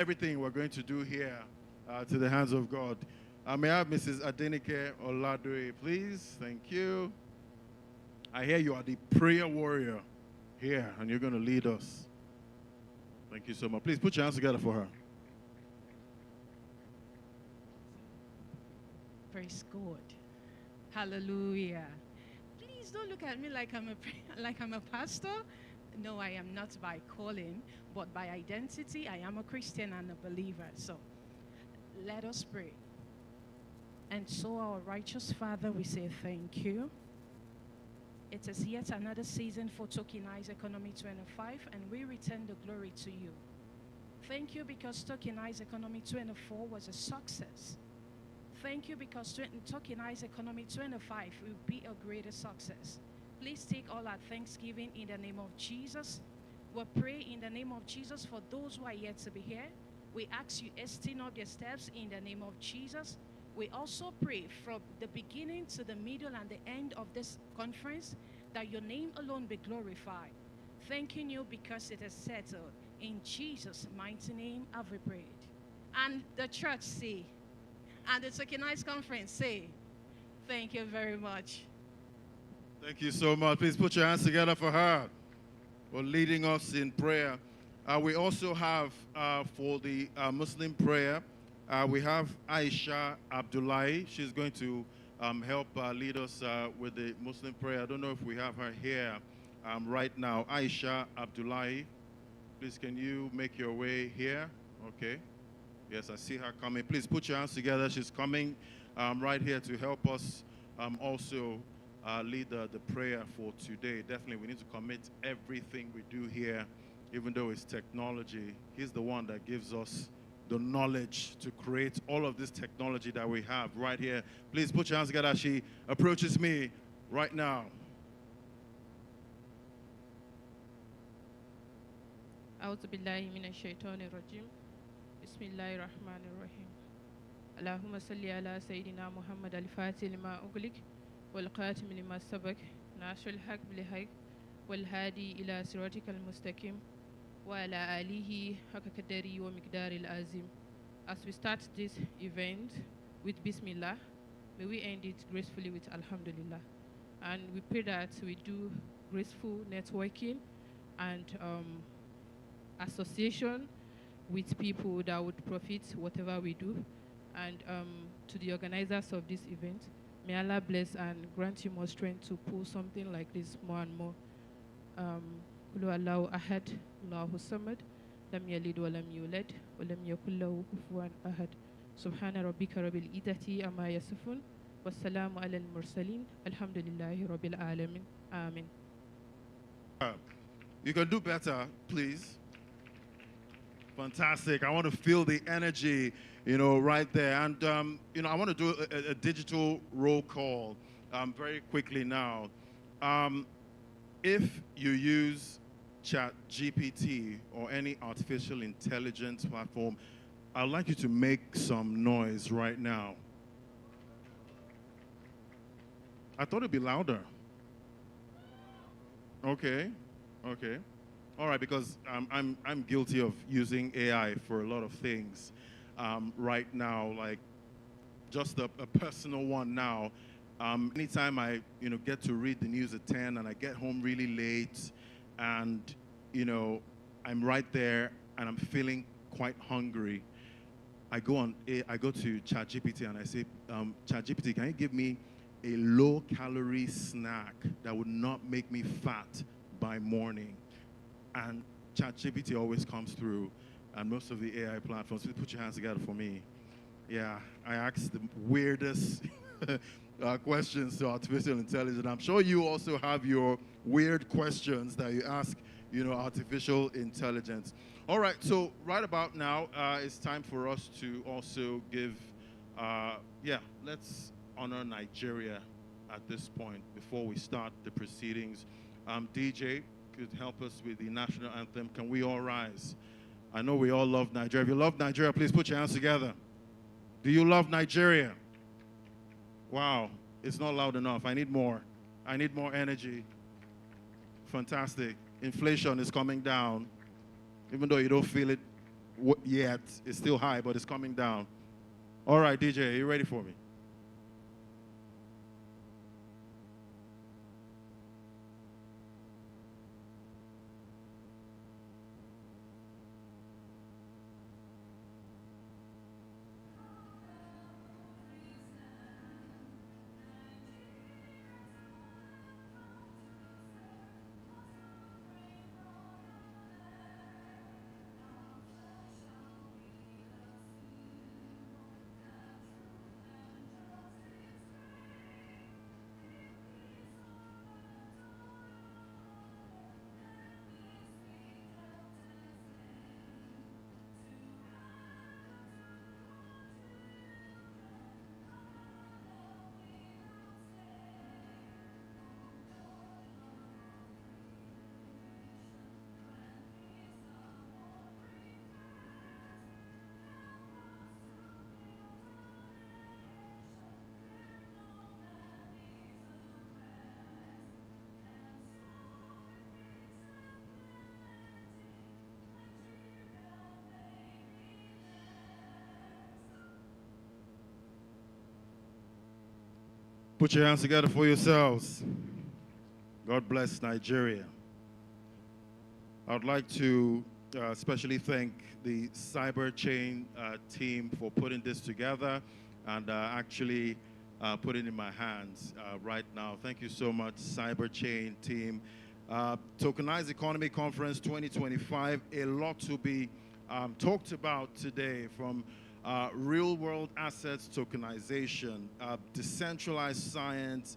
everything we're going to do here to the hands of God. May I have Mrs. Adenike Oladoye, please? Thank you. I hear you are the prayer warrior here, and you're going to lead us. Thank you so much. Please put your hands together for her. Praise God. Hallelujah. Please don't look at me like I'm a pastor. No, I am not by calling, but by identity. I am a Christian and a believer. So let us pray. And so, our righteous Father, we say thank you. It is yet another season for Tokenized Economy 25, and we return the glory to you. Thank you because Tokenized Economy 24 was a success. Thank you because Tokenized Economy 25 will be a greater success. Please take all our thanksgiving in the name of Jesus. We pray in the name of Jesus for those who are yet to be here. We ask you hasten up your steps in the name of Jesus. We also pray from the beginning to the middle and the end of this conference that your name alone be glorified. Thanking you because it is settled. In Jesus' mighty name have we prayed. And the church say, and the Tokenized Conference say, thank you very much. Thank you so much. Please put your hands together for her for leading us in prayer. We also have for the Muslim prayer, we have Aisha Abdullahi. She's going to help lead us with the Muslim prayer. I don't know if we have her here right now. Aisha Abdullahi, please can you make your way here? Okay. Yes, I see her coming. Please put your hands together. She's coming right here to help us also lead the prayer for today. Definitely, we need to commit everything we do here, even though it's technology. He's the one that gives us the knowledge to create all of this technology that we have right here. Please put your hands together as she approaches me right now. أعوذ بالله من الشيطان الرجيم بسم الله الرحمن الرحيم اللهم صل على سيدنا محمد الفاتح لما أغلق والقاتم لما سبق ناصر الحق بالحق والهادي إلى صراطك المستقيم وعلى آله حق قدره ومقدار العظيم. As we start this event with Bismillah, may we end it gracefully with Alhamdulillah. And we pray that we do graceful networking and association with people that would profit whatever we do. And to the organizers of this event, may Allah bless and grant you more strength to pull something like this more and more. Kulu Allahu Ahad, Allahu Samad, Lam Yalid wa lam yulad, wa lam yakul lahu kufuwan ahad. Subhana rabbika rabbil izzati amma yasifun, wa salamu ala al-mursalin, alhamdulillahi rabbil alamin. Amen. You can do better, please. Fantastic. I want to feel the energy, right there. And, I want to do a digital roll call very quickly now. If you use ChatGPT or any artificial intelligence platform, I'd like you to make some noise right now. I thought it'd be louder. Okay. All right, because I'm guilty of using AI for a lot of things right now, like just a personal one now. Anytime I get to read the news at 10 and I get home really late and I'm right there and I'm feeling quite hungry, I go to ChatGPT and I say, ChatGPT, can you give me a low-calorie snack that would not make me fat by morning? And ChatGPT always comes through, and most of the AI platforms. Please put your hands together for me. Yeah, I ask the weirdest questions to artificial intelligence. I'm sure you also have your weird questions that you ask, artificial intelligence. All right, so right about now, it's time for us to also give, let's honor Nigeria at this point before we start the proceedings. DJ could help us with the national anthem. Can we all rise? I know we all love Nigeria. If you love Nigeria, please put your hands together. Do you love Nigeria? Wow, it's not loud enough. I need more. I need more energy. Fantastic. Inflation is coming down. Even though you don't feel it yet. It's still high, but it's coming down. All right, DJ, are you ready for me? Put your hands together for yourselves. God bless Nigeria. I would like to especially thank the CyberChain team for putting this together and actually putting it in my hands right now. Thank you so much, CyberChain team. Tokenized Economy Conference 2025, a lot to be talked about today, from Real World Assets Tokenization, Decentralized Science,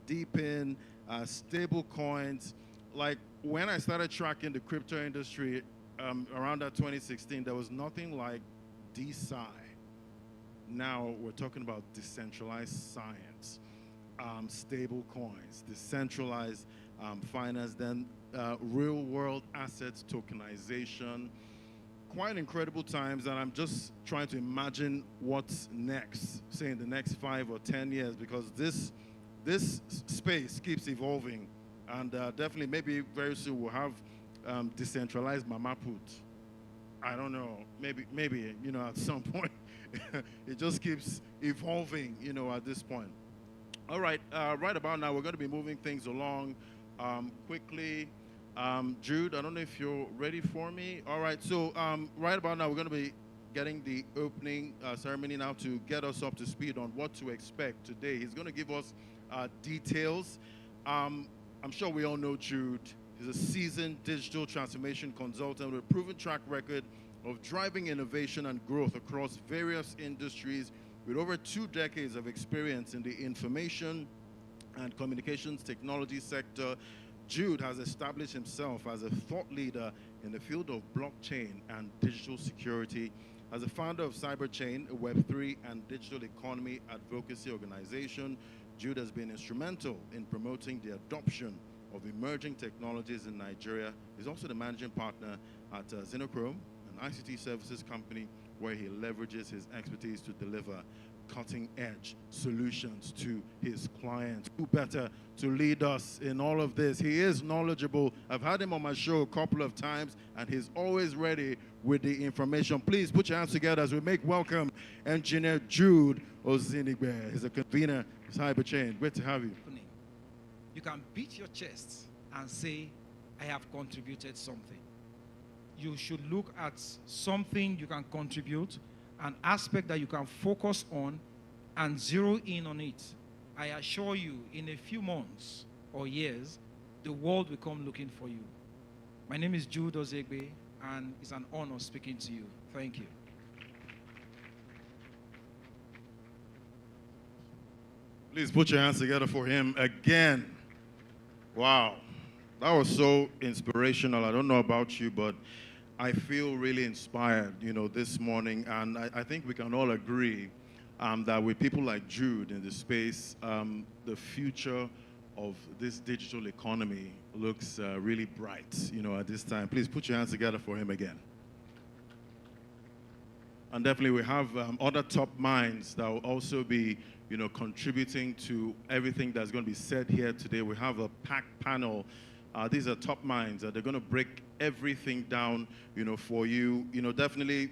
DePIN, Stablecoins. Like, when I started tracking the crypto industry around that 2016, there was nothing like DeSCI. Now we're talking about decentralized science, stable coins, decentralized finance, then real world assets tokenization. Quite incredible times, and I'm just trying to imagine what's next, say in the next 5 or 10 years, because this space keeps evolving, and definitely maybe very soon we'll have decentralized mama put. I don't know, maybe you know, at some point. It just keeps evolving, you know, at this point. All right, right about now, we're going to be moving things along quickly. Jude, I don't know if you're ready for me. All right, so right about now, we're going to be getting the opening ceremony now to get us up to speed on what to expect today. He's going to give us details. I'm sure we all know Jude. He's a seasoned digital transformation consultant with a proven track record of driving innovation and growth across various industries, with over 2 decades of experience in the information and communications technology sector. Jude has established himself as a thought leader in the field of blockchain and digital security. As a founder of CyberChain, a Web3 and digital economy advocacy organization, Jude has been instrumental in promoting the adoption of emerging technologies in Nigeria. He's also the managing partner at Xenochrome, an ICT services company where he leverages his expertise to deliver cutting-edge solutions to his clients. Who better to lead us in all of this? He is knowledgeable. I've had him on my show a couple of times, and he's always ready with the information. Please put your hands together as we make welcome Engineer Jude Ozinigbe. He's a convener of CyberChain. Great to have you. You can beat your chest and say, I have contributed something. You should look at something you can contribute, an aspect that you can focus on and zero in on it. I assure you, in a few months or years, the world will come looking for you. My name is Jude Ozegbe, and it's an honor speaking to you. Thank you. Please put your hands together for him again. Wow, that was so inspirational. I don't know about you, but I feel really inspired, you know, this morning, and I think we can all agree that with people like Jude in the space, the future of this digital economy looks really bright, you know, at this time. Please put your hands together for him again. And definitely we have other top minds that will also be, you know, contributing to everything that's going to be said here today. We have a packed panel These are top minds. They're going to break everything down, for you. Definitely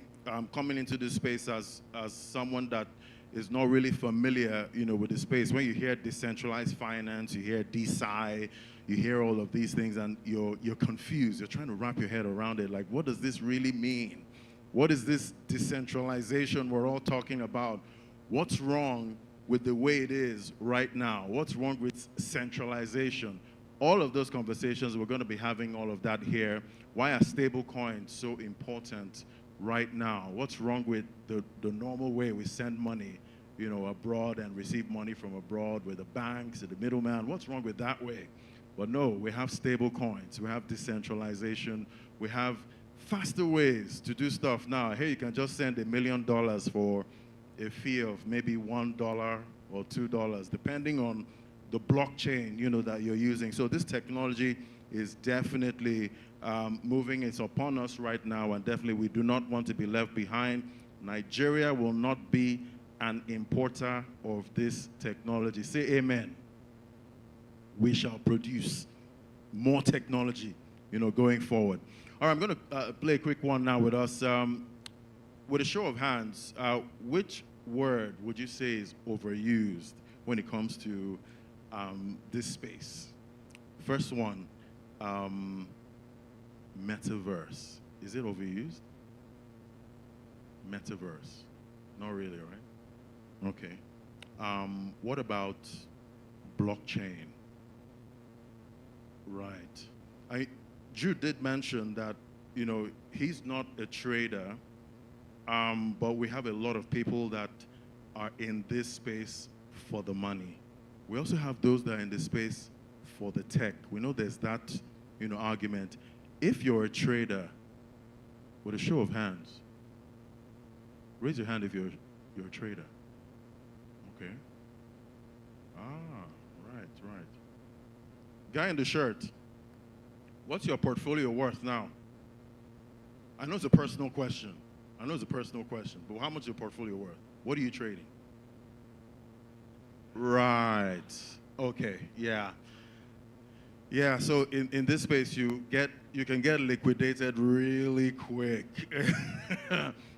coming into this space as someone that is not really familiar, with the space. When you hear decentralized finance, you hear DeSCI, you hear all of these things, and you're confused. You're trying to wrap your head around it. Like, what does this really mean? What is this decentralization we're all talking about? What's wrong with the way it is right now? What's wrong with centralization? All of those conversations, we're going to be having all of that here. Why are stablecoins so important right now? What's wrong with the normal way we send money, abroad and receive money from abroad with the banks and the middleman? What's wrong with that way? But no, we have stablecoins, we have decentralization, we have faster ways to do stuff now. Hey, you can just send $1 million for a fee of maybe $1 or $2, depending on the blockchain, that you're using. So this technology is definitely moving. It's upon us right now, and definitely we do not want to be left behind. Nigeria will not be an importer of this technology. Say amen. We shall produce more technology, going forward. All right, I'm going to play a quick one now with us. With a show of hands, which word would you say is overused when it comes to this space? First one, metaverse. Is it overused? Metaverse. Not really, right? Okay. What about blockchain? Right. Jude did mention that, he's not a trader, but we have a lot of people that are in this space for the money. We also have those that are in this space for the tech. We know there's that, argument. If you're a trader, with a show of hands, raise your hand if you're a trader. Okay. Right. Guy in the shirt, what's your portfolio worth now? I know it's a personal question. But how much is your portfolio worth? What are you trading? Right. Okay. Yeah. Yeah. So in this space, you can get liquidated really quick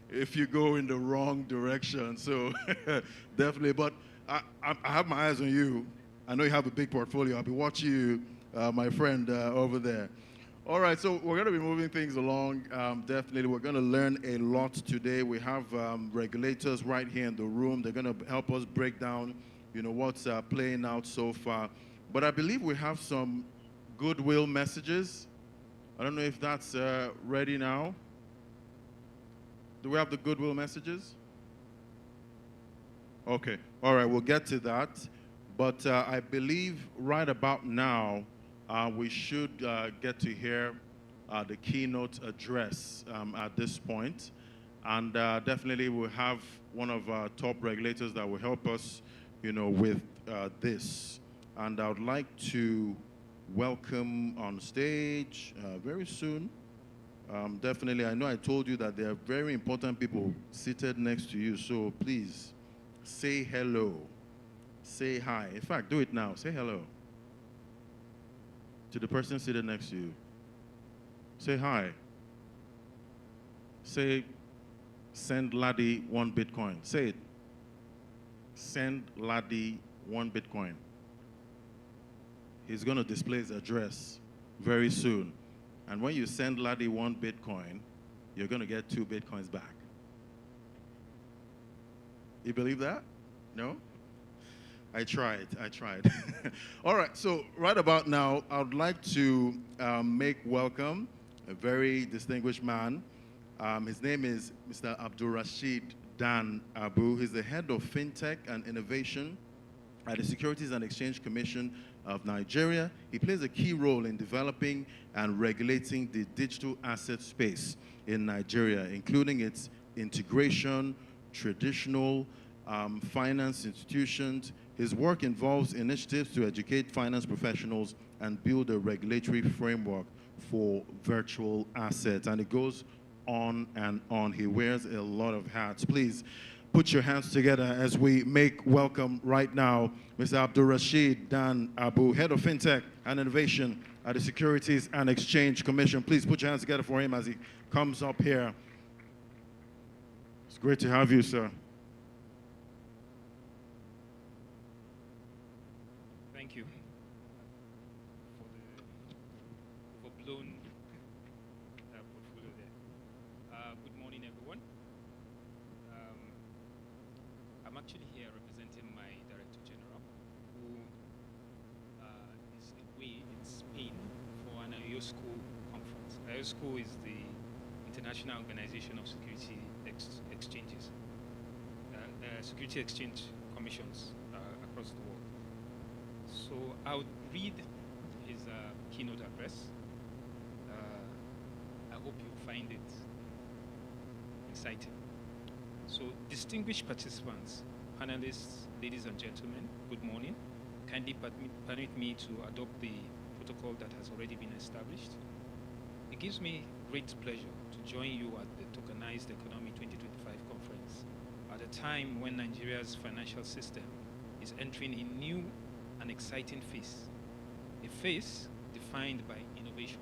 if you go in the wrong direction. So definitely. But I have my eyes on you. I know you have a big portfolio. I'll be watching you, my friend over there. All right, so we're going to be moving things along. Definitely, we're going to learn a lot today. We have regulators right here in the room. They're going to help us break down, what's playing out so far. But I believe we have some goodwill messages. I don't know if that's ready now. Do we have the goodwill messages? Okay. All right, we'll get to that. But I believe right about now, we should get to hear the keynote address at this point. And definitely we'll have one of our top regulators that will help us, with this. And I would like to welcome on stage very soon. Definitely, I know I told you that there are very important people seated next to you. So please say hello. Say hi. In fact, do it now. Say hello to the person seated next to you. Say hi. Say, send Laddie 1 Bitcoin. Say it. Send Laddie 1 Bitcoin. He's going to display his address very soon. And when you send Laddie 1 Bitcoin, you're going to get 2 Bitcoins back. You believe that? No? I tried. All right, so right about now, I would like to make welcome a very distinguished man. His name is Mr. Abdulrasheed Dan Abu. He's the head of FinTech and Innovation at the Securities and Exchange Commission of Nigeria. He plays a key role in developing and regulating the digital asset space in Nigeria, including its integration, traditional finance institutions. His work involves initiatives to educate finance professionals and build a regulatory framework for virtual assets. And it goes on and on. He wears a lot of hats. Please put your hands together as we make welcome right now Mr. Abdulrasheed Dan Abu, Head of FinTech and Innovation at the Securities and Exchange Commission. Please put your hands together for him as he comes up here. It's great to have you, sir. Thank you for the overblown portfolio there. Good morning, everyone. I'm actually here representing my Director General, who is away in Spain for an IOSCO conference. IOSCO is the International Organization of Security Exchanges, Security Exchange Commissions across the world. So I would read his keynote address. I hope you find it exciting. So, distinguished participants, panelists, ladies and gentlemen, good morning. Kindly permit me to adopt the protocol that has already been established. It gives me great pleasure to join you at the Tokenized Economy 2025 conference at a time when Nigeria's financial system is entering a new and exciting phase, a phase defined by innovation.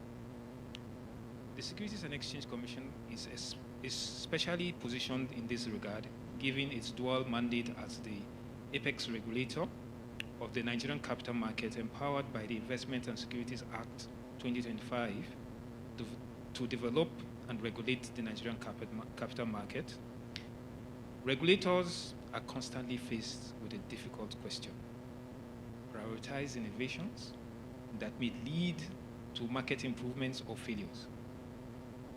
The Securities and Exchange Commission is specially positioned in this regard, given its dual mandate as the apex regulator of the Nigerian capital market, empowered by the Investment and Securities Act 2025 to develop and regulate the Nigerian capital market. Regulators are constantly faced with a difficult question: prioritize innovations that may lead to market improvements or failures,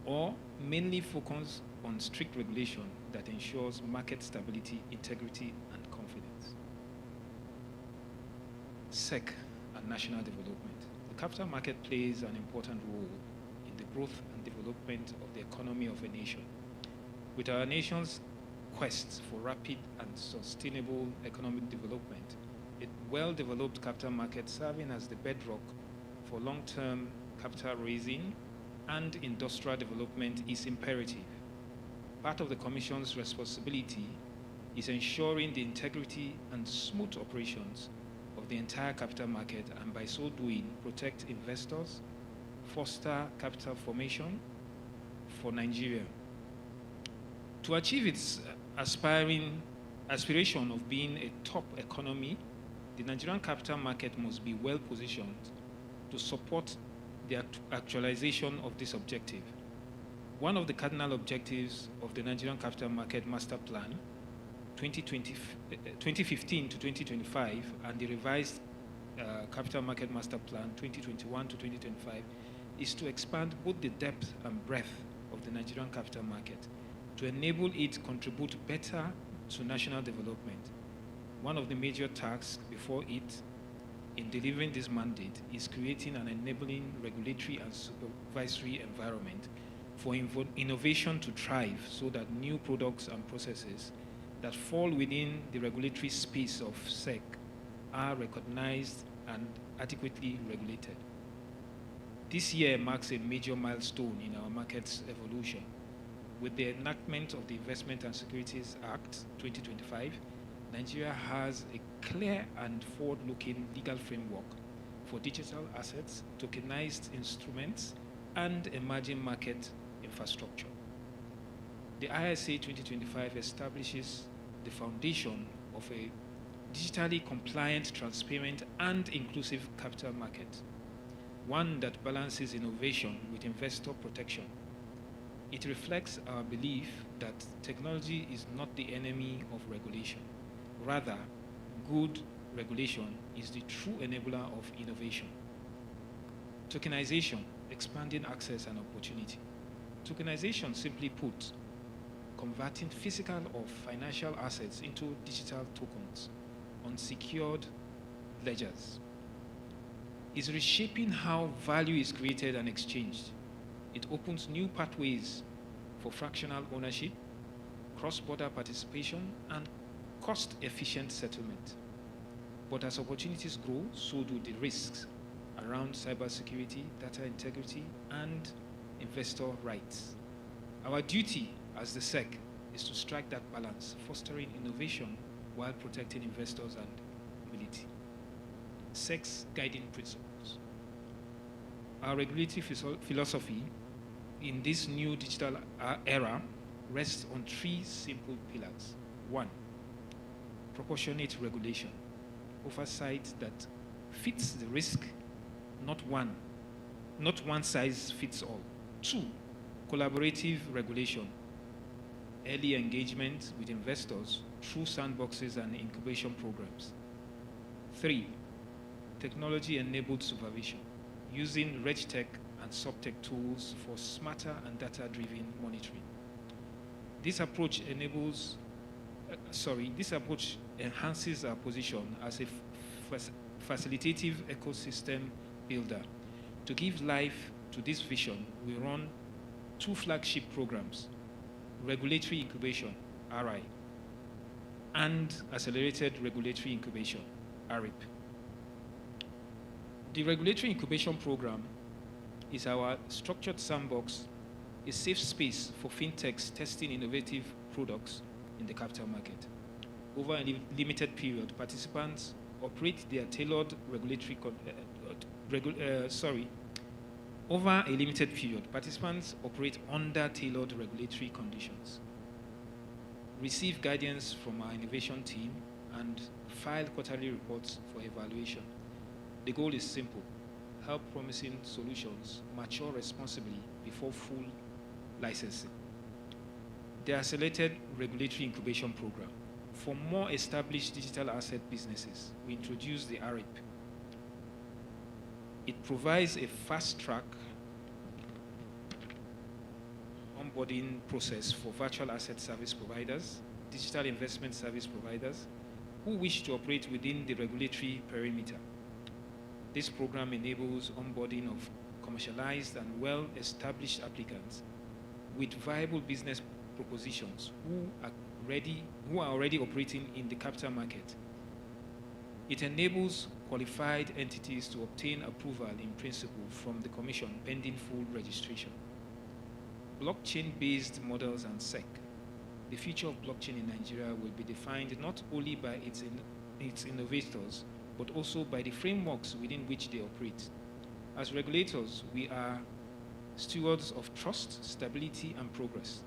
or mainly focus on strict regulation that ensures market stability, integrity, and confidence. SEC and national development. The capital market plays an important role in the growth and development of the economy of a nation. With our nation's quest for rapid and sustainable economic development, a well-developed capital market serving as the bedrock for long-term capital raising and industrial development is imperative. Part of the Commission's responsibility is ensuring the integrity and smooth operations of the entire capital market, and by so doing, protect investors, foster capital formation for Nigeria. To achieve its aspiration of being a top economy, the Nigerian capital market must be well positioned to support the actualization of this objective. One of the cardinal objectives of the Nigerian Capital Market Master Plan 2015 to 2025 and the revised Capital Market Master Plan 2021 to 2025 is to expand both the depth and breadth of the Nigerian capital market to enable it to contribute better to national development. One of the major tasks before it in delivering this mandate is creating an enabling regulatory and supervisory environment for innovation to thrive, so that new products and processes that fall within the regulatory space of SEC are recognized and adequately regulated. This year marks a major milestone in our market's evolution. With the enactment of the Investment and Securities Act 2025, Nigeria has a clear and forward-looking legal framework for digital assets, tokenized instruments, and emerging market infrastructure. The ISA 2025 establishes the foundation of a digitally compliant, transparent, and inclusive capital market, one that balances innovation with investor protection. It reflects our belief that technology is not the enemy of regulation. Rather, good regulation is the true enabler of innovation. Tokenization, expanding access and opportunity. Tokenization, simply put, converting physical or financial assets into digital tokens on secured ledgers, is reshaping how value is created and exchanged. It opens new pathways for fractional ownership, cross-border participation, and cost-efficient settlement. But as opportunities grow, so do the risks around cybersecurity, data integrity, and investor rights. Our duty as the SEC is to strike that balance, fostering innovation while protecting investors and mobility. SEC's guiding principles. Our regulatory philosophy in this new digital era rests on three simple pillars. One, proportionate regulation, oversight that fits the risk, not one size fits all. Two, collaborative regulation, early engagement with investors through sandboxes and incubation programs. Three, technology-enabled supervision, using RegTech and SubTech tools for smarter and data-driven monitoring. This approach enhances our position as a facilitative ecosystem builder. To give life to this vision, we run two flagship programs, Regulatory Incubation, RI, and Accelerated Regulatory Incubation, ARIP. The Regulatory Incubation Program is our structured sandbox, a safe space for fintechs testing innovative products in the capital market. Over a limited period, participants operate their tailored regulatory Over a limited period, participants operate under tailored regulatory conditions, receive guidance from our innovation team, and file quarterly reports for evaluation. The goal is simple: help promising solutions mature responsibly before full licensing. The Accelerated Regulatory Incubation Program. For more established digital asset businesses, we introduced the ARIP. It provides a fast-track onboarding process for virtual asset service providers, digital investment service providers, who wish to operate within the regulatory perimeter. This program enables onboarding of commercialized and well-established applicants with viable business propositions who are already operating in the capital market. It enables qualified entities to obtain approval in principle from the Commission pending full registration. Blockchain-based models and SEC. The future of blockchain in Nigeria will be defined not only by its innovators, but also by the frameworks within which they operate. As regulators, we are stewards of trust, stability, and progress.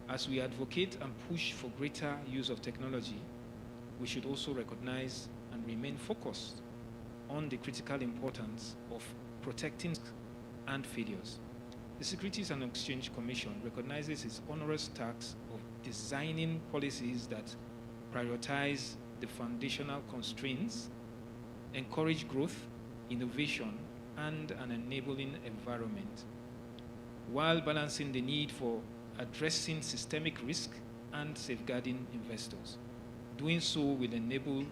As we advocate and push for greater use of technology, we should also recognize and remain focused on the critical importance of protecting and failures. The Securities and Exchange Commission recognizes its onerous task of designing policies that prioritize the foundational constraints, encourage growth, innovation, and an enabling environment, while balancing the need for addressing systemic risk and safeguarding investors. Doing so will enable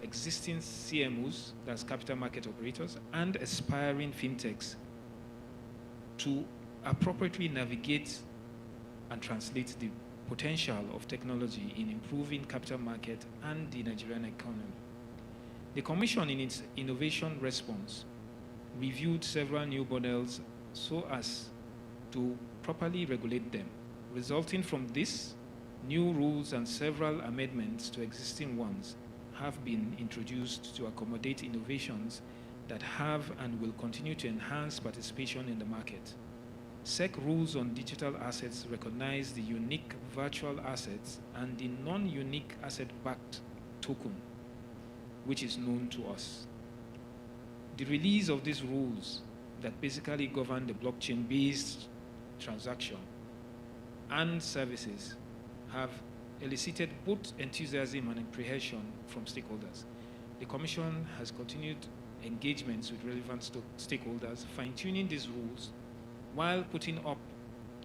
existing CMOs, that's capital market operators, and aspiring fintechs to appropriately navigate and translate the potential of technology in improving capital market and the Nigerian economy. The Commission, in its innovation response, reviewed several new models so as to properly regulate them. Resulting from this, new rules and several amendments to existing ones have been introduced to accommodate innovations that have and will continue to enhance participation in the market. SEC rules on digital assets recognize the unique virtual assets and the non-unique asset-backed token, which is known to us. The release of these rules that basically govern the blockchain-based transaction and services have elicited both enthusiasm and apprehension from stakeholders. The Commission has continued engagements with relevant stakeholders, fine-tuning these rules while putting up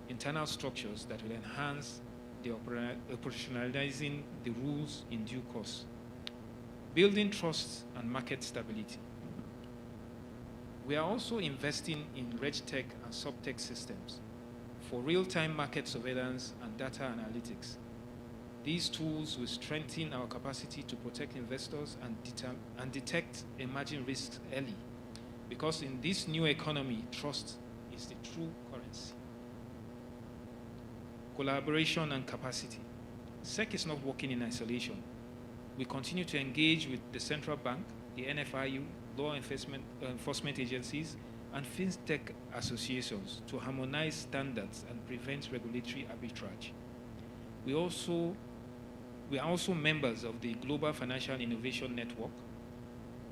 internal structures that will enhance the operationalizing the rules in due course. Building trust and market stability. We are also investing in RegTech and SubTech systems for real-time market surveillance and data analytics. These tools will strengthen our capacity to protect investors and detect emerging risks early, because in this new economy, trust is the true currency. Collaboration and capacity. SEC is not working in isolation. We continue to engage with the central bank, the NFIU, law enforcement agencies, and FinTech associations to harmonize standards and prevent regulatory arbitrage. We are also members of the Global Financial Innovation Network,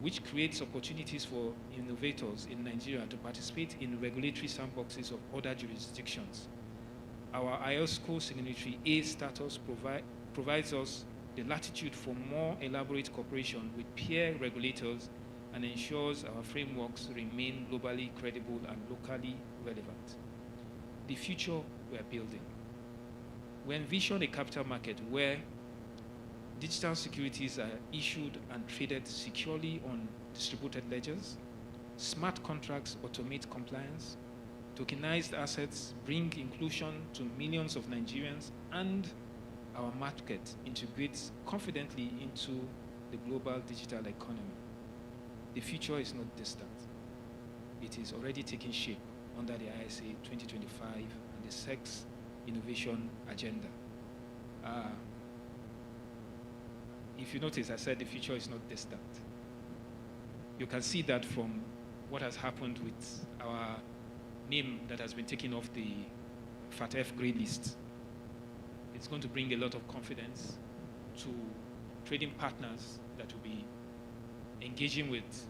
which creates opportunities for innovators in Nigeria to participate in regulatory sandboxes of other jurisdictions. Our IOSCO signatory A status provides us the latitude for more elaborate cooperation with peer regulators and ensures our frameworks remain globally credible and locally relevant. The future we are building. We envision a capital market where digital securities are issued and traded securely on distributed ledgers, smart contracts automate compliance, tokenized assets bring inclusion to millions of Nigerians, and our market integrates confidently into the global digital economy. The future is not distant. It is already taking shape under the ISA 2025 and the SEX Innovation Agenda. If you notice, I said the future is not distant. You can see that from what has happened with our name that has been taken off the FATF grey list. It's going to bring a lot of confidence to trading partners that will be engaging with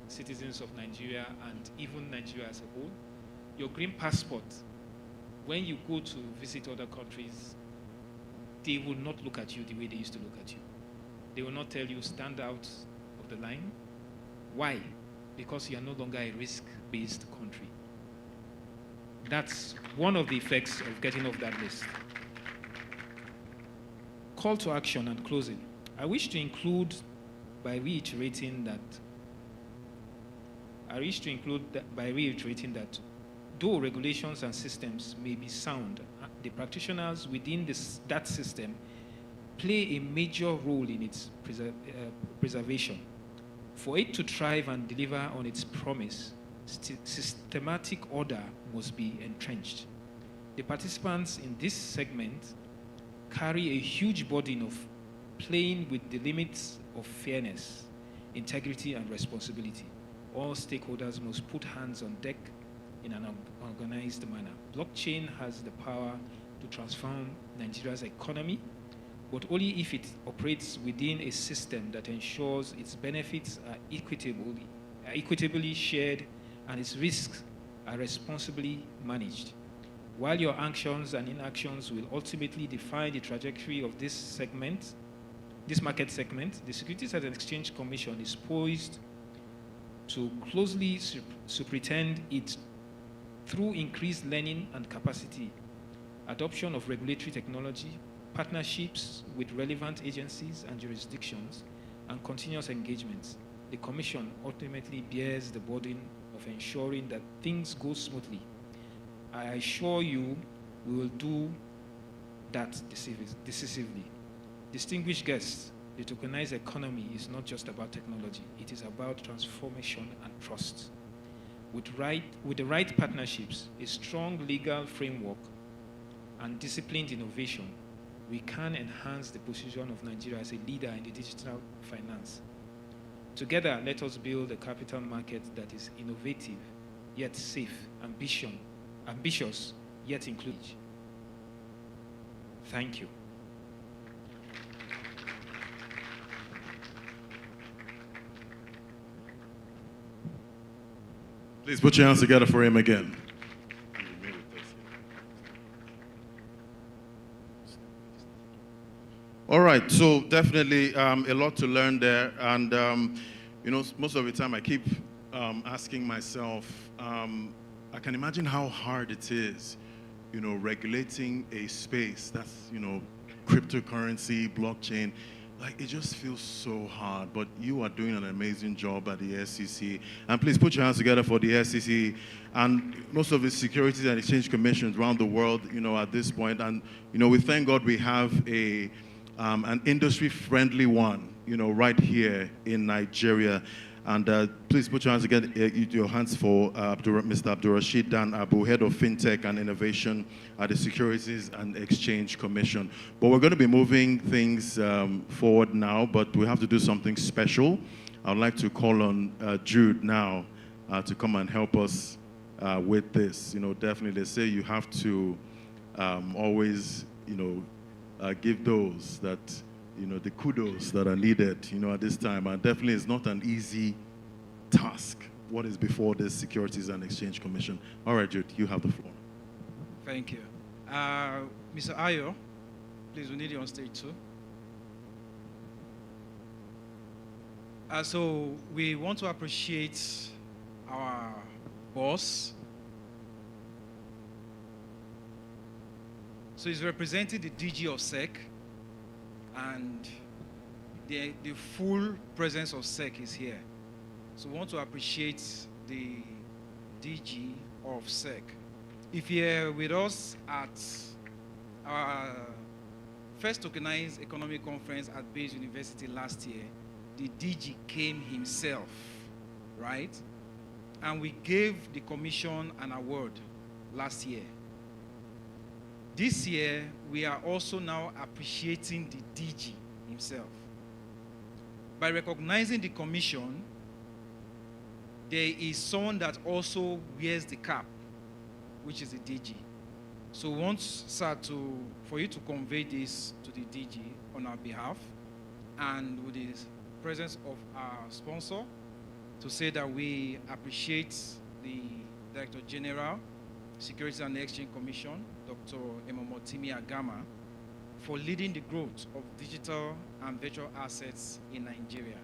citizens of Nigeria and even Nigeria as a whole. Your green passport, when you go to visit other countries, they will not look at you the way they used to look at you. They will not tell you stand out of the line. Why? Because you are no longer a risk-based country. That's one of the effects of getting off that list. Call to action and closing. I wish to include by reiterating that though regulations and systems may be sound, the practitioners within that system play a major role in its preservation. For it to thrive and deliver on its promise, systematic order must be entrenched. The participants in this segment carry a huge burden of playing with the limits of fairness, integrity, and responsibility. All stakeholders must put hands on deck in an organized manner. Blockchain has the power to transform Nigeria's economy, but only if it operates within a system that ensures its benefits are equitably shared and its risks are responsibly managed. While your actions and inactions will ultimately define the trajectory of this market segment, the Securities and Exchange Commission is poised to closely superintend it through increased learning and capacity, adoption of regulatory technology, partnerships with relevant agencies and jurisdictions, and continuous engagements. The Commission ultimately bears the burden of ensuring that things go smoothly. I assure you we will do that decisively. Distinguished guests, the tokenized economy is not just about technology. It is about transformation and trust. With the right partnerships, a strong legal framework, and disciplined innovation, we can enhance the position of Nigeria as a leader in the digital finance. Together, let us build a capital market that is innovative, yet safe, ambitious, yet inclusive. Thank you. Please put your hands together for him again. All right, so definitely a lot to learn there. And, most of the time I keep asking myself, I can imagine how hard it is, regulating a space that's, cryptocurrency, blockchain. Like, it just feels so hard, but you are doing an amazing job at the SEC. And please put your hands together for the SEC and most of the Securities and Exchange Commissions around the world, at this point. And, we thank God we have an industry-friendly one, right here in Nigeria. And please put your hands together, your hands for Mr. Abdurrashid Dan Abu, Head of FinTech and Innovation at the Securities and Exchange Commission. But we're going to be moving things forward now, but we have to do something special. I'd like to call on Jude now to come and help us with this. Definitely they say you have to always, give those that, the kudos that are needed, at this time. And definitely it's not an easy task, what is before this Securities and Exchange Commission. All right, Jude, you have the floor. Thank you. Mr. Ayo, please, we need you on stage too. So we want to appreciate our boss. So he's representing the DG of SEC, and the full presence of SEC is here. So we want to appreciate the DG of SEC. If you're with us at our first Tokenized Economy Conference at Bayes University last year, the DG came himself, right? And we gave the commission an award last year. This year, we are also now appreciating the DG himself. By recognizing the commission, there is someone that also wears the cap, which is the DG. So we want, sir, for you to convey this to the DG on our behalf, and with the presence of our sponsor, to say that we appreciate the Director General, Securities and Exchange Commission, Dr. Emomotimi Agama, for leading the growth of digital and virtual assets in Nigeria.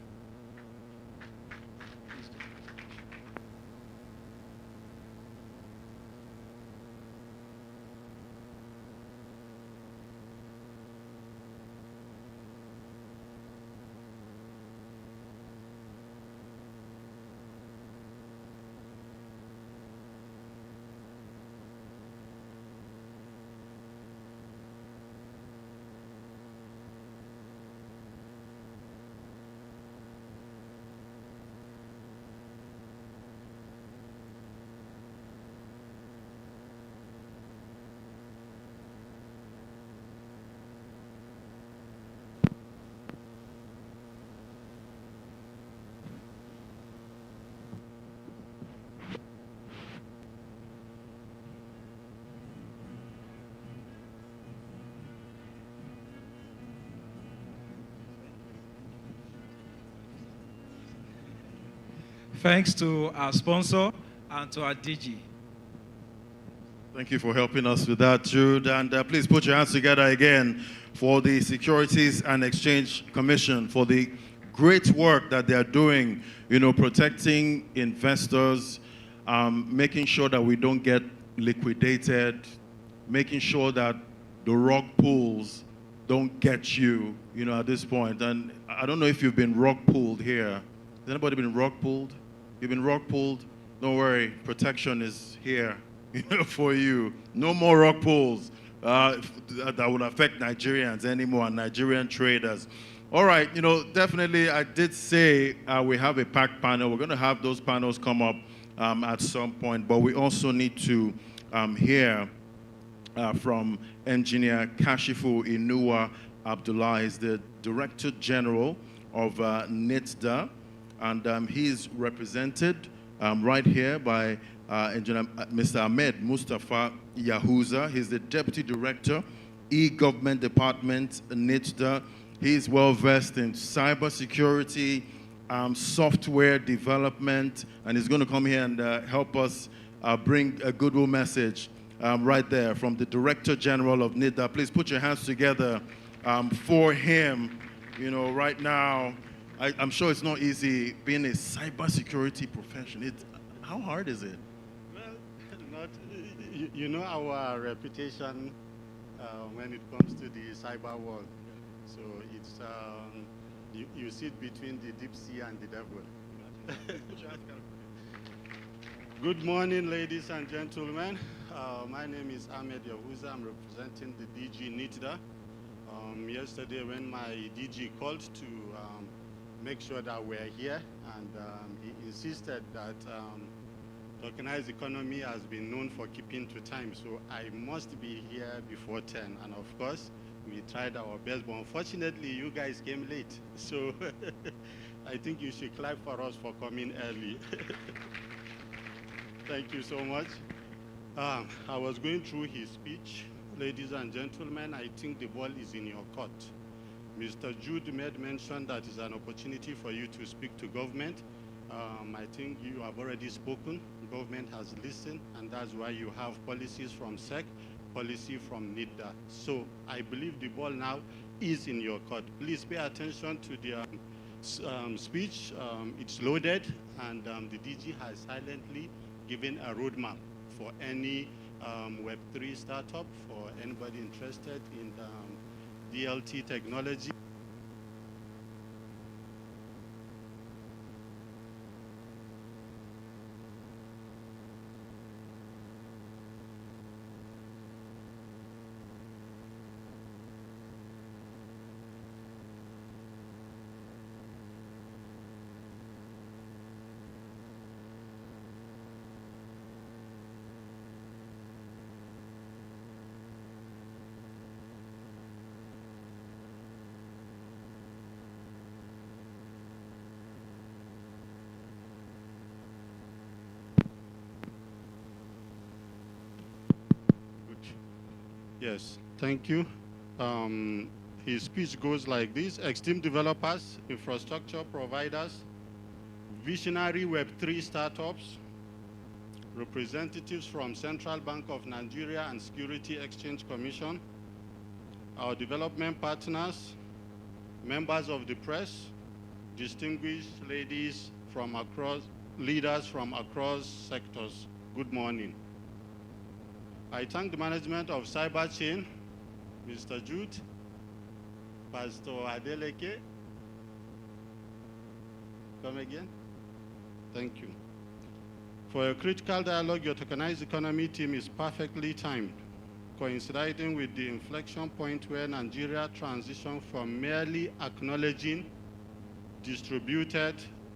Thanks to our sponsor and to our DG. Thank you for helping us with that, Jude. And please put your hands together again for the Securities and Exchange Commission for the great work that they are doing, protecting investors, making sure that we don't get liquidated, making sure that the rug pulls don't get you, at this point. And I don't know if you've been rug pulled here. Has anybody been rug pulled? You've been rug pulled? Don't worry, protection is here for you. No more rug pulls that will affect Nigerians anymore and Nigerian traders. All right, definitely I did say we have a packed panel. We're going to have those panels come up at some point, but we also need to hear from Engineer Kashifu Inuwa Abdullah. He's the Director General of NITDA. And he's represented right here by Engineer Mr. Ahmed Mustafa Yahuza. He's the Deputy Director, E-Government Department, NITDA. He's well-versed in cybersecurity, software development, and he's going to come here and help us bring a goodwill message right there from the Director General of NITDA. Please put your hands together for him. Right now, I'm sure it's not easy being a cybersecurity profession. How hard is it? Well, our reputation when it comes to the cyber world. So it's, you sit between the DePIN and the devil. Good morning, ladies and gentlemen. My name is Ahmed Yahuza. I'm representing the DG NITDA. Yesterday when my DG called to make sure that we're here, and he insisted that Tokenized Economy has been known for keeping to time, so I must be here before 10. And of course, we tried our best, but unfortunately, you guys came late. So I think you should clap for us for coming early. Thank you so much. I was going through his speech. Ladies and gentlemen, I think the ball is in your court. Mr. Jude made mention that it's an opportunity for you to speak to government. I think you have already spoken. Government has listened, and that's why you have policies from SEC, policy from NIDA. So I believe the ball now is in your court. Please pay attention to the speech. It's loaded, and the DG has silently given a roadmap for any Web3 startup, for anybody interested in DLT technology. Yes, thank you. His speech goes like this: esteemed developers, infrastructure providers, visionary Web3 startups, representatives from Central Bank of Nigeria and Security Exchange Commission, our development partners, members of the press, distinguished ladies from across, leaders from across sectors, good morning. I thank the management of Cyberchain, Mr. Jude, Pastor Adeleke. Come again? Thank you. For a critical dialogue, your Tokenized Economy team is perfectly timed, coinciding with the inflection point where Nigeria transitioned from merely acknowledging distributed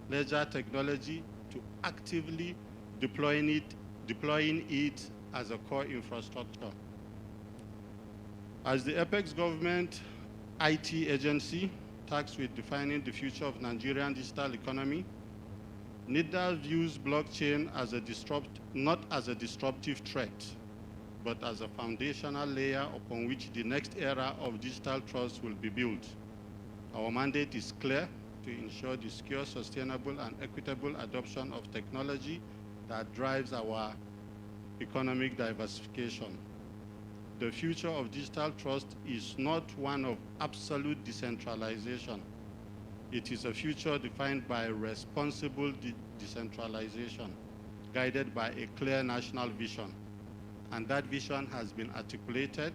ledger technology to actively deploying it as a core infrastructure. As the apex government IT agency tasked with defining the future of Nigerian digital economy, NIDA views blockchain as not as a disruptive threat, but as a foundational layer upon which the next era of digital trust will be built. Our mandate is clear: to ensure the secure, sustainable, and equitable adoption of technology that drives our economic diversification. The future of digital trust is not one of absolute decentralization. It is a future defined by responsible decentralization, guided by a clear national vision. And that vision has been articulated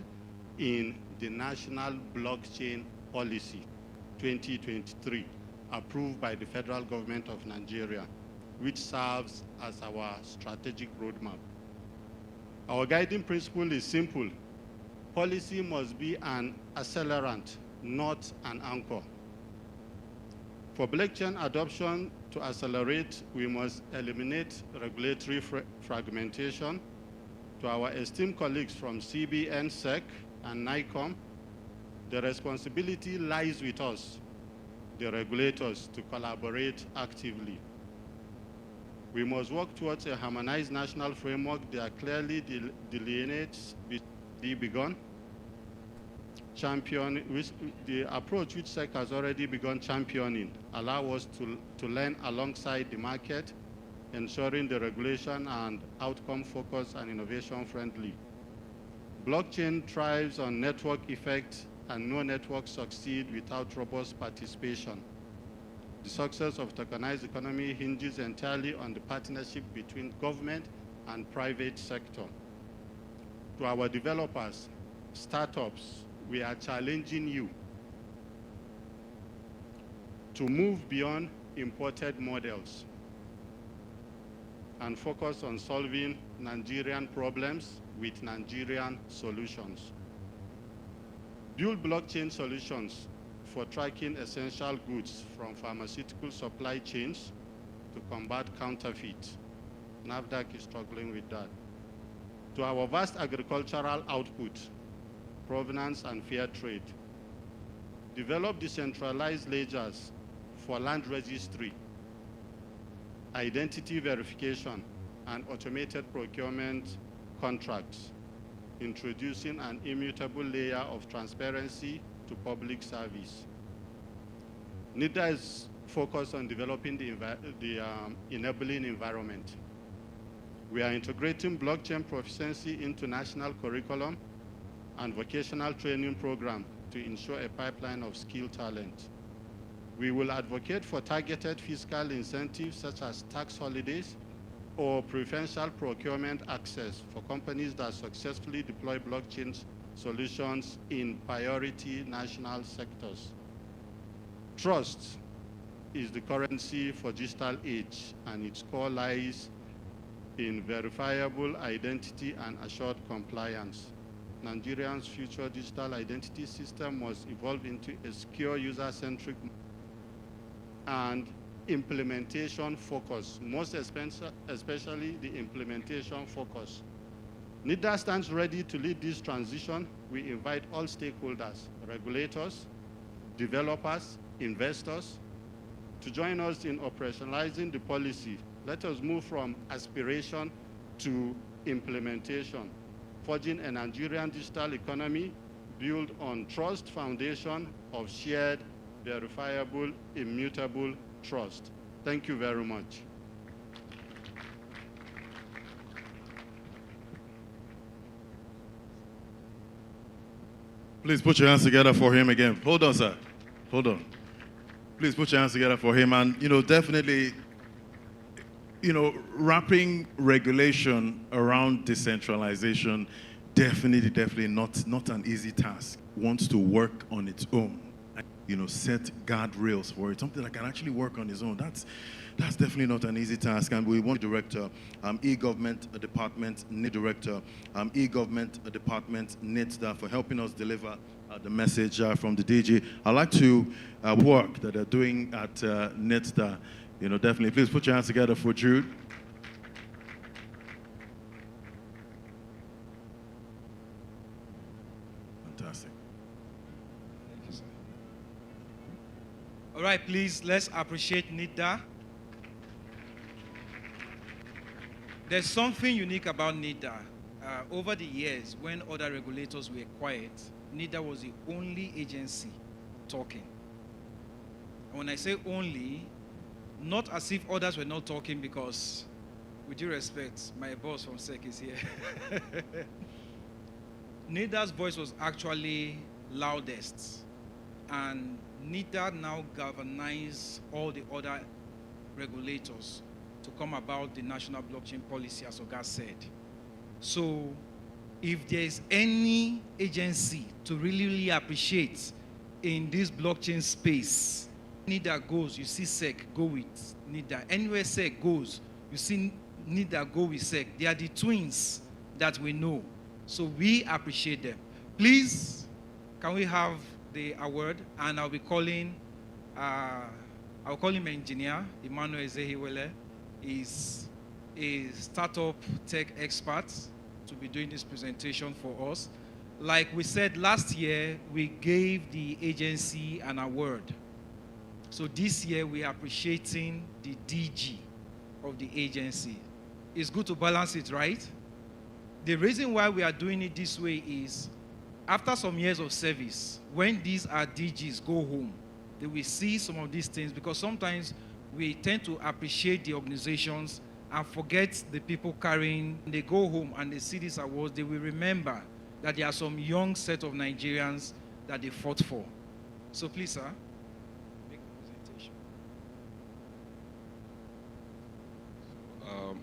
in the National Blockchain Policy 2023, approved by the federal government of Nigeria, which serves as our strategic roadmap. Our guiding principle is simple: policy must be an accelerant, not an anchor. For blockchain adoption to accelerate, we must eliminate regulatory fragmentation. To our esteemed colleagues from CBN, SEC, and NICOM, the responsibility lies with us, the regulators, to collaborate actively. We must work towards a harmonized national framework that clearly delineates the begun, the approach which SEC has already begun championing, allow us to learn alongside the market, ensuring the regulation and outcome focused and innovation friendly. Blockchain thrives on network effect, and no network succeeds without robust participation. The success of tokenized economy hinges entirely on the partnership between government and private sector. To our developers, startups, we are challenging you to move beyond imported models and focus on solving Nigerian problems with Nigerian solutions. Build blockchain solutions for tracking essential goods from pharmaceutical supply chains to combat counterfeit. NAFDAC is struggling with that. To our vast agricultural output, provenance and fair trade. Develop decentralized ledgers for land registry, identity verification, and automated procurement contracts, introducing an immutable layer of transparency to public service. NIDA is focused on developing the enabling environment. We are integrating blockchain proficiency into national curriculum and vocational training program to ensure a pipeline of skilled talent. We will advocate for targeted fiscal incentives such as tax holidays or preferential procurement access for companies that successfully deploy blockchain solutions in priority national sectors. Trust is the currency for digital age, and its core lies in verifiable identity and assured compliance. Nigeria's future digital identity system must evolve into a secure, user-centric and implementation focus, most especially the implementation focus. NIDA stands ready to lead this transition. We invite all stakeholders, regulators, developers, investors, to join us in operationalizing the policy. Let us move from aspiration to implementation, forging a Nigerian digital economy built on trust foundation of shared, verifiable, immutable trust. Thank you very much. Please put your hands together for him again. Hold on, sir. Hold on. Please put your hands together for him. And, definitely, wrapping regulation around decentralization, definitely not an easy task. Wants to work on its own. Set guardrails for it. Something that can actually work on its own. That's definitely not an easy task. And we want Director, e-government department, Director, e-government department, NITDA, for helping us deliver the message from the DG. I'd like to work that they're doing at NITDA. Definitely. Please put your hands together for Jude. Fantastic. Thank you, sir. All right, please, let's appreciate NIDA. There's something unique about NIDA. Over the years, when other regulators were quiet, NIDA was the only agency talking. And when I say only, not as if others were not talking, because, with due respect, my boss from SEC is here. NIDA's voice was actually loudest. And NIDA now galvanizes all the other regulators to come about the national blockchain policy, as Oga said. So if there's any agency to really appreciate in this blockchain space, NIDA goes, you see SEC go with NIDA. Anywhere SEC goes, you see NIDA go with SEC. They are the twins that we know. So we appreciate them. Please, can we have the award? And I'll be calling, I'll call him engineer, Emmanuel Ezehiwele. Is a startup tech expert to be doing this presentation for us. Like we said last year, we gave the agency an award. So this year we are appreciating the DG of the agency. It's good to balance it, right? The reason why we are doing it this way is after some years of service, when these are DGs go home, they will see some of these things, because sometimes we tend to appreciate the organizations and forget the people carrying. When they go home and they see these awards, they will remember that there are some young set of Nigerians that they fought for. So please, sir, make the presentation.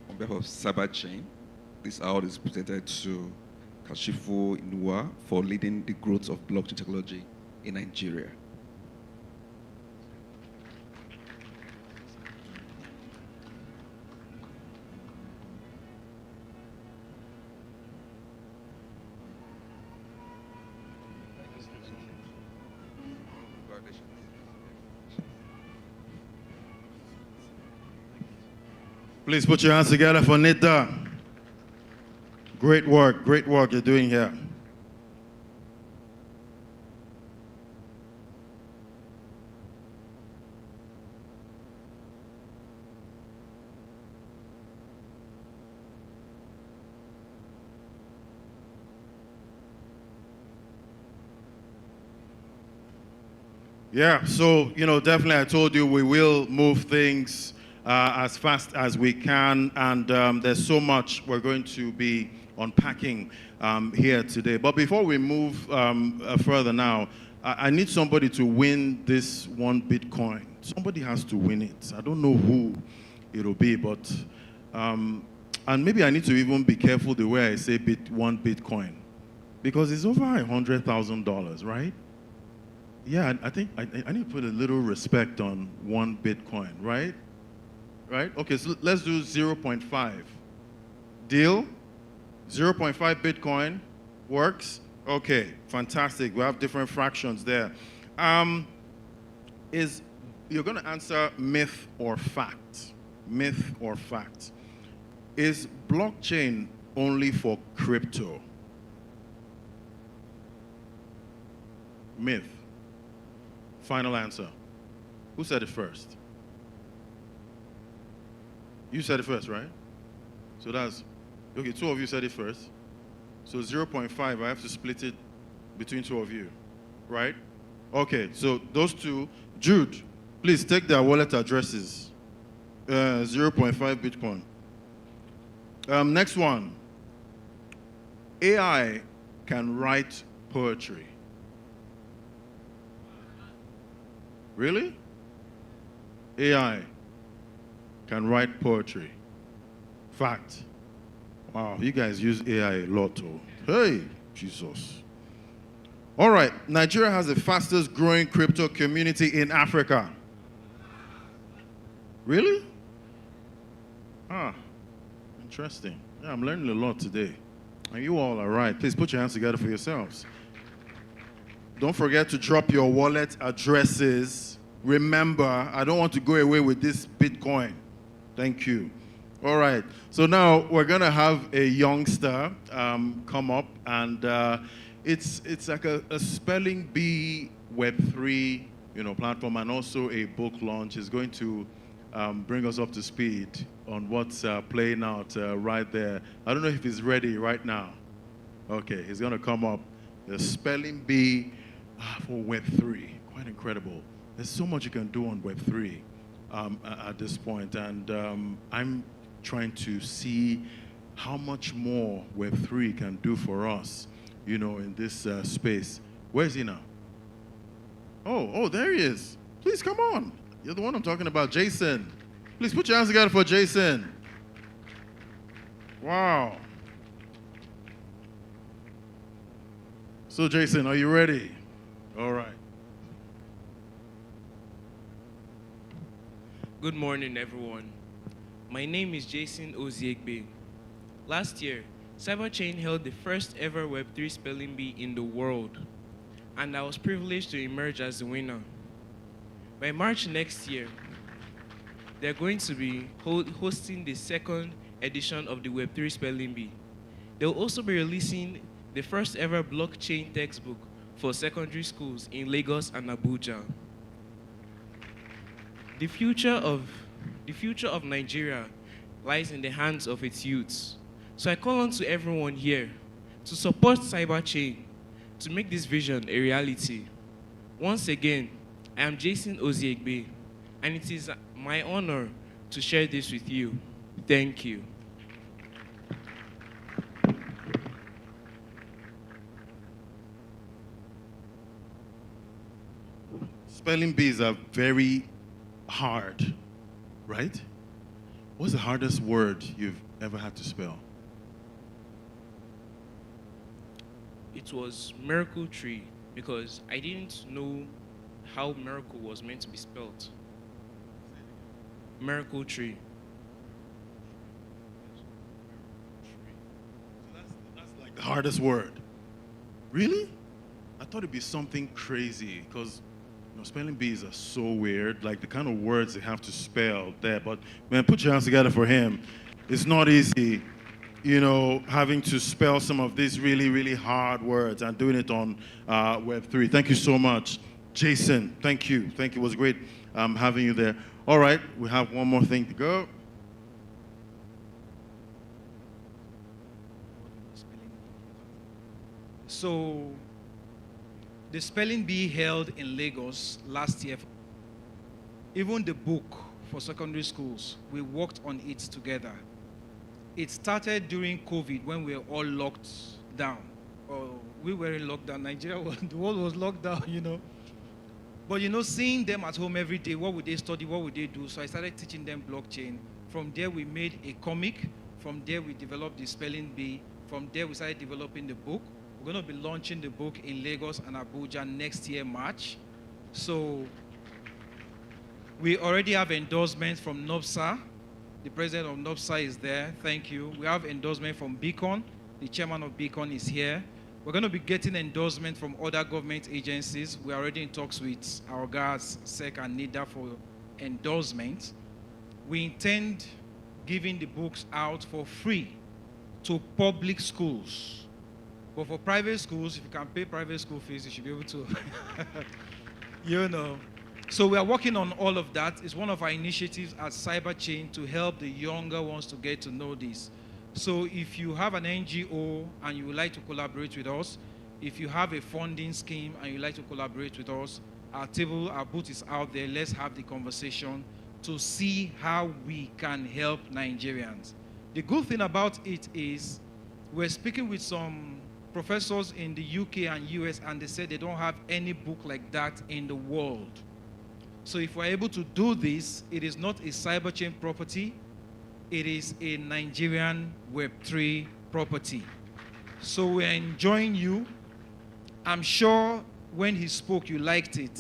On behalf of Cyberchain, this award is presented to Kashifu Inua for leading the growth of blockchain technology in Nigeria. Please put your hands together for NIDA. Great work you're doing here. Yeah, so, definitely I told you we will move things as fast as we can, and there's so much we're going to be unpacking here today. But before we move further now, I need somebody to win this one Bitcoin. Somebody has to win it. I don't know who it'll be, but, and maybe I need to even be careful the way I say one Bitcoin, because it's over $100,000, right? Yeah, I think I need to put a little respect on one Bitcoin, right? Right? Okay, so let's do 0.5. Deal? 0.5 Bitcoin works? Okay, fantastic. We have different fractions there. You're going to answer myth or fact? Myth or fact? Is blockchain only for crypto? Myth. Final answer. Who said it first? You said it first, right? So that's, okay, two of you said it first. So 0.5, I have to split it between two of you, right? Okay, so those two, Jude, please take their wallet addresses. 0.5 Bitcoin. Next one. AI can write poetry. Really? AI can write poetry. Fact. Wow, you guys use AI a lot, oh. Hey, Jesus. All right, Nigeria has the fastest growing crypto community in Africa. Really? Ah, interesting. Yeah, I'm learning a lot today. And you all are right. Please put your hands together for yourselves. Don't forget to drop your wallet addresses. Remember, I don't want to go away with this Bitcoin. Thank you. All right. So now we're going to have a youngster come up, and it's like a spelling bee Web3 platform, and also a book launch. Is going to bring us up to speed on what's playing out right there. I don't know if he's ready right now. Okay, he's going to come up. The spelling bee for Web3. Quite incredible. There's so much you can do on Web3 at this point, and I'm trying to see how much more Web3 can do for us, in this space. Where is he now? Oh, there he is. Please come on. You're the one I'm talking about, Jason. Please put your hands together for Jason. Wow. So, Jason, are you ready? All right. Good morning, everyone. My name is Jason Oziegbe. Last year, Cyberchain held the first ever Web3 spelling bee in the world, and I was privileged to emerge as the winner. By March next year, they're going to be hosting the second edition of the Web3 spelling bee. They'll also be releasing the first ever blockchain textbook for secondary schools in Lagos and Abuja. The future of Nigeria lies in the hands of its youths. So I call on to everyone here to support Cyberchain to make this vision a reality. Once again, I am Jason Oziegbe, and it is my honor to share this with you. Thank you. Spelling bees are very hard, right? What's the hardest word you've ever had to spell? It was miracle tree, because I didn't know how miracle was meant to be spelled. Miracle tree. So that's like the hardest word. Really? I thought it'd be something crazy, because spelling bees are so weird, like the kind of words they have to spell there. But man, put your hands together for him. It's not easy, having to spell some of these really, really hard words and doing it on Web3. Thank you so much, Jason. Thank you. Thank you. It was great having you there. All right, we have one more thing to go. So The spelling bee held in Lagos last year. Even the book for secondary schools, we worked on it together. It started during COVID when we were all locked down. Or we were in lockdown. Nigeria, the world was locked down, you know. But, you know, seeing them at home every day, what would they study, what would they do? So I started teaching them blockchain. From there, we made a comic. From there, we developed the spelling bee. From there, we started developing the book. We're going to be launching the book in Lagos and Abuja next year, March. So we already have endorsements from NOPSA. The president of NOPSA is there. Thank you. We have endorsement from Beacon. The chairman of Beacon is here. We're going to be getting endorsement from other government agencies. We're already in talks with our guys, SEC and NIDA, for endorsement. We intend giving the books out for free to public schools. But for private schools, if you can pay private school fees, you should be able to, you know. So we are working on all of that. It's one of our initiatives at Cyberchain to help the younger ones to get to know this. So if you have an NGO and you would like to collaborate with us, if you have a funding scheme and you'd like to collaborate with us, our table, our booth is out there. Let's have the conversation to see how we can help Nigerians. The good thing about it is we're speaking with some professors in the UK and US, and they said they don't have any book like that in the world. So if we're able to do this, it is not a Cyberchain property, it is a Nigerian Web3 property. So we're enjoying you. I'm sure when he spoke, you liked it.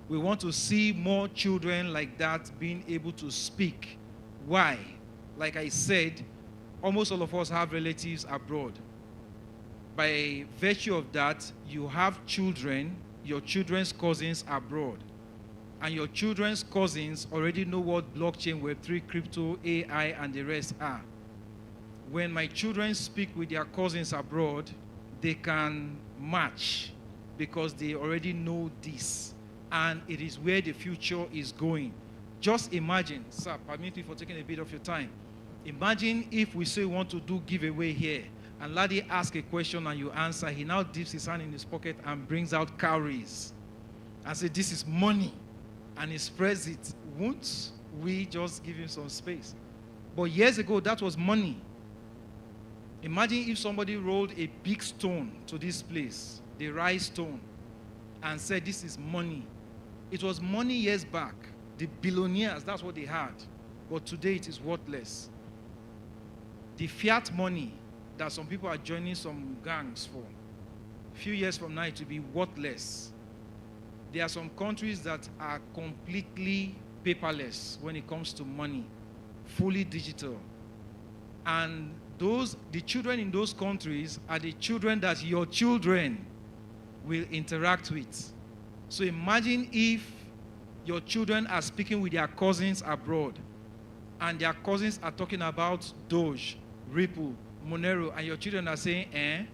We want to see more children like that being able to speak. Why? Like I said, almost all of us have relatives abroad. By virtue of that, you have children, your children's cousins abroad. And your children's cousins already know what blockchain, Web3, crypto, AI, and the rest are. When my children speak with their cousins abroad, they can match because they already know this. And it is where the future is going. Just imagine, sir, permit me for taking a bit of your time. Imagine if we say we want to do giveaway here, and Ladi asks a question and you answer, he now dips his hand in his pocket and brings out cowries and says, this is money, and he spreads it. Won't we just give him some space? But years ago, that was money. Imagine if somebody rolled a big stone to this place, the rice stone, and said, this is money. It was money years back. The billionaires, that's what they had. But today it is worthless. The fiat money that some people are joining some gangs for, a few years from now it will be worthless. There are some countries that are completely paperless when it comes to money, fully digital. And the children in those countries are the children that your children will interact with. So imagine if your children are speaking with their cousins abroad, and their cousins are talking about Doge, Ripple, Monero, and your children are saying, eh?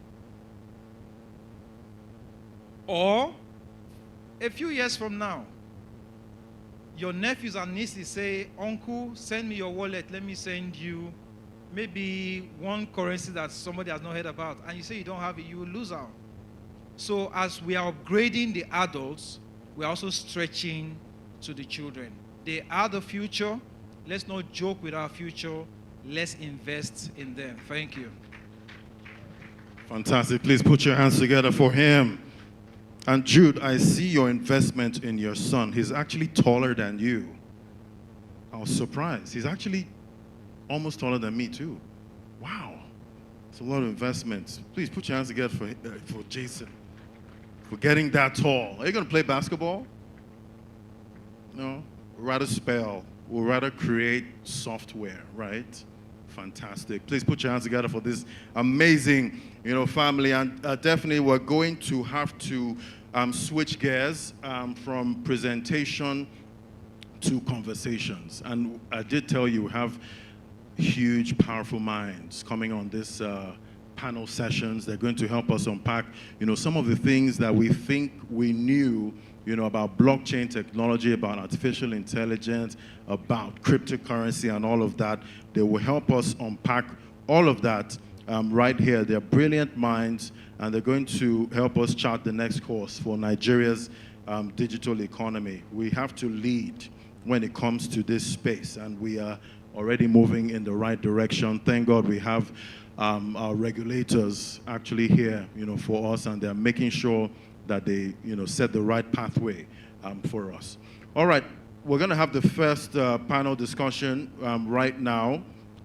Or a few years from now, your nephews and nieces say, uncle, send me your wallet, let me send you maybe one currency that somebody has not heard about, and you say you don't have it, you will lose out. So as we are upgrading the adults, we are also stretching to the children. They are the future. Let's not joke with our future. Let's invest in them. Thank you. Fantastic. Please put your hands together for him. And Jude, I see your investment in your son. He's actually taller than you. I was surprised. He's actually almost taller than me too. Wow. It's a lot of investment. Please put your hands together for Jason, for getting that tall. Are you going to play basketball? No? We'd rather spell. We'd rather create software, right? Fantastic. Please put your hands together for this amazing, family. And definitely we're going to have to switch gears from presentation to conversations. And I did tell you we have huge, powerful minds coming on this panel sessions. They're going to help us unpack, some of the things that we think we knew, about blockchain technology, about artificial intelligence, about cryptocurrency and all of that. They will help us unpack all of that right here. They're brilliant minds, and they're going to help us chart the next course for Nigeria's digital economy. We have to lead when it comes to this space, and we are already moving in the right direction. Thank God we have our regulators actually here, for us, and they're making sure that they, set the right pathway for us. All right, we're going to have the first panel discussion right now,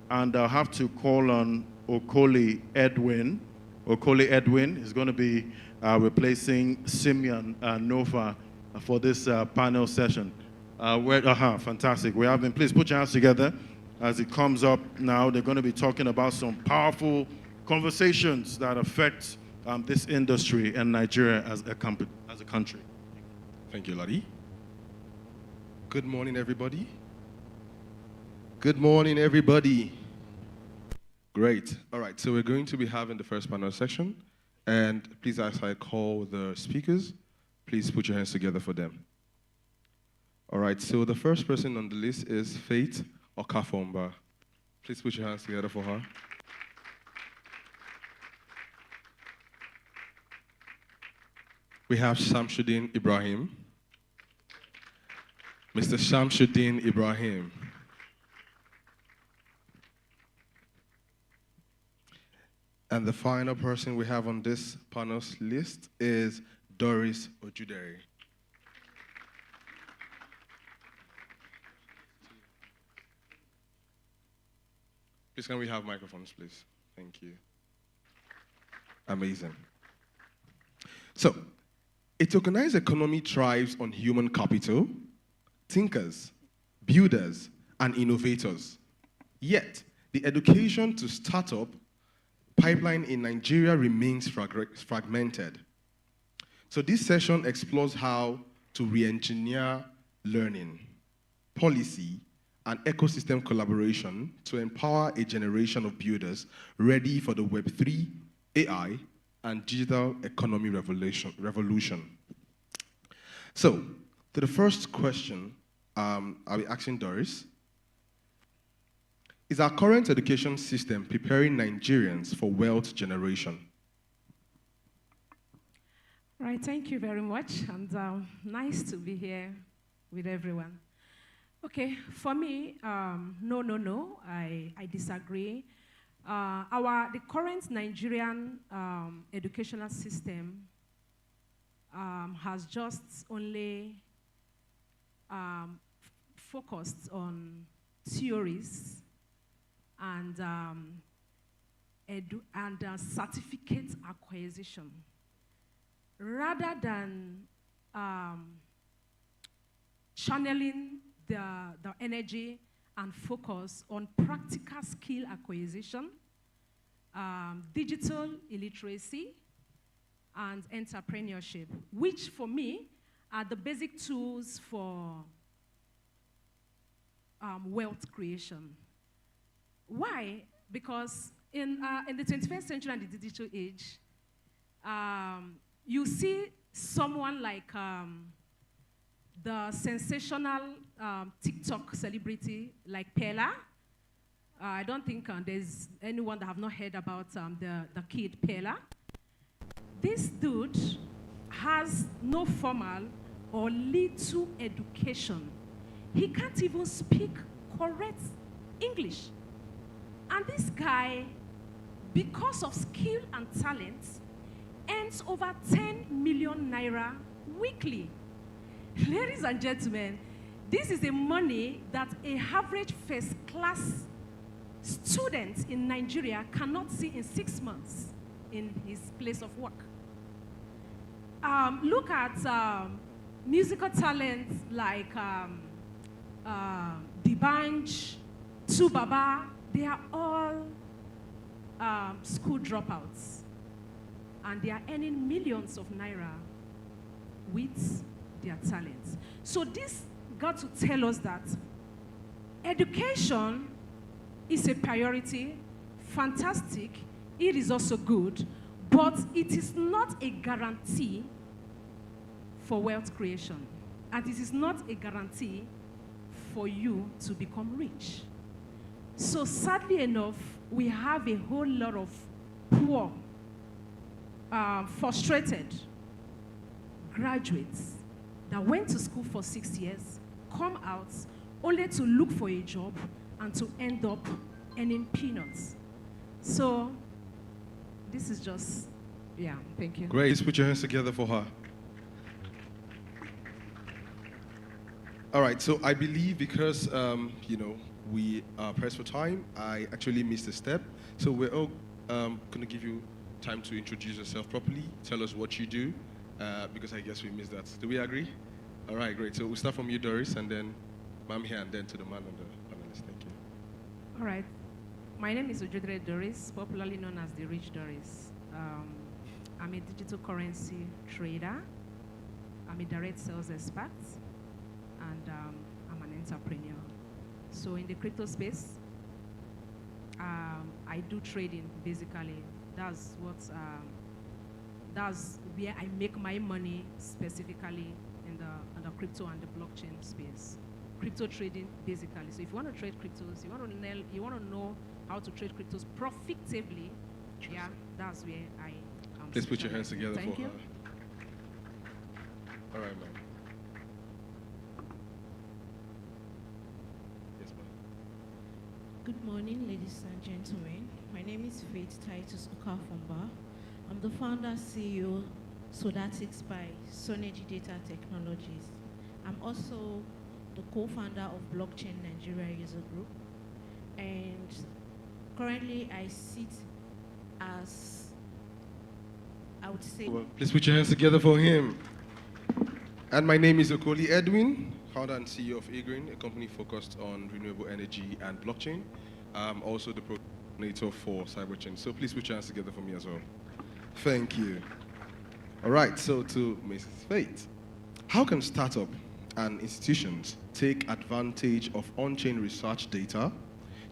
and I'll have to call on Okoli Edwin. Okoli Edwin is going to be replacing Simeon Nova for this panel session. Fantastic. We have him. Please put your hands together as it comes up now. They're going to be talking about some powerful conversations that affect this industry and Nigeria as a country. Thank you, Ladi. Good morning, everybody. Good morning, everybody. Great. All right, so we're going to be having the first panel section. And please, as I call the speakers, please put your hands together for them. All right, so the first person on the list is Faith Okafomba. Please put your hands together for her. We have Shamsuddin Ibrahim. Mr. Shamsuddin Ibrahim. And the final person we have on this panel's list is Doris Ojudere. Please, can we have microphones, please? Thank you. Amazing. So, a tokenized economy thrives on human capital, thinkers, builders, and innovators. Yet, the education to startup pipeline in Nigeria remains fragmented. So this session explores how to re-engineer learning, policy, and ecosystem collaboration to empower a generation of builders ready for the Web3, AI, and digital economy revolution. So, to the first question, I'll be asking Doris. Is our current education system preparing Nigerians for wealth generation? Right, thank you very much, and nice to be here with everyone. Okay, for me, no, I disagree. The current Nigerian educational system has just only focused on theories and certificate acquisition, rather than channeling the energy and focus on practical skill acquisition, digital illiteracy, and entrepreneurship, which for me are the basic tools for wealth creation. Why? Because in the 21st century and the digital age, you see someone like the sensational TikTok celebrity like Pella. I don't think there's anyone that have not heard about the kid Pella. This dude has no formal or little education. He can't even speak correct English. And this guy, because of skill and talent, earns over 10 million naira weekly. Ladies and gentlemen, this is the money that a average first-class student in Nigeria cannot see in 6 months in his place of work. Look at musical talents like D'banj, Subaba. They are all school dropouts. And they are earning millions of naira with their talents. So this got to tell us that education is a priority, fantastic, it is also good, but it is not a guarantee for wealth creation. And it is not a guarantee for you to become rich. So sadly enough, we have a whole lot of poor, frustrated graduates that went to school for 6 years, come out only to look for a job and to end up earning peanuts. So this is just, yeah, thank you. Great. Let's put your hands together for her. All right, so I believe because, we are pressed for time, I actually missed a step. So we're all going to give you time to introduce yourself properly, tell us what you do, because I guess we missed that. Do we agree? All right, great. So we'll start from you, Doris, and then ma'am here, and then to the man on the panelist. Thank you. All right. My name is Ojudre Doris, popularly known as the Rich Doris. I'm a digital currency trader. I'm a direct sales expert, and I'm an entrepreneur. So in the crypto space, I do trading, basically. That's where I make my money, specifically in the crypto and the blockchain space. Crypto trading, basically. So if you want to trade cryptos, you want to know how to trade cryptos profitably, yeah, that's where I come. Let's put your hands together Thank for you. her. All right, ma'am. Yes, ma'am. Good morning, ladies and gentlemen. My name is Faith Titus Okafomba. I'm the founder CEO Sodatics by Sonegy Data Technologies. I'm also the co-founder of Blockchain Nigeria User Group. And currently I sit as, I would say... Well, please put your hands together for him. And my name is Okoli Edwin, founder and CEO of Egreen, a company focused on renewable energy and blockchain. I'm also the coordinator for Cyberchain. So please put your hands together for me as well. Thank you. All right, so to Mrs. Faith, how can startup and institutions take advantage of on-chain research data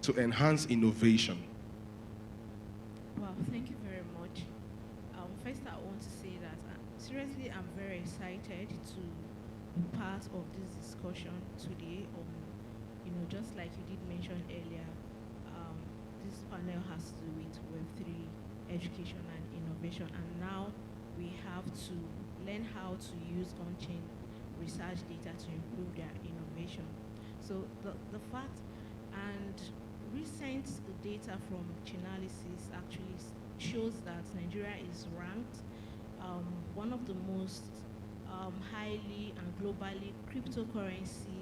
to enhance innovation? Well, thank you very much. First, I want to say that seriously, I'm very excited to be part of this discussion today. Just like you did mention earlier, this panel has to do with Web3 education and innovation, and now we have to learn how to use on-chain research data to improve their innovation. So the fact and recent data from Chainalysis actually shows that Nigeria is ranked one of the most highly and globally cryptocurrency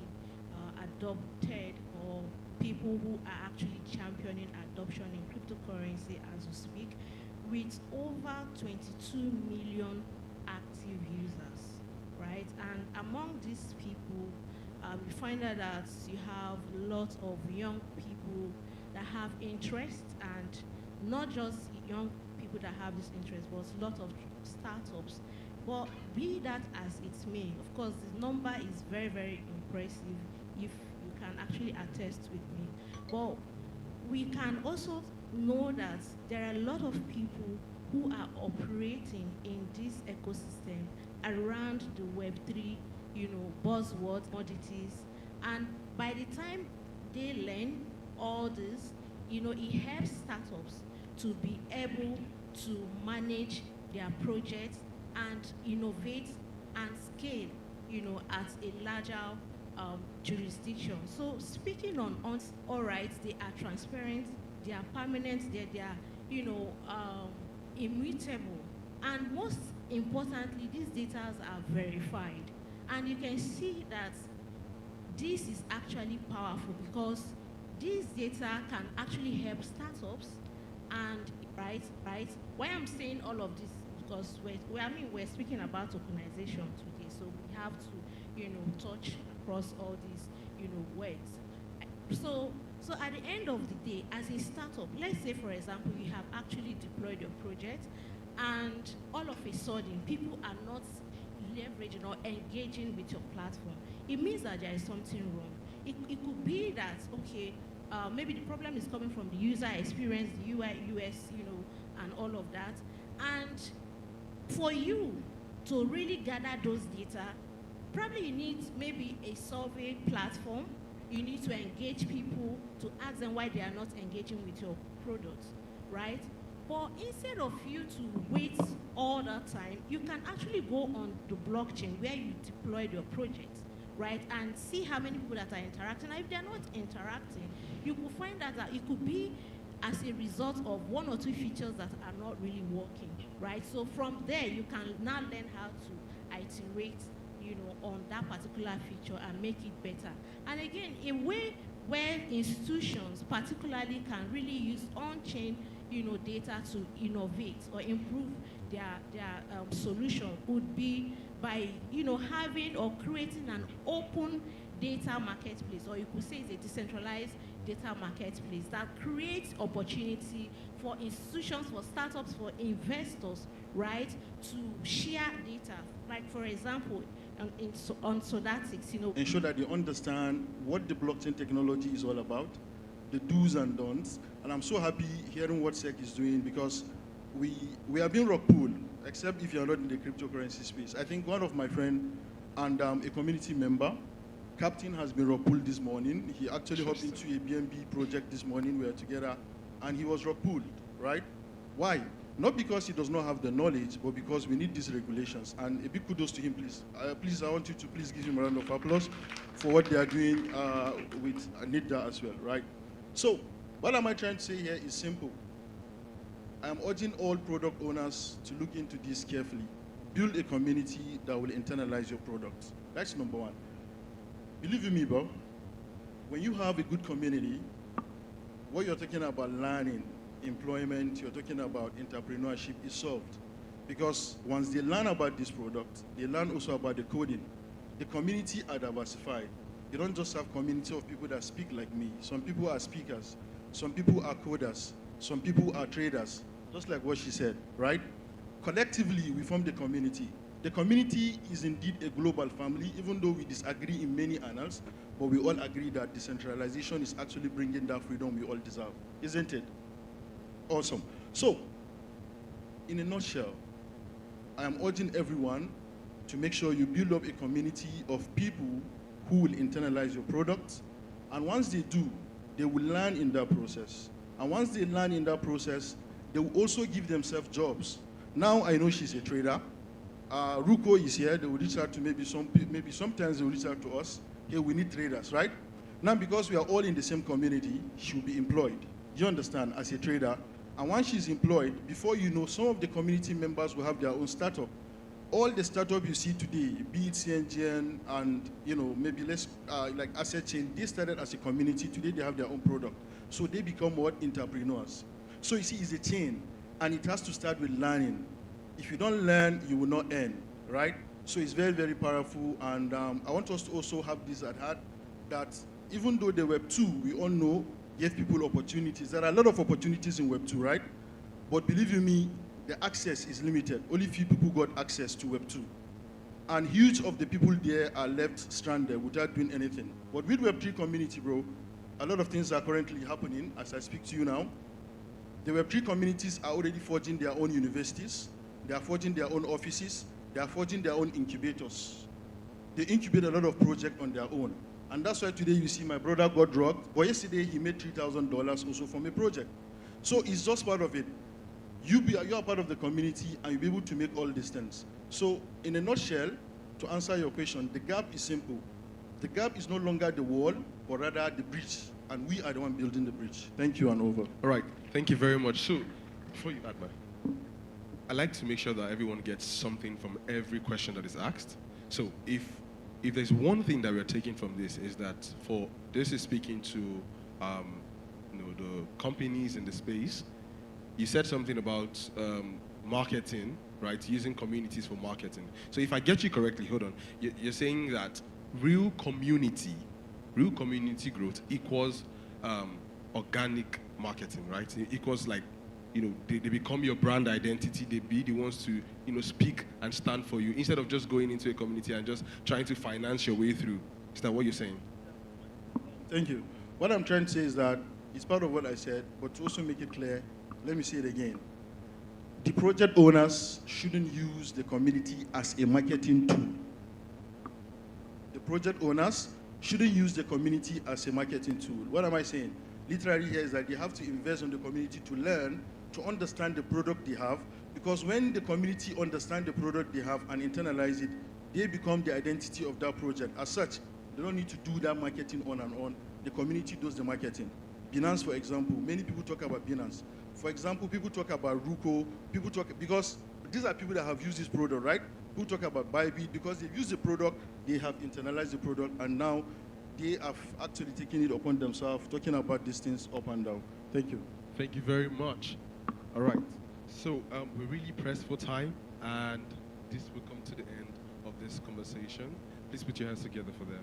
adopted, or people who are actually championing adoption in cryptocurrency as we speak, with over 22 million active users, right? And among these people, you find out that you have lots of young people that have interest, and not just young people that have this interest, but lots of startups. But be that as it may, of course, the number is very, very impressive if you can actually attest with me. But we can also know that there are a lot of people who are operating in this ecosystem around the Web3, buzzwords, commodities, and by the time they learn all this, it helps startups to be able to manage their projects and innovate and scale, at a larger jurisdiction. So speaking on all right, they are transparent, they are permanent, they are immutable, and most importantly, these data are verified. And you can see that this is actually powerful because this data can actually help startups. And right. Why I'm saying all of this, because we're speaking about tokenization today, so we have to touch across all these words. So at the end of the day, as a startup, let's say for example you have actually deployed your project, and all of a sudden people are not leveraging or engaging with your platform. It means that there is something wrong. It could be that, okay, maybe the problem is coming from the user experience, the UI, UX, and all of that. And for you to really gather those data, probably you need maybe a survey platform. You need to engage people to ask them why they are not engaging with your product, right? But instead of you to wait all the time, you can actually go on the blockchain where you deployed your project, right? And see how many people that are interacting. And if they're not interacting, you will find that it could be as a result of one or two features that are not really working, right? So from there, you can now learn how to iterate, on that particular feature and make it better. And again, a way where institutions particularly can really use on-chain, data to innovate or improve their solution would be by, having or creating an open data marketplace, or you could say it's a decentralized data marketplace that creates opportunity for institutions, for startups, for investors, right, to share data. Like, for example, on Sodatics, Ensure that they understand what the blockchain technology is all about, the do's and don'ts. And I'm so happy hearing what SEC is doing, because we are being rock pulled, except if you're not in the cryptocurrency space. I think one of my friends and a community member, Captain, has been rock pulled this morning. He actually hopped into a BNB project this morning. We were together, and he was rock pulled, right? Why? Not because he does not have the knowledge, but because we need these regulations. And a big kudos to him, please. Please, I want you to please give him a round of applause for what they are doing with NIDA as well, right? So, what am I trying to say here is simple. I am urging all product owners to look into this carefully. Build a community that will internalize your products. That's number one. Believe you me, bro, when you have a good community, what you're talking about learning, employment, you're talking about entrepreneurship is solved. Because once they learn about this product, they learn also about the coding. The community are diversified. You don't just have community of people that speak like me. Some people are speakers. Some people are coders. Some people are traders. Just like what she said, right? Collectively, we form the community. The community is indeed a global family, even though we disagree in many annals, but we all agree that decentralization is actually bringing that freedom we all deserve, isn't it? Awesome. So, in a nutshell, I am urging everyone to make sure you build up a community of people who will internalize your products. And once they do, they will learn in that process. And once they learn in that process, they will also give themselves jobs. Now I know she's a trader. Ruko is here. They will reach out to maybe sometimes they will reach out to us. Here we need traders, right? Now because we are all in the same community, she will be employed. You understand, as a trader. And once she's employed, before you know, some of the community members will have their own startup. All the startup you see today, be it CNGN and maybe like Asset Chain, they started as a community. Today they have their own product. So they become what? Entrepreneurs. So you see, it's a chain, and it has to start with learning. If you don't learn, you will not earn, right? So it's very, very powerful, and I want us to also have this at heart, that even though the Web 2, we all know, gave people opportunities. There are a lot of opportunities in Web 2, right? But believe you me, the access is limited. Only few people got access to Web 2. And huge of the people there are left stranded without doing anything. But with Web 3 community, bro, a lot of things are currently happening as I speak to you now. The Web 3 communities are already forging their own universities. They are forging their own offices. They are forging their own incubators. They incubate a lot of projects on their own. And that's why today you see my brother got drugged, but yesterday he made $3,000 also from a project. So it's just part of it. You are part of the community, and you'll be able to make all these things. So in a nutshell, to answer your question, the gap is simple. The gap is no longer the wall, but rather the bridge. And we are the one building the bridge. Thank you, and over. All right, thank you very much. So, before you add, I like to make sure that everyone gets something from every question that is asked. So, if there's one thing that we're taking from this, is that this is speaking to the companies in the space. You said something about marketing, right? Using communities for marketing. So if I get you correctly, hold on. You're saying that real community growth equals organic marketing, right? It equals like, they become your brand identity. They be the ones to, speak and stand for you, instead of just going into a community and just trying to finance your way through. Is that what you're saying? Thank you. What I'm trying to say is that it's part of what I said, but to also make it clear, let me say it again. The project owners shouldn't use the community as a marketing tool. The project owners shouldn't use the community as a marketing tool. What am I saying? Literally here is that they have to invest in the community to learn to understand the product they have, because when the community understand the product they have and internalize it, they become the identity of that project. As such, they don't need to do that marketing on and on. The community does the marketing. Binance, for example, many people talk about Binance. For example, people talk about Ruko, people talk, because these are people that have used this product, right? People talk about Bybit, because they've used the product, they have internalized the product, and now they have actually taken it upon themselves, talking about these things up and down. Thank you. Thank you very much. All right. So we're really pressed for time, and this will come to the end of this conversation. Please put your hands together for them.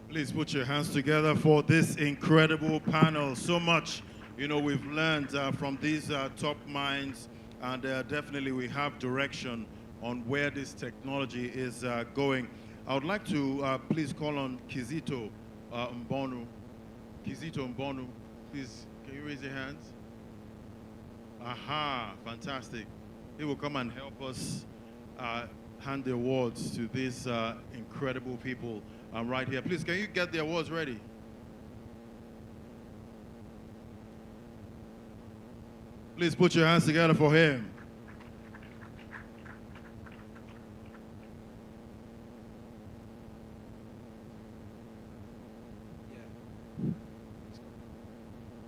Please put your hands together for this incredible panel. So much, we've learned from these top minds, and definitely we have direction on where this technology is going. I would like to please call on Kizito Mbonu. Kizito Mbonu, please, can you raise your hands? Aha, fantastic. He will come and help us hand the awards to these incredible people right here. Please, can you get the awards ready? Please put your hands together for him.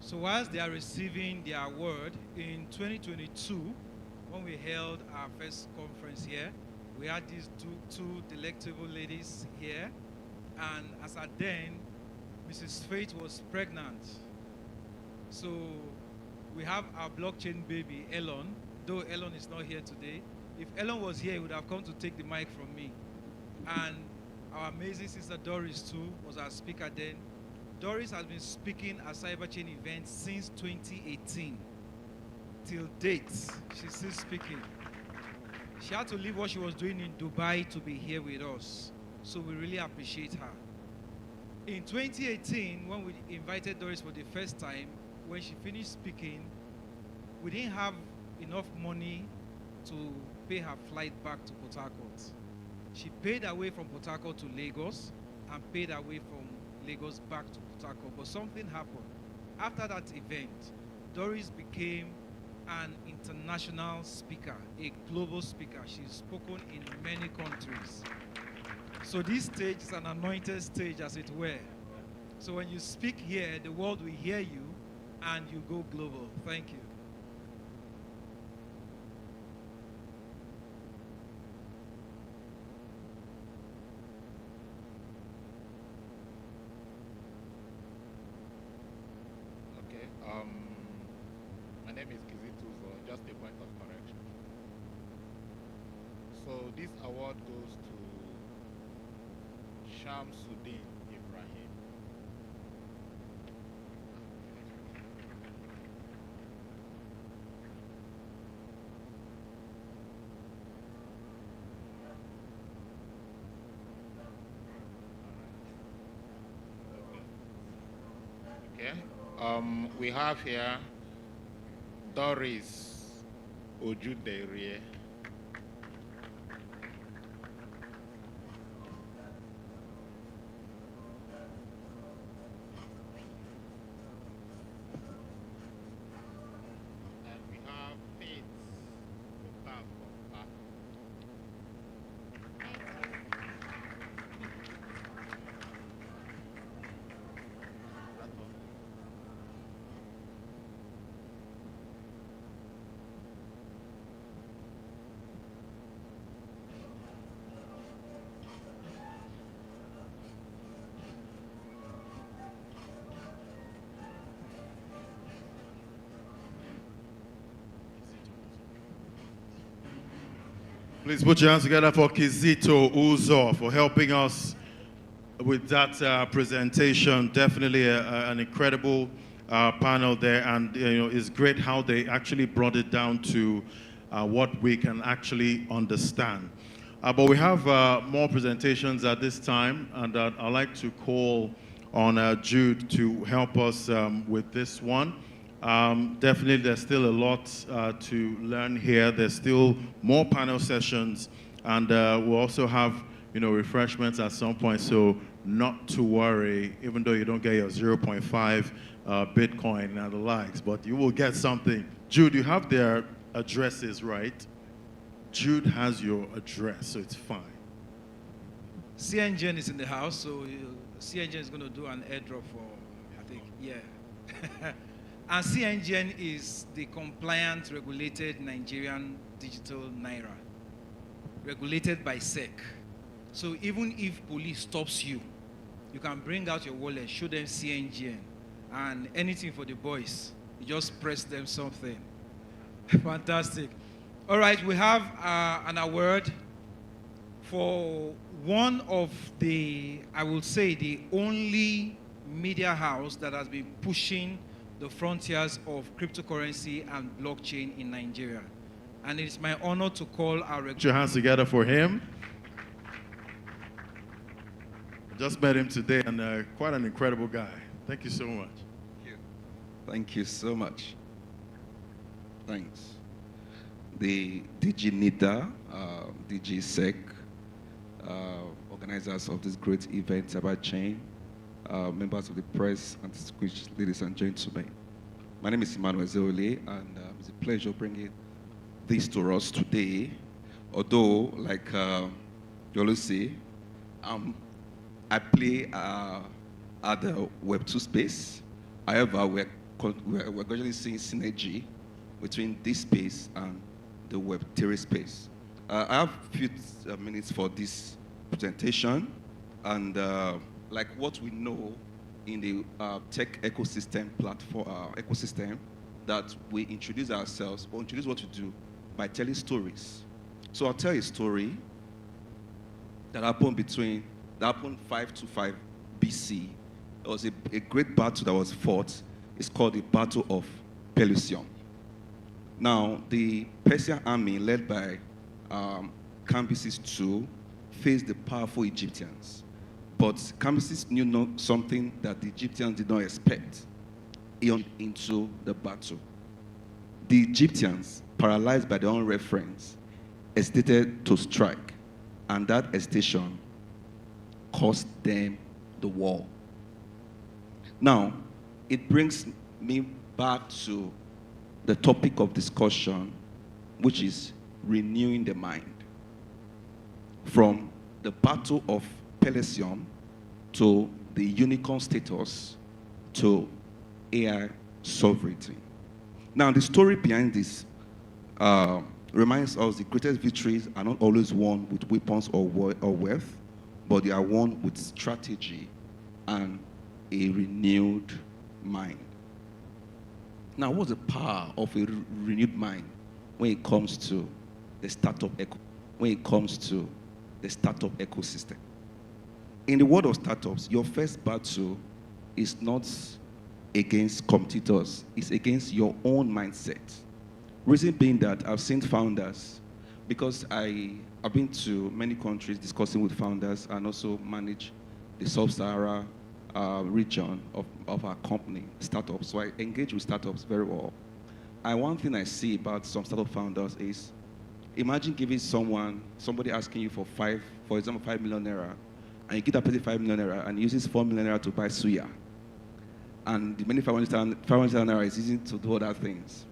So whilst they are receiving their award, in 2022, when we held our first conference here, we had these two delectable ladies here. And as at then, Mrs. Faith was pregnant. So we have our blockchain baby, Elon, though Elon is not here today. If Elon was here, he would have come to take the mic from me. And our amazing sister Doris, too, was our speaker then. Doris has been speaking at Cyberchain events since 2018. Till date, she's still speaking. She had to leave what she was doing in Dubai to be here with us. So we really appreciate her. In 2018, when we invited Doris for the first time, when she finished speaking, we didn't have enough money to pay her flight back to Port Harcourt. She paid her way from Port Harcourt to Lagos and paid her way from Lagos back to Port Harcourt. But something happened. After that event, Doris became an international speaker, a global speaker. She's spoken in many countries. So this stage is an anointed stage, as it were. So when you speak here, the world will hear you and you go global. Thank you. Okay. My name is Kizito, so just a point of correction. So this award goes to Shamsuddin Ibrahim. Okay. We have here Doris Ojuderie. Please put your hands together for Kizito Uzo for helping us with that presentation. Definitely an incredible panel there, and it's great how they actually brought it down to what we can actually understand. But we have more presentations at this time, and I'd like to call on Jude to help us with this one. Definitely, there's still a lot to learn here. There's still more panel sessions, and we'll also have refreshments at some point. So not to worry, even though you don't get your 0.5 Bitcoin and the likes, but you will get something. Jude, you have their addresses, right? Jude has your address, so it's fine. CNGN is in the house, so CNGN is going to do an airdrop for, I think, yeah. And CNGN is the compliant, regulated Nigerian digital naira, regulated by SEC. So even if police stops you, you can bring out your wallet, show them CNGN, and anything for the boys. You just press them something. Fantastic. All right, we have an award for one of the, I will say, the only media house that has been pushing the frontiers of cryptocurrency and blockchain in Nigeria. And it's my honor to call our... Put your hands together for him. I just met him today, and quite an incredible guy. Thank you so much. Thank you so much. Thanks. The DG NIDA, DG SEC, organizers of this great event, Cyberchain, members of the press, and distinguished ladies and gentlemen. My name is Emmanuel Zeole, and it's a pleasure bringing this to us today. Although, like you always say, I play at the Web2 space. However, we're gradually seeing synergy between this space and the Web3 space. I have a few minutes for this presentation, and like what we know in the tech ecosystem platform ecosystem, that we introduce ourselves or introduce what we do by telling stories. So I'll tell a story that happened 525 BC. It was a great battle that was fought. It's called the Battle of Pelusium. Now, the Persian army led by Cambyses II faced the powerful Egyptians. But Cambyses knew something that the Egyptians did not expect into the battle. The Egyptians, paralyzed by their own reference, hesitated to strike, and that hesitation cost them the war. Now, it brings me back to the topic of discussion, which is renewing the mind. From the Battle of Pelusium to the unicorn status to AI sovereignty. Now, the story behind this reminds us the greatest victories are not always won with weapons or wealth, but they are won with strategy and a renewed mind. Now, what's the power of a renewed mind when it comes to the startup ecosystem? In the world of startups, your first battle is not against competitors, it's against your own mindset. Reason being that I've seen founders, because I've been to many countries discussing with founders and also manage the Sub-Sahara region of our company, startups. So I engage with startups very well. And one thing I see about some startup founders is, imagine giving somebody asking you for example, 5 million naira, and you give that person 5 million naira and uses 4 million naira to buy suya. And the many 500 naira is using to do other things.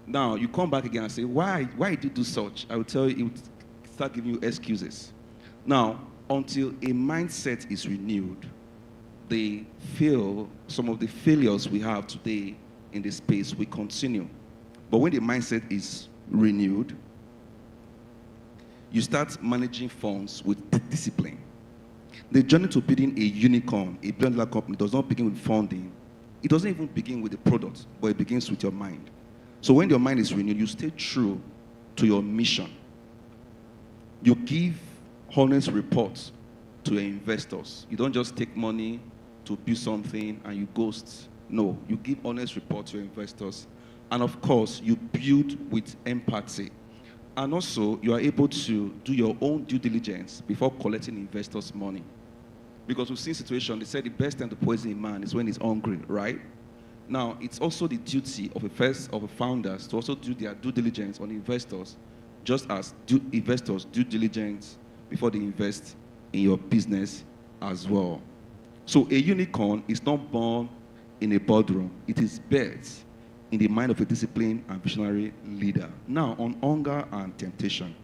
Now, you come back again and say, why did you do such? I will tell you, it will start giving you excuses. Now, until a mindset is renewed, some of the failures we have today in this space will continue. But when the mindset is renewed, you start managing funds with discipline. The journey to building a unicorn, a billion-dollar company, does not begin with funding. It doesn't even begin with the product, but it begins with your mind. So when your mind is renewed, you stay true to your mission. You give honest reports to your investors. You don't just take money to build something and you ghost. No, you give honest reports to your investors. And of course, you build with empathy. And also, you are able to do your own due diligence before collecting investors' money. Because we've seen situations, they say the best time to poison a man is when he's hungry, right? Now, it's also the duty of a founders to also do their due diligence on investors, just as investors do diligence before they invest in your business as well. So a unicorn is not born in a boardroom. It is birthed in the mind of a disciplined and visionary leader. Now, on hunger and temptation.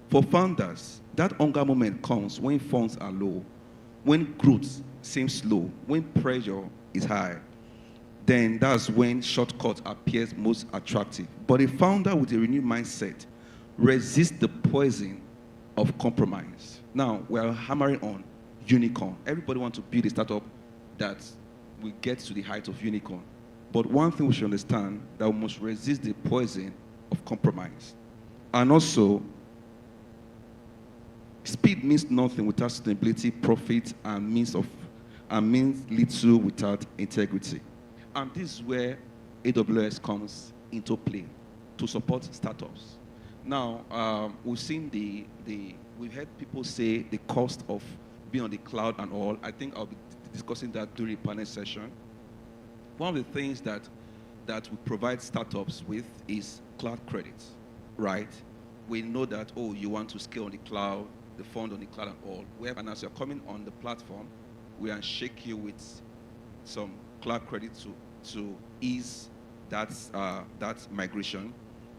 For founders, that hunger moment comes when funds are low, when growth seems slow, when pressure is high. Then that's when shortcuts appears most attractive. But a founder with a renewed mindset resists the poison of compromise. Now, we're hammering on unicorn. Everybody wants to build a startup that will get to the height of unicorn. But one thing we should understand, that we must resist the poison of compromise. And also, speed means nothing without sustainability, profit, and means little without integrity. And this is where AWS comes into play to support startups. Now, we've seen we've heard people say the cost of being on the cloud and all. I think I'll be discussing that during the panel session. One of the things that we provide startups with is cloud credits, right? We know that, oh, you want to scale on the cloud, the fund on the cloud and all. And as you're coming on the platform, we can shake you with some cloud credit to ease that migration.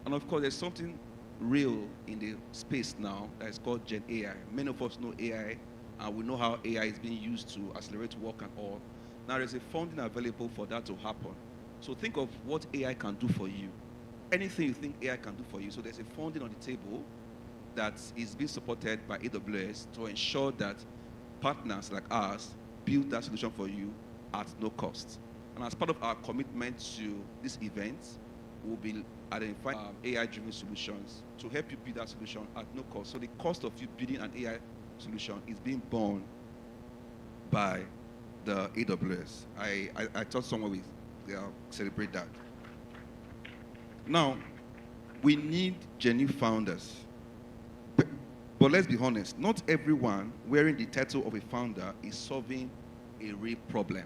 And of course, there's something real in the space now that is called Gen AI. Many of us know AI, and we know how AI is being used to accelerate work and all. Now there's a funding available for that to happen. So think of what AI can do for you. Anything you think AI can do for you. So there's a funding on the table that is being supported by AWS to ensure that partners like us build that solution for you at no cost. And as part of our commitment to this event, we'll be identifying AI-driven solutions to help you build that solution at no cost. So the cost of you building an AI solution is being borne by the AWS. I thought someone will celebrate that. Now, we need genuine founders. But let's be honest, not everyone wearing the title of a founder is solving a real problem.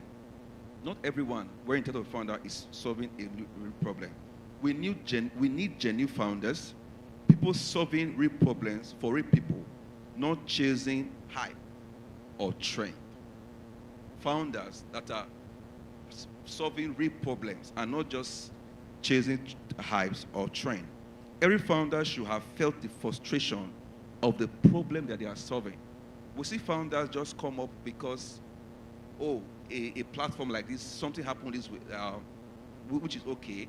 Not everyone wearing the title of a founder is solving a real problem. We need genuine founders, people solving real problems for real people, not chasing hype or trend. Founders that are solving real problems and not just chasing hypes or trend. Every founder should have felt the frustration of the problem that they are solving. We see founders just come up because, oh, a platform like this, something happened this way, which is okay.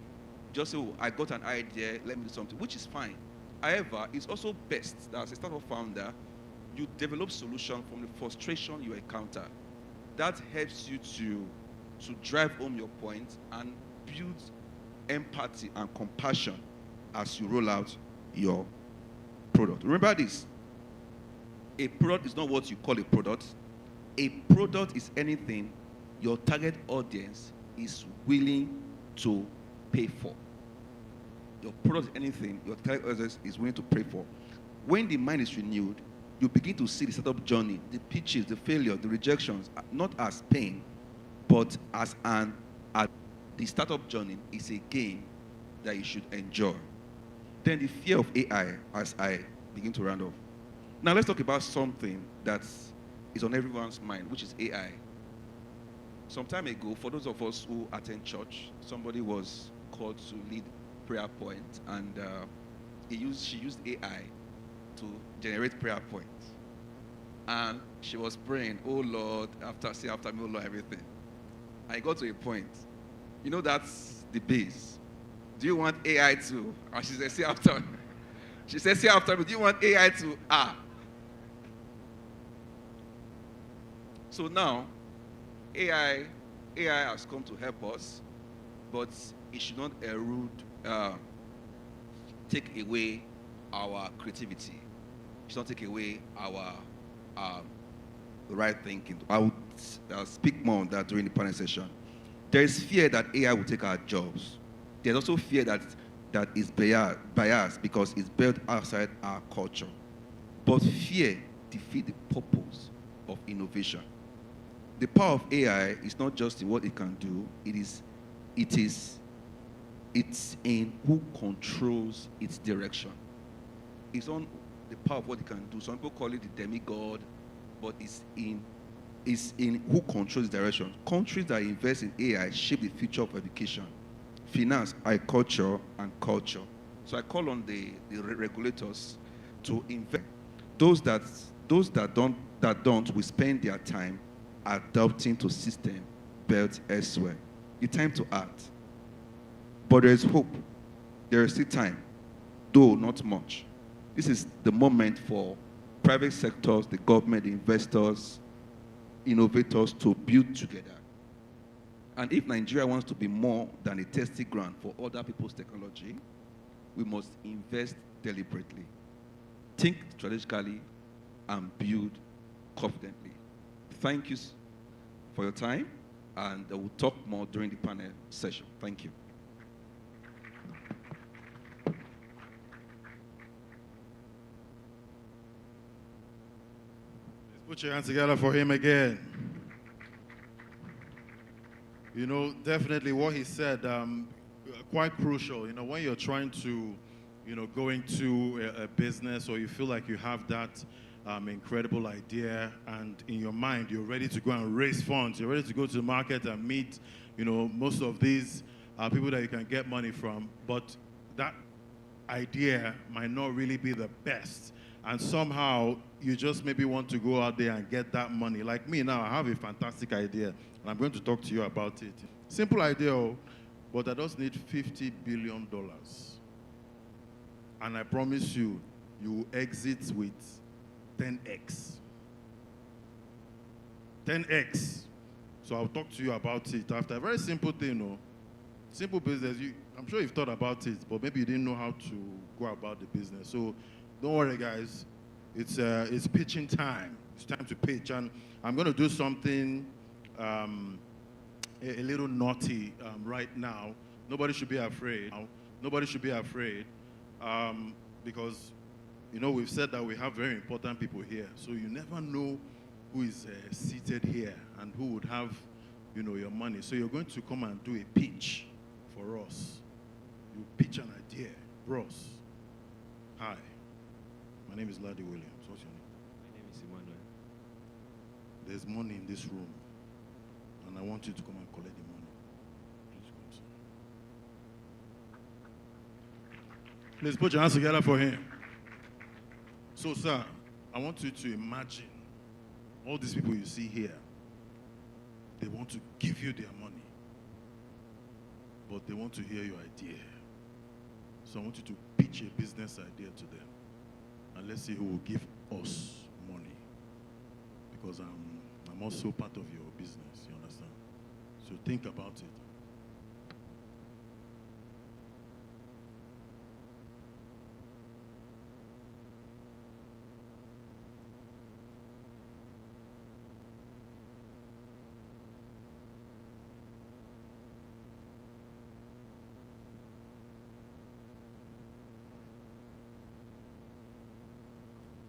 Just say, oh, I got an idea, let me do something, which is fine. However, it's also best that as a startup founder, you develop solution from the frustration you encounter. That helps you to drive home your point and build empathy and compassion as you roll out your product. Remember this, a product is not what you call a product. A product is anything your target audience is willing to pay for. Your product is anything your target audience is willing to pay for. When the mind is renewed, you begin to see the startup journey, the pitches, the failure, the rejections, not as pain, but as the startup journey is a game that you should enjoy. Then the fear of AI, as I begin to round off. Now let's talk about something that is on everyone's mind, which is AI. Some time ago, for those of us who attend church, somebody was called to lead prayer point, and she used AI to generate prayer points. And she was praying, oh Lord, say after me, oh Lord, everything. I got to a point. You know, that's the base. Do you want AI to? And she said, say after me. She said, say after me, do you want AI to? So now, AI has come to help us, but it should not take away our creativity. It should not take away our right thinking. I will speak more on that during the panel session. There is fear that AI will take our jobs. There's also fear that is biased because it's built outside our culture. But fear defeats the purpose of innovation. The power of AI is not just in what it can do, it's in who controls its direction. It's on the power of what it can do. Some people call it the demigod, but it's in is in who controls the direction. Countries that invest in AI shape the future of education, finance, agriculture, and culture. So I call on the regulators to invest. Those that don't will spend their time adapting to system built elsewhere. It's time to act. But there is hope. There is still time, though not much. This is the moment for private sectors, the government, the investors, innovators to build together. And if Nigeria wants to be more than a testing ground for other people's technology, we must invest deliberately, think strategically, and build confidently. Thank you for your time, and we'll talk more during the panel session. Thank you. Put your hands together for him again. You know, definitely what he said, quite crucial. You know, when you're trying to, you know, go into a business, or you feel like you have that incredible idea, and in your mind you're ready to go and raise funds, you're ready to go to the market and meet, you know, most of these people that you can get money from, but that idea might not really be the best. And somehow you just maybe want to go out there and get that money. Like me now, I have a fantastic idea, and I'm going to talk to you about it. Simple idea, but I just need $50 billion. And I promise you, you will exit with 10x. 10x. So I'll talk to you about it after. A very simple thing, you know. Simple business. I'm sure you've thought about it, but maybe you didn't know how to go about the business. So don't worry, guys. It's pitching time. It's time to pitch. And I'm going to do something a little naughty right now. Nobody should be afraid. Nobody should be afraid because, you know, we've said that we have very important people here. So you never know who is seated here and who would have, you know, your money. So you're going to come and do a pitch for us. You pitch an idea. Bros. Hi. My name is Ladi Williams. What's your name? My name is Emmanuel. There's money in this room, and I want you to come and collect the money. Please put your hands together for him. So, sir, I want you to imagine all these people you see here. They want to give you their money, but they want to hear your idea. So I want you to pitch a business idea to them. And let's see who will give us money. Because I'm also part of your business, you understand? So think about it.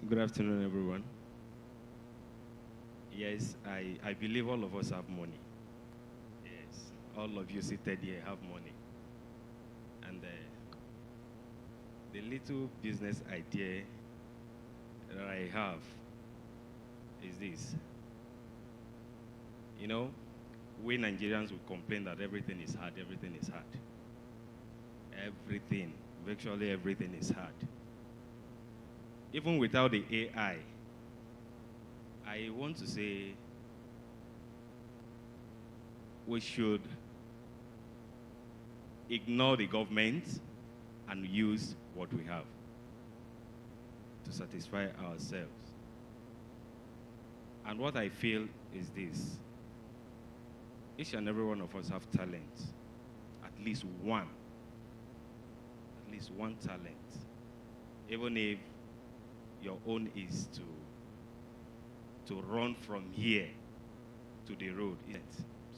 Good afternoon, everyone. Yes, I believe all of us have money. Yes, all of you seated here have money. And the little business idea that I have is this. You know, we Nigerians will complain that everything is hard, everything is hard. Everything, virtually everything is hard. Even without the AI, I want to say we should ignore the government and use what we have to satisfy ourselves. And what I feel is this. Each and every one of us have talents, at least one talent, even if your own is to run from here to the road.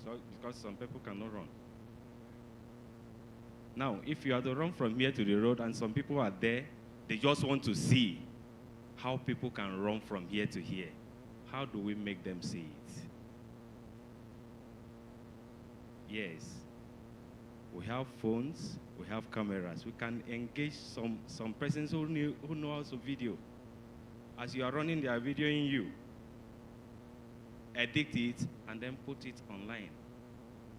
So, because some people cannot run. Now, if you are to run from here to the road and some people are there, they just want to see how people can run from here to here. How do we make them see it? Yes, we have phones, we have cameras. We can engage some persons who know how to video. As you are running, they are videoing you. edit it, and then put it online.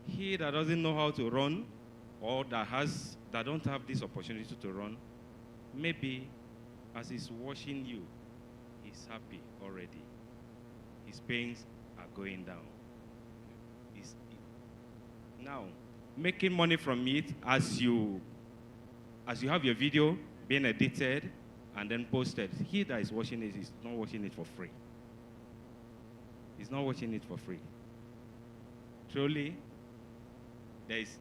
He that doesn't know how to run, or that don't have this opportunity to run, maybe as he's watching you, he's happy already. His pains are going down. Now, making money from it as you have your video being edited and then posted. He that is watching it is not watching it for free. He's not watching it for free. Truly,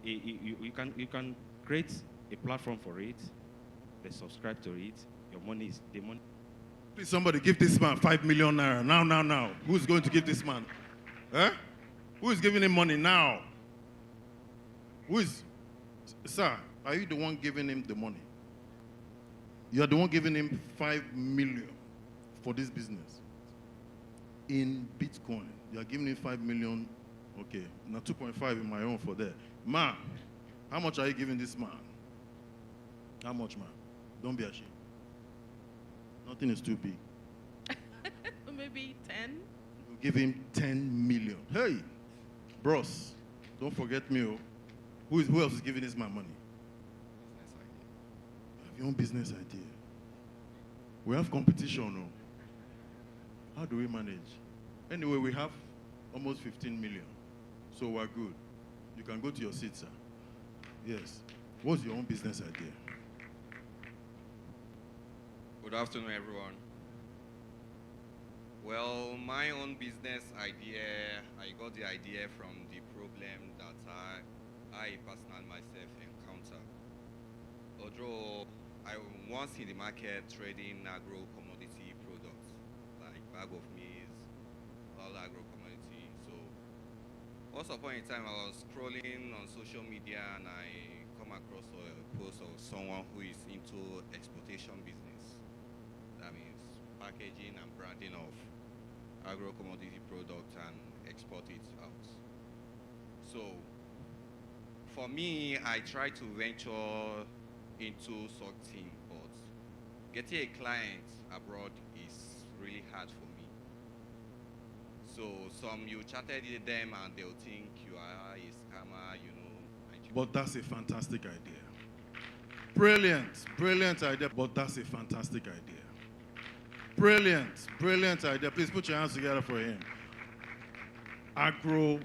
you can create a platform for it. They subscribe to it. Your money is the money. Please, somebody give this man 5 million naira. Now. Who's going to give this man? Huh? Who is giving him money now? Sir, are you the one giving him the money? You are the one giving him 5 million for this business. In Bitcoin, you are giving him 5 million. Okay, now 2.5 in my own for that. Man, how much are you giving this man? How much, man? Don't be ashamed. Nothing is too big. Maybe 10? You give him 10 million. Hey, bros, don't forget me. Oh. Who else is giving this man money? Have your own business idea. We have competition. Oh. How do we manage? Anyway, we have almost 15 million. So we're good. You can go to your seat, sir. Yes. What's your own business idea? Good afternoon, everyone. Well, my own business idea, I got the idea from the problem that I personally myself encounter. Although I once in the market trading agro-commodity products, like bag of maize, all agro-commodity. So once upon a time, I was scrolling on social media and I come across a post of someone who is into exportation business. That means packaging and branding of agro-commodity products and export it out. So for me, I try to venture into something, but getting a client abroad is really hard for me. So you chatted with them and they'll think you are a scammer, you know. But that's a fantastic idea. Brilliant idea, but that's a fantastic idea. Brilliant idea. Please put your hands together for him. Agro,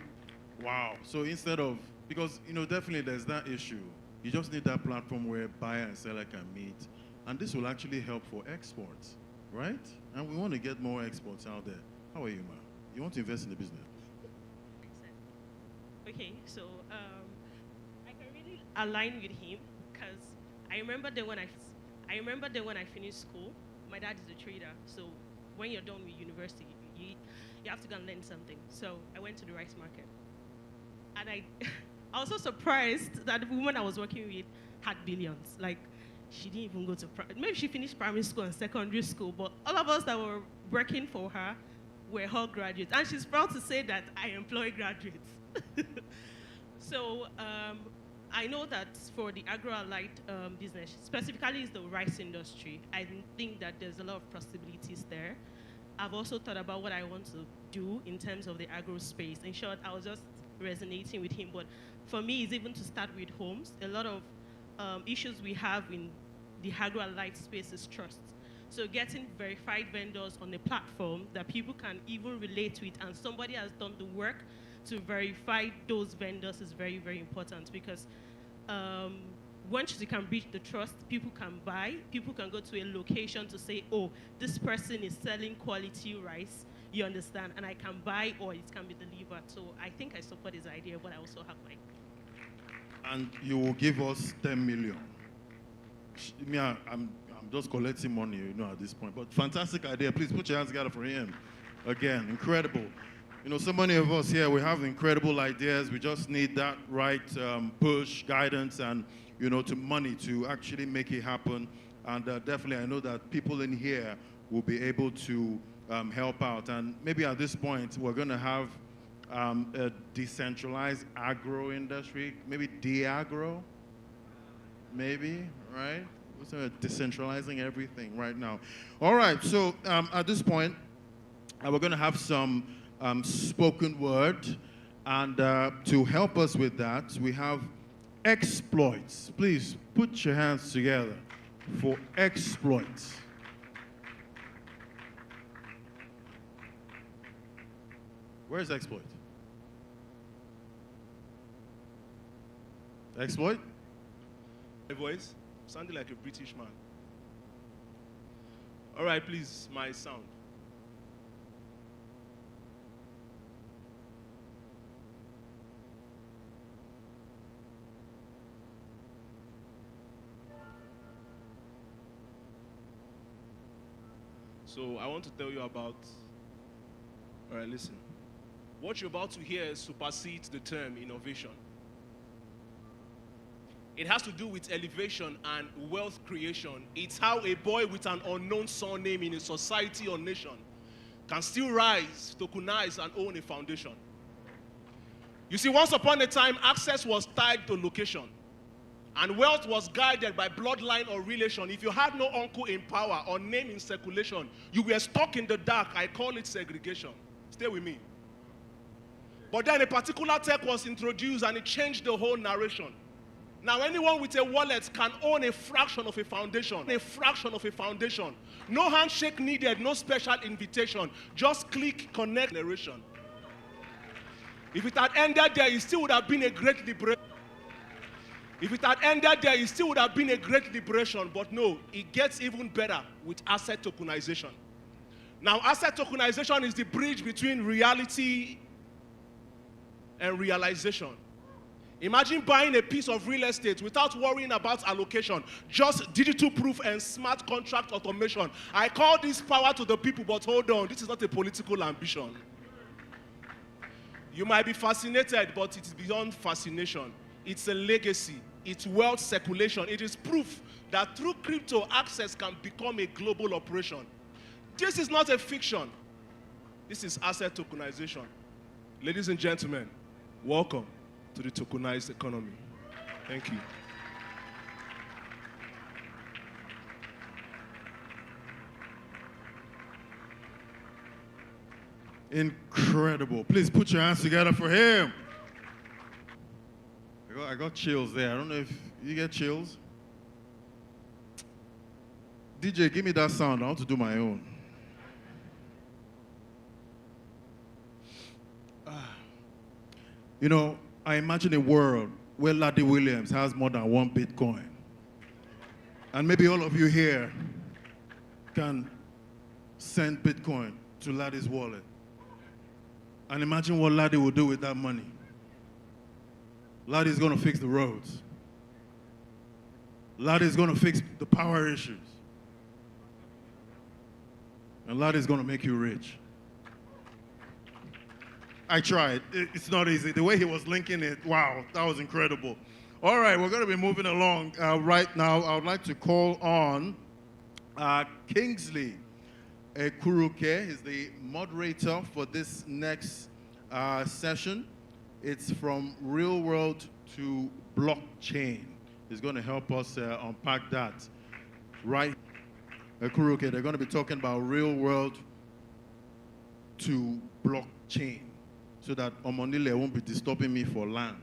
wow. So instead of, because, definitely there's that issue. You just need that platform where buyer and seller can meet. And this will actually help for exports, right? And we want to get more exports out there. How are you, ma? You want to invest in the business? Okay, so I can really align with him because I remember then when I finished school, my dad is a trader, so when you're done with university, you have to go and learn something. So I went to the rice market. And I was so surprised that the woman I was working with had billions. Like, she didn't even go to, maybe she finished primary school and secondary school, but all of us that were working for her were her graduates. And she's proud to say that I employ graduates. So I know that for the agro-allied business, specifically is the rice industry, I think that there's a lot of possibilities there. I've also thought about what I want to do in terms of the agro space. In short, I was just resonating with him, but for me, it's even to start with homes. A lot of issues we have in the agro-allied space is trust. So getting verified vendors on a platform that people can even relate with, and somebody has done the work to verify those vendors is very, very important because once you can reach the trust, people can buy, people can go to a location to say, oh, this person is selling quality rice, you understand, and I can buy or it can be delivered. So I think I support his idea, but I also have my... And you will give us 10 million. I'm just collecting money, at this point. But fantastic idea. Please put your hands together for him. Again, incredible. So many of us here, we have incredible ideas. We just need that right push, guidance, and, to money to actually make it happen. And definitely, I know that people in here will be able to help out. And maybe at this point, we're going to have a decentralized agro industry, maybe de-agro, maybe, right? We're decentralizing everything right now. All right, so at this point, we're going to have some spoken word. And to help us with that, we have exploits. Please put your hands together for exploits. Where's exploit? Exploit? My voice, sounding like a British man. All right, please, my sound. So I want to tell you about, all right, listen. What you're about to hear supersedes the term innovation. It has to do with elevation and wealth creation. It's how a boy with an unknown surname in a society or nation can still rise, tokenize, and own a foundation. You see, once upon a time, access was tied to location, and wealth was guided by bloodline or relation. If you had no uncle in power or name in circulation, you were stuck in the dark. I call it segregation. Stay with me. But then a particular tech was introduced, and it changed the whole narration. Now anyone with a wallet can own a fraction of a foundation. A fraction of a foundation. No handshake needed, no special invitation. Just click, connect, narration. If it had ended there, it still would have been a great liberation. If it had ended there, it still would have been a great liberation. But no, it gets even better with asset tokenization. Now, asset tokenization is the bridge between reality and realization. Imagine buying a piece of real estate without worrying about allocation, just digital proof and smart contract automation. I call this power to the people, but hold on, this is not a political ambition. You might be fascinated, but it is beyond fascination. It's a legacy. It's wealth circulation. It is proof that through crypto, access can become a global operation. This is not a fiction. This is asset tokenization. Ladies and gentlemen, welcome to the tokenized economy. Thank you. Incredible. Please put your hands together for him. I got chills there. I don't know if you get chills. DJ, give me that sound. I want to do my own. You know, I imagine a world where Laddie Williams has more than one Bitcoin. And maybe all of you here can send Bitcoin to Laddie's wallet. And imagine what Laddie will do with that money. Laddie's going to fix the roads. Laddie's going to fix the power issues. And Laddie's going to make you rich. I tried. It's not easy. The way he was linking it, wow, that was incredible. All right, we're going to be moving along right now. I would like to call on Kingsley Kuruke. He's the moderator for this next session. It's from real world to blockchain. He's going to help us unpack that. Right, Kuruke, they're going to be talking about real world to blockchain so that Omonile won't be disturbing me for land.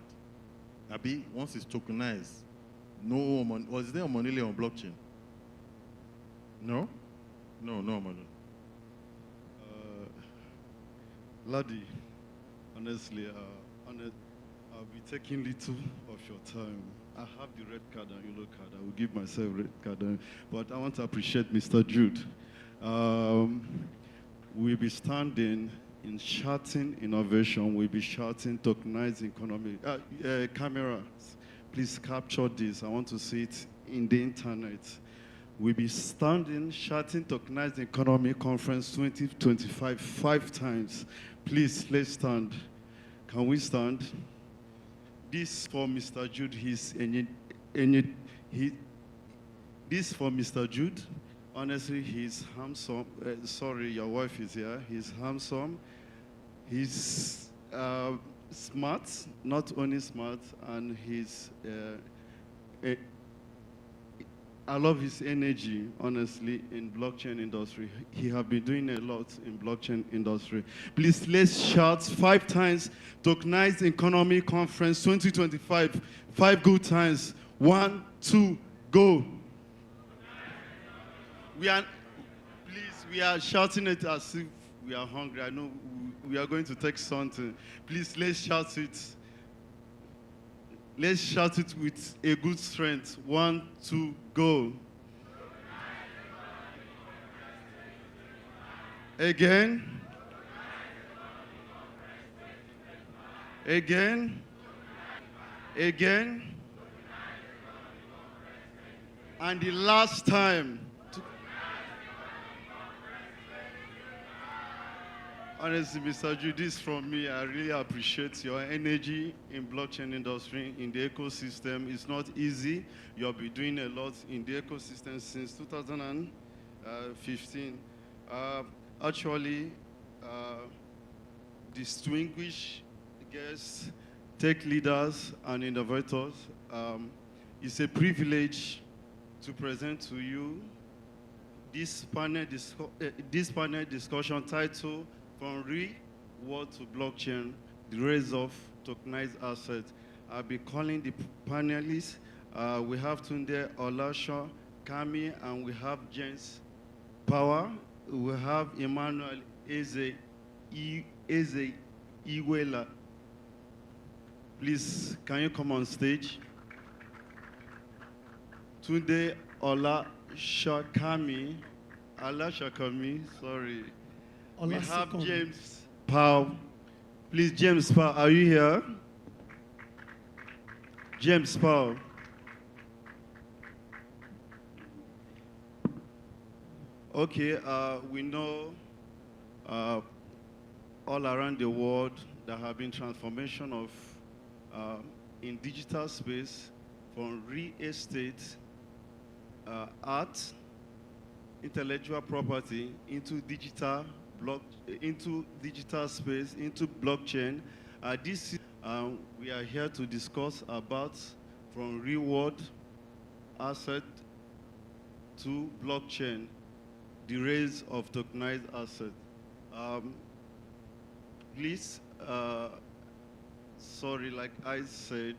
Abi, once it's tokenized, no, was there Omonile on blockchain? No? No, no Omonile. Laddie, honestly, I'll be taking little of your time. I have the red card and yellow card. I will give myself red card. But I want to appreciate Mr. Jude. We'll be standing in shouting innovation. We'll be shouting tokenized economy. Cameras, please capture this. I want to see it in the internet. We'll be standing, shouting tokenized economy conference 2025 5 times. Please, let's stand. Can we stand? This for Mr. Jude. This for Mr. Jude. Honestly, he's handsome. Sorry, your wife is here. He's handsome. He's smart, not only smart, and I love his energy, honestly, in blockchain industry. He have been doing a lot in blockchain industry. Please, let's shout 5 times, Tokenized Economy Conference 2025. 5 good times. 1, 2, go. We are shouting it as if we are hungry. I know we are going to take something. Please, let's shout it. Let's shout it with a good strength. 1, 2, go. Again. Again. Again. And the last time. Honestly, Mr. Ju, this from me. I really appreciate your energy in blockchain industry, in the ecosystem. It's not easy. You'll be doing a lot in the ecosystem since 2015. Actually, distinguished guests, tech leaders, and innovators, it's a privilege to present to you this panel discussion titled From Real World to Blockchain, the Rise of Tokenized Assets. I'll be calling the panelists. We have Tunde Olasho, Kami, and we have James Power. We have Emmanuel Eze Iwela. Please, can you come on stage? Tunde Olashakami, sorry. We have James Powell. Please, James Powell, are you here? James Powell. Okay, we know all around the world there have been transformation of in digital space from real estate, art, intellectual property into digital space, into blockchain. We are here to discuss about from real world asset to blockchain, the rise of tokenized asset. Please, sorry, like I said,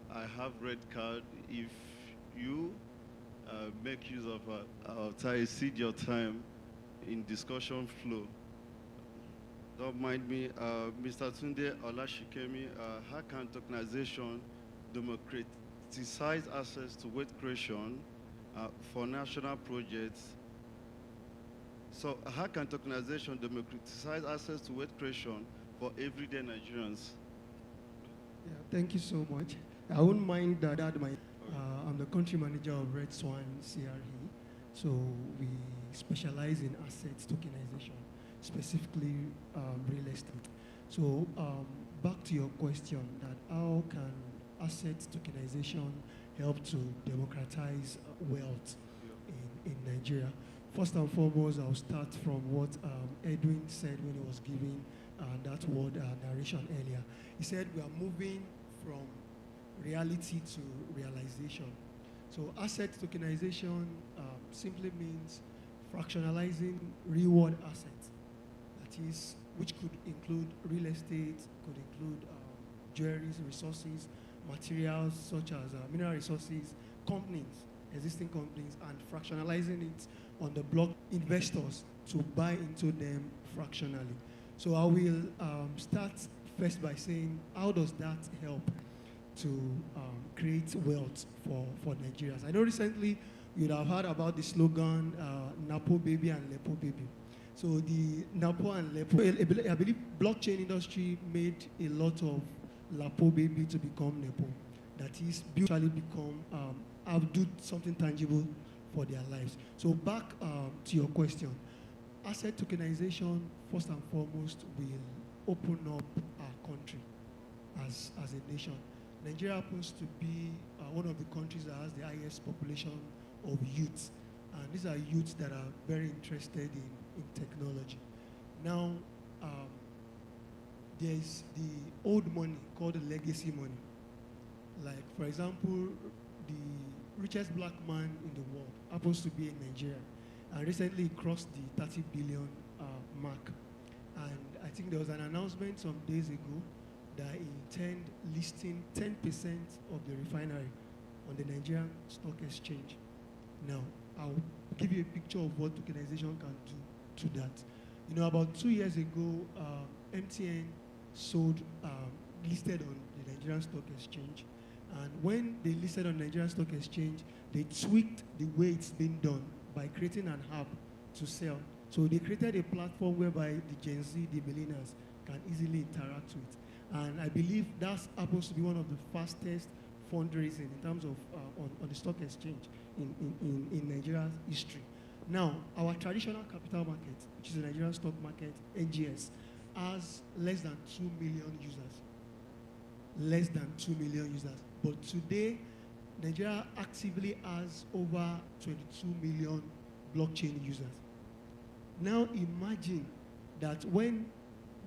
I have red card. If you make use of time, exceed your time in discussion flow, don't mind me. Mr. Tunde Olashikemi, how can tokenization democratize access to wealth creation for national projects? So how can tokenization democratize access to wealth creation for everyday Nigerians? Yeah, thank you so much. I wouldn't mind that I'm the country manager of Red Swan CRE. So we specialize in assets tokenization, specifically real estate. So back to your question, that how can assets tokenization help to democratize wealth in Nigeria? First and foremost, I'll start from what Edwin said when he was giving that word narration earlier. He said we are moving from reality to realization. So asset tokenization simply means fractionalizing real-world assets. That is, which could include real estate, could include jewelries, resources, materials such as mineral resources, companies, existing companies, and fractionalizing it on the block investors to buy into them fractionally. So I will start first by saying, how does that help to create wealth for Nigerians? I know recently you'd have heard about the slogan, Napo baby and Lepo baby. So the Napo and Lepo, I believe blockchain industry made a lot of Lapo baby to become Nepo. That is, actually become, do something tangible for their lives. So back to your question, asset tokenization, first and foremost, will open up our country as a nation. Nigeria happens to be one of the countries that has the highest population of youths. And these are youths that are very interested in technology. Now, there's the old money called the legacy money. Like, for example, the richest black man in the world happens to be in Nigeria, and recently crossed the 30 billion mark. And I think there was an announcement some days ago that he intend listing 10% of the refinery on the Nigerian Stock Exchange. Now, I'll give you a picture of what tokenization can do to that. You know, about 2 years ago, MTN sold, listed on the Nigerian Stock Exchange. And when they listed on Nigerian Stock Exchange, they tweaked the way it's been done by creating an app to sell. So they created a platform whereby the Gen Z, the millennials, can easily interact with. And I believe that happens to be one of the fastest fundraising in terms of on the stock exchange in Nigeria's history. Now, our traditional capital market, which is the Nigerian stock market, NGS, has less than 2 million users. Less than 2 million users. But today, Nigeria actively has over 22 million blockchain users. Now imagine that when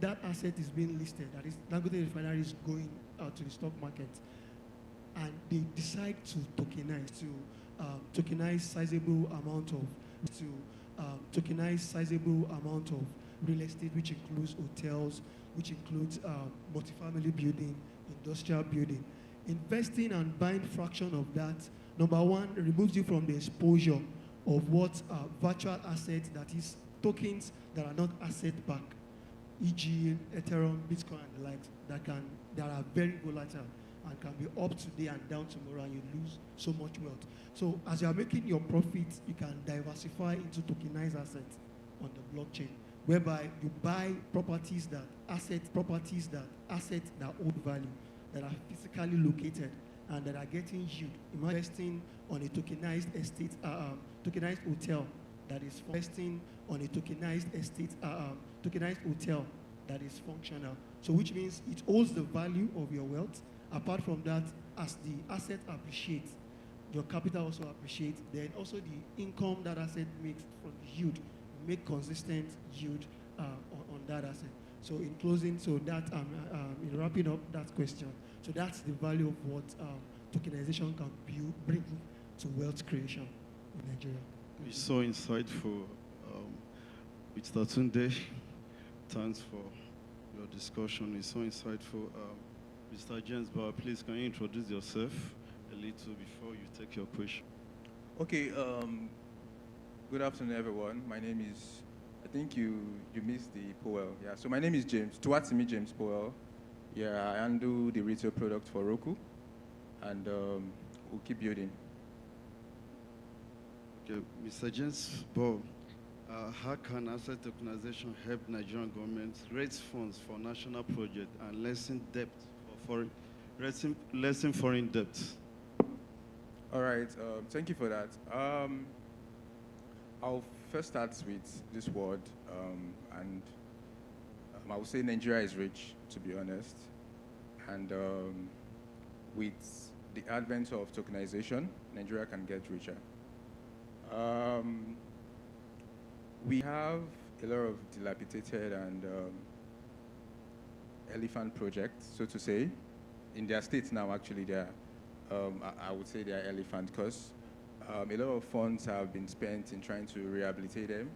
that asset is being listed, that is Dangote Refinery is going out to the stock market, and they decide to tokenize sizable amount of real estate, which includes hotels, which includes multifamily building, industrial building. Investing and buying fraction of that, number one, removes you from the exposure of what virtual assets, that is tokens that are not asset-backed, e.g. Ethereum, Bitcoin, and the likes, that are very volatile and can be up today and down tomorrow, and you lose so much wealth. So as you are making your profits, you can diversify into tokenized assets on the blockchain, whereby you buy properties that hold value, that are physically located, and that are getting yield. Investing on a tokenized estate, tokenized hotel that is investing on a tokenized estate, tokenized hotel that is functional. So which means it holds the value of your wealth. Apart from that, as the asset appreciates, your capital also appreciates. Then also the income that asset makes from the yield, make consistent yield on that asset. So in closing, so that in wrapping up that question, so that's the value of what tokenization can bring to wealth creation in Nigeria. It's so insightful. Mr. Tunde, thanks for your discussion. It's so insightful. Mr. James Bauer, please can you introduce yourself a little before you take your question? Okay, good afternoon, everyone. My name is, I think you missed the Powell. Yeah, so my name is James, Tuatsimi James Powell. Yeah, I handle the retail product for Roku, and we'll keep building. Okay, Mr. James Bauer, how can asset tokenization help Nigerian governments raise funds for national projects and lessen debt for lessen foreign debt? All right, thank you for that. I'll first start with this word, and I would say Nigeria is rich, to be honest. And with the advent of tokenization, Nigeria can get richer. We have a lot of dilapidated and elephant projects, so to say. In their states now, actually, they are, I would say they are elephant, because a lot of funds have been spent in trying to rehabilitate them.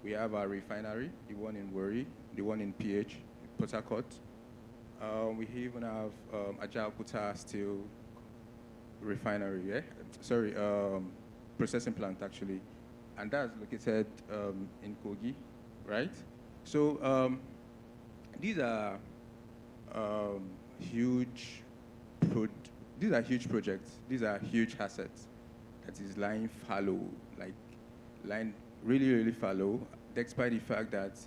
We have our refinery, the one in Warri, the one in PH, Port Harcourt. We even have Ajaokuta Steel Refinery, yeah? Sorry, processing plant, actually. And that's located in Kogi, right? So these are huge projects. These are huge assets that is lying fallow, like lying really, really fallow, despite the fact that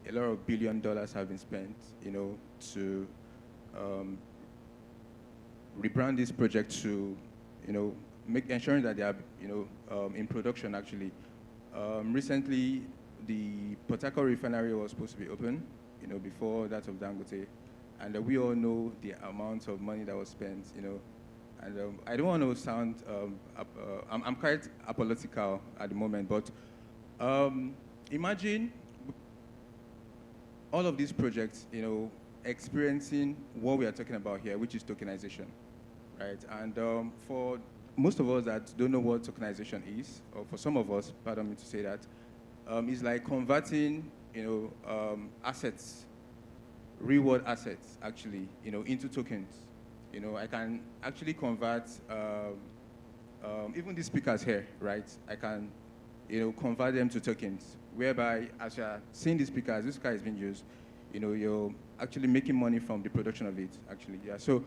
a lot of $1 billion have been spent, you know, to rebrand this project to, you know, ensuring that they are, you know, in production actually. Recently, the Port Harcourt refinery was supposed to be open, you know, before that of Dangote, and we all know the amount of money that was spent, you know. And I don't want to sound, I'm quite apolitical at the moment, but imagine all of these projects, you know, experiencing what we are talking about here, which is tokenization, right? And for most of us that don't know what tokenization is, or for some of us, pardon me to say that, is like converting, assets, real world assets, actually, into tokens. I can actually convert even these speakers here, right? I can, convert them to tokens, whereby as you are seeing these speakers, this speaker is being used, you're actually making money from the production of it, actually, yeah. So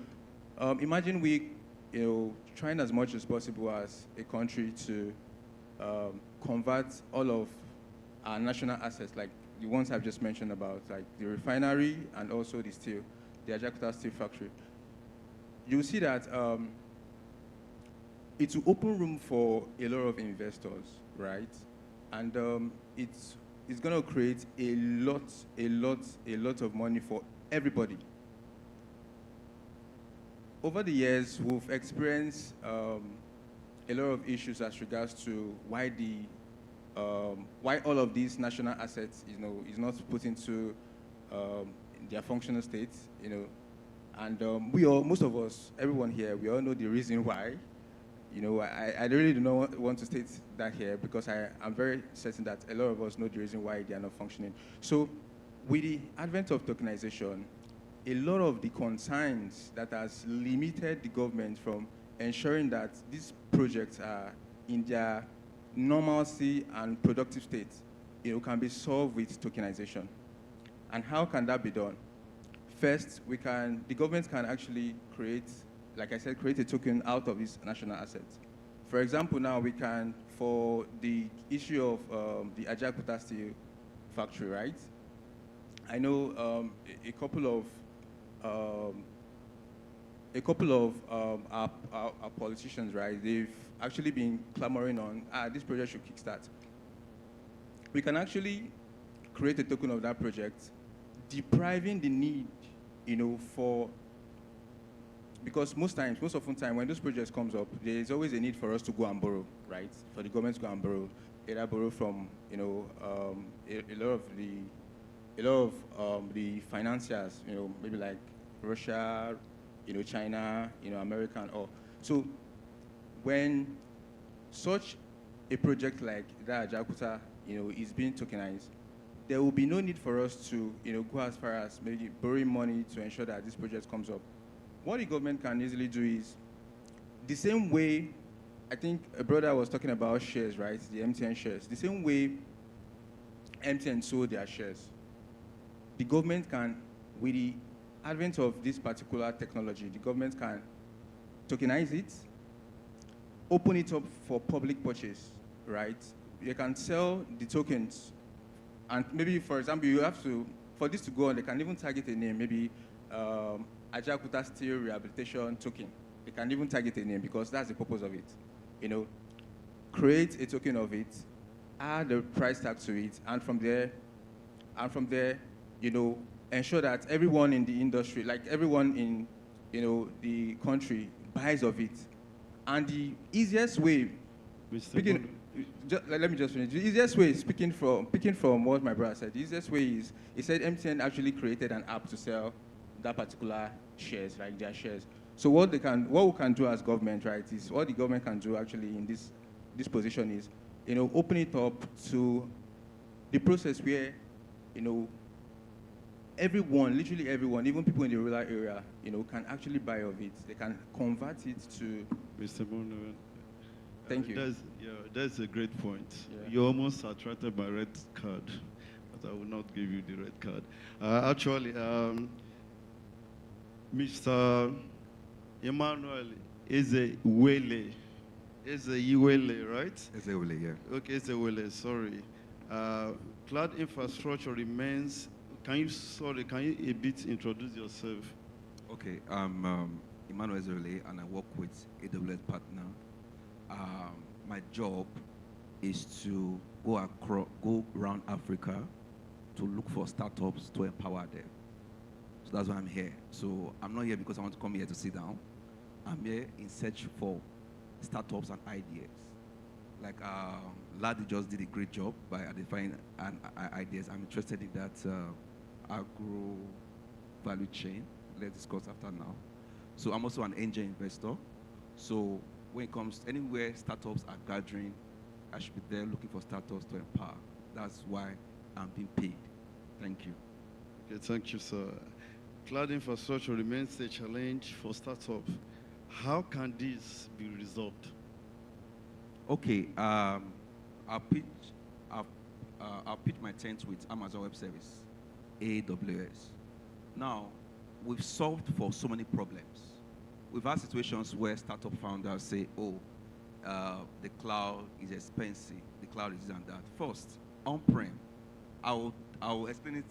imagine we, trying as much as possible as a country to convert all of our national assets, like the ones I've just mentioned about, like the refinery and also the steel, the Ajakuta steel factory. You'll see that it will open room for a lot of investors, right? And it's going to create a lot of money for everybody. Over the years, we've experienced a lot of issues as regards to why all of these national assets, is not put into their functional state, And most of us, everyone here, we all know the reason why. I really do not want to state that here because I'm very certain that a lot of us know the reason why they are not functioning. So with the advent of tokenization, a lot of the concerns that has limited the government from ensuring that these projects are in their normalcy and productive state, can be solved with tokenization. And how can that be done? First, the government can actually create, like I said, create a token out of these national assets. For example, now we can, for the issue of the Ajakuta steel factory, right? I know a couple of our politicians, right? They've actually been clamoring on, this project should kickstart. We can actually create a token of that project, depriving the need, because most often time when those projects comes up, there's always a need for us to go and borrow, right? For the government to go and borrow, either borrow from, a lot of the financiers, maybe like Russia, China, America, and all. So when such a project like that Ajakuta, is being tokenized, there will be no need for us to, go as far as maybe borrowing money to ensure that this project comes up. What the government can easily do is, the same way, I think a brother was talking about shares, right? The MTN shares. The same way MTN sold their shares, the government can, with the advent of this particular technology, the government can tokenize it, open it up for public purchase, right? They can sell the tokens, and maybe, for example, you have to, for this to go on, they can even target a name, maybe Ajakuta Steel Rehabilitation Token. They can even target a name because that's the purpose of it. Create a token of it, add a price tag to it, and from there, ensure that everyone in the industry, like everyone in, the country, buys of it. And the easiest way, let me just finish. The easiest way, picking from what my brother said, the easiest way is, he said MTN actually created an app to sell that particular shares, like their shares. So what we can do as government, right, is what the government can do actually in this position is, open it up to the process where, everyone, literally everyone, even people in the rural area, can actually buy of it. They can convert it to. Mr. Bono, thank you. That's a great point. Yeah. You almost attracted my red card, but I will not give you the red card. Actually, Mr. Emmanuel is a Iwele. Is a Iwele, right? It's a Iwele, yeah. Okay, it's a Iwele, sorry. Cloud infrastructure remains. Can you a bit introduce yourself? Okay, I'm Emmanuel Zerle, and I work with AWS Partner. My job is to go around Africa to look for startups to empower them. So that's why I'm here. So I'm not here because I want to come here to sit down. I'm here in search for startups and ideas. Like Ladi just did a great job by identifying ideas. I'm interested in that agro value chain. Let's discuss after now. So I'm also an angel investor. So when it comes anywhere startups are gathering, I should be there looking for startups to empower. That's why I'm being paid. Thank you. Okay, thank you, sir. Cloud infrastructure remains a challenge for startups. How can this be resolved? Okay, I'll pitch my tent with Amazon Web Service, AWS. Now, we've solved for so many problems. We've had situations where startup founders say, oh, the cloud is expensive, the cloud is this and that. First, on-prem, I'll explain it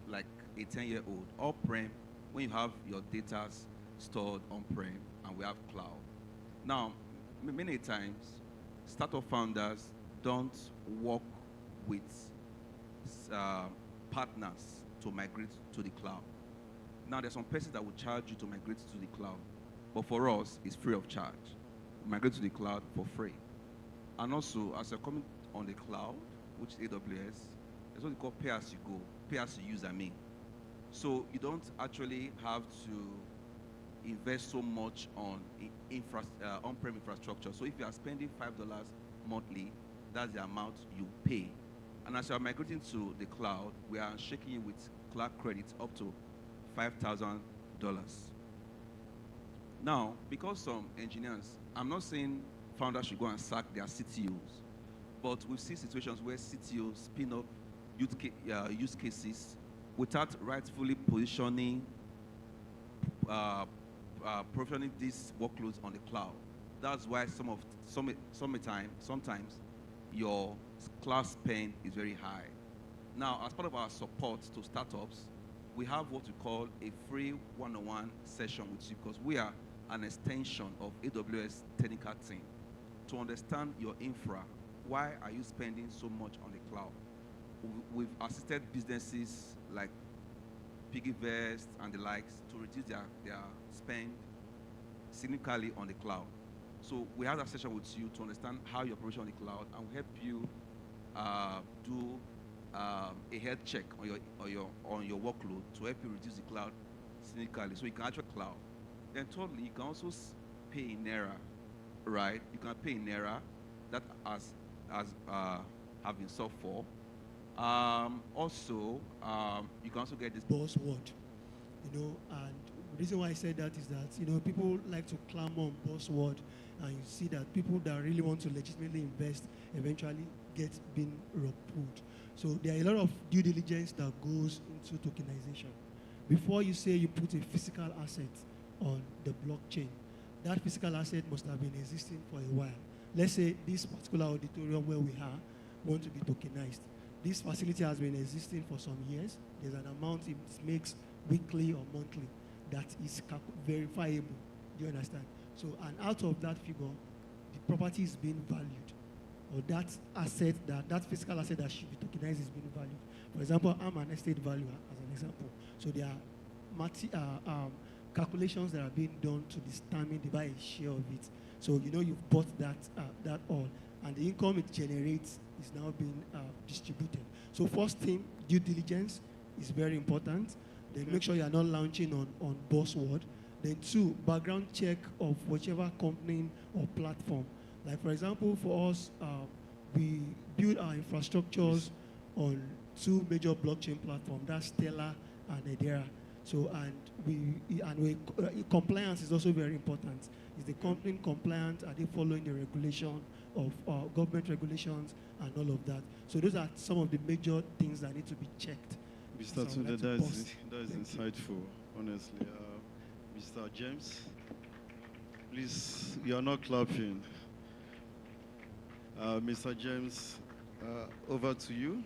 like a 10-year-old. On-prem, when you have your data stored on-prem and we have cloud. Now, many times, startup founders don't work with partners to migrate to the cloud. Now, there's some places that will charge you to migrate to the cloud, but for us, it's free of charge. We migrate to the cloud for free. And also, as you're coming on the cloud, which is AWS, there's what we call pay-as-you-go, pay-as-you-use, I mean. So you don't actually have to invest so much on on-prem infrastructure. So if you are spending $5 monthly, that's the amount you pay. And as you are migrating to the cloud, we are shaking you with cloud credits up to $5,000. Now, because some engineers, I'm not saying founders should go and sack their CTOs, but we've seen situations where CTOs spin up use cases without rightfully positioning these workloads on the cloud. That's why sometimes your cloud spend is very high. Now, as part of our support to startups, we have what we call a free one-on-one session with you because we are an extension of AWS technical team to understand your infra. Why are you spending so much on the cloud? We've assisted businesses like Piggyvest and the likes to reduce their spend significantly on the cloud. So we have a session with you to understand how you operate on the cloud and we'll help you do a health check on your workload to help you reduce the cloud significantly so you can actually cloud. Then thirdly, you can also pay in Naira, right? You can pay in Naira that have been solved for. Also, you can also get this buzzword, and the reason why I said that is that, people like to clamor on buzzword, and you see that people that really want to legitimately invest eventually get being rug pulled. So there are a lot of due diligence that goes into tokenization. Before you say you put a physical asset on the blockchain, that physical asset must have been existing for a while. Let's say this particular auditorium where we are want to be tokenized. This facility has been existing for some years. There's an amount it makes weekly or monthly that is verifiable. Do you understand? So, and out of that figure, the property is being valued, or that asset, that physical asset that should be tokenized is being valued. For example, I'm an estate valuer, as an example. So there are calculations that are being done to determine the buy share of it. So you've bought that all, and the income it generates is now being distributed. So first thing, due diligence is very important. Then make sure you are not launching on buzzword. Then two, background check of whichever company or platform. Like for example, for us, we build our infrastructures on two major blockchain platforms. That's Stellar and Edera. So compliance is also very important. Is the company compliant? Are they following the regulation of government regulations and all of that? So those are some of the major things that need to be checked. Mr. Tunde, that is insightful, honestly. Mr. James, please, you are not clapping. Mr. James, over to you.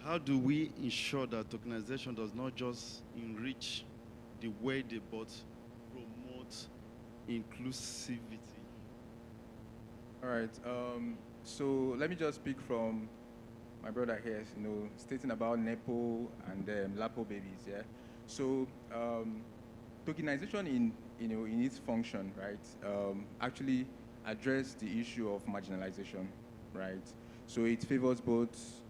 How do we ensure that tokenization does not just enrich the way they but promote inclusivity? All right. So let me just speak from my brother here, stating about Nepo and Lapo babies. Yeah. So tokenization in its function, right, actually address the issue of marginalization, right. So it favors both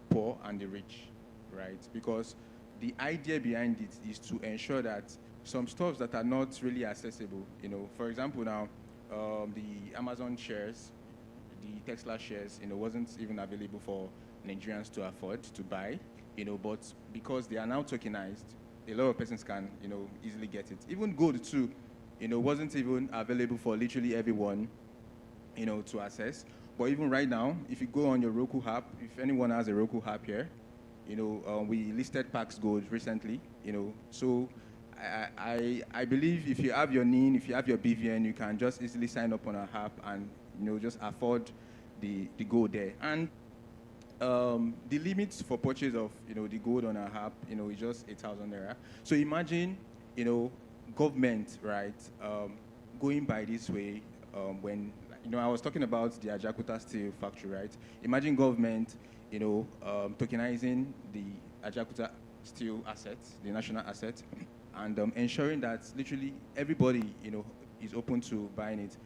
poor and the rich, right? Because the idea behind it is to ensure that some stores that are not really accessible. For example, now the Amazon shares, the Tesla shares, wasn't even available for Nigerians to afford to buy. But because they are now tokenized, a lot of persons can, easily get it. Even gold too, wasn't even available for literally everyone, to access. But even right now, if you go on your Roku app, if anyone has a Roku app here, we listed Pax Gold recently, so I believe if you have your NIN, if you have your BVN, you can just easily sign up on our app and, just afford the gold there. And the limit for purchase of, the gold on our app, is just 8,000 naira. So imagine, government, right, going by this way when, I was talking about the Ajakuta Steel Factory, right? Imagine government, tokenizing the Ajakuta Steel assets, the national asset, and ensuring that literally everybody, is open to buying it.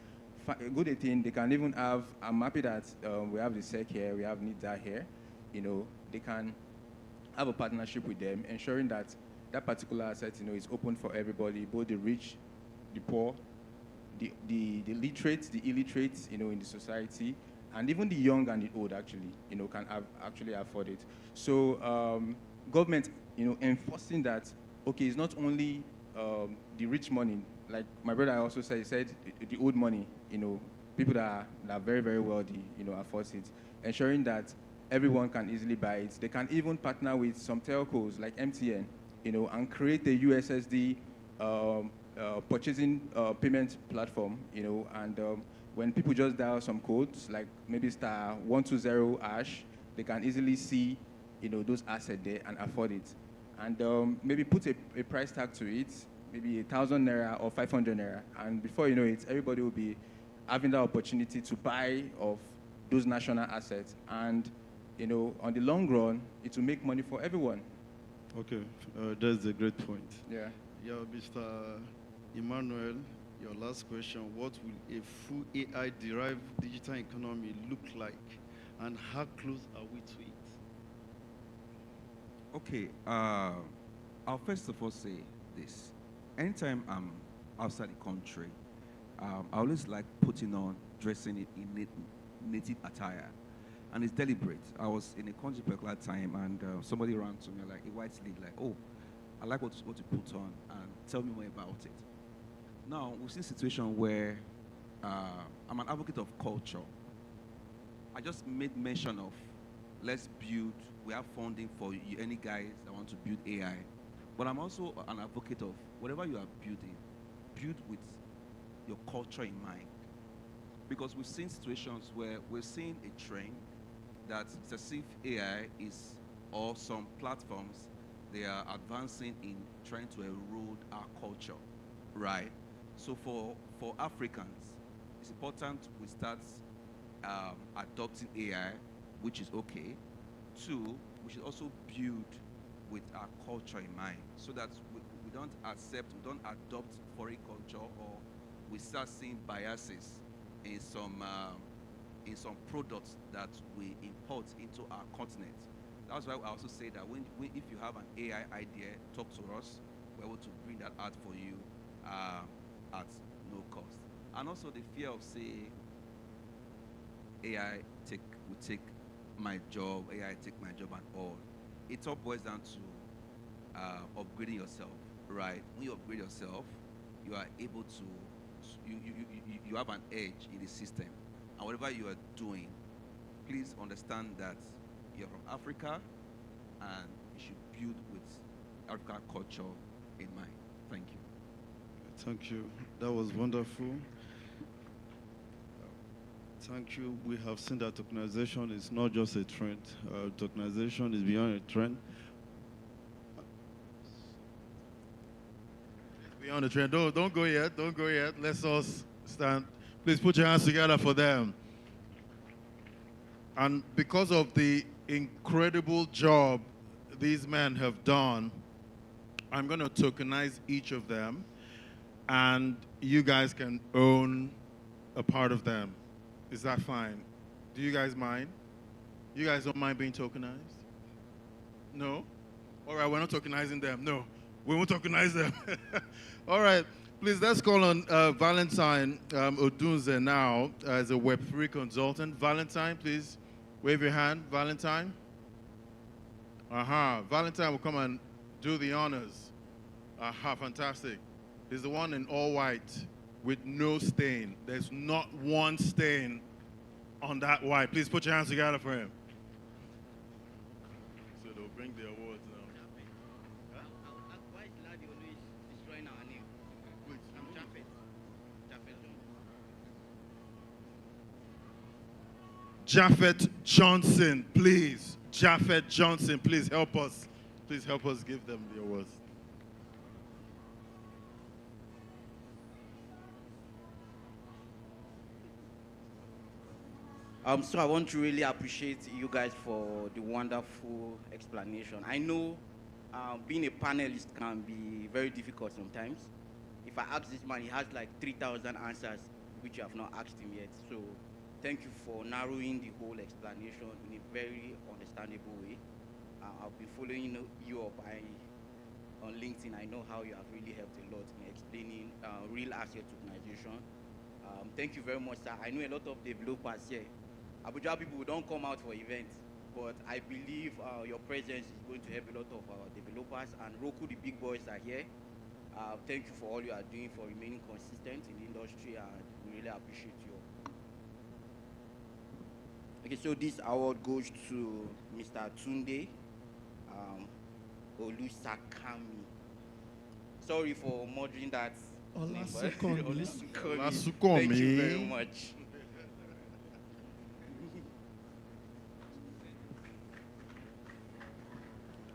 A good thing, they can even have, I'm happy that we have the SEC here, we have NIDA here, they can have a partnership with them, ensuring that that particular asset, is open for everybody, both the rich, the poor, the literate, the illiterate, in the society, and even the young and the old actually, can actually afford it. So government, enforcing that, okay, it's not only the rich money, like my brother also said, he said the old money, people that are very, very wealthy, afford it, ensuring that everyone can easily buy it. They can even partner with some telcos like MTN, and create a USSD purchasing payment platform, and when people just dial some codes, like maybe star 120 hash, they can easily see, those assets there and afford it. And maybe put a price tag to it, maybe 1,000 naira or 500 naira. And before you know it, everybody will be having the opportunity to buy of those national assets. And, on the long run, it will make money for everyone. Okay, that's a great point. Yeah. Yeah, Mr. Emmanuel, your last question, what will a full AI-derived digital economy look like, and how close are we to it? Okay, I'll first of all say this. Anytime I'm outside the country, I always like dressing it in native attire. And it's deliberate. I was in a country particular time, and somebody ran to me, like a white lady, like, oh, I like what you put on, and tell me more about it. Now, we've seen a situation where I'm an advocate of culture. I just made mention of, let's build, we have funding for any guys that want to build AI. But I'm also an advocate of whatever you are building, build with your culture in mind. Because we've seen situations where we're seeing a trend that it's as if AI is, or some platforms, they are advancing in trying to erode our culture, right? So for Africans, it's important we start adopting AI, which is okay. Two, we should also build with our culture in mind, so that we don't adopt foreign culture, or we start seeing biases in some products that we import into our continent. That's why I also say that if you have an AI idea, talk to us. We're able to bring that out for you at no cost. And also the fear of, say, AI will take my job, AI take my job and all. It all boils down to upgrading yourself, right? When you upgrade yourself, you are able to, you have an edge in the system. And whatever you are doing, please understand that you're from Africa and you should build with African culture in mind. Thank you. Thank you. That was wonderful. Thank you. We have seen that tokenization is not just a trend. Tokenization is beyond a trend. Beyond the trend. Don't go yet. Don't go yet. Let's all stand. Please put your hands together for them. And because of the incredible job these men have done, I'm going to tokenize each of them, and you guys can own a part of them. Is that fine? Do you guys mind? You guys don't mind being tokenized? No? All right, we're not tokenizing them. No. We won't tokenize them. All right. Please, let's call on Valentine Odunze now as a Web3 consultant. Valentine, please wave your hand. Valentine. Aha. Valentine will come and do the honors. Aha, fantastic. He's the one in all white with no stain. There's not one stain on that white. Please put your hands together for him. So they'll bring the awards now. Why is Ladi always destroying our name? I'm Japheth. Japheth Johnson, please. Japheth Johnson, please help us. Please help us give them the awards. So I want to really appreciate you guys for the wonderful explanation. I know being a panelist can be very difficult sometimes. If I ask this man, he has like 3,000 answers, which you have not asked him yet. So thank you for narrowing the whole explanation in a very understandable way. I'll be following you up on LinkedIn. I know how you have really helped a lot in explaining real asset tokenization. Thank you very much, sir. I know a lot of developers here. Abuja people don't come out for events, but I believe your presence is going to help a lot of our developers, and Roku, the big boys, are here. Thank you for all you are doing for remaining consistent in the industry, and we really appreciate you. Okay, so this award goes to Mr. Tunde Olusakami. Sorry for murdering that name, but Olusakami. Thank you very much.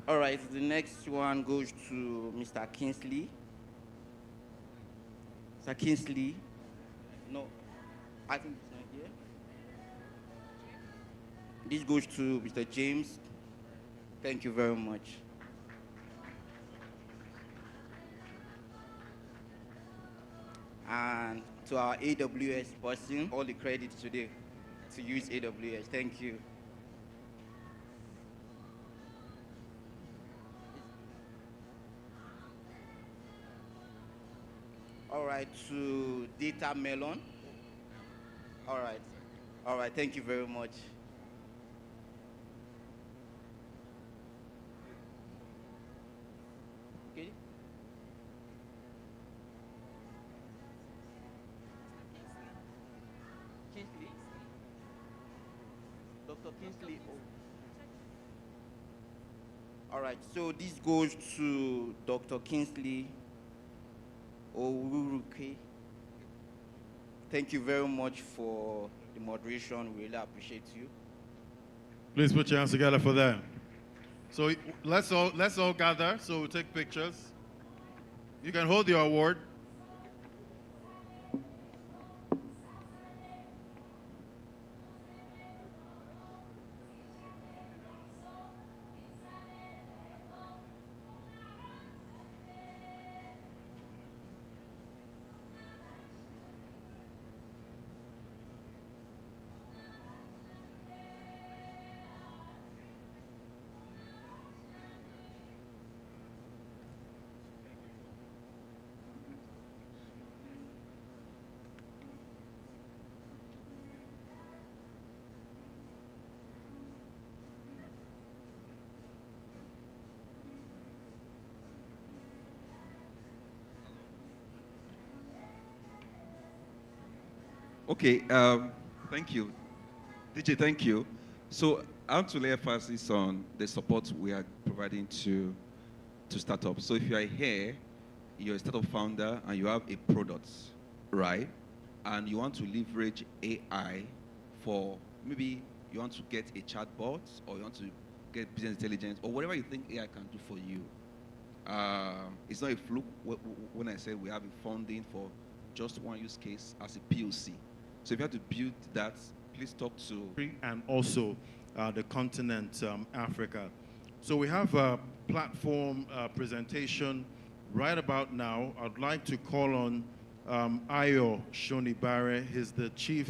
All right, the next one goes to Mr. Kingsley. Mr. Kingsley. No, I think it's not here. This goes to Mr. James. Thank you very much. And to our AWS person, all the credit today to use AWS. Thank you. All right, to Data Melon. All right, thank you very much. Okay. Kingsley. Dr. Kingsley. Oh. All right, so this goes to Dr. Kingsley Owuruke. Thank you very much for the moderation. We really appreciate you. Please put your hands together for them. So let's all gather. So we'll take pictures. You can hold your award. Okay, thank you. DJ, thank you. So I want to lay emphasis on the support we are providing to startups. So if you are here, you're a startup founder and you have a product, right? And you want to leverage AI for, maybe you want to get a chatbot, or you want to get business intelligence, or whatever you think AI can do for you. It's not a fluke when I say we have a funding for just one use case as a POC. So if you have to build that, please talk to... And also the continent, Africa. So we have a platform presentation right about now. I'd like to call on Ayo Shonibare. He's the Chief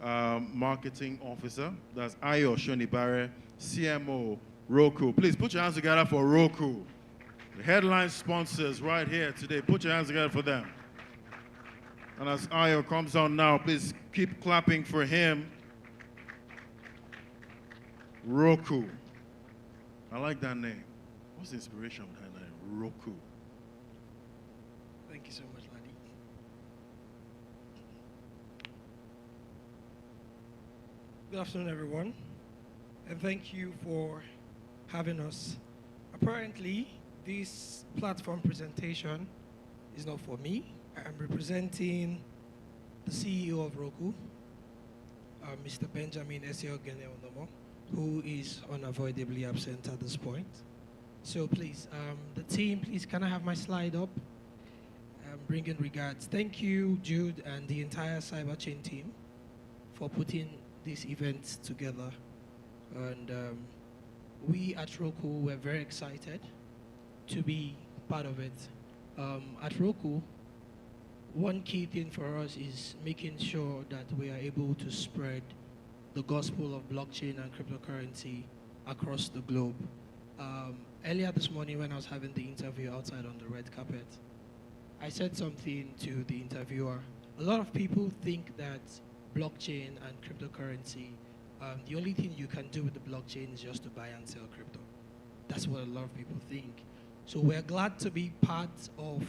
Marketing Officer. That's Ayo Shonibare, CMO, Roku. Please put your hands together for Roku. The headline sponsors right here today. Put your hands together for them. And as Ayo comes on now, please keep clapping for him. Roku. I like that name. What's the inspiration behind that name? Roku. Thank you so much, Ladi. Good afternoon, everyone, and thank you for having us. Apparently, this platform presentation is not for me. I'm representing the CEO of Roku, Mr. Benjamin Eseogene-Onomo, who is unavoidably absent at this point. So please, the team, please, can I have my slide up? Bringing regards. Thank you, Jude, and the entire CyberChain team for putting this event together. And we at Roku were very excited to be part of it. At Roku, one key thing for us is making sure that we are able to spread the gospel of blockchain and cryptocurrency across the globe. Earlier this morning when I was having the interview outside on the red carpet, I said something to the interviewer. A lot of people think that blockchain and cryptocurrency, the only thing you can do with the blockchain is just to buy and sell crypto. That's what a lot of people think. So we're glad to be part of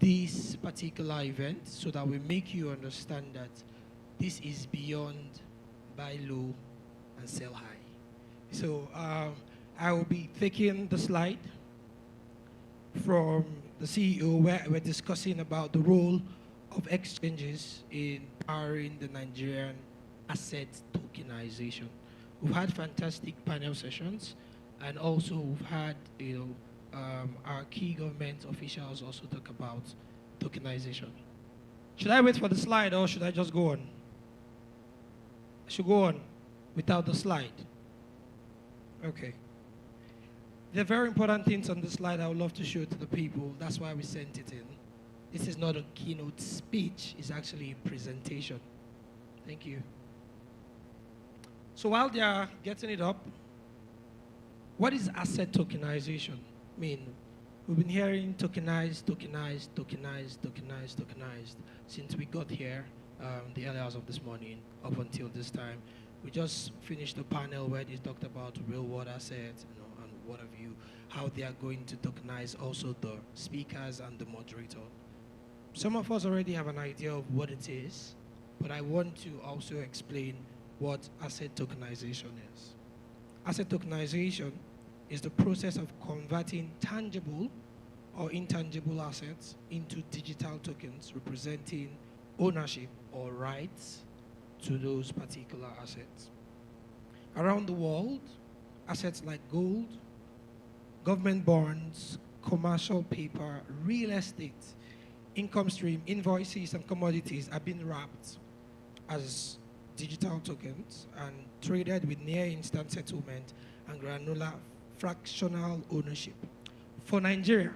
this particular event so that we make you understand that this is beyond buy low and sell high. So I will be taking the slide from the CEO where we're discussing about the role of exchanges in powering the Nigerian asset tokenization. We've had fantastic panel sessions, and also we've had our key government officials also talk about tokenization. Should I wait for the slide or should I just go on? I should go on without the slide. Okay. There are very important things on the slide I would love to show to the people. That's why we sent it in. This is not a keynote speech, it's actually a presentation. Thank you. So while they are getting it up, what is asset tokenization? I mean, we've been hearing tokenized, tokenized, tokenized, tokenized, tokenized since we got here the early hours of this morning up until this time. We just finished a panel where they talked about real world assets, and what have you, how they are going to tokenize also the speakers and the moderator. Some of us already have an idea of what it is, but I want to also explain what asset tokenization is. Asset tokenization is the process of converting tangible or intangible assets into digital tokens representing ownership or rights to those particular assets. Around the world, assets like gold, government bonds, commercial paper, real estate, income stream, invoices, and commodities are being wrapped as digital tokens and traded with near instant settlement and granular fractional ownership. For Nigeria,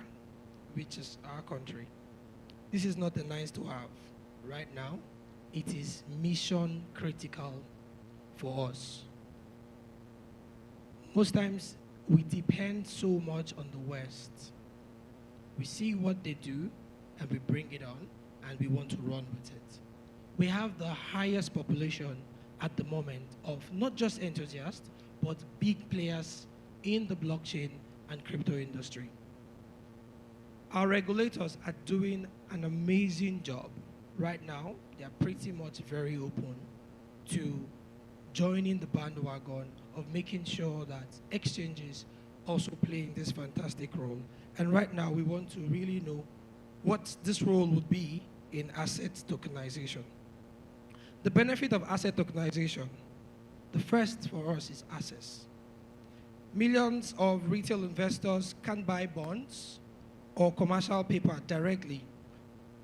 which is our country, this is not a nice to have. Right now, it is mission critical for us. Most times, we depend so much on the West. We see what they do, and we bring it on, and we want to run with it. We have the highest population at the moment of not just enthusiasts, but big players in the blockchain and crypto industry. Our regulators are doing an amazing job. Right now, they are pretty much very open to joining the bandwagon of making sure that exchanges also playing this fantastic role. And right now, we want to really know what this role would be in asset tokenization. The benefit of asset tokenization, the first for us is access. Millions of retail investors can't buy bonds or commercial paper directly,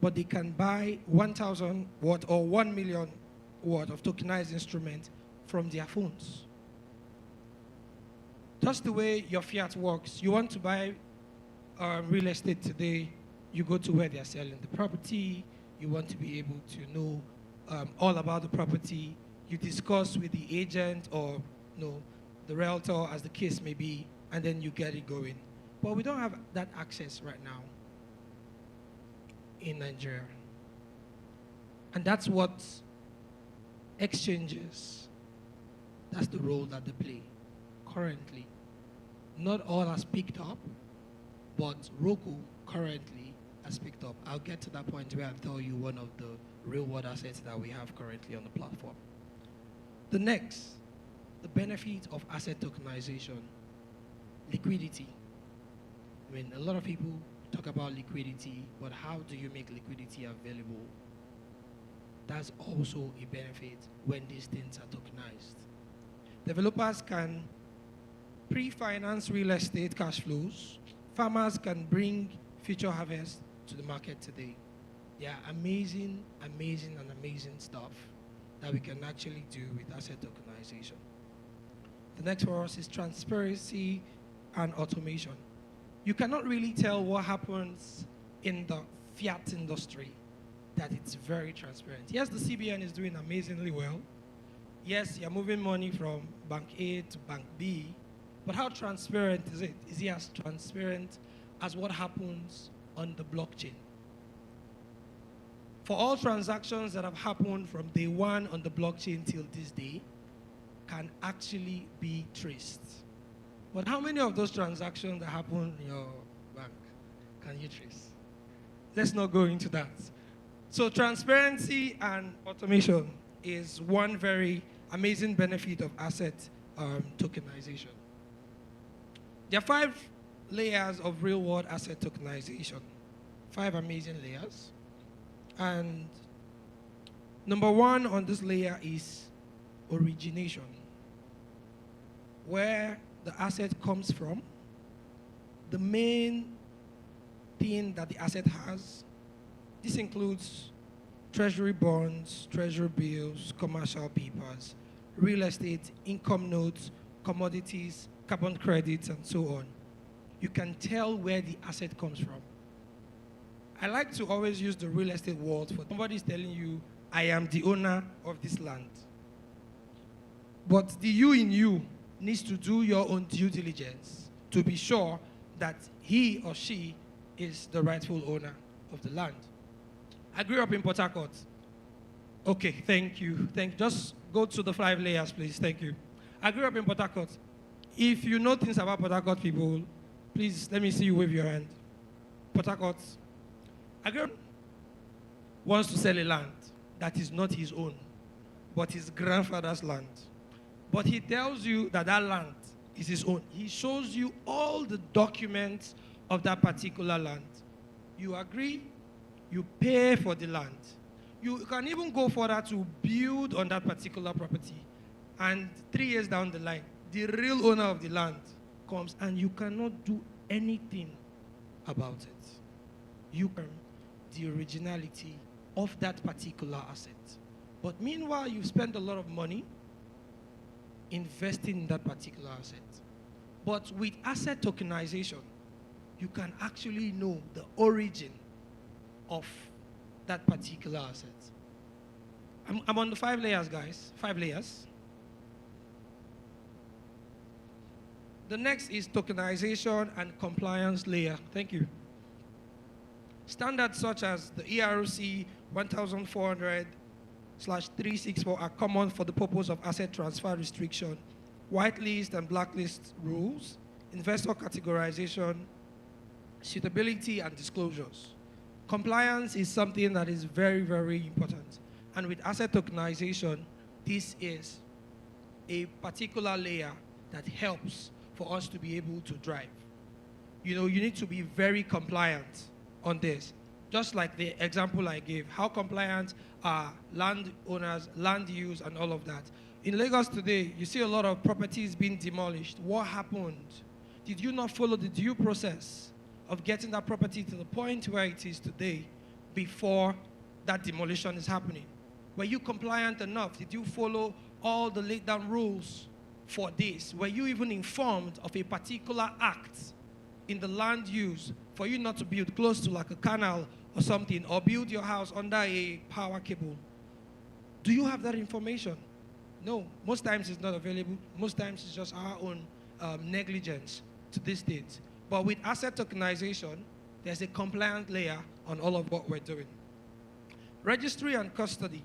but they can buy 1,000 watt or 1 million watt of tokenized instrument from their phones. Just the way your fiat works, you want to buy real estate today, you go to where they're selling the property, you want to be able to know all about the property, you discuss with the agent or the realtor as the case may be, and then you get it going. But we don't have that access right now in Nigeria. And that's what exchanges, that's the role that they play currently. Not all has picked up, but Roku currently has picked up. I'll get to that point where I'll tell you one of the real world assets that we have currently on the platform. The next, the benefit of asset tokenization, liquidity. I mean, a lot of people talk about liquidity, but how do you make liquidity available? That's also a benefit when these things are tokenized. Developers can pre-finance real estate cash flows. Farmers can bring future harvest to the market today. There are amazing, amazing, and amazing stuff that we can actually do with asset tokenization. The next for us is transparency and automation. You cannot really tell what happens in the fiat industry that it's very transparent. Yes, the CBN is doing amazingly well. Yes, you're moving money from bank A to bank B, but how transparent is it? Is it as transparent as what happens on the blockchain? For all transactions that have happened from day one on the blockchain till this day can actually be traced. But how many of those transactions that happen in your bank can you trace? Let's not go into that. So transparency and automation is one very amazing benefit of asset tokenization. There are 5 layers of real-world asset tokenization. 5 amazing layers. And number 1 on this layer is origination, where the asset comes from, the main thing that the asset has. This includes treasury bonds, treasury bills, commercial papers, real estate, income notes, commodities, carbon credits, and so on. You can tell where the asset comes from. I like to always use the real estate world for somebody is telling you, I am the owner of this land. But the you in you needs to do your own due diligence to be sure that he or she is the rightful owner of the land. I grew up in Port Harcourt. Okay, thank you. Just go to the 5 layers, please. Thank you. I grew up in Port Harcourt. If you know things about Port Harcourt people, please let me see you wave your hand. Port Harcourt. I grew up wants to sell a land that is not his own, but his grandfather's land. But he tells you that that land is his own. He shows you all the documents of that particular land. You agree, you pay for the land. You can even go further to build on that particular property. And 3 years down the line, the real owner of the land comes and you cannot do anything about it. You can the originality of that particular asset. But meanwhile, you've spent a lot of money investing in that particular asset. But with asset tokenization, you can actually know the origin of that particular asset. I'm on the 5 layers, guys. 5 layers. The next is tokenization and compliance layer. Thank you. Standards such as the ERC 1400/364 are common for the purpose of asset transfer restriction, whitelist and blacklist rules, investor categorization, suitability, and disclosures. Compliance is something that is very, very important. And with asset tokenization, this is a particular layer that helps for us to be able to drive. You know, you need to be very compliant on this. Just like the example I gave, how compliant are landowners, land use, and all of that. In Lagos today, you see a lot of properties being demolished. What happened? Did you not follow the due process of getting that property to the point where it is today before that demolition is happening? Were you compliant enough? Did you follow all the laid down rules for this? Were you even informed of a particular act in the land use for you not to build close to like a canal or something, or build your house under a power cable? Do you have that information? No, most times it's not available. Most times it's just our own negligence to this state. But with asset tokenization, there's a compliant layer on all of what we're doing. Registry and custody.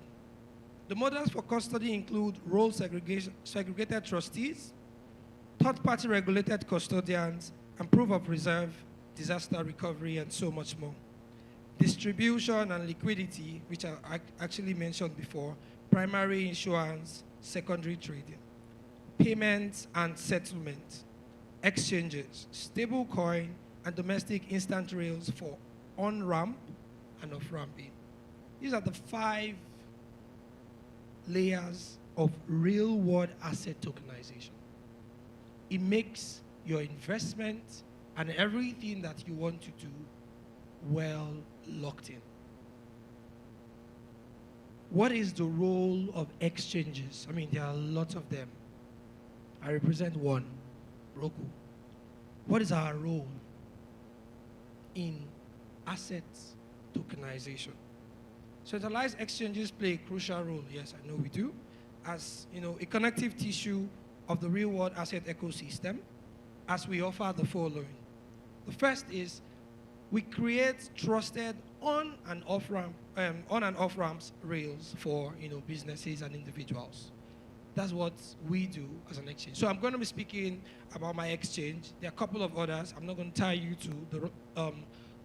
The models for custody include role segregated trustees, third-party regulated custodians, and proof of reserve, disaster recovery, and so much more. Distribution and liquidity, which I actually mentioned before, primary insurance, secondary trading, payments and settlement, exchanges, stablecoin, and domestic instant rails for on-ramp and off-ramping. These are the 5 layers of real-world asset tokenization. It makes your investment and everything that you want to do well locked in. What is the role of exchanges? I mean, there are lots of them. I represent one, Roku. What is our role in assets tokenization? Centralized exchanges play a crucial role, yes, I know we do, as a connective tissue of the real-world asset ecosystem, as we offer the following. The first is we create trusted on and off ramps rails for businesses and individuals. That's what we do as an exchange. So I'm going to be speaking about my exchange. There are a couple of others. I'm not going to tie you to the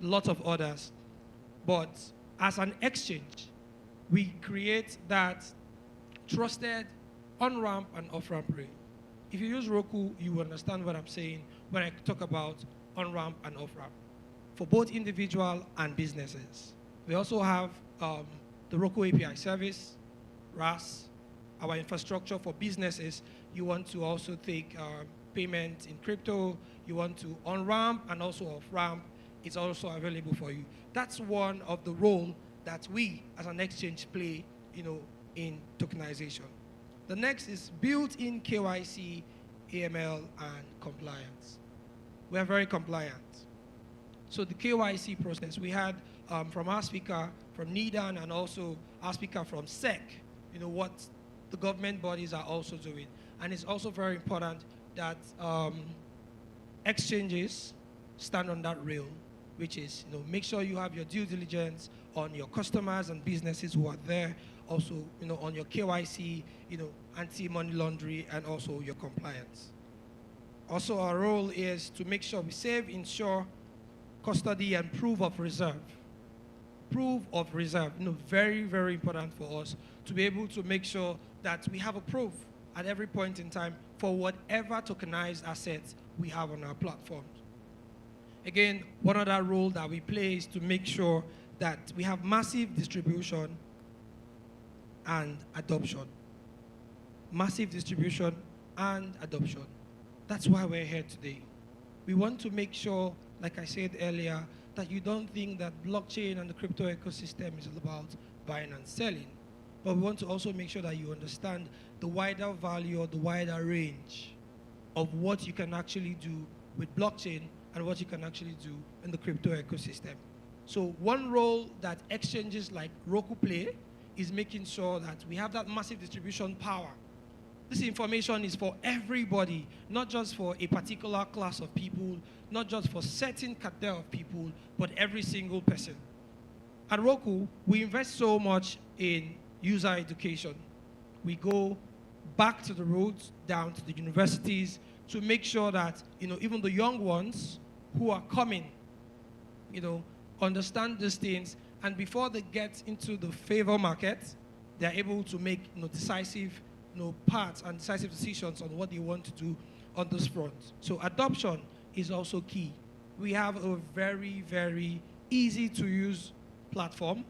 lot of others. But as an exchange, we create that trusted on-ramp and off-ramp rail. If you use Roku, you will understand what I'm saying when I talk about on-ramp and off-ramp for both individual and businesses. We also have the Roku API service, RAS, our infrastructure for businesses. You want to also take payment in crypto, you want to on-ramp and also off-ramp, it's also available for you. That's one of the role that we as an exchange play in tokenization. The next is built-in KYC, AML, and compliance. We're very compliant. So the KYC process, we had from our speaker, from NIDAN, and also our speaker from SEC, what the government bodies are also doing. And it's also very important that exchanges stand on that rail, which is, make sure you have your due diligence on your customers and businesses who are there, also, on your KYC, anti-money laundering, and also your compliance. Also, our role is to make sure we save, insure, custody, and proof of reserve. Proof of reserve, very, very important for us to be able to make sure that we have a proof at every point in time for whatever tokenized assets we have on our platforms. Again, one other role that we play is to make sure that we have massive distribution and adoption. Massive distribution and adoption. That's why we're here today. We want to make sure, like I said earlier, that you don't think that blockchain and the crypto ecosystem is all about buying and selling. But we want to also make sure that you understand the wider value or the wider range of what you can actually do with blockchain and what you can actually do in the crypto ecosystem. So one role that exchanges like Roku play is making sure that we have that massive distribution power. This information is for everybody, not just for a particular class of people, not just for certain category of people, but every single person. At Roku, we invest so much in user education. We go back to the roots, down to the universities, to make sure that even the young ones who are coming, understand these things, and before they get into the favor market, they're able to make decisive parts and decisive decisions on what they want to do on this front. So adoption is also key. We have a very, very easy to use platform,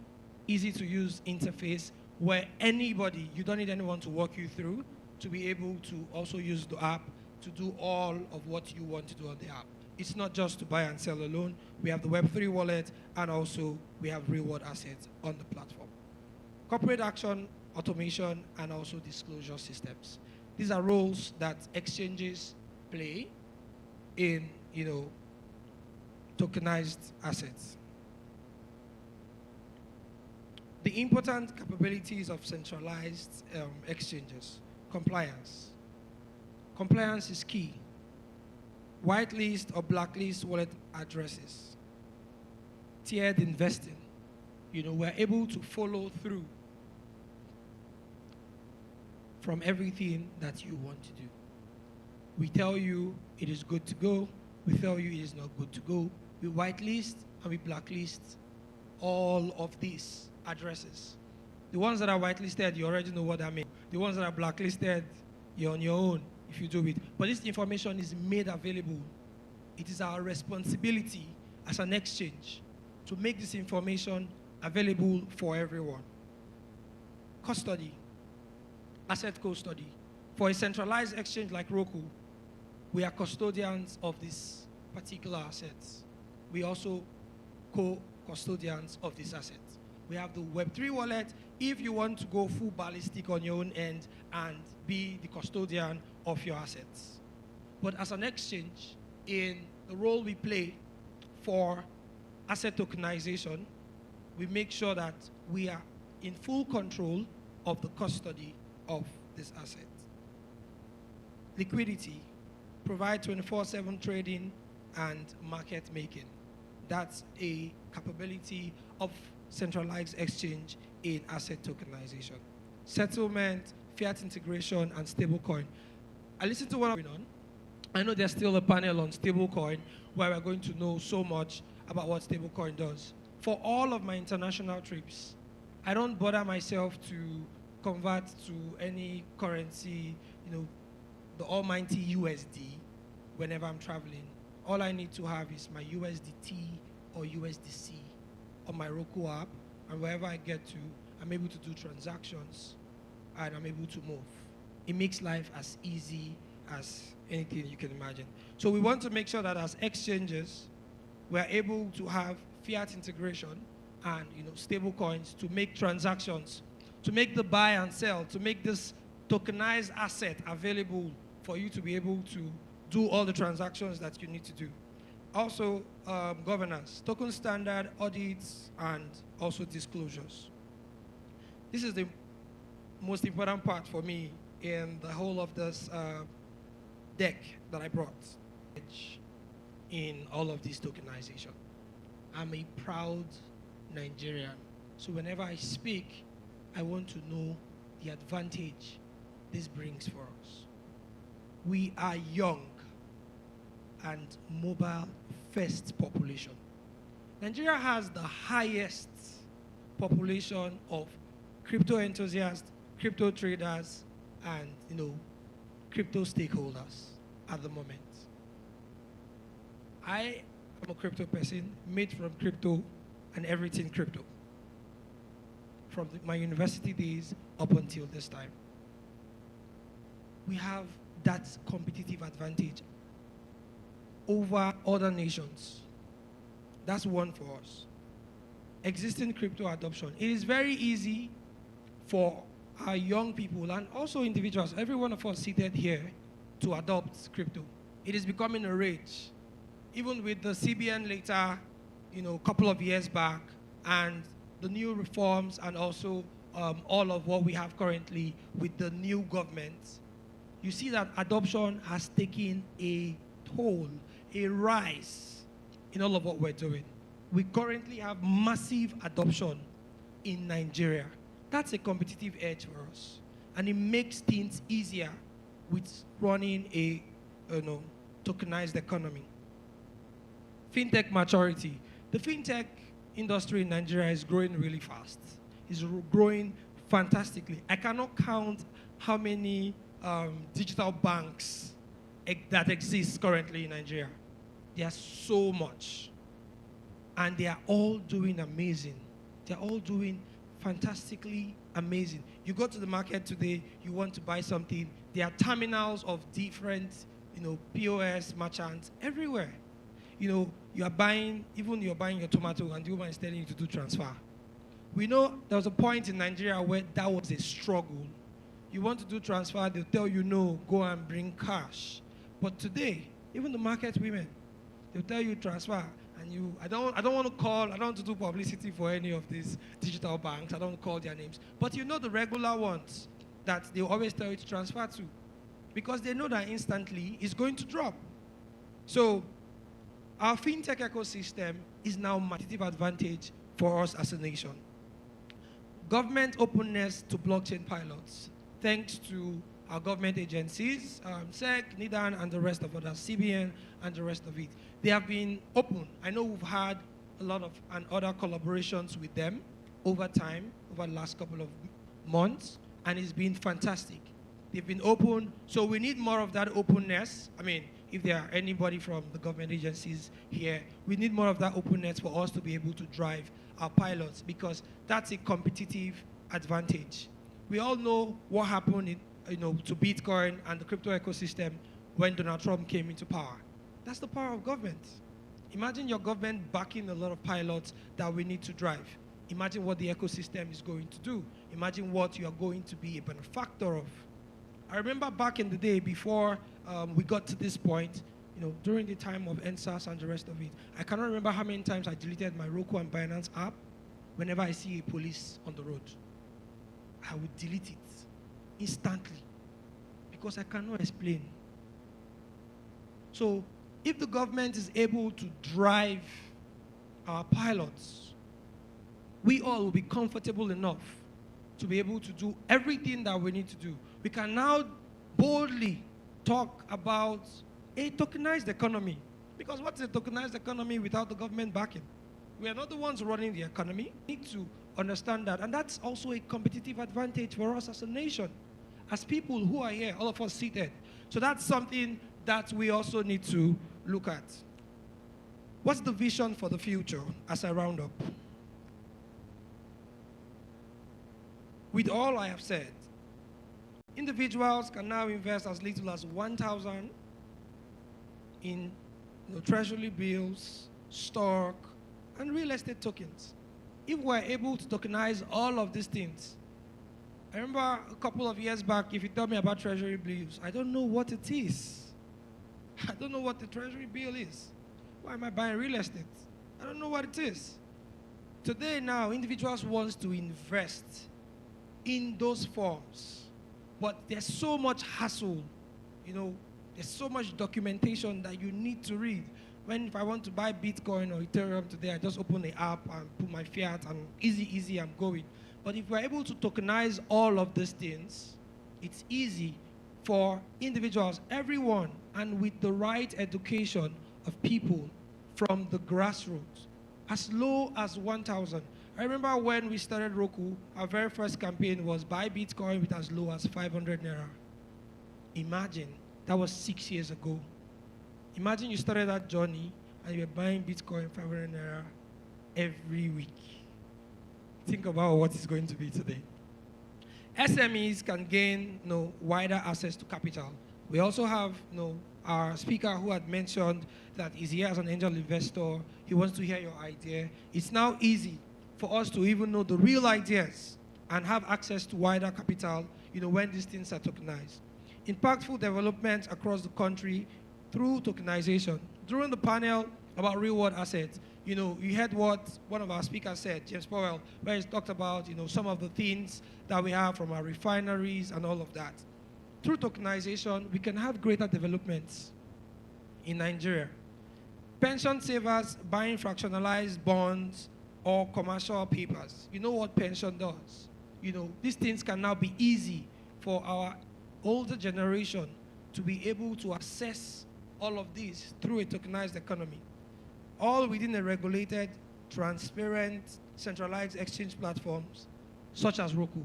easy to use interface where anybody, you don't need anyone to walk you through to be able to also use the app to do all of what you want to do on the app. It's not just to buy and sell alone. We have the Web3 wallet, and also we have real-world assets on the platform. Corporate action, automation, and also disclosure systems. These are roles that exchanges play in, tokenized assets. The important capabilities of centralized exchanges. Compliance. Compliance is key. whitelist or blacklist wallet addresses, tiered investing. We're able to follow through from everything that you want to do. We tell you it is good to go. We tell you it is not good to go. We whitelist and we blacklist all of these addresses. The ones that are whitelisted, you already know what that means. The ones that are blacklisted, you're on your own if you do it. But this information is made available. It is our responsibility as an exchange to make this information available for everyone. Custody, asset custody. For a centralized exchange like Roku, we are custodians of these particular assets. We also co-custodians of these assets. We have the Web3 wallet if you want to go full ballistic on your own end and be the custodian of your assets. But as an exchange, in the role we play for asset tokenization, we make sure that we are in full control of the custody of this asset. Liquidity, provide 24/7 trading and market making. That's a capability of centralized exchange in asset tokenization. Settlement, fiat integration, and stablecoin. I listened to one going on. I know there's still a panel on stablecoin where we're going to know so much about what stablecoin does. For all of my international trips, I don't bother myself to convert to any currency, the almighty USD whenever I'm traveling. All I need to have is my USDT or USDC on my Roku app, and wherever I get to, I'm able to do transactions and I'm able to move. It makes life as easy as anything you can imagine. So we want to make sure that as exchanges, we're able to have fiat integration and stable coins to make transactions, to make the buy and sell, to make this tokenized asset available for you to be able to do all the transactions that you need to do. Also, governance, token standard, audits, and also disclosures. This is the most important part for me in the whole of this deck that I brought in all of this tokenization. I'm a proud Nigerian, so whenever I speak, I want to know the advantage this brings for us. We are young and mobile first population. Nigeria has the highest population of crypto enthusiasts, crypto traders, and crypto stakeholders at the moment. I am a crypto person, made from crypto and everything crypto, from my university days up until this time. We have that competitive advantage over other nations. That's one for us. Existing crypto adoption. It is very easy for our young people and also individuals, every one of us seated here, to adopt crypto. It is becoming a rage. Even with the CBN later, a couple of years back, and the new reforms and also all of what we have currently with the new government, you see that adoption has taken a toll, a rise in all of what we're doing. We currently have massive adoption in Nigeria. That's a competitive edge for us. And it makes things easier with running a tokenized economy. FinTech maturity. The FinTech industry in Nigeria is growing really fast. It's growing fantastically. I cannot count how many digital banks that exist currently in Nigeria. There's so much. And they are all doing amazing. They're all doing fantastically amazing. You go to the market today, you want to buy something, there are terminals of different, POS merchants everywhere. You're buying your tomato and the woman is telling you to do transfer. We know there was a point in Nigeria where that was a struggle. You want to do transfer, they'll tell you no, go and bring cash. But today, even the market women, they'll tell you transfer. And I don't want to do publicity for any of these digital banks. I don't call their names. But the regular ones that they always tell you to transfer to, because they know that instantly it's going to drop. So our FinTech ecosystem is now a competitive advantage for us as a nation. Government openness to blockchain pilots, thanks to our government agencies, SEC, NIDAN, and the rest of others, CBN, and the rest of it. They have been open. I know we've had a lot of and other collaborations with them over time, over the last couple of months, and it's been fantastic. They've been open, so we need more of that openness. I mean, if there are anybody from the government agencies here, we need more of that openness for us to be able to drive our pilots, because that's a competitive advantage. We all know what happened to Bitcoin and the crypto ecosystem when Donald Trump came into power. That's the power of government. Imagine your government backing a lot of pilots that we need to drive. Imagine what the ecosystem is going to do. Imagine what you are going to be a benefactor of. I remember back in the day before we got to this point, during the time of NSAS and the rest of it, I cannot remember how many times I deleted my Roku and Binance app whenever I see a police on the road. I would delete it instantly because I cannot explain. So if the government is able to drive our pilots, we all will be comfortable enough to be able to do everything that we need to do. We can now boldly talk about a tokenized economy. Because what's a tokenized economy without the government backing? We are not the ones running the economy. We need to understand that. And that's also a competitive advantage for us as a nation, as people who are here, all of us seated. So that's something that we also need to look at. What's the vision for the future as I round up? With all I have said, individuals can now invest as little as 1,000 in treasury bills, stock, and real estate tokens. If we're able to tokenize all of these things, I remember a couple of years back, if you tell me about treasury bills, I don't know what it is. I don't know what the treasury bill is. Why am I buying real estate? I don't know what it is. Today now, individuals want to invest in those forms, but there's so much hassle, there's so much documentation that you need to read. If I want to buy Bitcoin or Ethereum today, I just open the app and put my fiat and easy, I'm going. But if we're able to tokenize all of these things, it's easy for individuals, everyone, and with the right education of people from the grassroots, as low as 1,000. I remember when we started Roku, our very first campaign was buy Bitcoin with as low as 500 Naira. Imagine, that was 6 years ago. Imagine you started that journey and you're buying Bitcoin 500 Naira every week. Think about what it's going to be today. SMEs can gain wider access to capital. We also have our speaker who had mentioned that he's here as an angel investor. He wants to hear your idea. It's now easy for us to even know the real ideas and have access to wider capital when these things are tokenized. Impactful developments across the country through tokenization. During the panel about real world assets, you heard what one of our speakers said, James Powell, where he talked about some of the things that we have from our refineries and all of that. Through tokenization, we can have greater developments in Nigeria. Pension savers buying fractionalized bonds or commercial papers. You know what pension does? These things can now be easy for our older generation to be able to access all of this through a tokenized economy. All within a regulated, transparent, centralized exchange platforms such as Roku.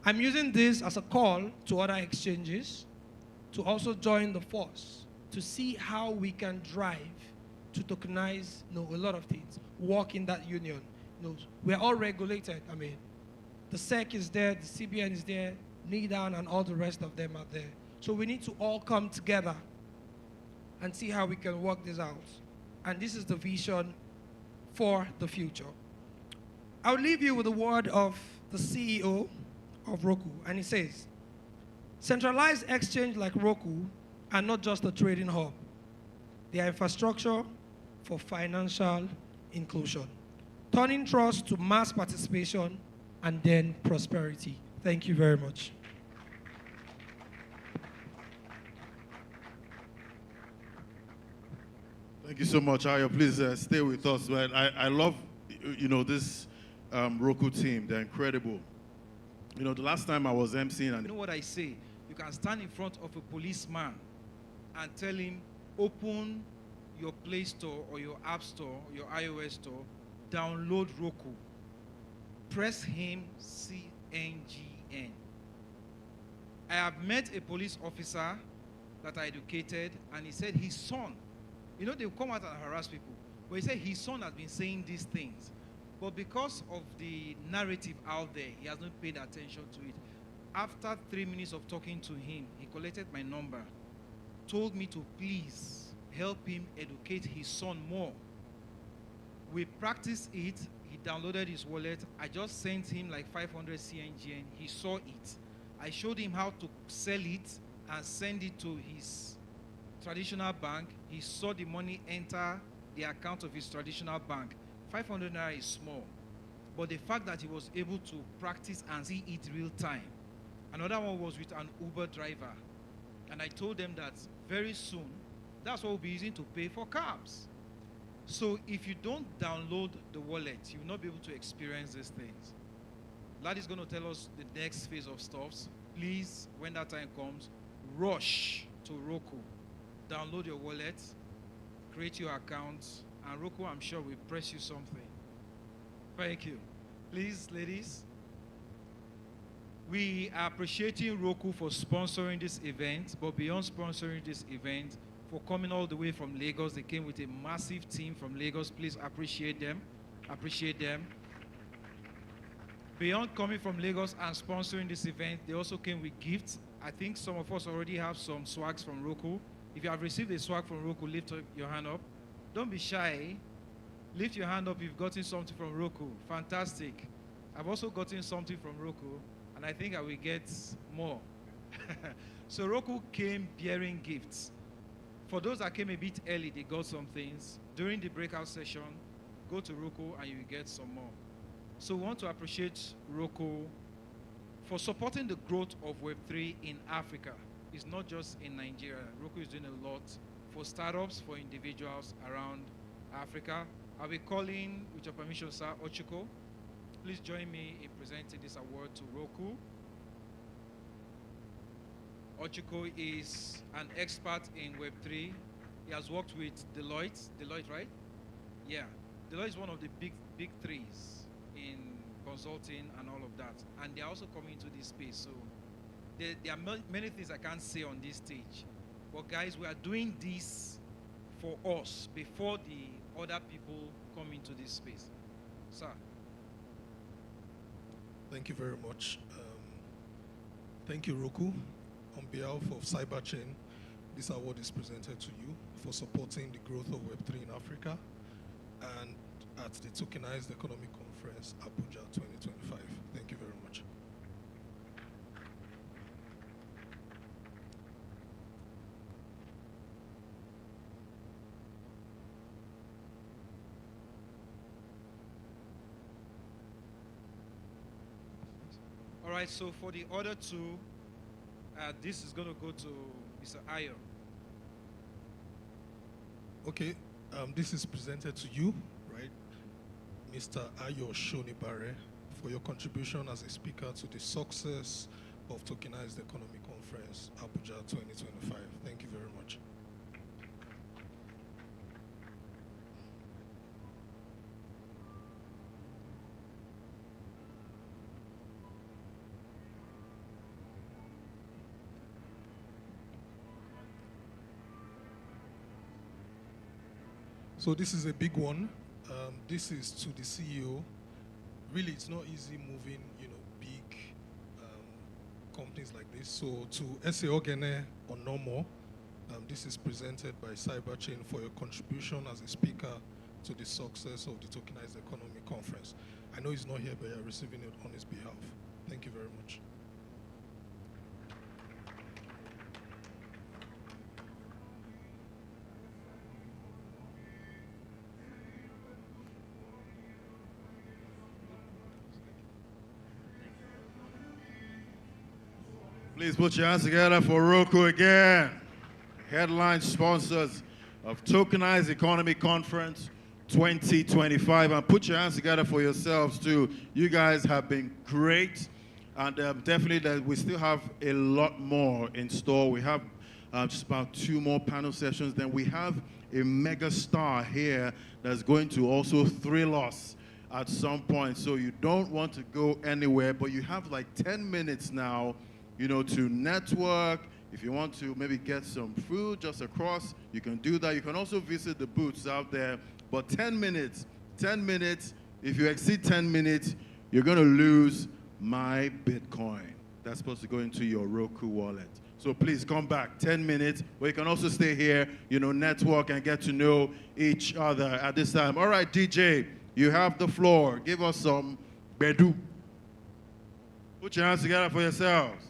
I'm using this as a call to other exchanges to also join the force to see how we can drive to tokenize a lot of things, work in that union. We're all regulated. The SEC is there, the CBN is there, NIDAN and all the rest of them are there. So we need to all come together and see how we can work this out. And this is the vision for the future. I'll leave you with a word of the CEO of Roku, and he says, centralized exchange like Roku are not just a trading hub. They are infrastructure for financial inclusion, turning trust to mass participation and then prosperity. Thank you very much. Thank you so much, Ayo. Please stay with us, man. I love, this Roku team. They're incredible. The last time I was emceeing, You know what I say? You can stand in front of a policeman and tell him, open your Play Store or your App Store, your iOS store, download Roku. Press him CNGN. I have met a police officer that I educated, and he said his son, they come out and harass people, but he said his son has been saying these things. But because of the narrative out there, he has not paid attention to it. After 3 minutes of talking to him, he collected my number, told me to please help him educate his son more. We practiced it. He downloaded his wallet. I just sent him like 500 CNGN. He saw it. I showed him how to sell it and send it to his traditional bank. He saw the money enter the account of his traditional bank. 500 naira is small, but the fact that he was able to practice and see it real time. Another one was with an Uber driver, and I told them that very soon, that's what we'll be using to pay for cabs. So if you don't download the wallet, you will not be able to experience these things. Lad is going to tell us the next phase of stuffs. Please, when that time comes, rush to Roku. Download your wallet, create your account, and Roku, I'm sure, will press you something. Thank you. Please, ladies. We are appreciating Roku for sponsoring this event, but beyond sponsoring this event, for coming all the way from Lagos. They came with a massive team from Lagos. Please appreciate them. Appreciate them. Beyond coming from Lagos and sponsoring this event, they also came with gifts. I think some of us already have some swags from Roku. If you have received a swag from Roku, lift your hand up. Don't be shy. Lift your hand up if you've gotten something from Roku. Fantastic. I've also gotten something from Roku, and I think I will get more. So Roku came bearing gifts. For those that came a bit early, they got some things. During the breakout session, go to Roku and you will get some more. So we want to appreciate Roku for supporting the growth of Web3 in Africa. It's not just in Nigeria. Roku is doing a lot for startups, for individuals around Africa. I'll be calling, with your permission, sir, Ochiko. Please join me in presenting this award to Roku. Ochiko is an expert in Web3. He has worked with Deloitte. Deloitte, right? Yeah. Deloitte is one of the big threes in consulting and all of that. And they're also coming into this space. So there are many things I can't say on this stage. But guys, we are doing this for us before the other people come into this space. Sir. Thank you very much. Thank you, Roku. On behalf of Cyberchain, this award is presented to you for supporting the growth of Web3 in Africa and at the Tokenized Economy Conference, Abuja 2025. Thank you very much. All right, so for the other two, this is going to go to Mr. Ayo. Okay, this is presented to you, right, Mr. Ayo Shonibare, for your contribution as a speaker to the success of Tokenized Economy Conference, Abuja 2025. Thank you very much. So this is a big one. This is to the CEO. Really, it's not easy moving, big companies like this. So to Ese Ogene Onomo, this is presented by Cyberchain for your contribution as a speaker to the success of the Tokenized Economy Conference. I know he's not here, but you're receiving it on his behalf. Thank you very much. Please put your hands together for Roku again. Headline sponsors of Tokenized Economy Conference 2025. And put your hands together for yourselves too. You guys have been great. And definitely that we still have a lot more in store. We have just about 2 more panel sessions. Then we have a mega star here that's going to also thrill us at some point. So you don't want to go anywhere, but you have like 10 minutes now, you know, to network. If you want to maybe get some food just across, you can do that. You can also visit the booths out there. But 10 minutes, if you exceed 10 minutes, you're going to lose my Bitcoin. That's supposed to go into your Roku wallet. So please come back, 10 minutes, but you can also stay here, you know, network and get to know each other at this time. All right, DJ, you have the floor. Give us some Bedu. Put your hands together for yourselves.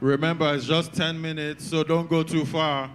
Remember, it's just 10 minutes, so don't go too far.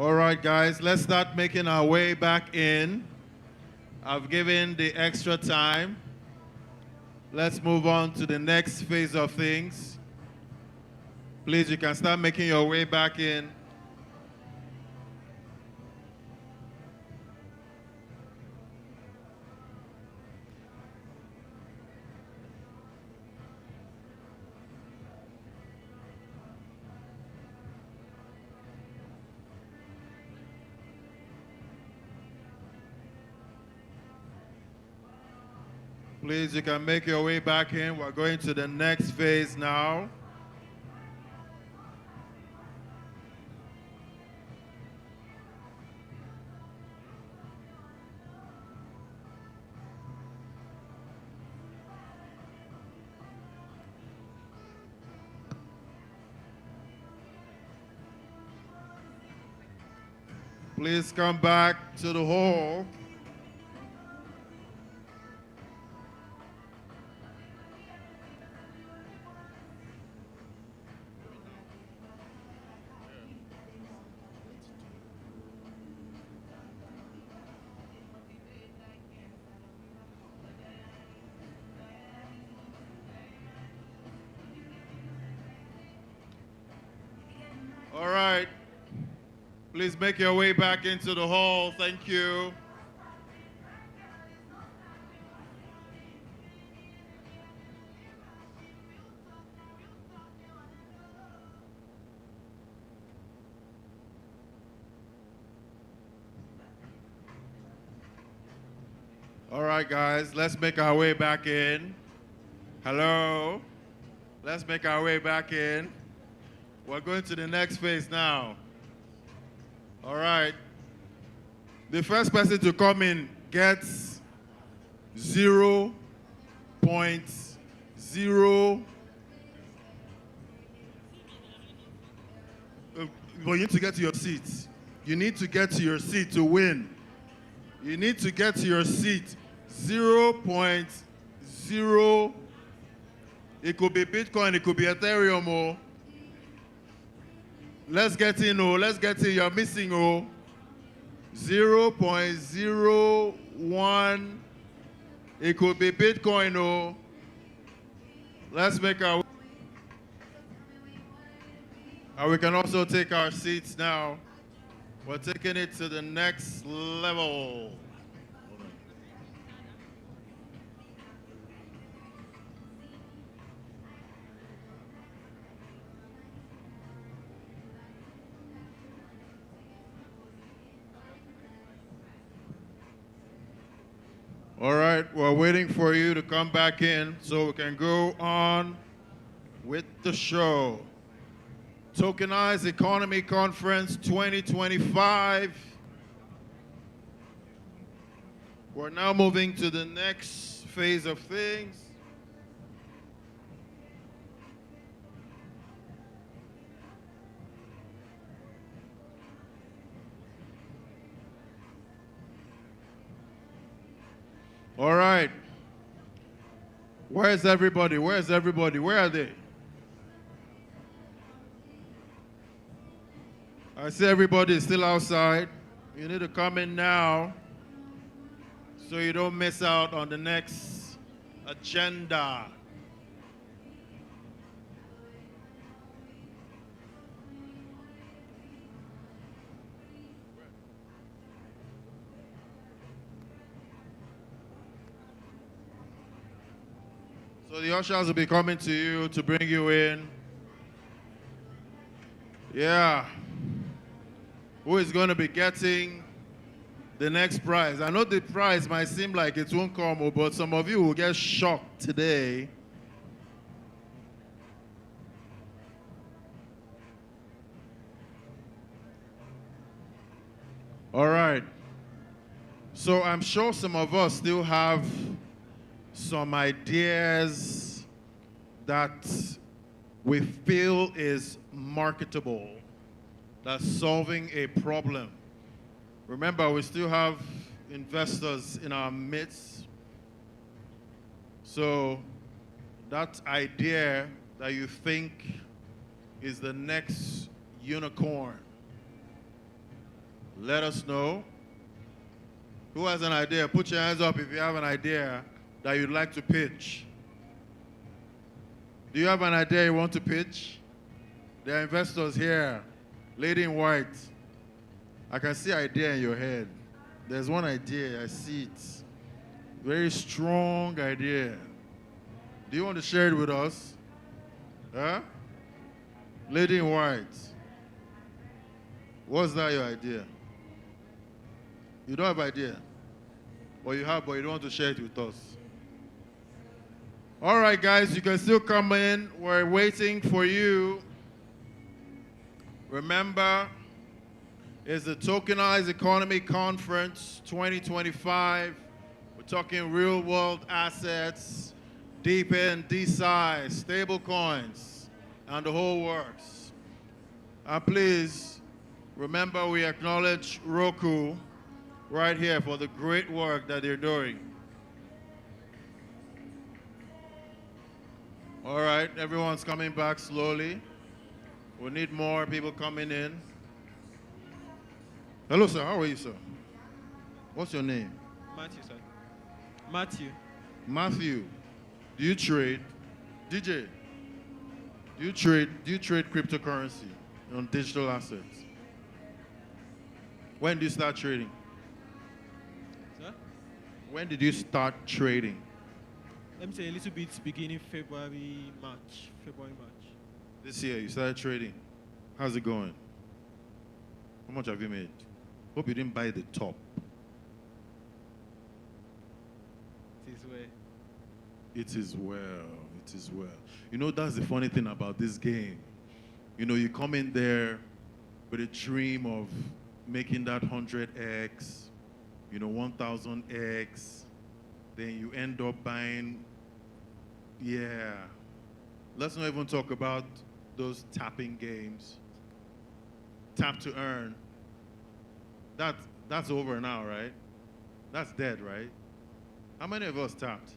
All right, guys, let's start making our way back in. I've given the extra time. Let's move on to the next phase of things. Please, you can start making your way back in. Please, you can make your way back in. We're going to the next phase now. Please come back to the hall. All right. Please make your way back into the hall. Thank you. All right, guys, let's make our way back in. Hello? Let's make our way back in. We're going to the next phase now. All right. The first person to come in gets 0.0. But you need to get to your seat. You need to get to your seat to win. You need to get to your seat. 0.0. It could be Bitcoin, it could be Ethereum. Oh. Let's get in, oh. Let's get in. You're missing, oh. 0.01. It could be Bitcoin, oh. Let's make our... And we can also take our seats now. We're taking it to the next level. All right, we're waiting for you to come back in so we can go on with the show. Tokenized Economy Conference 2025. We're now moving to the next phase of things. All right. Where's everybody? Where's everybody? Where are they? I see everybody is still outside. You need to come in now so you don't miss out on the next agenda. So the ushers will be coming to you to bring you in. Yeah. Who is going to be getting the next prize? I know the prize might seem like it won't come, but some of you will get shocked today. All right. So I'm sure some of us still have some ideas that we feel is marketable, that's solving a problem. Remember, we still have investors in our midst. So that idea that you think is the next unicorn, let us know. Who has an idea? Put your hands up if you have an idea that you'd like to pitch. Do you have an idea you want to pitch? There are investors here. Lady in white. I can see idea in your head. There's one idea, I see it. Very strong idea. Do you want to share it with us? Huh? Lady in white. What's that your idea? You don't have idea? Or you have, but you don't want to share it with us? All right, guys, you can still come in. We're waiting for you. Remember, it's the Tokenized Economy Conference 2025. We're talking real world assets, DePIN, DeSCI, stablecoins, and the whole works. And please, remember we acknowledge Roku right here for the great work that they're doing. All right, everyone's coming back slowly. We need more people coming in. Hello, sir. How are you, sir? What's your name? Matthew, sir. Matthew. Matthew. Do you trade? DJ, do you trade cryptocurrency on digital assets? When did you start trading? Sir? When did you start trading? Let me say a little bit beginning February, March. This year you started trading. How's it going? How much have you made? Hope you didn't buy the top. It is well. It is well. It is well. You know, that's the funny thing about this game. You know, you come in there with a dream of making that 100x, you know, 1000x. Then you end up buying, yeah. Let's not even talk about those tapping games. Tap to earn. That's over now, right? That's dead, right? How many of us tapped?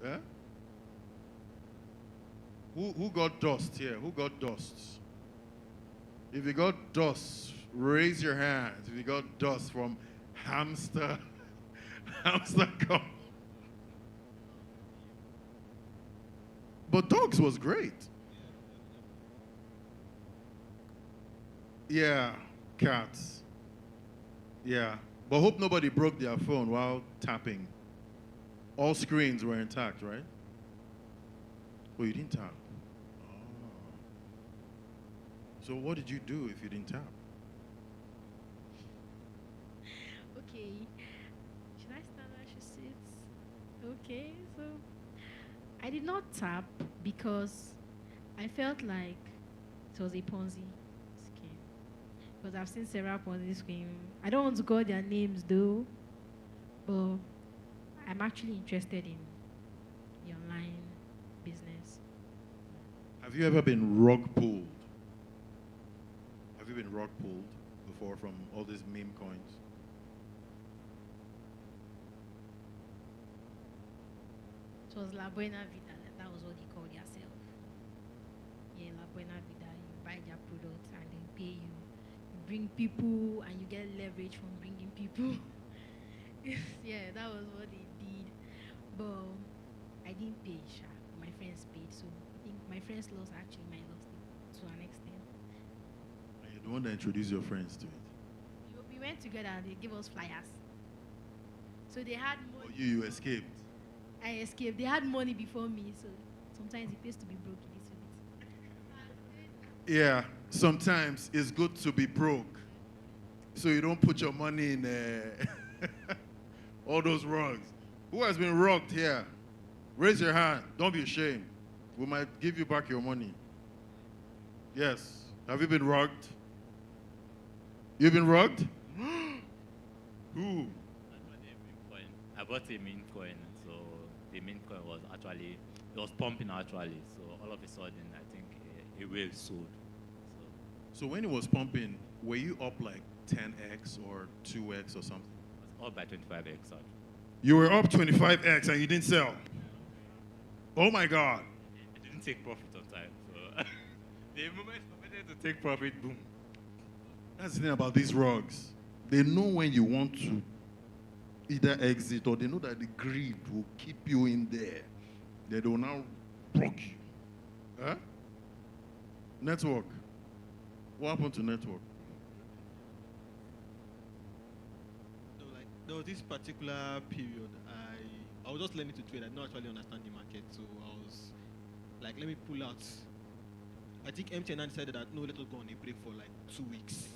Yeah? Who got dust here? Who got dust? If you got dust, raise your hand. If you got dust from hamster, hamster.com. But dogs was great. Yeah, cats. Yeah. But hope nobody broke their phone while tapping. All screens were intact, right? Oh, you didn't tap. Oh. So what did you do if you didn't tap? Okay. Should I stand or should sit? Okay, so I did not tap because I felt like it was a Ponzi scheme. Because I've seen several Ponzi schemes. I don't want to call their names though, but I'm actually interested in the online business. Have you ever been rug pulled? Have you been rug pulled before from all these meme coins? It was La Buena Vida. That was what they called themselves. Yeah, La Buena Vida. You buy their products and they pay you. You bring people and you get leverage from bringing people. Yeah, that was what they did. But I didn't pay, Sha. My friends paid. So I think my friends lost actually my loss to an extent. And you're the one that introduced your friends to it. We went together and they gave us flyers. So they had money. Or you escaped. I escaped. They had money before me, so sometimes it pays to be broke a little bit. Yeah, sometimes it's good to be broke. So you don't put your money in all those rugs. Who has been rugged here? Raise your hand. Don't be ashamed. We might give you back your money. Yes. Have you been rugged? You've been rugged? Who? I bought a meme coin, so the meme coin was actually, it was pumping actually, so all of a sudden I think a whale sold. So when it was pumping, were you up like 10x or 2x or something? It was up by 25x actually. You were up 25x and you didn't sell? Oh my God. I didn't take profit on time, so the moment I wanted to take profit, boom. That's the thing about these rugs. They know when you want to either exit, or they know that the greed will keep you in there. They will now block you. Huh? Network. What happened to network? So like there was this particular period I was just learning to trade. I didn't actually understand the market, so I was like, let me pull out. I think MTN decided that no, let us go on a break for like 2 weeks.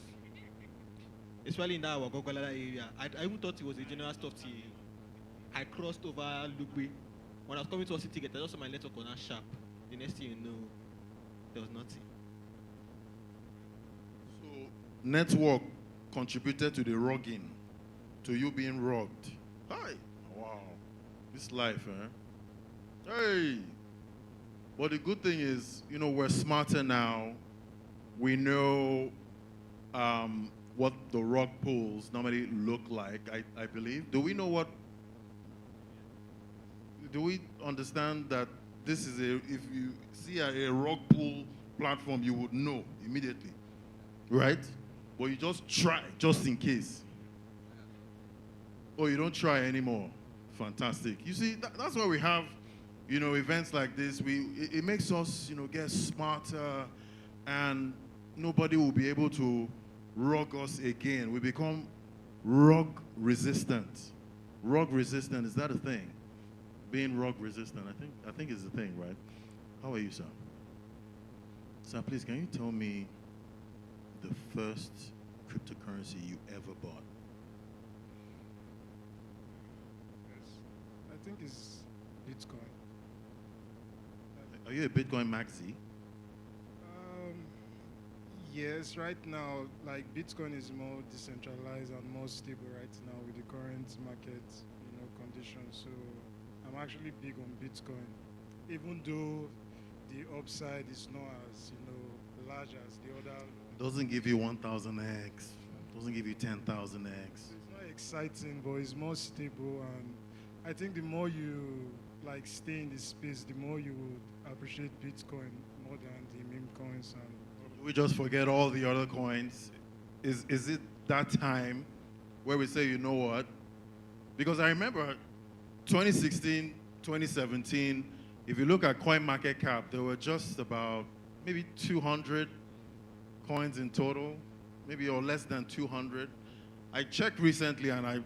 Especially in that our Gogolada area. I even thought it was a general stuff till I crossed over Lugbe. When I was coming to a city gate, I just saw my network was not sharp. The next thing you know, there was nothing. So network contributed to the rugging, to you being rugged. Hi. Wow. This life, eh? Hey. But the good thing is, you know, we're smarter now. We know what the rug pulls normally look like, I believe. Do we know what, do we understand that this is a, if you see a rug pull platform, you would know immediately, right? But you just try, just in case. Oh, you don't try anymore. Fantastic. You see, that's why we have, you know, events like this. It makes us, you know, get smarter, and nobody will be able to rug us again. We become rug resistant. Rug resistant, is that a thing? Being rug resistant, I think is a thing, right? How are you, sir? Sir, please, can you tell me the first cryptocurrency you ever bought? Yes. I think it's Bitcoin. Are you a Bitcoin maxi? Yes, right now, like Bitcoin is more decentralized and more stable right now with the current market, you know, conditions. So I'm actually big on Bitcoin, even though the upside is not as, you know, large as the other. Doesn't give you 1,000x. Doesn't give you 10,000x. It's not exciting, but it's more stable, and I think the more you like stay in this space, the more you would appreciate Bitcoin more than the meme coins. And we just forget all the other coins. Is it that time where we say, you know what? Because I remember 2016, 2017, if you look at CoinMarketCap, there were just about maybe 200 coins in total, maybe or less than 200. I checked recently and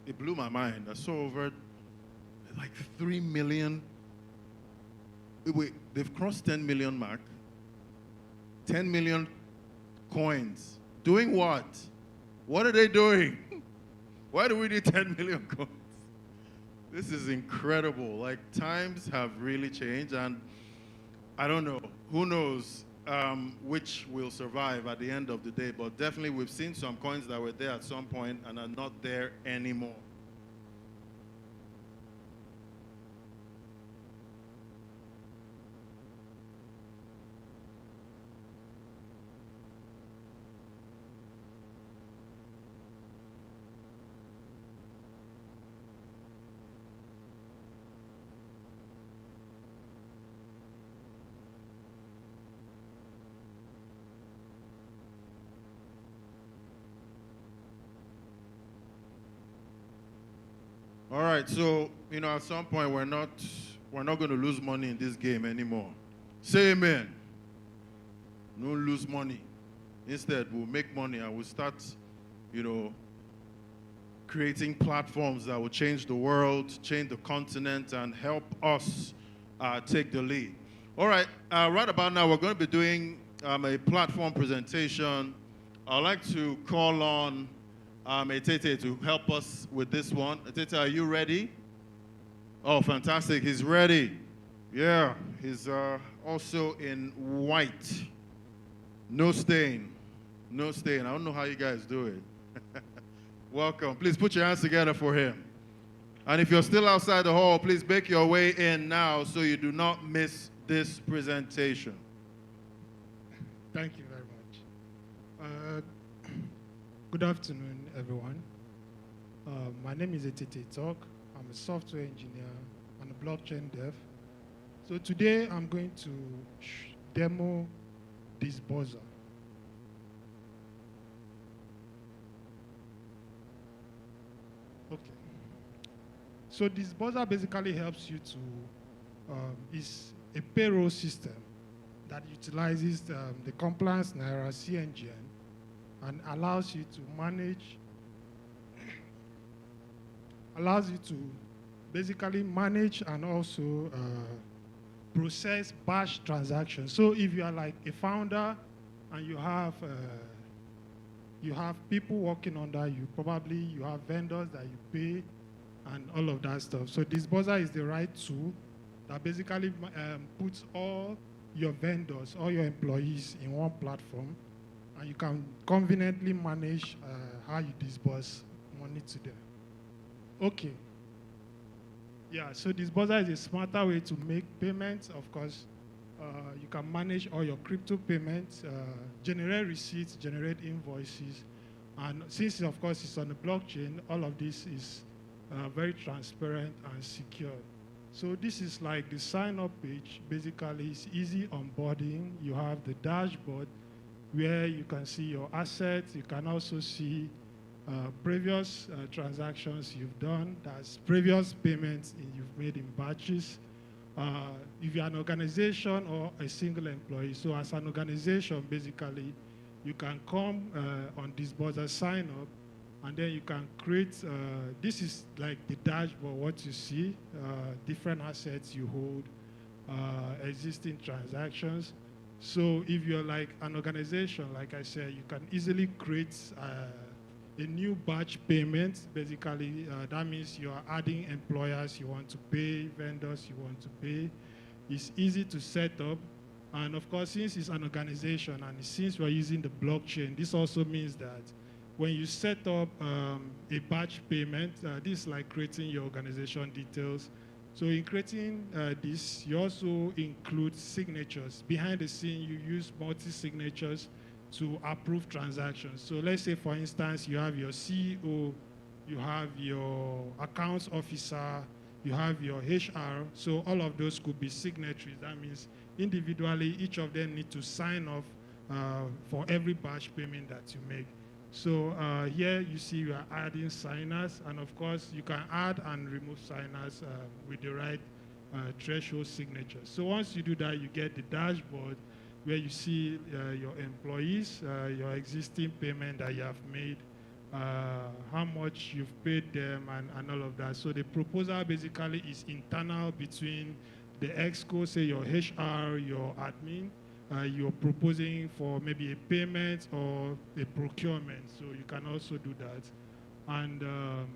it blew my mind. I saw over like 3 million. Wait, they've crossed 10 million mark. 10 million coins. Doing what? What are they doing? Why do we need 10 million coins? This is incredible. Like, times have really changed, and I don't know. Who knows which will survive at the end of the day, but definitely we've seen some coins that were there at some point and are not there anymore. All right, so, you know, at some point we're not going to lose money in this game anymore. Say amen. Don't lose money. Instead, we'll make money and we'll start, you know, creating platforms that will change the world, change the continent, and help us take the lead. All right, right about now, we're going to be doing a platform presentation. I'd like to call on Etete to help us with this one. Etete, are you ready? Oh, fantastic. He's ready. Yeah, he's also in white. No stain. No stain. I don't know how you guys do it. Welcome. Please put your hands together for him. And if you're still outside the hall, please make your way in now so you do not miss this presentation. Thank you very much. Good afternoon, everyone. My name is Etete Talk. I'm a software engineer and a blockchain dev. So today I'm going to demo this buzzer. So Disburser basically helps you to, is a payroll system that utilizes the compliance Naira CNGN and allows you to basically manage and also process batch transactions. So if you are like a founder and you have people working under you, probably you have vendors that you pay and all of that stuff. So Disburser is the right tool that basically puts all your vendors, all your employees in one platform, and you can conveniently manage how you disburse money to them. Okay. Yeah, so Disburser is a smarter way to make payments. Of course, you can manage all your crypto payments, generate receipts, generate invoices. And since, of course, it's on the blockchain, all of this is very transparent and secure. So this is like the sign-up page. Basically, it's easy onboarding. You have the dashboard where you can see your assets. You can also see previous transactions you've done. That's previous payments you've made in batches. If you're an organization or a single employee, so as an organization, basically, you can come on Disburser sign up, and then you can create, this is like the dashboard, what you see, different assets you hold, existing transactions. So if you're like an organization, like I said, you can easily create a new batch payment. Basically, that means you are adding employers you want to pay, vendors you want to pay. It's easy to set up. And of course, since it's an organization and since we're using the blockchain, this also means that when you set up a batch payment, this is like creating your organization details. So in creating this, you also include signatures. Behind the scene, you use multi-signatures to approve transactions. So let's say, for instance, you have your CEO, you have your accounts officer, you have your HR. So all of those could be signatories. That means individually, each of them need to sign off for every batch payment that you make. So here you see you are adding signers, and of course you can add and remove signers with the right threshold signatures. So once you do that, you get the dashboard where you see your employees, your existing payment that you have made, how much you've paid them, and all of that. So the proposal basically is internal between the exco, say your HR, your admin. You're proposing for maybe a payment or a procurement, so you can also do that. And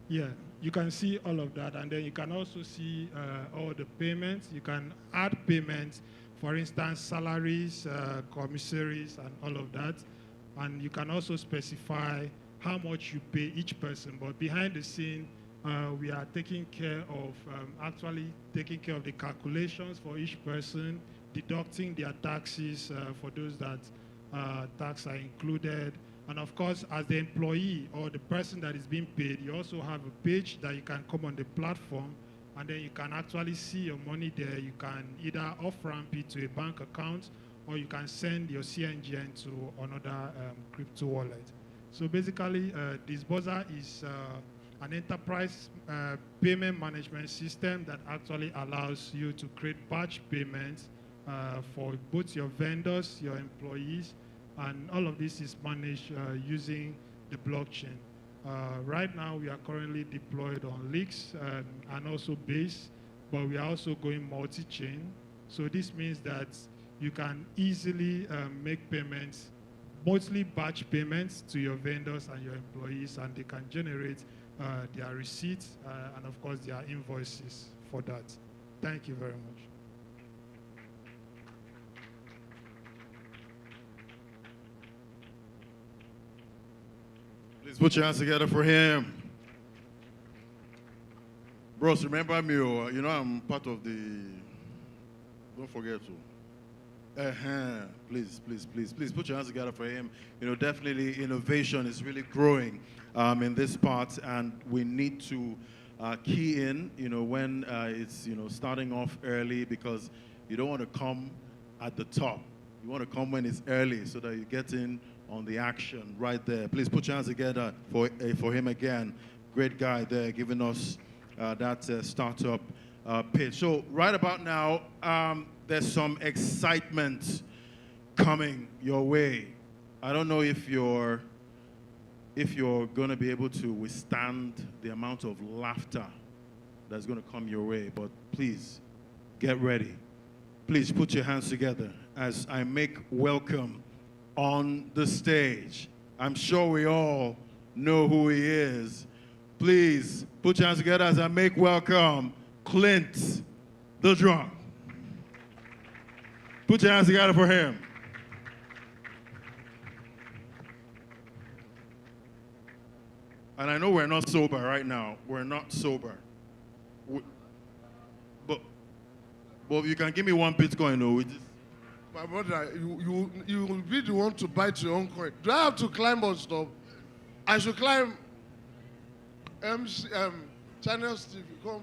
yeah, you can see all of that, and then you can also see all the payments. You can add payments, for instance, salaries, commissaries, and all of that. And you can also specify how much you pay each person. But behind the scene, we are taking care of, actually taking care of the calculations for each person, deducting their taxes for those that tax are included. And of course, as the employee or the person that is being paid, you also have a page that you can come on the platform, and then you can actually see your money there. You can either off-ramp it to a bank account, or you can send your CNGN to another crypto wallet. So basically, Disburser is an enterprise payment management system that actually allows you to create batch payments for both your vendors, your employees, and all of this is managed using the blockchain. Right now, we are currently deployed on Leaks and also Base, but we are also going multi-chain. So this means that you can easily make payments, mostly batch payments to your vendors and your employees, and they can generate their receipts and, of course, their invoices for that. Thank you very much. Please put your hands together for him. Bros, remember me, you know I'm part of the, don't forget to. Please put your hands together for him. You know, definitely innovation is really growing in this part, and we need to key in, you know, when it's, you know, starting off early, because you don't want to come at the top. You want to come when it's early so that you get in on the action right there. Please put your hands together for him again. Great guy there giving us that startup pitch. So right about now, there's some excitement coming your way. I don't know if you're going to be able to withstand the amount of laughter that's going to come your way, but please get ready. Please put your hands together as I make welcome on the stage. I'm sure we all know who he is. Please put your hands together as I make welcome Clint the Drunk. Put your hands together for him. And I know we're not sober right now. We're not sober. But you can give me one Bitcoin, though. My brother, you will be the one to bite your own coin. Do I have to climb or stop? I should climb Channel Steve. Come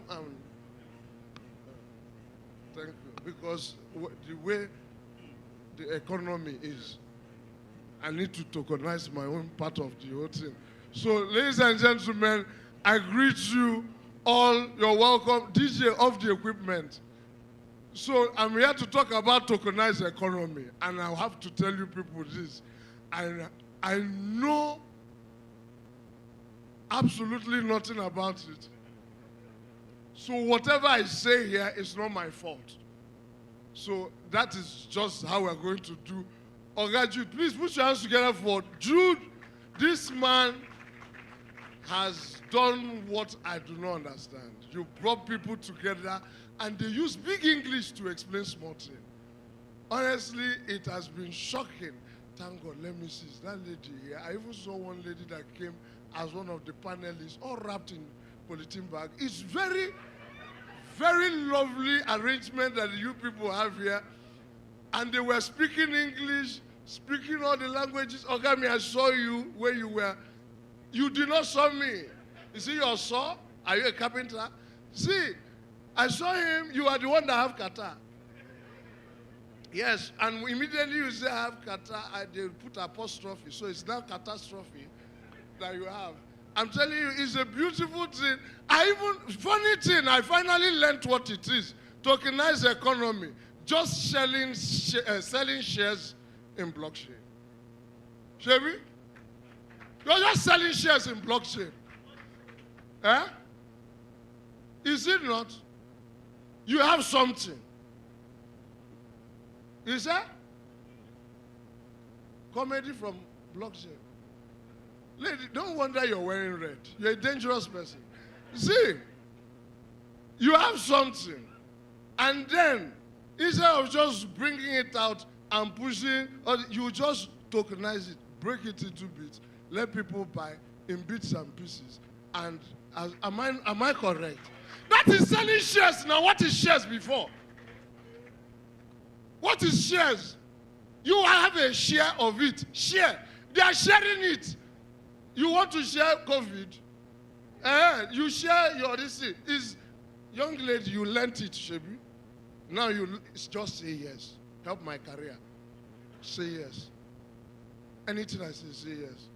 thank you. Because the way the economy is, I need to tokenize my own part of the whole thing. So, ladies and gentlemen, I greet you all. You're welcome. DJ, off the equipment. So, I'm here to talk about tokenized economy, and I have to tell you people this. I know absolutely nothing about it. So, whatever I say here is not my fault. So, that is just how we're going to do. Oga Jude, please put your hands together for Jude. This man has done what I do not understand. You brought people together and they use big English to explain small things. Honestly, it has been shocking. Thank God, let me see, is that lady here? I even saw one lady that came as one of the panelists, all wrapped in polythene bag. It's very, very lovely arrangement that you people have here. And they were speaking English, speaking all the languages. Ogami, I saw you where you were. You did not saw me. You see your saw? Are you a carpenter? See, I saw him. You are the one that have kata. Yes, and immediately you say I have kata, they put apostrophe. So it's now catastrophe that you have. I'm telling you, it's a beautiful thing. Funny thing, I finally learned what it is. Tokenized economy. Just selling shares in blockchain. Shall you're just selling shares in blockchain. Eh? Is it not? You have something. Is that? Comedy from blockchain. Lady, don't wonder you're wearing red. You're a dangerous person. See, you have something. And then, instead of just bringing it out and pushing, you just tokenize it, break it into bits, let people buy in bits and pieces. And am I correct? That is selling shares now. What is shares before? What is shares? You have a share of it. Share. They are sharing it. You want to share COVID? You share your this thing. Is young lady, you lent it, Shebi. Now you just say yes. Help my career. Say yes. Anything I say yes.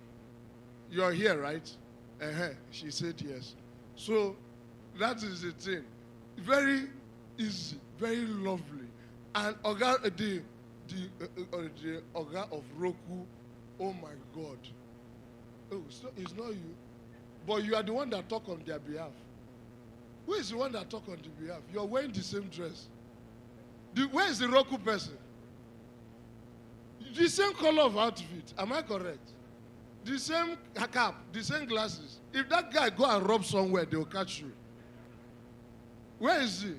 You're here, right? She said yes. So that is the thing. Very easy, very lovely. And the Oga of Roku, oh my God. Oh, it's not you. But you are the one that talk on their behalf. Who is the one that talk on their behalf? You're wearing the same dress. Where is the Roku person? The same color of outfit. Am I correct? The same cap, the same glasses. If that guy go and rob somewhere, they will catch you. Where is he?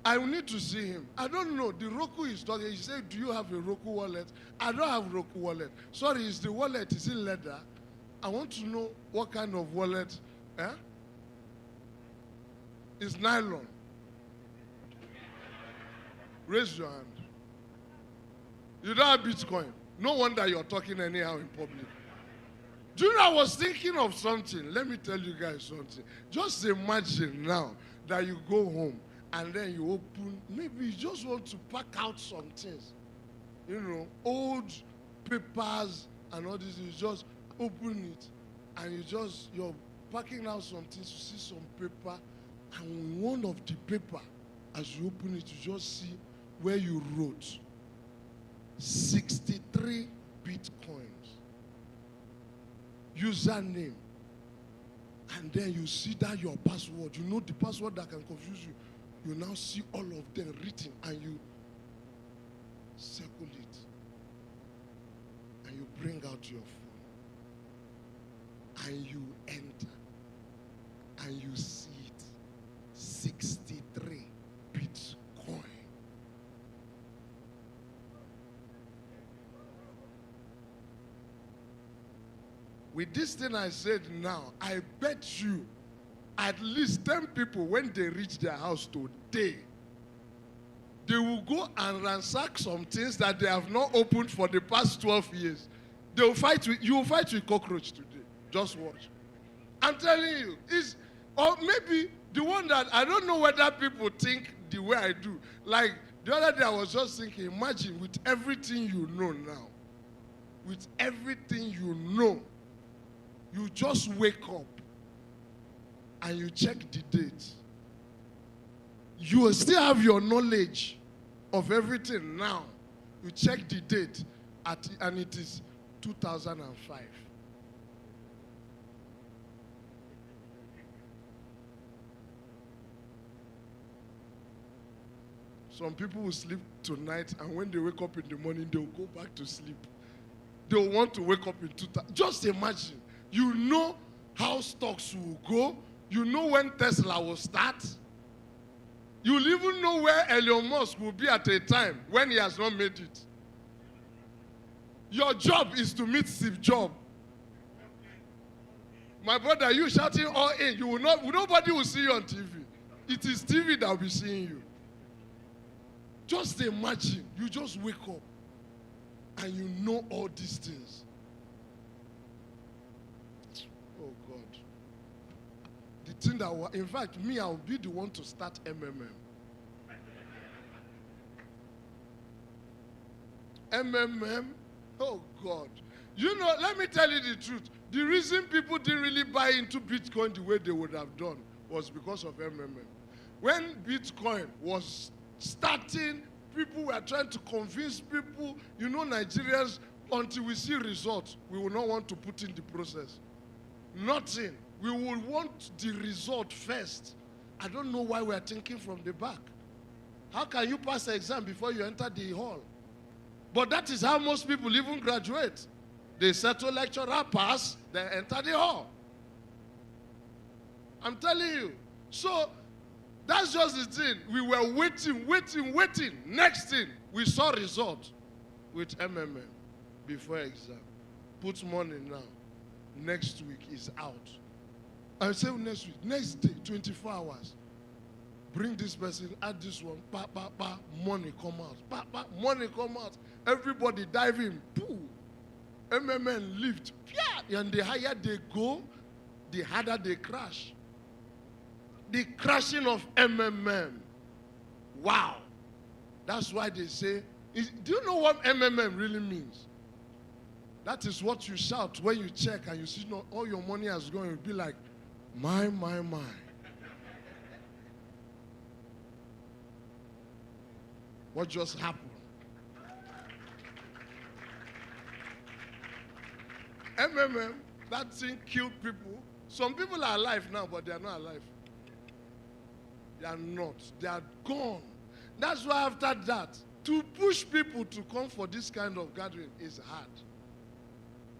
I will need to see him. I don't know. The Roku is talking. He said, do you have a Roku wallet? I don't have a Roku wallet. Sorry, is the wallet, is it leather? I want to know what kind of wallet. It's nylon. Raise your hand. You don't have Bitcoin. No wonder you're talking anyhow in public. Do you know, I was thinking of something. Let me tell you guys something. Just imagine now that you go home and then you open, maybe you just want to pack out some things. You know, old papers and all this. You just open it and you're packing out some things. You see some paper And one of the paper, as you open it, you just see where you wrote 63 Bitcoins, username, and then you see that your password, you know the password that can confuse you. You now see all of them written, and you circle it, and you bring out your phone, and you enter, and you see it, 63 Bitcoin. With this thing I said now, I bet you at least 10 people, when they reach their house today, they will go and ransack some things that they have not opened for the past 12 years. They will fight with, you will fight with cockroach today. Just watch. I'm telling you, or maybe the one that, I don't know whether people think the way I do. Like the other day I was just thinking, imagine with everything you know now, with everything you know, you just wake up and you check the date. You will still have your knowledge of everything now. You check the date and it is 2005. Some people will sleep tonight, and when they wake up in the morning, they will go back to sleep. They will want to wake up in 2000. Just imagine. You know how stocks will go. You know when Tesla will start. You'll even know where Elon Musk will be at a time when he has not made it. Your job is to meet Steve Jobs. My brother, you shouting all in. You will not. Nobody will see you on TV. It is TV that will be seeing you. Just imagine. You just wake up and you know all these things. Oh God. The thing that, in fact, me, I'll be the one to start MMM. MMM, oh God. You know, let me tell you the truth. The reason people didn't really buy into Bitcoin the way they would have done was because of MMM. When Bitcoin was starting, people were trying to convince people, you know, Nigerians, until we see results, we will not want to put in the process. Nothing. We will want the result first. I don't know why we are thinking from the back. How can you pass the exam before you enter the hall? But that is how most people even graduate. They settle lecturer, pass, then enter the hall. I'm telling you. So, that's just the thing. We were waiting. Next thing, we saw result with MMM before exam. Put money now. Next week is out. I say next week. Next day, 24 hours. Bring this person, add this one, money come out. Money come out. Everybody dive in. Pooh. MMM lift. And the higher they go, the harder they crash. The crashing of MMM. Wow. That's why they say, do you know what MMM really means? That is what you shout when you check and you see all your money has gone. You'll be like, my. What just happened? MMM, that thing killed people. Some people are alive now, but they are not alive. They are not. They are gone. That's why after that, to push people to come for this kind of gathering is hard.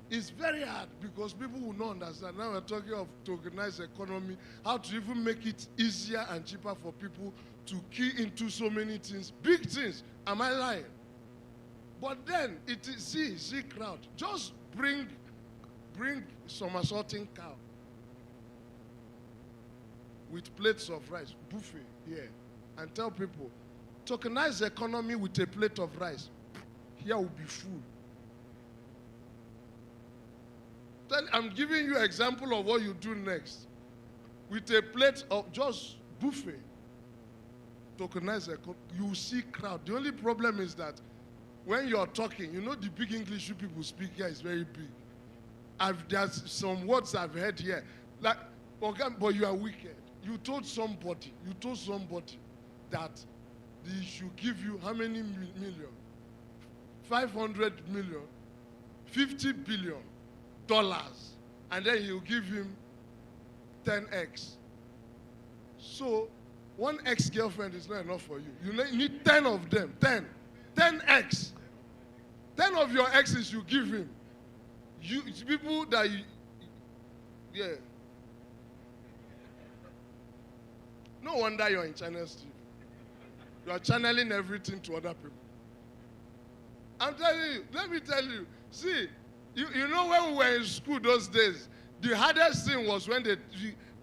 It's very hard because people will not understand. Now we're talking of tokenized economy, how to even make it easier and cheaper for people to key into so many things, big things. Am I lying? But then, it is, see crowd. Just bring some assorting cow with plates of rice, buffet here, and tell people, tokenize economy with a plate of rice. Here will be full. I'm giving you an example of what you do next. With a plate of just buffet, tokenize economy, you see crowd. The only problem is that when you're talking, you know the big English you people speak here is very big. There's some words I've heard here. Like, but you are wicked. you told somebody that they should give you how many million? 500 million, 50 billion dollars, and then you give him 10x. So one ex-girlfriend is not enough for you. You need 10 of them. 10x. 10 of your exes you give him. It's people that you, yeah. No wonder you're in China, Steve. You are channeling everything to other people. I'm telling you, let me tell you. See, you know when we were in school those days, the hardest thing was when the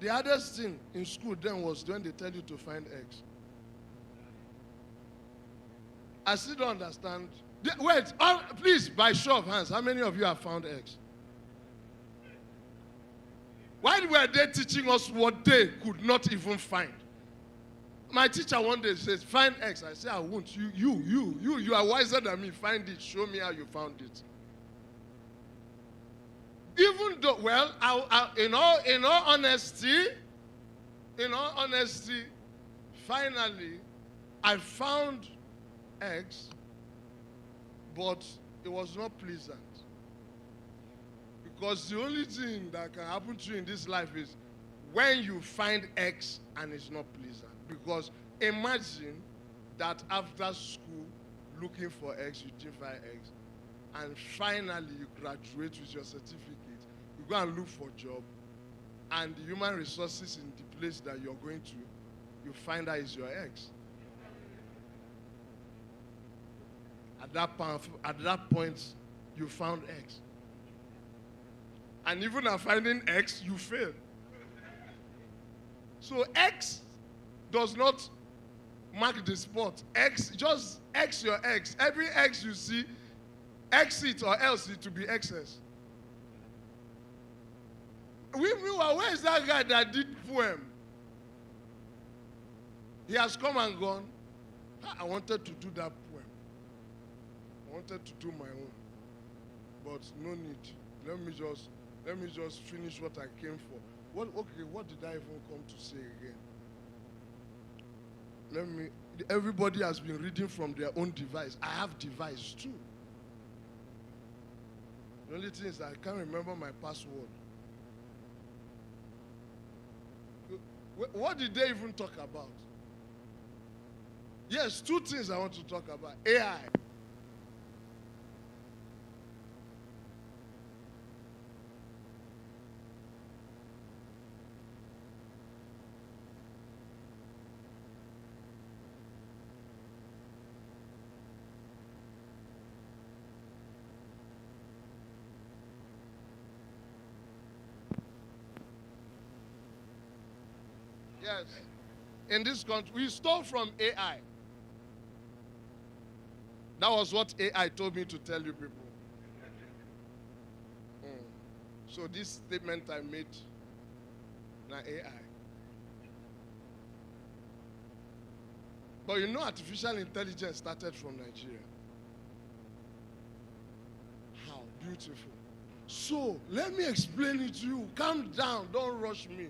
hardest thing in school then was when they tell you to find X. I still don't understand. Wait, please, by show of hands, how many of you have found X? Why were they teaching us what they could not even find? My teacher one day says, find X. I say, I won't. You are wiser than me. Find it. Show me how you found it. Even though, well, in all honesty, finally, I found X, but it was not pleasant. Because the only thing that can happen to you in this life is when you find X and it's not pleasant. Because imagine that after school, looking for X, you didn't find X, and finally you graduate with your certificate, you go and look for a job, and the human resources in the place that you're going to, you find out is your X. At that point, you found X. And even after finding X, you fail. So X does not mark the spot. X, just X your X. Every X you see, X it or else it to be excess. Where is that guy that did poem? He has come and gone. I wanted to do that poem. I wanted to do my own. But no need. Let me just finish what I came for. What did I even come to say again? Everybody has been reading from their own device. I have device too. The only thing is I can't remember my password. What did they even talk about? Yes, two things I want to talk about. AI. Yes. In this country, we stole from AI. That was what AI told me to tell you people. So this statement I made, now AI. But you know artificial intelligence started from Nigeria. How beautiful. So let me explain it to you. Calm down, don't rush me.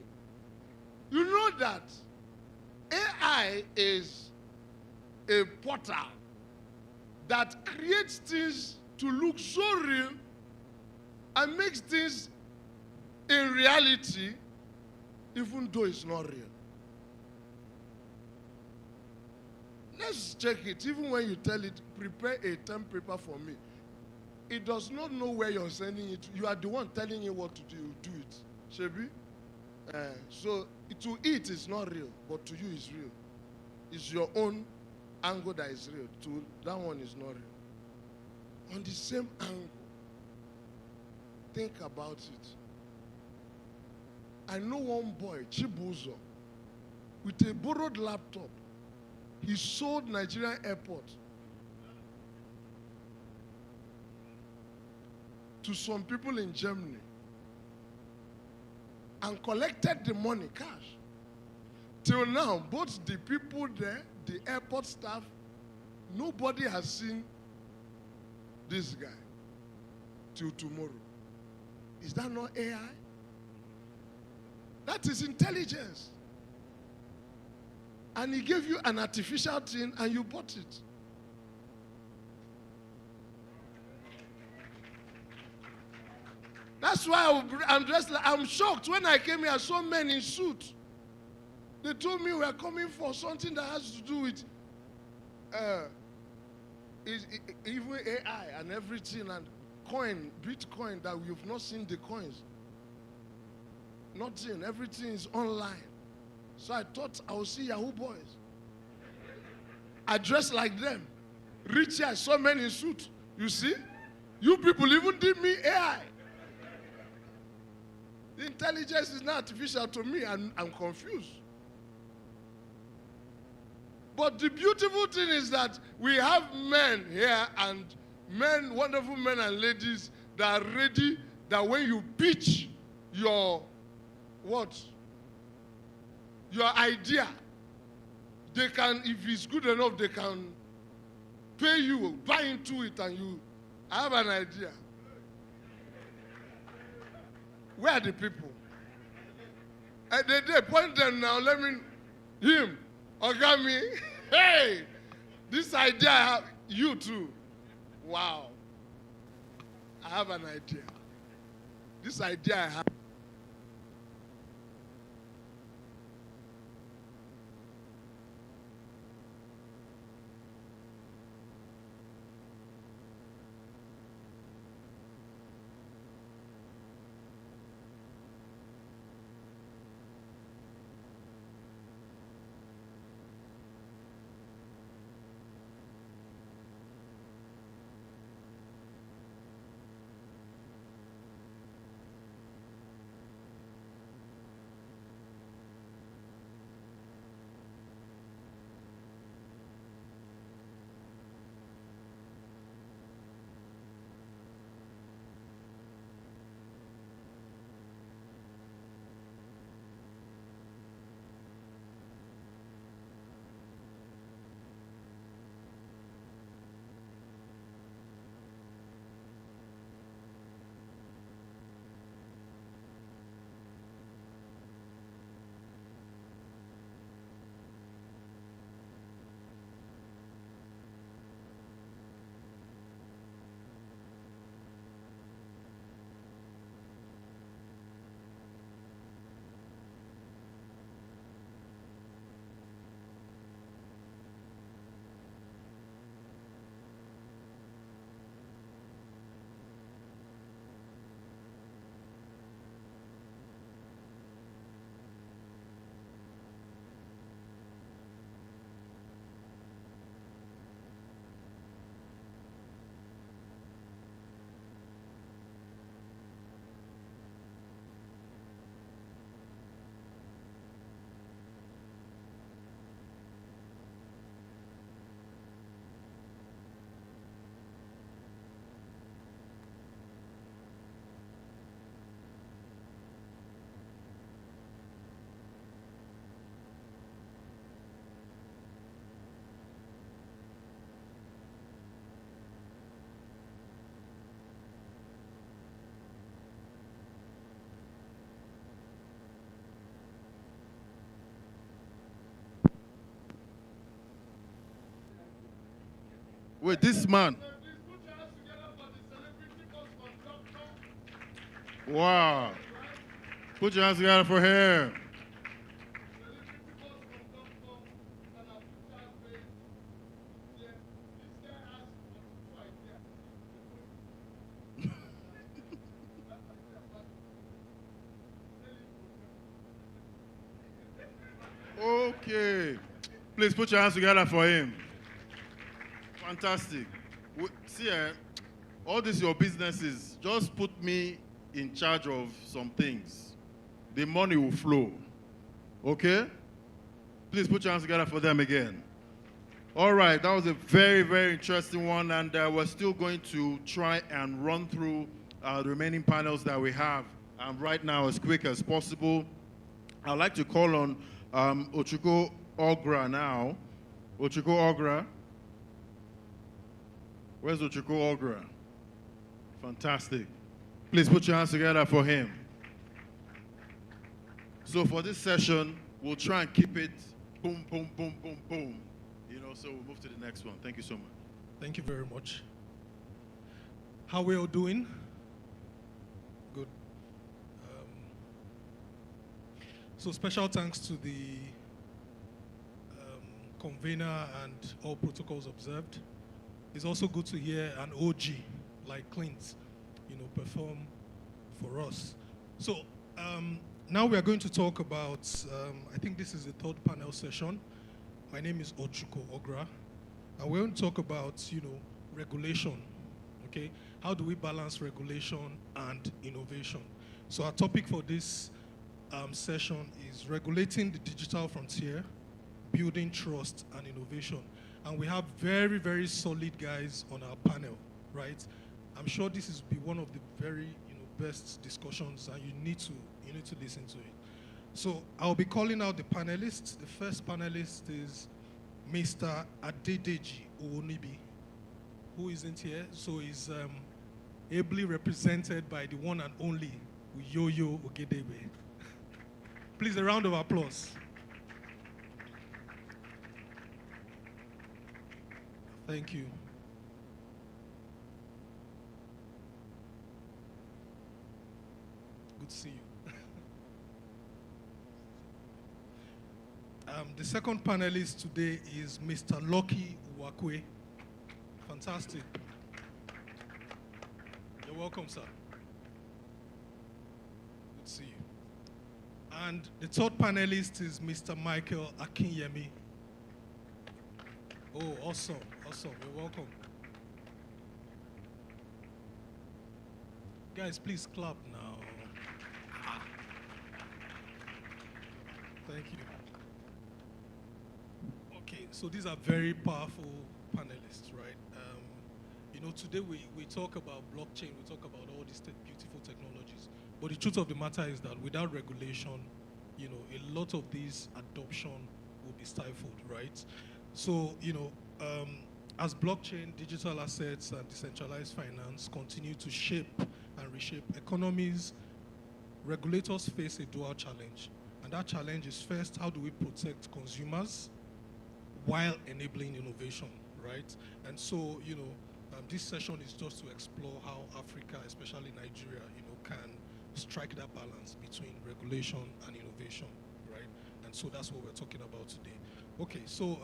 You know that AI is a portal that creates things to look so real and makes things in reality even though it's not real. Let's check it. Even when you tell it, prepare a term paper for me, it does not know where you're sending it. You are the one telling it what to do. You do it. Shebi? So to it is not real, but to you is real. It's your own angle that is real. To that one is not real. On the same angle, think about it. I know one boy, Chibuzo, with a borrowed laptop. He sold Nigerian airport to some people in Germany and collected the money, cash. Till now, both the people there, the airport staff, nobody has seen this guy till tomorrow. Is that not AI? That is intelligence. and he gave you an artificial thing and you bought it. That's why I'm dressed like, I'm shocked. When I came here, I saw men in suits. They told me we are coming for something that has to do with even AI and everything, and coin, Bitcoin, that you've not seen the coins. Nothing, everything is online. So I thought I would see Yahoo boys. I dressed like them. Rich here, I saw men in suits. You see? You people even did me AI. The intelligence is not artificial to me, and I'm confused. But the beautiful thing is that we have men here, and men, wonderful men and ladies, that are ready, that when you pitch your, your idea, they can, if it's good enough, they can pay you, buy into it, and you have an idea. Where are the people? And they point them now, let me, him, Ogami, hey, this idea I have, you too. Wow. I have an idea. This idea I have. Wait, this man. Wow. Put your hands together for him. Okay. Please put your hands together for him. Fantastic. See, all these your businesses, just put me in charge of some things. The money will flow. Okay? Please put your hands together for them again. All right, that was a very, very interesting one, and we're still going to try and run through the remaining panels that we have right now as quick as possible. I'd like to call on Ochuko Ogra now. Ochuko Ogra. Where's Ochuko Ogra? Fantastic. Please put your hands together for him. So for this session, we'll try and keep it boom, boom, boom, boom, boom. You know, so we'll move to the next one. Thank you so much. Thank you very much. How we all doing? Good. So special thanks to the convener and all protocols observed. It's also good to hear an OG like Clint, you know, perform for us. So now we are going to talk about, I think this is the third panel session. My name is Ochuko Ogra, and we're going to talk about, you know, regulation, okay? How do we balance regulation and innovation? So our topic for this session is regulating the digital frontier, building trust and innovation. And we have very, very solid guys on our panel, right? I'm sure this is be one of the very, you know, best discussions, and you need to listen to it. So I'll be calling out the panelists. The first panelist is Mr. Adedeji Owonibi, who isn't here, so he's ably represented by the one and only Uyoyo Ogedebe. Please, a round of applause. Thank you. Good to see you. The second panelist today is Mr. Lucky Uwakwe. Fantastic. You're welcome, sir. Good to see you. And the third panelist is Mr. Michael Akinyemi. Oh, awesome, awesome. You're welcome. Guys, please clap now. Thank you. Okay, so these are very powerful panelists, right? You know, today we talk about blockchain, we talk about all these beautiful technologies, but the truth of the matter is that without regulation, you know, a lot of these adoption will be stifled, right? So, you know, as blockchain, digital assets, and decentralized finance continue to shape and reshape economies, regulators face a dual challenge. And that challenge is first, how do we protect consumers while enabling innovation, right? And so, you know, this session is just to explore how Africa, especially Nigeria, you know, can strike that balance between regulation and innovation, right? And so that's what we're talking about today. Okay, so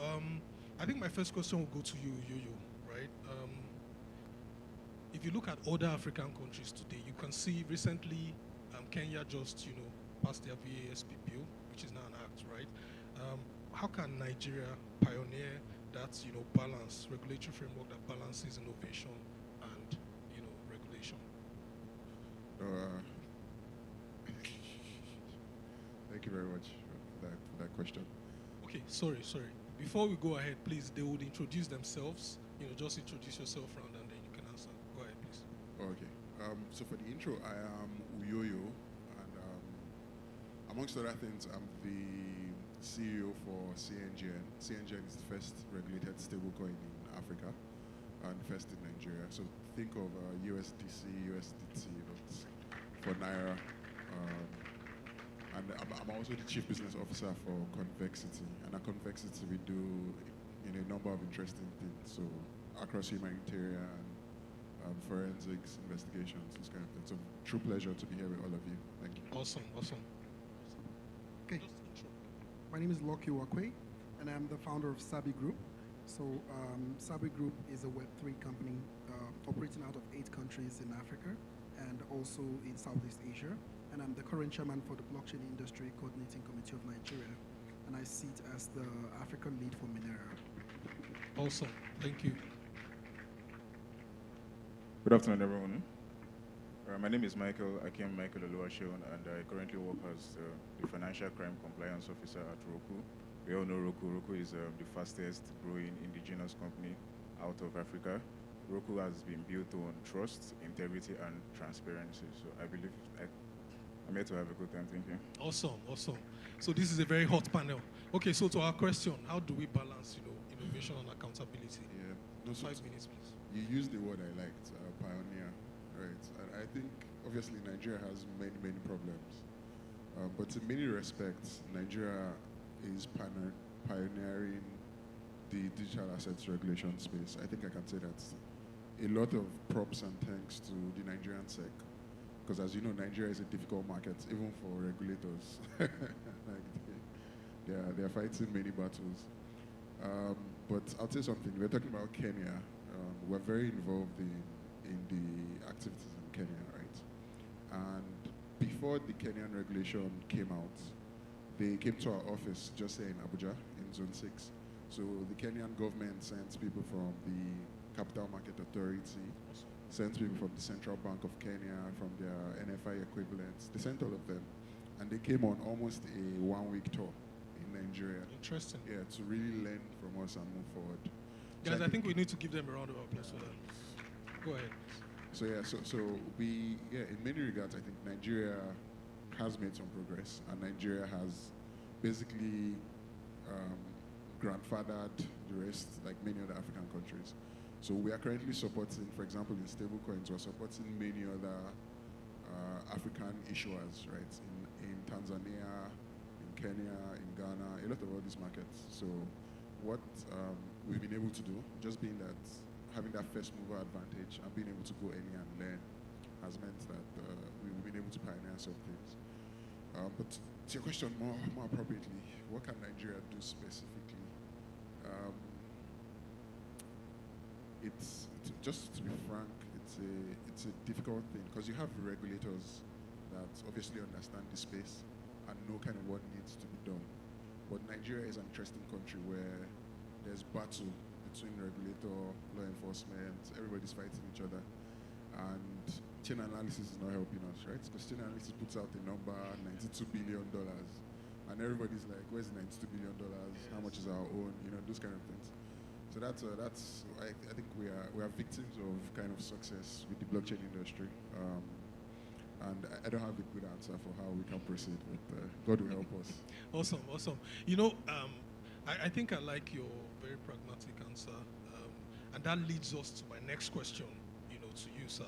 I think my first question will go to you, Yoyo, right? If you look at other African countries today, you can see recently Kenya just, you know, passed their VASP bill, which is now an act, right? How can Nigeria pioneer that, you know, balance, regulatory framework that balances innovation and, you know, regulation? Thank you very much for that question. Okay, sorry. Before we go ahead, please, they would introduce themselves. You know, just introduce yourself round and then you can answer. Go ahead, please. Okay. So for the intro, I am Uyoyo, and amongst other things, I'm the CEO for CNGN. CNGN is the first regulated stablecoin in Africa and first in Nigeria. So think of USDC, USDT, you know, for Naira. And I'm also the Chief Business Officer for Convexity. And at Convexity, we do a number of interesting things. So across humanitarian, forensics, investigations, this kind of thing. So true pleasure to be here with all of you. Thank you. Awesome. Okay. My name is Lucky Uwakwe, and I'm the founder of Sabi Group. So Sabi Group is a Web3 company operating out of 8 countries in Africa and also in Southeast Asia. And I'm the current chairman for the Blockchain Industry Coordinating Committee of Nigeria. And I sit as the African lead for Minera. Awesome. Thank you. Good afternoon, everyone. My name is Michael Oluwaseun, and I currently work as the Financial Crime Compliance Officer at Roku. We all know Roku. Roku is the fastest growing indigenous company out of Africa. Roku has been built on trust, integrity, and transparency. So I believe I'm here to have a good time. Thank you. Awesome. So this is a very hot panel. Okay, so to our question, how do we balance, you know, innovation and accountability? Yeah. No, 5 minutes, please. You used the word I liked, pioneer, right? And I think, obviously, Nigeria has many problems. But in many respects, Nigeria is pioneering the digital assets regulation space. I think I can say that's a lot of props and thanks to the Nigerian SEC, because as you know, Nigeria is a difficult market, even for regulators. Like they are fighting many battles. But I'll say something. We're talking about Kenya. We're very involved in the activities in Kenya, right? And before the Kenyan regulation came out, they came to our office just here in Abuja, in Zone 6. So the Kenyan government sent people from the Capital Market Authority, sent people from the Central Bank of Kenya, from their NFI equivalents. They sent all of them. And they came on almost a one-week tour in Nigeria. Interesting. Yeah, to really learn from us and move forward. Guys, I think we need to give them a round of applause for that. Go ahead. So yeah, so we, in many regards, I think Nigeria has made some progress, and Nigeria has basically grandfathered the rest, like many other African countries. So we are currently supporting, for example, in stablecoins, we're supporting many other African issuers, right? In Tanzania, in Kenya, in Ghana, a lot of all these markets. So what we've been able to do, just being that, having that first mover advantage and being able to go anywhere and learn has meant that we've been able to pioneer some things. But to your question more appropriately, what can Nigeria do specifically? It's just to be frank, it's a difficult thing because you have regulators that obviously understand the space and know kind of what needs to be done. But Nigeria is an interesting country where there's battle between regulator, law enforcement, everybody's fighting each other. And chain analysis is not helping us, right? Because chain analysis puts out a number, $92 billion. And everybody's like, where's the $92 billion? How much is our own? You know, those kind of things. So that's I think we are victims of kind of success with the blockchain industry. And I don't have a good answer for how we can proceed, but God will help us. Awesome. You know, I think I like your very pragmatic answer, and that leads us to my next question, to you, sir.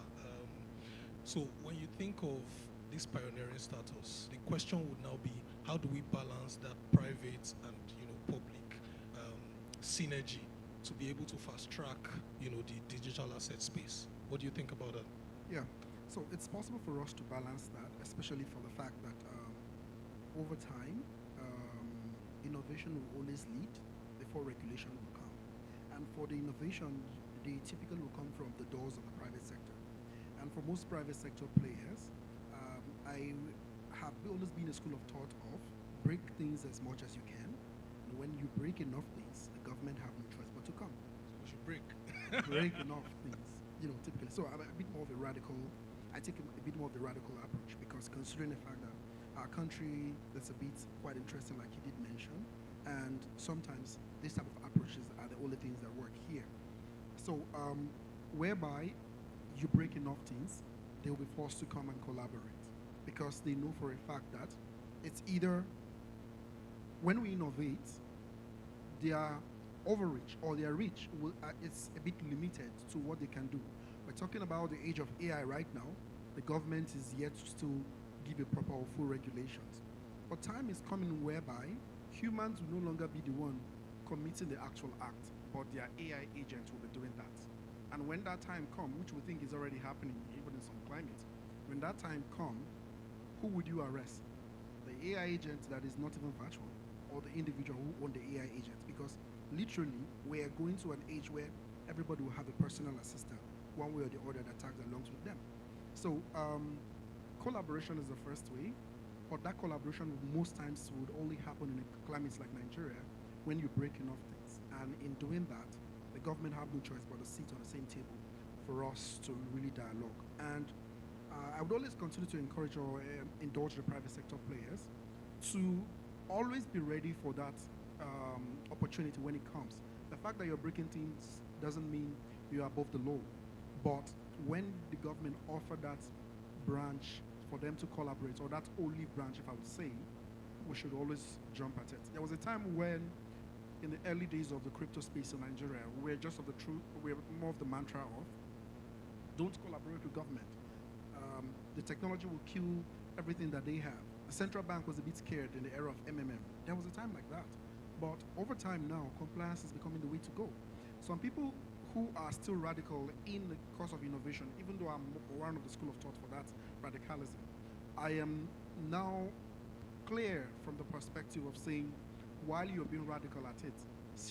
So when you think of this pioneering status, the question would now be, how do we balance that private and public synergy to be able to fast track the digital asset space? What do you think about that? Yeah. So it's possible for us to balance that, especially for the fact that over time, innovation will always lead before regulation will come. And for the innovation, they typically will come from the doors of the private sector. And for most private sector players, I have always been a school of thought of break things as much as you can. And when you break enough things, the government have no choice but to come. So we should break. Break enough things, typically. So I'm a bit more of a radical, I take a bit more of the radical approach, because considering the fact that our country, that's a bit quite interesting, like you did mention, and sometimes these type of approaches are the only things that work here. So whereby you break enough things, they will be forced to come and collaborate, because they know for a fact that it's either when we innovate, their overreach or their reach it's a bit limited to what they can do. We're talking about the age of AI right now. The government is yet to give a proper or full regulations. But time is coming whereby humans will no longer be the one committing the actual act, but their AI agent will be doing that. And when that time comes, which we think is already happening even in some climates, when that time comes, who would you arrest? The AI agent that is not even virtual, or the individual who owns the AI agent? Because literally, we are going to an age where everybody will have a personal assistant, one way or the other, that tags along with them. So collaboration is the first way, but that collaboration most times would only happen in climates like Nigeria when you break enough things. And in doing that, the government have no choice but to sit on the same table for us to really dialogue. And I would always continue to encourage or indulge the private sector players to always be ready for that opportunity when it comes. The fact that you're breaking things doesn't mean you're above the law. But when the government offer that branch for them to collaborate, or that only branch, if I would say, we should always jump at it. There was a time when, in the early days of the crypto space in Nigeria, we're just of the truth, we're more of the mantra of, don't collaborate with government. The technology will kill everything that they have. The central bank was a bit scared in the era of MMM. There was a time like that. But over time now, compliance is becoming the way to go. Some people who are still radical in the cause of innovation, even though I'm one of the school of thought for that radicalism, I am now clear from the perspective of saying, while you're being radical at it,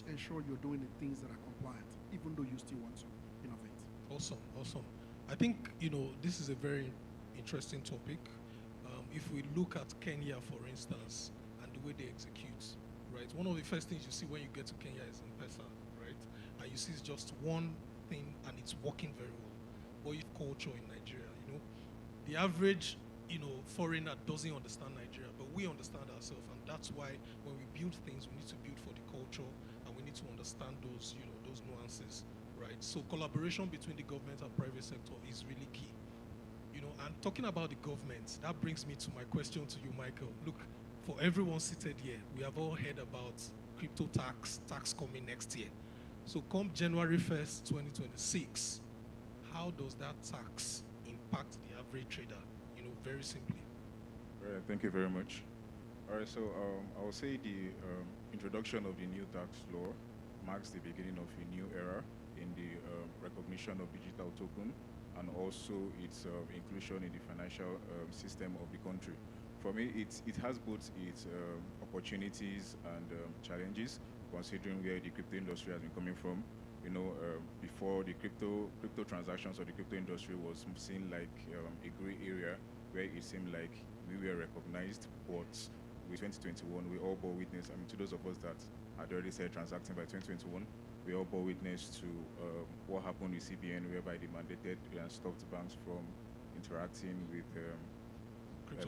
ensure you're doing the things that are compliant, even though you still want to innovate. Awesome, awesome. I think, this is a very interesting topic. If we look at Kenya, for instance, and the way they execute, right? One of the first things you see when you get to Kenya is M-Pesa, right? And you see it's just one thing and it's working very well. But you have culture in Nigeria, the average, foreigner doesn't understand Nigeria, but we understand ourselves, and that's why when we build things, we need to build for the culture, and we need to understand those, those nuances, right? So collaboration between the government and private sector is really key. And talking about the government, that brings me to my question to you, Michael. Look, for everyone seated here, we have all heard about crypto tax coming next year. So come January 1st, 2026, how does that tax impact the average trader, very simply? All right, thank you very much. All right, so I will say the introduction of the new tax law marks the beginning of a new era in the recognition of digital token, and also its inclusion in the financial system of the country. For me, it has both its opportunities and challenges, considering where the crypto industry has been coming from. Before the crypto transactions or the crypto industry was seen like a gray area where it seemed like we were recognized, but with 2021, we all bore witness. To those of us that had already said transacting by 2021, we all bore witness to what happened with CBN, whereby they mandated and stopped banks from interacting with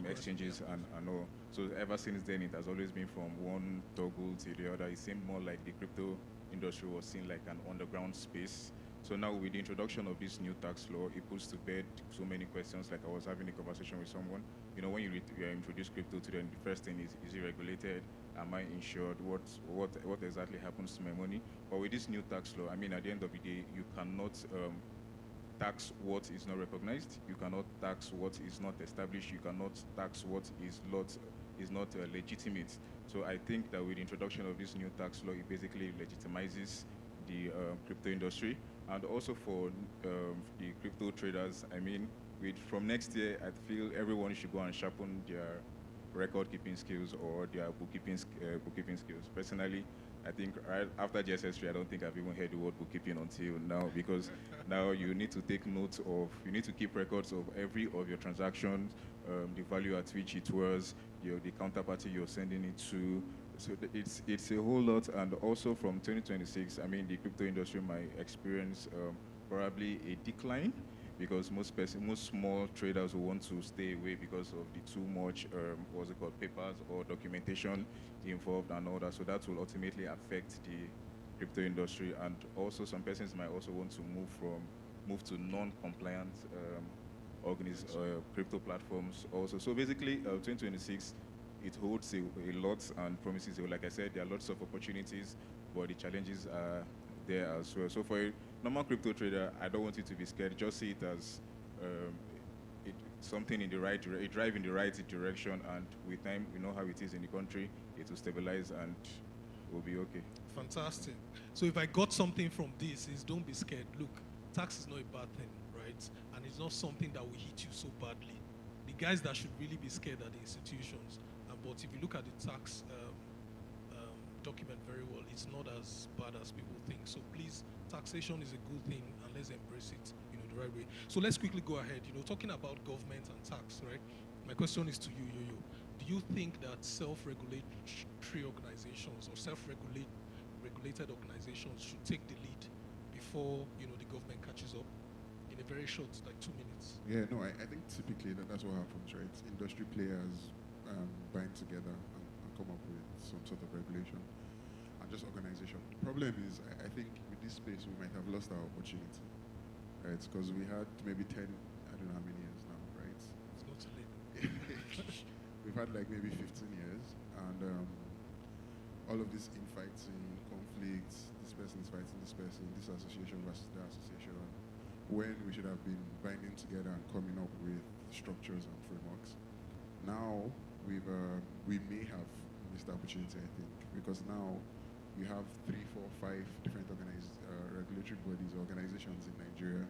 exchanges and all. So ever since then, it has always been from one toggle to the other. It seemed more like the crypto industry was seen like an underground space. So now with the introduction of this new tax law, it puts to bed so many questions. Like I was having a conversation with someone, when you introduce crypto to them, the first thing is it regulated? Am I insured? What exactly happens to my money? But with this new tax law, at the end of the day, you cannot tax what is not recognized. You cannot tax what is not established. You cannot tax what is not legitimate. So I think that with the introduction of this new tax law, it basically legitimizes the crypto industry. And also for the crypto traders, from next year, I feel everyone should go and sharpen their record-keeping skills or their bookkeeping skills. Personally, I think right after GSS3, I don't think I've even heard the word bookkeeping until now, because now you need to take notes of, you need to keep records of every of your transactions, the value at which it was, the counterparty you're sending it to. So it's a whole lot. And also from 2026, the crypto industry might experience probably a decline, because most small traders will want to stay away because of the too much papers or documentation involved and all that. So that will ultimately affect the crypto industry. And also some persons might also want to move to non-compliant crypto platforms also. So basically 2026, it holds a lot and promises. Like I said, there are lots of opportunities, but the challenges are there as well. So for a normal crypto trader, I don't want you to be scared. Just see it as something in the right direction, drive in the right direction, and with time, we know how it is in the country, it will stabilize and we'll be okay. Fantastic. So if I got something from this, is don't be scared. Look, tax is not a bad thing, right? And it's not something that will hit you so badly. The guys that should really be scared are the institutions. But if you look at the tax document very well, it's not as bad as people think. So please, taxation is a good thing, and let's embrace it, the right way. So let's quickly go ahead. Talking about government and tax, right? My question is to you, Yo-Yo. Do you think that self-regulatory organizations or self-regulated organizations should take the lead before the government catches up? In a very short, like 2 minutes. Yeah, no, I think typically that's what happens, right? Industry players bind together and come up with some sort of regulation and just organization. The problem is, I think with this space, we might have lost our opportunity, right? Because we had maybe 10, I don't know how many years now, right? It's not too late. We've had like maybe 15 years, and all of this infighting, conflicts, this person is fighting this person, this association versus that association, when we should have been binding together and coming up with structures and frameworks. Now, we may have missed opportunity, I think, because now you have 3, 4, 5 different regulatory bodies, organizations in Nigeria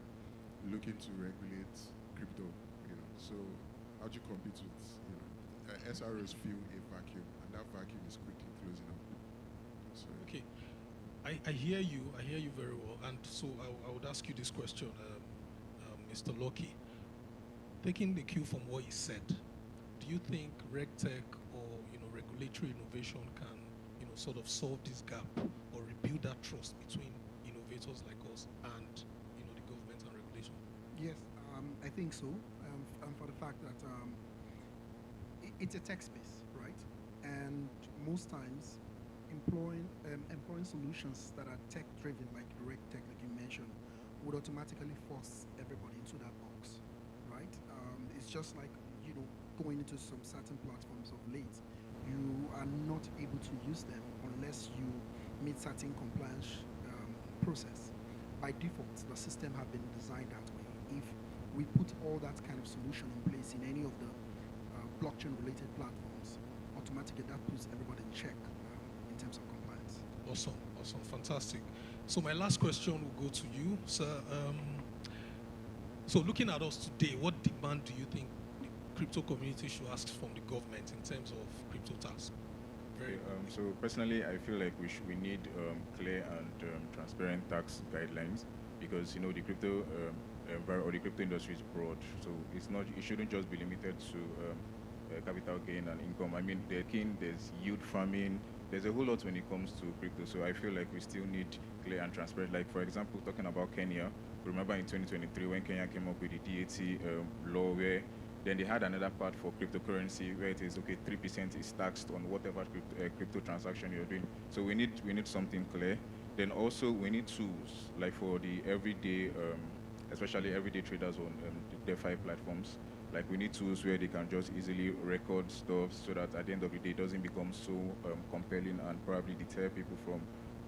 looking to regulate crypto. So how do you compete with SROs fill a vacuum, and that vacuum is quickly closing up. So okay, I hear you. I hear you very well. And so I would ask you this question, Mr. Loki. Taking the cue from what he said, do you think RegTech or regulatory innovation can sort of solve this gap or rebuild that trust between innovators like us and the government and regulation? Yes, I think so. For the fact that it's a tech space, right? And most times, employing solutions that are tech-driven, like RegTech, like you mentioned, would automatically force everybody into that box, right? It's just like going into some certain platforms of late. You are not able to use them unless you meet certain compliance process. By default, the system have been designed that way. If we put all that kind of solution in place in any of the blockchain-related platforms, automatically that puts everybody in check in terms of compliance. Awesome, fantastic. So my last question will go to you, sir. So looking at us today, what demand do you think the crypto community should ask from the government in terms of crypto tax? So personally, I feel like we need clear and transparent tax guidelines, because the crypto or the crypto industry is broad. So it shouldn't just be limited to capital gain and income. I mean, there's yield farming. There's a whole lot when it comes to crypto. So I feel like we still need clear and transparent. Like, for example, talking about Kenya, remember in 2023 when Kenya came up with the DEAI law, where then they had another part for cryptocurrency where it is, okay, 3% is taxed on whatever crypto transaction you're doing. So we need something clear. Then also we need tools, like for the everyday, especially everyday traders on the DeFi platforms. Like, we need tools where they can just easily record stuff so that at the end of the day it doesn't become so compelling and probably deter people from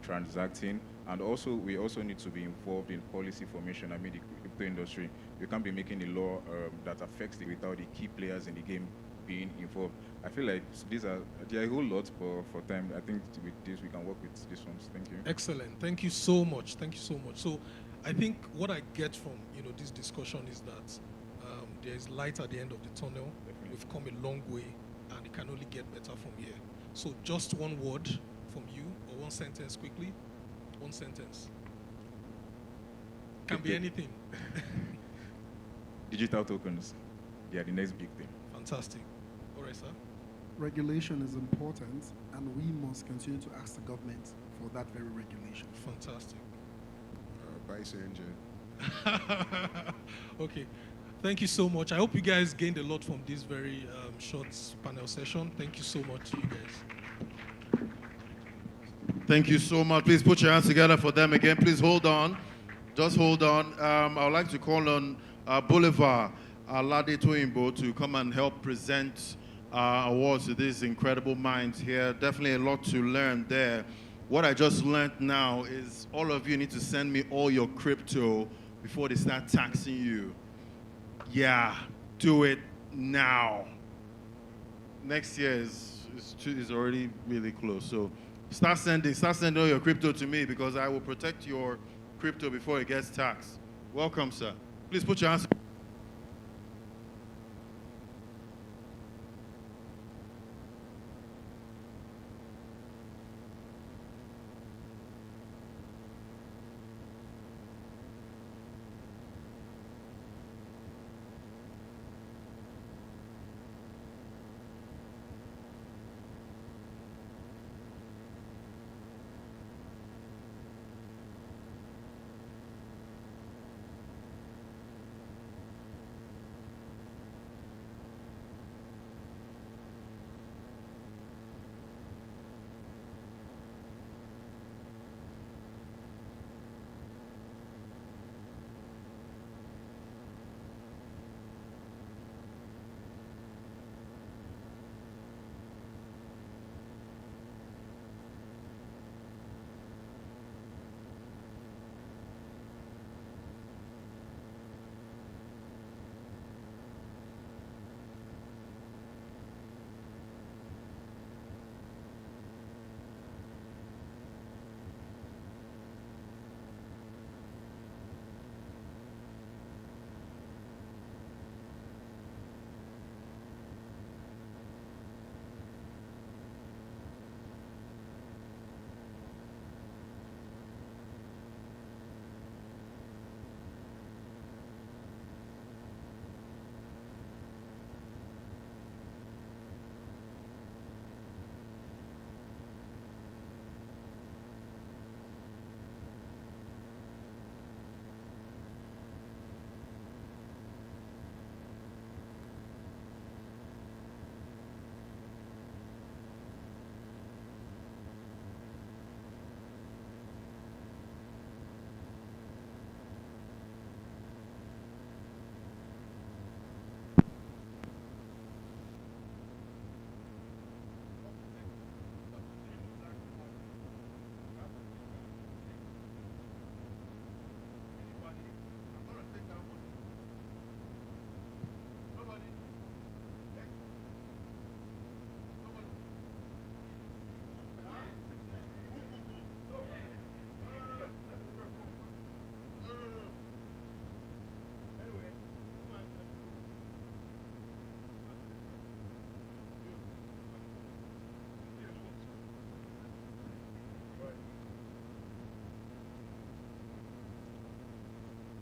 transacting. And also, we also need to be involved in policy formation. I mean, the crypto industry, you can't be making a law that affects it without the key players in the game being involved. I feel like there are a whole lot for time. I think with this we can work with these ones. Thank you. Excellent. Thank you so much. Thank you so much. So I think what I get from this discussion is that there is light at the end of the tunnel. Definitely. We've come a long way, and it can only get better from here. So just one word from you, or one sentence quickly. One sentence. Can be anything. Digital tokens, they are the next big thing. Fantastic. All right, sir. Regulation is important, and we must continue to ask the government for that very regulation. Fantastic. Bye, CNJ. Okay. Thank you so much. I hope you guys gained a lot from this very short panel session. Thank you so much to you guys. Thank you so much. Please put your hands together for them again. Please hold on. Just hold on. I would like to call on Bolivar Alade Toyimbo to come and help present awards to these incredible minds here. Definitely a lot to learn there. What I just learned now is all of you need to send me all your crypto before they start taxing you. Yeah, do it now. Next year is already really close. So start sending all your crypto to me, because I will protect your crypto before it gets taxed. Welcome, sir. Please put your hands.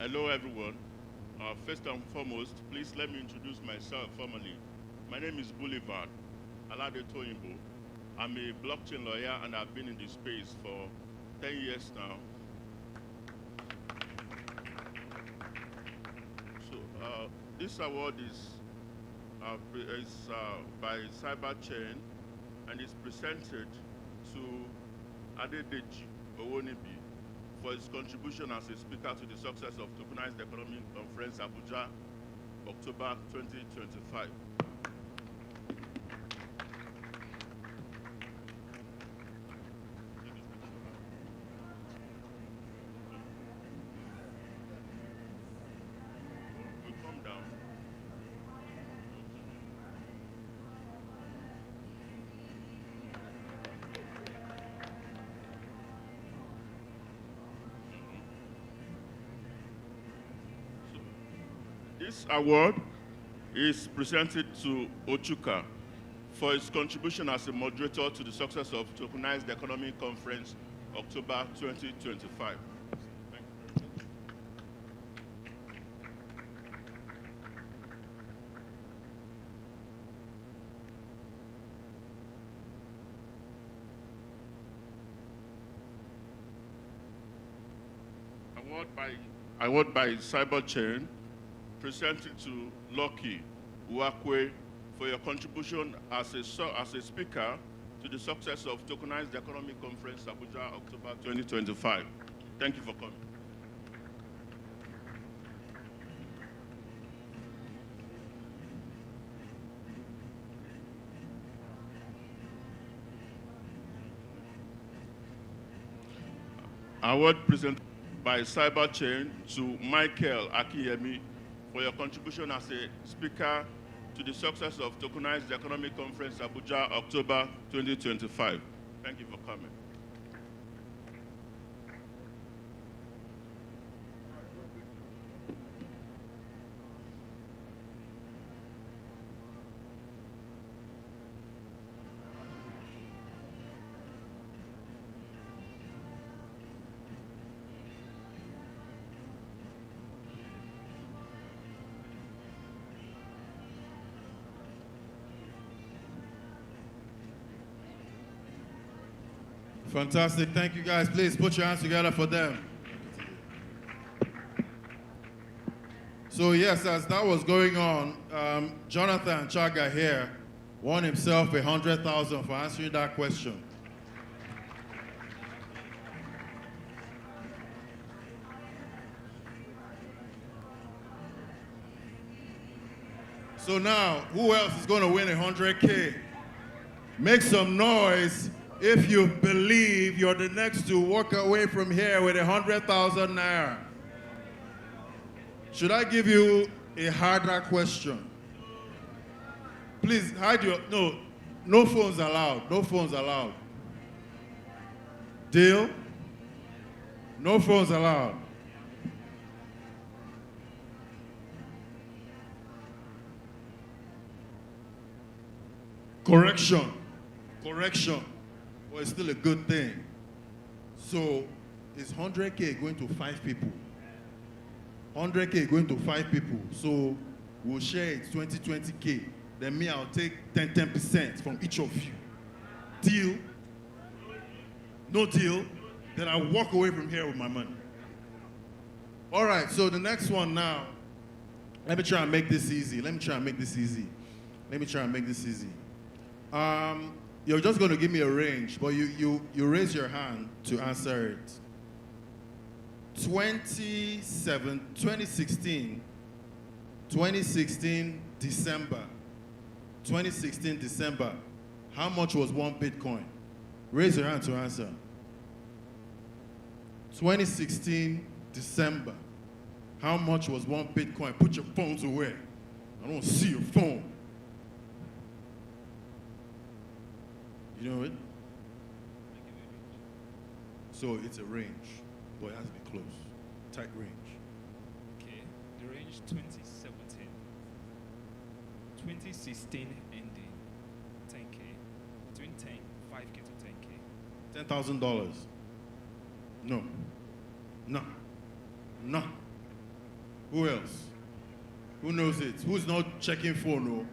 Hello, everyone. First and foremost, please let me introduce myself formally. My name is Boulevard Alade Toyimbo. I'm a blockchain lawyer, and I've been in this space for 10 years now. So this award is by Cyberchain, and is presented to Adedeji Owonibi for his contribution as a speaker to the success of Tokenized Economy Conference Abuja, October 2025. Come down. This award is presented to Ochuka for his contribution as a moderator to the success of Tokenized Economy Conference, October 2025. Award by Cyberchain, presented to Lucky Uwakwe for your contribution as a speaker to the success of Tokenized Economy Conference Abuja, October 2025. Thank you for coming. Award presented by Cyberchain to Michael Akiyemi for your contribution as a speaker to the success of Tokenized Economy Conference Abuja, October 2025. Thank you for coming. Fantastic. Thank you, guys. Please put your hands together for them. So yes, as that was going on, Jonathan Chaga here won himself 100,000 for answering that question. So now, who else is going to win 100K? Make some noise if you believe you're the next to walk away from here with 100,000 naira. Should I give you a harder question? Please hide your, no phones allowed, no phones allowed. Deal? No phones allowed. Correction, correction. Well, it's still a good thing. So is 100K going to 5 people? 100K going to 5 people. So we'll share it 20K. Then me, I'll take 10% from each of you. Deal? No deal? Then I'll walk away from here with my money. All right, so the next one now. Let me try and make this easy. You're just going to give me a range, but you raise your hand to answer it. 2016 December, how much was 1 Bitcoin? Raise your hand to answer. 2016 December, how much was 1 Bitcoin? Put your phones away. I don't see your phone. You know it? So it's a range, but it has to be close. Tight range. Okay, the range 2017. 2016 ending, 10K. Between 5K to 10K. $10,000. No. Who else? Who knows it? Who's not checking phone? Oh?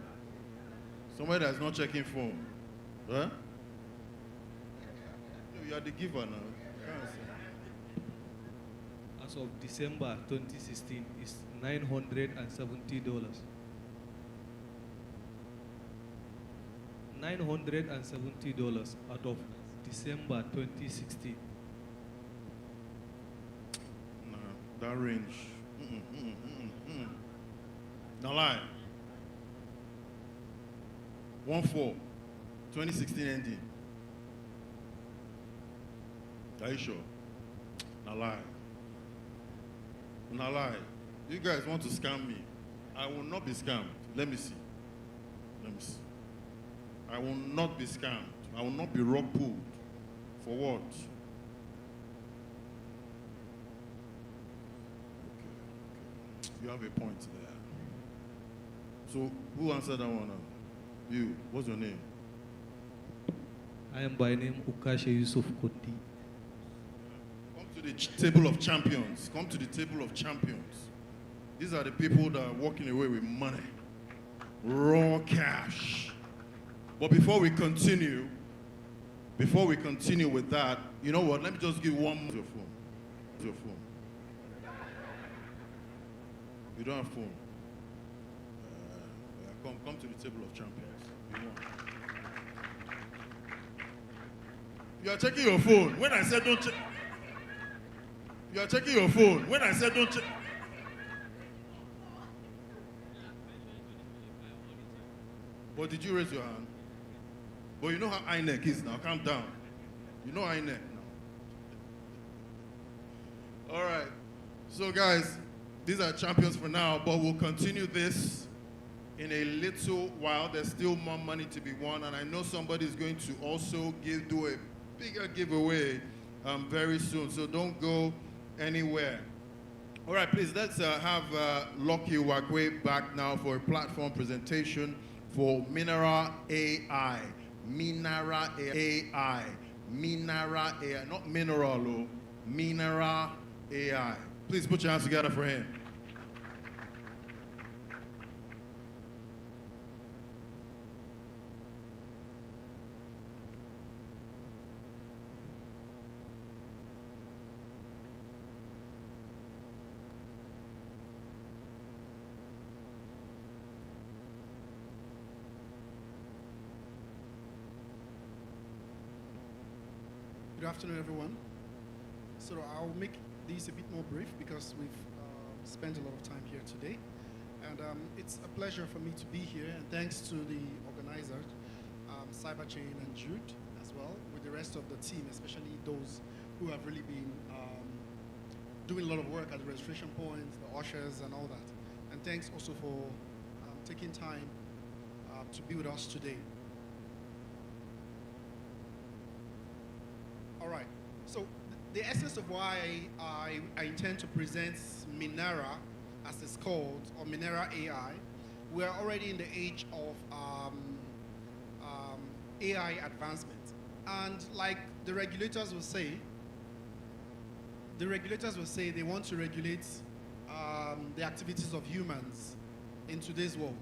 Somebody that's not checking phone. Huh? You are the giver now. As of December 2016, is $970. $970 out of December 2016. No, that range. Now lie. 1/4, 2016 ending. Are you sure? Now lie. Now lie. You guys want to scam me? I will not be scammed. Let me see. Let me see. I will not be scammed. I will not be rug pulled. For what? Okay. You have a point there. So who answered that one now? You. What's your name? I am by name Ukashe Yusuf Koti. Come to the table of champions. Come to the table of champions. These are the people that are walking away with money. Raw cash. But before we continue with that, you know what? Let me just give one more to your phone. To your phone. You don't have phone. Come to the table of champions. You want. You are checking your phone. When I said don't check. You are checking your phone. When I said don't check. But did you raise your hand? But you know how INEC is now. Calm down. You know INEC now. All right. So guys, these are champions for now, but we'll continue this in a little while. There's still more money to be won, and I know somebody's going to also do a bigger giveaway very soon. So don't go anywhere. All right, please, let's have Lucky Wakwe back now for a platform presentation for Mineral AI. Mineral AI. Mineral AI. Not mineral, Mineral AI. Please put your hands together for him. Good afternoon, everyone. So I'll make these a bit more brief because we've spent a lot of time here today. And it's a pleasure for me to be here, and thanks to the organizers, Cyberchain and Jude as well, with the rest of the team, especially those who have really been doing a lot of work at the registration points, the ushers and all that. And thanks also for taking time to be with us today. All right, so the essence of why I intend to present Minera, as it's called, or Minera AI, we are already in the age of AI advancement. And like the regulators will say they want to regulate the activities of humans in today's world.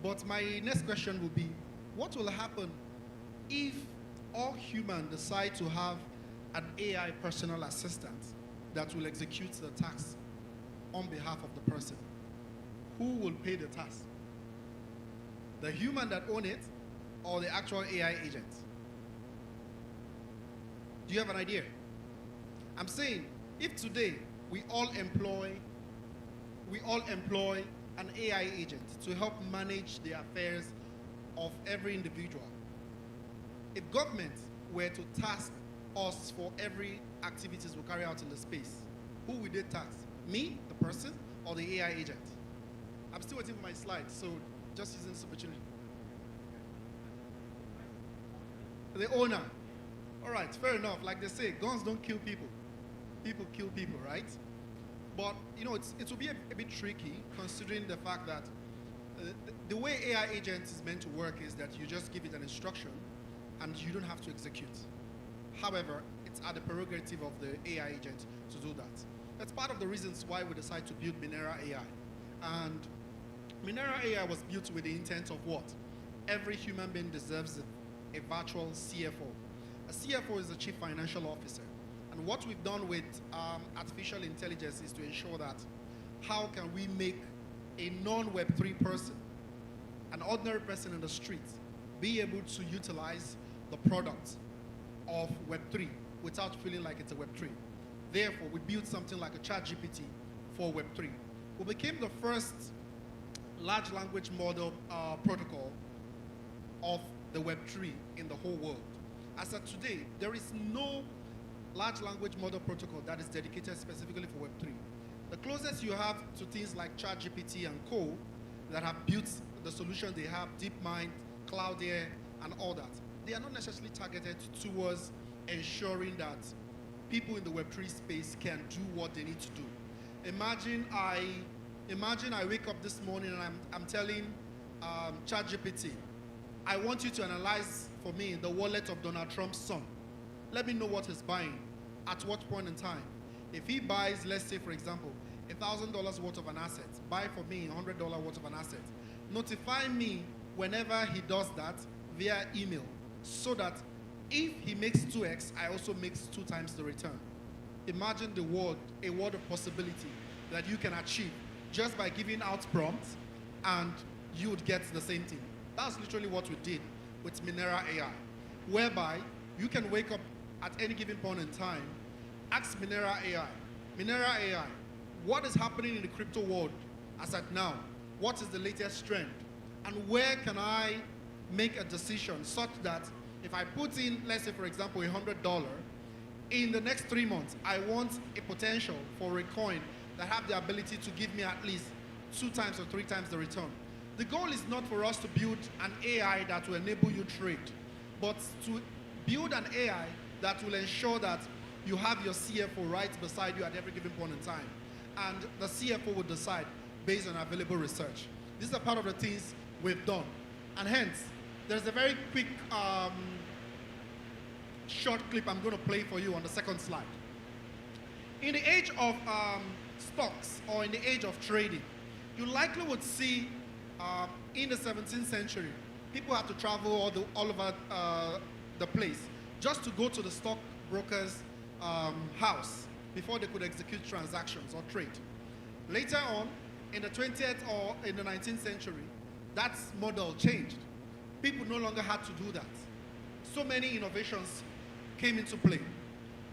But my next question will be, what will happen if all humans decide to have an AI personal assistant that will execute the task on behalf of the person? Who will pay the task? The human that owns it or the actual AI agent? Do you have an idea? I'm saying if today we all employ an AI agent to help manage the affairs of every individual, if government were to task us for every activities we carry out in the space, who will they task? Me, the person, or the AI agent? I'm still waiting for my slides, so just using this opportunity. The owner. All right, fair enough. Like they say, guns don't kill people. People kill people, right? But, you know, it will be a bit tricky considering the fact that the way AI agent is meant to work is that you just give it an instruction and you don't have to execute. However, it's at the prerogative of the AI agent to do that. That's part of the reasons why we decided to build Minera AI. And Minera AI was built with the intent of what? Every human being deserves a virtual CFO. A CFO is the Chief Financial Officer. And what we've done with artificial intelligence is to ensure that how can we make a non-Web3 person, an ordinary person in the streets, be able to utilize the products of Web3 without feeling like it's a Web3. Therefore, we built something like a ChatGPT for Web3. We became the first large language model protocol of the Web3 in the whole world. As of today, there is no large language model protocol that is dedicated specifically for Web3. The closest you have to things like ChatGPT and Co. that have built the solution they have, DeepMind, Cloudera, and all that, they are not necessarily targeted towards ensuring that people in the Web3 space can do what they need to do. Imagine I wake up this morning and I'm telling ChatGPT, I want you to analyze for me the wallet of Donald Trump's son. Let me know what he's buying, at what point in time. If he buys, let's say for example, $1,000 worth of an asset, buy for me $100 worth of an asset. Notify me whenever he does that via email, so that if he makes 2x, I also makes 2 times the return. Imagine a world of possibility that you can achieve just by giving out prompts and you would get the same thing. That's literally what we did with Minera AI, whereby you can wake up at any given point in time, ask Minera AI, what is happening in the crypto world as at now? What is the latest trend? And where can I make a decision such that if I put in, let's say for example, $100, in the next 3 months, I want a potential for a coin that have the ability to give me at least 2 times or 3 times the return. The goal is not for us to build an AI that will enable you trade, but to build an AI that will ensure that you have your CFO right beside you at every given point in time. And the CFO will decide based on available research. These are part of the things we've done. And hence, there's a very quick short clip I'm going to play for you on the second slide. In the age of stocks, or in the age of trading, you likely would see in the 17th century, people had to travel all over the place just to go to the stockbroker's house before they could execute transactions or trade. Later on, in the 20th or in the 19th century, that model changed. People no longer had to do that. So many innovations came into play.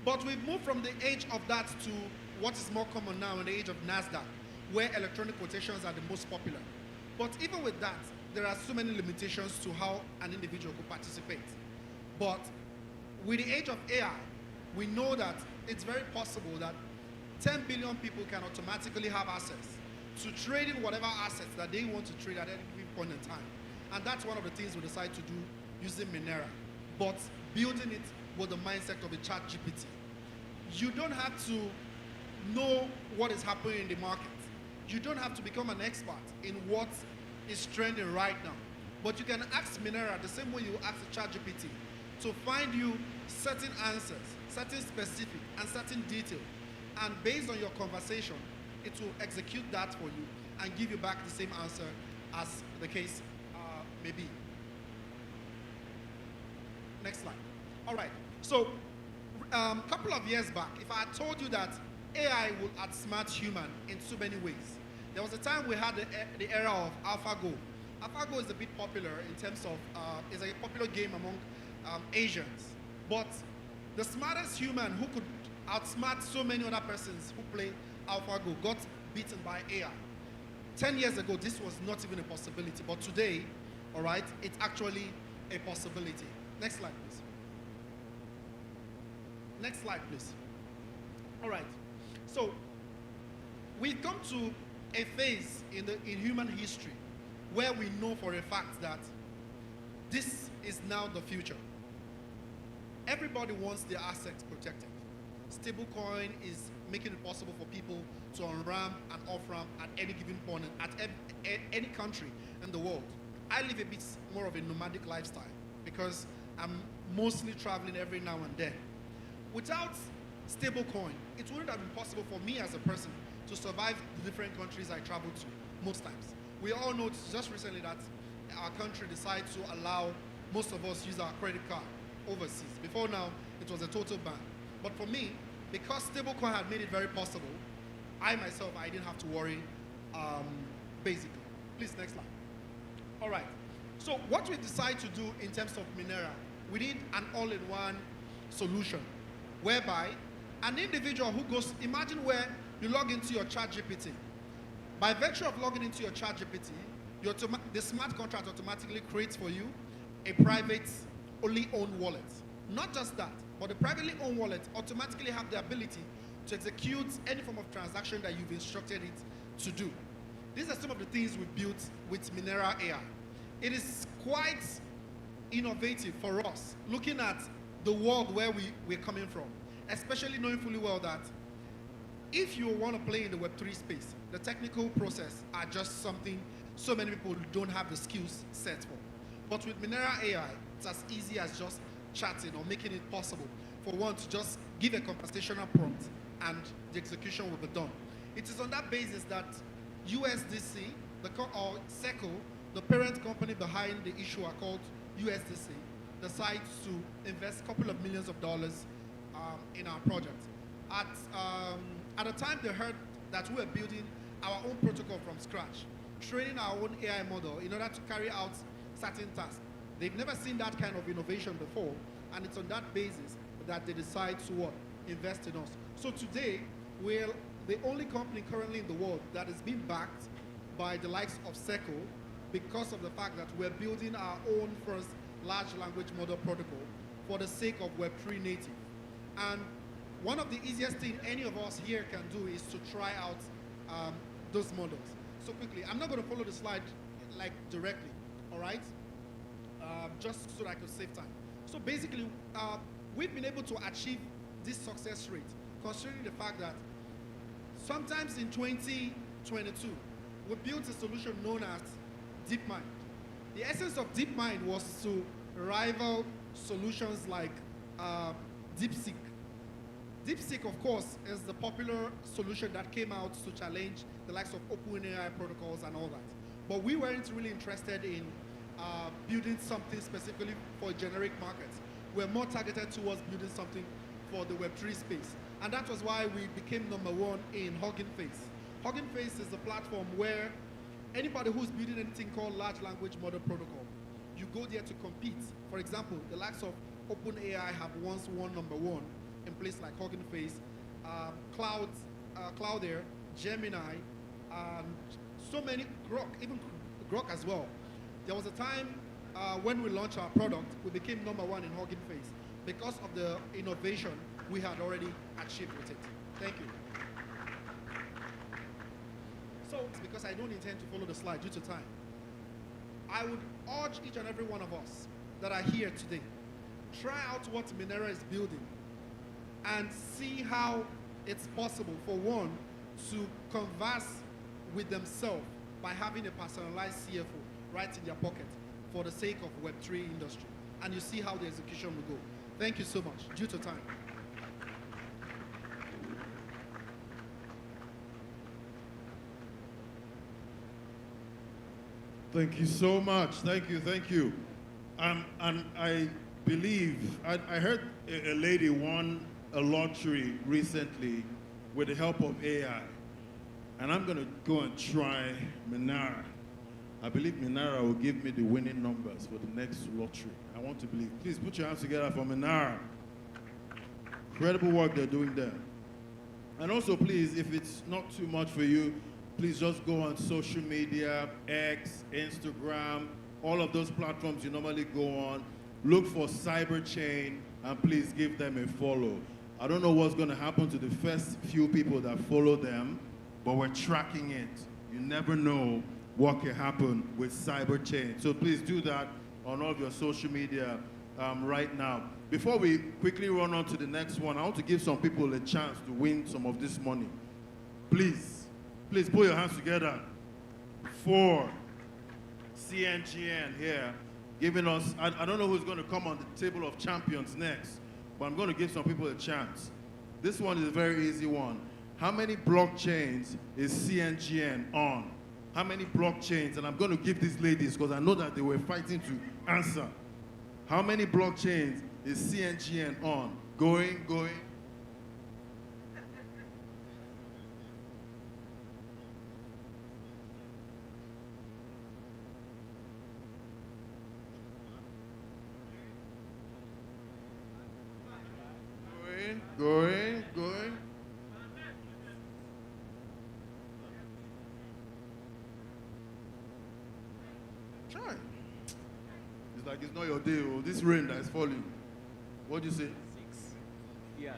But we've moved from the age of that to what is more common now in the age of NASDAQ, where electronic quotations are the most popular. But even with that, there are so many limitations to how an individual could participate. But with the age of AI, we know that it's very possible that 10 billion people can automatically have access to trading whatever assets that they want to trade at any given point in time. And that's one of the things we decided to do using Minera, but building it with the mindset of a ChatGPT. You don't have to know what is happening in the market. You don't have to become an expert in what is trending right now. But you can ask Minera the same way you ask a ChatGPT to find you certain answers, certain specific and certain detail. And based on your conversation, it will execute that for you and give you back the same answer as the case may be. Next slide. All right. So a couple of years back, if I had told you that AI would outsmart human in so many ways, there was a time we had the era of AlphaGo. AlphaGo is a bit popular in terms of, it's a popular game among Asians. But the smartest human who could outsmart so many other persons who play AlphaGo got beaten by AI. 10 years ago, this was not even a possibility. But today, all right, it's actually a possibility. Next slide, please. Next slide, please. All right. So we've come to a phase in human history where we know for a fact that this is now the future. Everybody wants their assets protected. Stablecoin is making it possible for people to on-ramp and off-ramp at any given point at any country in the world. I live a bit more of a nomadic lifestyle because I'm mostly traveling every now and then. Without stablecoin, it wouldn't have been possible for me as a person to survive the different countries I travel to most times. We all know just recently that our country decided to allow most of us use our credit card overseas. Before now, it was a total ban. But for me, because stablecoin had made it very possible, I myself, I didn't have to worry, basically. Please, next slide. All right. So what we decided to do in terms of Minera, we did an all-in-one solution whereby an individual who goes, imagine where you log into your ChatGPT. By virtue of logging into your ChatGPT, the smart contract automatically creates for you a private only owned wallet. Not just that, but the privately owned wallet automatically have the ability to execute any form of transaction that you've instructed it to do. These are some of the things we built with Minera AI. It is quite innovative for us, looking at the world where we're coming from, especially knowing fully well that if you want to play in the Web3 space, the technical process are just something so many people don't have the skills set for. But with Minera AI, it's as easy as just chatting or making it possible for one to just give a conversational prompt and the execution will be done. It is on that basis that USDC, or SECO, the parent company behind the issue are called USDC, decides to invest a couple of millions of dollars in our project. At the time they heard that we were building our own protocol from scratch, training our own AI model in order to carry out certain tasks. They've never seen that kind of innovation before, and it's on that basis that they decide to what? Invest in us. So today, we're the only company currently in the world that is being backed by the likes of SECO because of the fact that we're building our own first large language model protocol for the sake of Web3 native. And one of the easiest things any of us here can do is to try out those models. So quickly, I'm not going to follow the slide like directly, all right? Just so that I could save time. So basically, we've been able to achieve this success rate, considering the fact that sometimes in 2022, we built a solution known as DeepMind. The essence of DeepMind was to rival solutions like DeepSeek. DeepSeek, of course, is the popular solution that came out to challenge the likes of OpenAI protocols and all that. But we weren't really interested in building something specifically for generic markets. We're more targeted towards building something for the Web3 space. And that was why we became #1 in Hugging Face. Hugging Face is a platform where anybody who's building anything called large language model protocol, you go there to compete. For example, the likes of OpenAI have once won #1 in places like Hugging Face, Cloudera, Gemini, so many, Grok, even Grok as well. There was a time when we launched our product, we became #1 in Hugging Face because of the innovation we had already achieved with it. Thank you. So, it's because I don't intend to follow the slide due to time. I would urge each and every one of us that are here today, try out what Minera is building and see how it's possible for one to converse with themselves by having a personalized CFO right in their pocket for the sake of Web3 industry. And you see how the execution will go. Thank you so much, due to time. Thank you so much. Thank you, thank you. And I believe, I heard a lady won a lottery recently with the help of AI. And I'm going to go and try Minera. I believe Minera will give me the winning numbers for the next lottery. I want to believe. Please put your hands together for Minera. Incredible work they're doing there. And also, please, if it's not too much for you, please just go on social media, X, Instagram, all of those platforms you normally go on. Look for Cyberchain, and please give them a follow. I don't know what's going to happen to the first few people that follow them, but we're tracking it. You never know what can happen with Cyberchain. So please do that on all of your social media right now. Before we quickly run on to the next one, I want to give some people a chance to win some of this money. Please, please put your hands together for CNGN here, giving us, I don't know who's going to come on the table of champions next, but I'm going to give some people a chance. This one is a very easy one. How many blockchains is CNGN on? How many blockchains? And I'm going to give these ladies, because I know that they were fighting to answer. How many blockchains is CNGN on? Going. Going. Try. It's like it's not your day, oh, this rain that is falling. What do you say? 6. Yeah.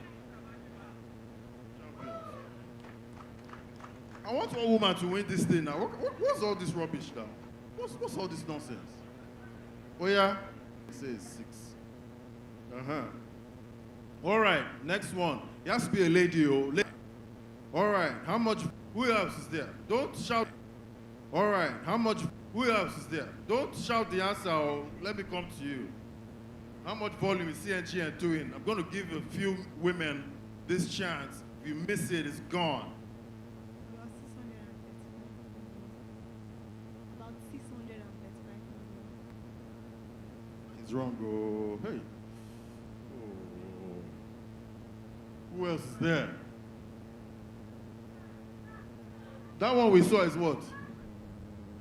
I want one woman to win this thing now. What's all this rubbish now? What's all this nonsense? Oh yeah? It says 6. All right, next one. It has to be a lady. All right, how much? Who else is there? Don't shout. All right, how much? Who else is there? Don't shout the answer. Or let me come to you. How much volume is CNGN doing? I'm going to give a few women this chance. If you miss it, it's gone. About 635 million. It's wrong. Oh, hey. Who else is there? That one we saw is what?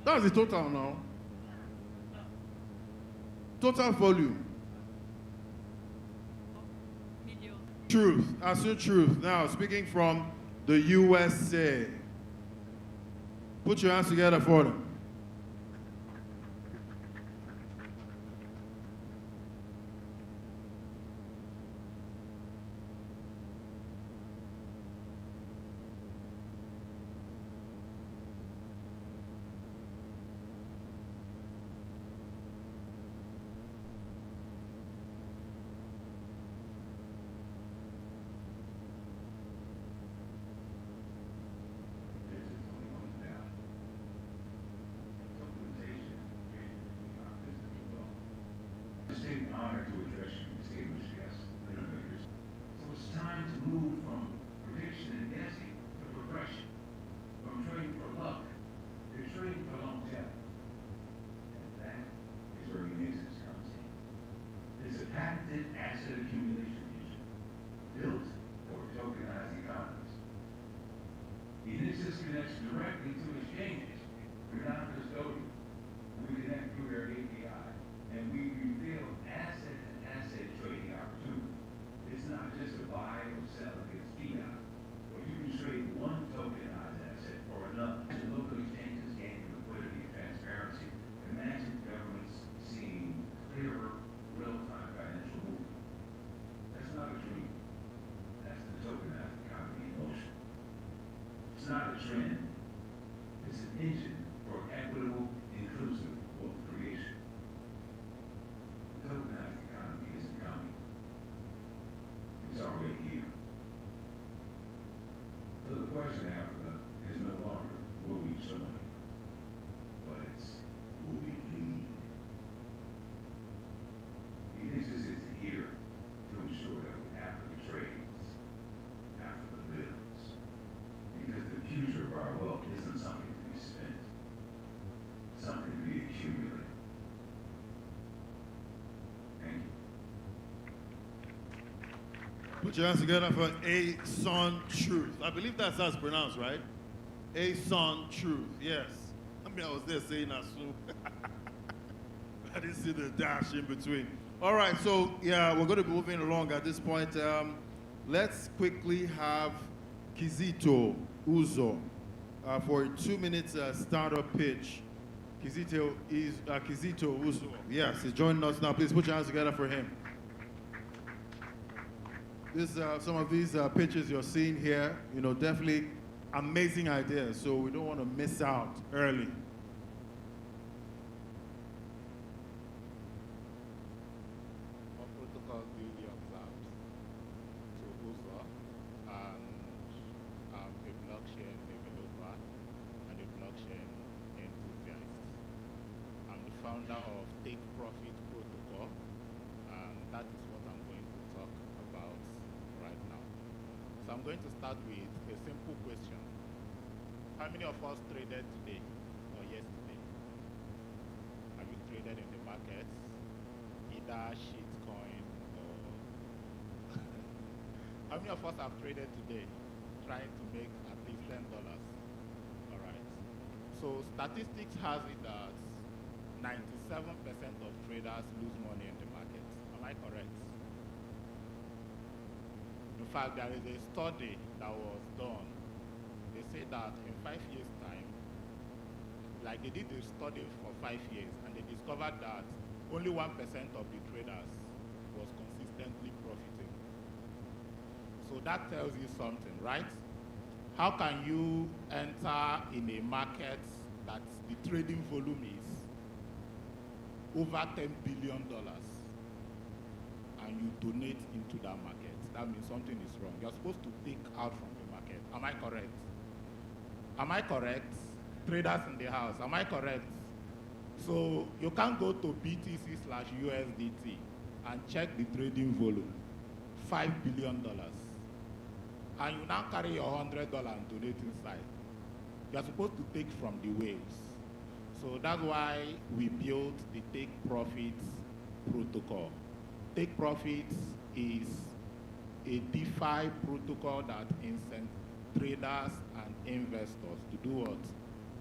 That's the total now. Total volume. Million. Truth. Absolute truth. Now, speaking from the USA. Put your hands together for them. patented asset accumulation engine built for tokenized economies. Unisys connects directly to exchanges. We're not a custodian. We connect through their API, and we reveal asset-to-asset trading opportunity. It's not just a buy or sell against fiat, or you can trade one tokenized asset for another. And local exchanges gain liquidity and transparency. Imagine governments seeing clearer, real-time financial movement. That's not a dream. That's the tokenized economy in motion. It's not a trend. It's an engine for equitable, inclusive wealth creation. The tokenized economy isn't coming. It's already here. So the question after is no longer will we join, but it's will we lead. Unisys is here to ensure that after the trades, after the bills, because the future of our wealth isn't something to be spent, something to be accumulated. Thank you. Put your hands together for A Son Truth. I believe that's how it's pronounced, right? A Son Truth, yes. I mean, I was there saying that, so I didn't see the dash in between. All right, so yeah, we're going to be moving along at this point. Let's quickly have Kizito Uzo for a 2-minute startup pitch. Kizito Uzo. Yes, he's joining us now. Please put your hands together for him. This, some of these pitches you're seeing here, you know, definitely amazing ideas, so we don't want to miss out early. What protocols do you observe to Uzo and a blockchain developer and a blockchain enthusiast? I'm the founder of Take Profit Protocol, and that is what I'm going to talk about right now. I'm going to start with a simple question. How many of us traded today or yesterday? Have you traded in the markets, either shitcoin or... How many of us have traded today trying to make at least $10? All right. So statistics has it that 97% of traders lose money in the market. Am I correct? In fact, there is a study that was done. They say that in 5 years' time, like they did a study for 5 years, and they discovered that only 1% of the traders was consistently profiting. So that tells you something, right? How can you enter in a market that the trading volume is over $10 billion and you donate into that market? That means something is wrong. You're supposed to take out from the market. Am I correct? Am I correct? Traders in the house, am I correct? So you can't go to BTC/USDT and check the trading volume, $5 billion. And you now carry your $100 and donate inside. You're supposed to take from the waves. So that's why we built the Take Profits protocol. Take Profits is a DeFi protocol that incents traders and investors to do what?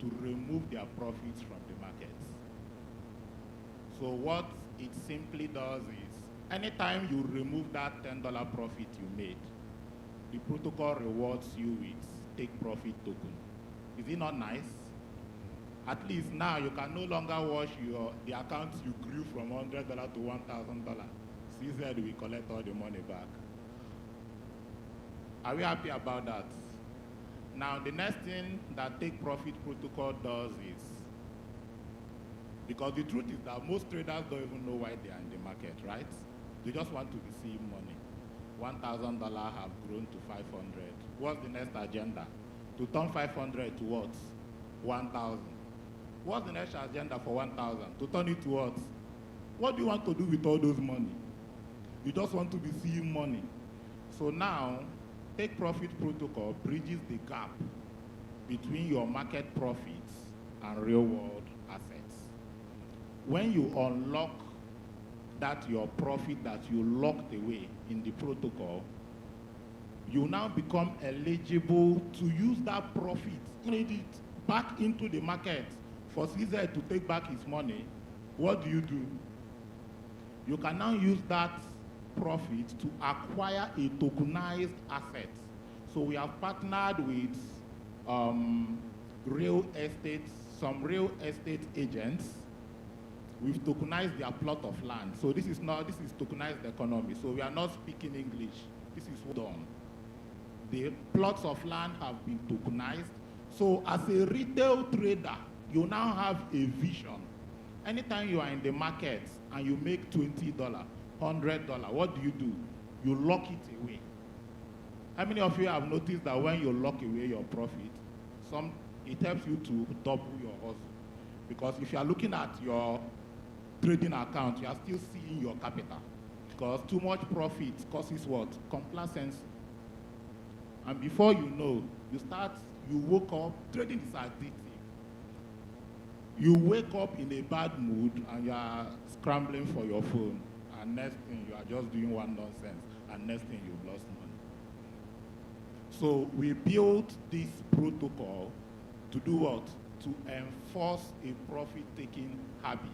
To remove their profits from the markets. So what it simply does is, anytime you remove that $10 profit you made, the protocol rewards you with Take Profit token. Is it not nice? At least now you can no longer wash the accounts you grew from $100 to $1,000. CZ will collect all the money back. Are we happy about that? Now the next thing that Take Profit protocol does is, because the truth is that most traders don't even know why they are in the market, right? They just want to receive money. $1,000 have grown to 500. What's the next agenda? To turn 500 to what? 1,000. What's the next agenda for 1,000? To turn it to what? What do you want to do with all those money? You just want to be seeing money. So now, Take Profit protocol bridges the gap between your market profits and real world assets. When you unlock that your profit that you locked away in the protocol, you now become eligible to use that profit, need it back into the market. For CZ to take back his money, what do? You can now use that profit to acquire a tokenized asset. So we have partnered with real estate, some real estate agents. We've tokenized their plot of land. So this is tokenized economy. So we are not speaking English. This is done. The plots of land have been tokenized. So as a retail trader, you now have a vision. Anytime you are in the market and you make $20, $100, what do? You lock it away. How many of you have noticed that when you lock away your profit, it helps you to double your hustle? Because if you are looking at your trading account, you are still seeing your capital. Because too much profit causes what? Complacency. And before you know, you woke up, trading is addictive. You wake up in a bad mood and you are scrambling for your phone. And next thing, you are just doing one nonsense. And next thing, you've lost money. So we built this protocol to do what? To enforce a profit-taking habit.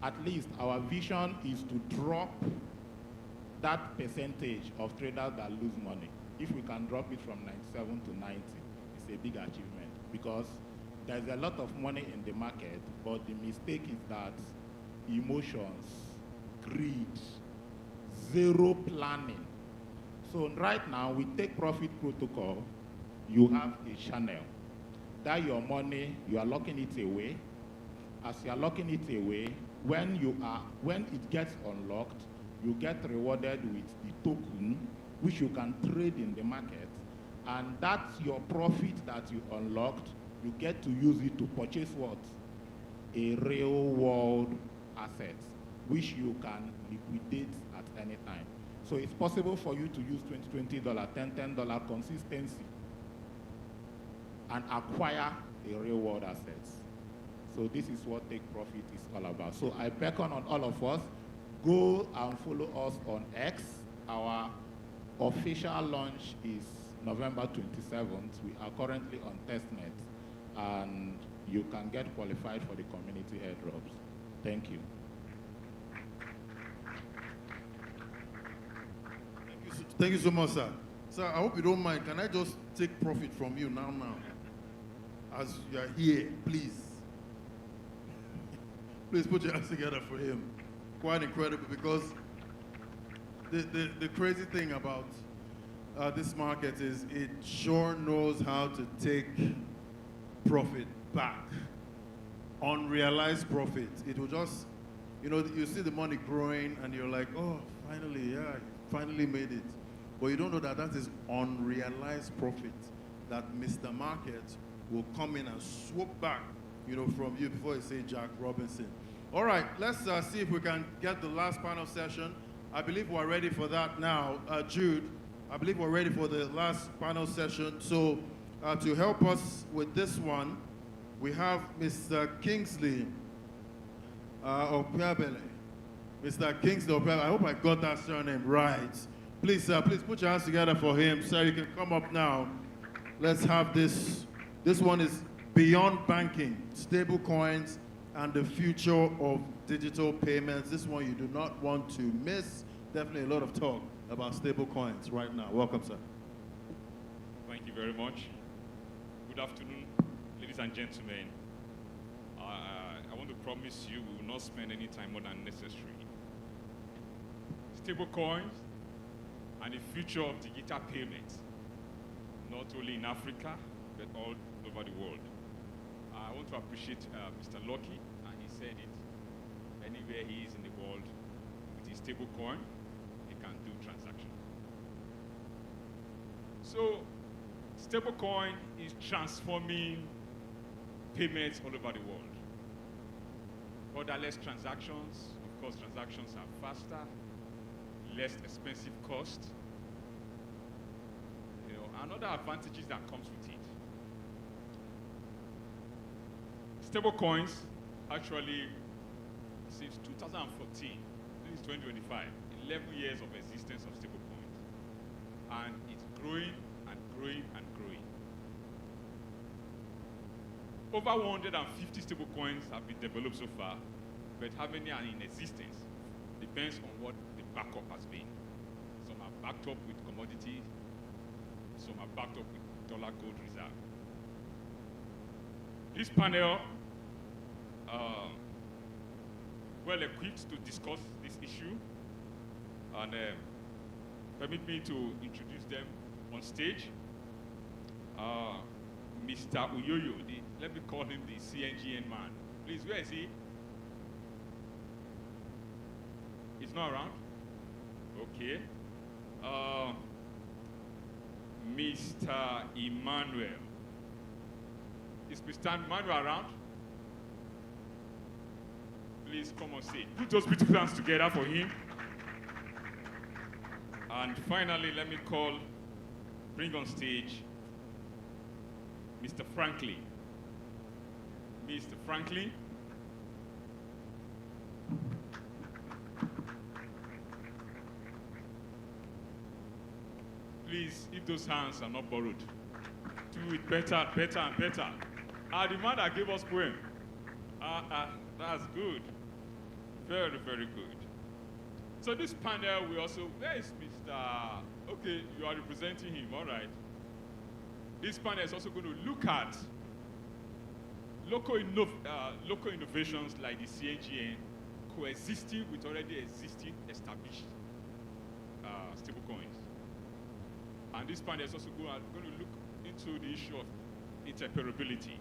At least our vision is to drop that percentage of traders that lose money. If we can drop it from 97 to 90, it's a big achievement, because there's a lot of money in the market, but the mistake is that emotions, greed, zero planning. So right now, we Take Profit protocol, you have a channel. That your money, you are locking it away. As you are locking it away, when it gets unlocked, you get rewarded with the token, which you can trade in the market. And that's your profit that you unlocked. You get to use it to purchase what? A real world asset, which you can liquidate at any time. So it's possible for you to use $20, $10 consistency and acquire a real world assets. So this is what Take Profit is all about. So I beckon on all of us, go and follow us on X. Our official launch is November 27th. We are currently on testnet, and you can get qualified for the community airdrops. Thank you. Thank you so much, sir. Sir, I hope you don't mind. Can I just take profit from you now? As you are here, please. Please put your hands together for him. Quite incredible, because the crazy thing about this market is it sure knows how to take profit back. Unrealized profit. It will just, you see the money growing and you're like, oh, finally, yeah, finally made it. But you don't know that that is unrealized profit that Mr. Market will come in and swoop back, from you before you say Jack Robinson. All right, let's see if we can get the last panel session. I believe we're ready for that now. Jude, I believe we're ready for the last panel session. So to help us with this one, we have Mr. Kingsley Opiabele. Mr. Kingsley Opiabele, I hope I got that surname right. Please, sir, please put your hands together for him. Sir, you can come up now. Let's have this. This one is Beyond Banking, Stablecoins, and the Future of Digital Payments. This one you do not want to miss. Definitely a lot of talk about stablecoins right now. Welcome, sir. Thank you very much. Good afternoon, ladies and gentlemen. I want to promise you we will not spend any time more than necessary. Stablecoins and the future of digital payments, not only in Africa, but all over the world. I want to appreciate Mr. Lucky, and he said it, anywhere he is in the world, with his stablecoin, he can do transactions. So, stablecoin is transforming payments all over the world. Borderless transactions, of course, transactions are faster, less expensive cost, and other advantages that comes with it. Stablecoins, actually, since 2014, this is 2025, 11 years of existence of stablecoins, and it's growing and growing and growing. Over 150 stablecoins have been developed so far, but how many are in existence depends on what the backup has been. Some are backed up with commodities, some are backed up with dollar gold reserve. This panel, well equipped to discuss this issue, and permit me to introduce them on stage. Mr. Uyoyo, let me call him the CNGN man. Please, where is he? He's not around? Okay. Mr. Emmanuel. Is Mr. Emmanuel around? Please come on stage. Put those beautiful hands together for him. And finally, let me bring on stage Mr. Franklin. Mr. Franklin. Please, if those hands are not borrowed, do it better, better, and better. The man that gave us poem. That's good. Very, very good. So this panel, where is Mr. Okay, you are representing him, all right. This panel is also going to look at local innovations like the CNGN coexisting with already existing established stablecoins. And this panel is also going to look into the issue of interoperability,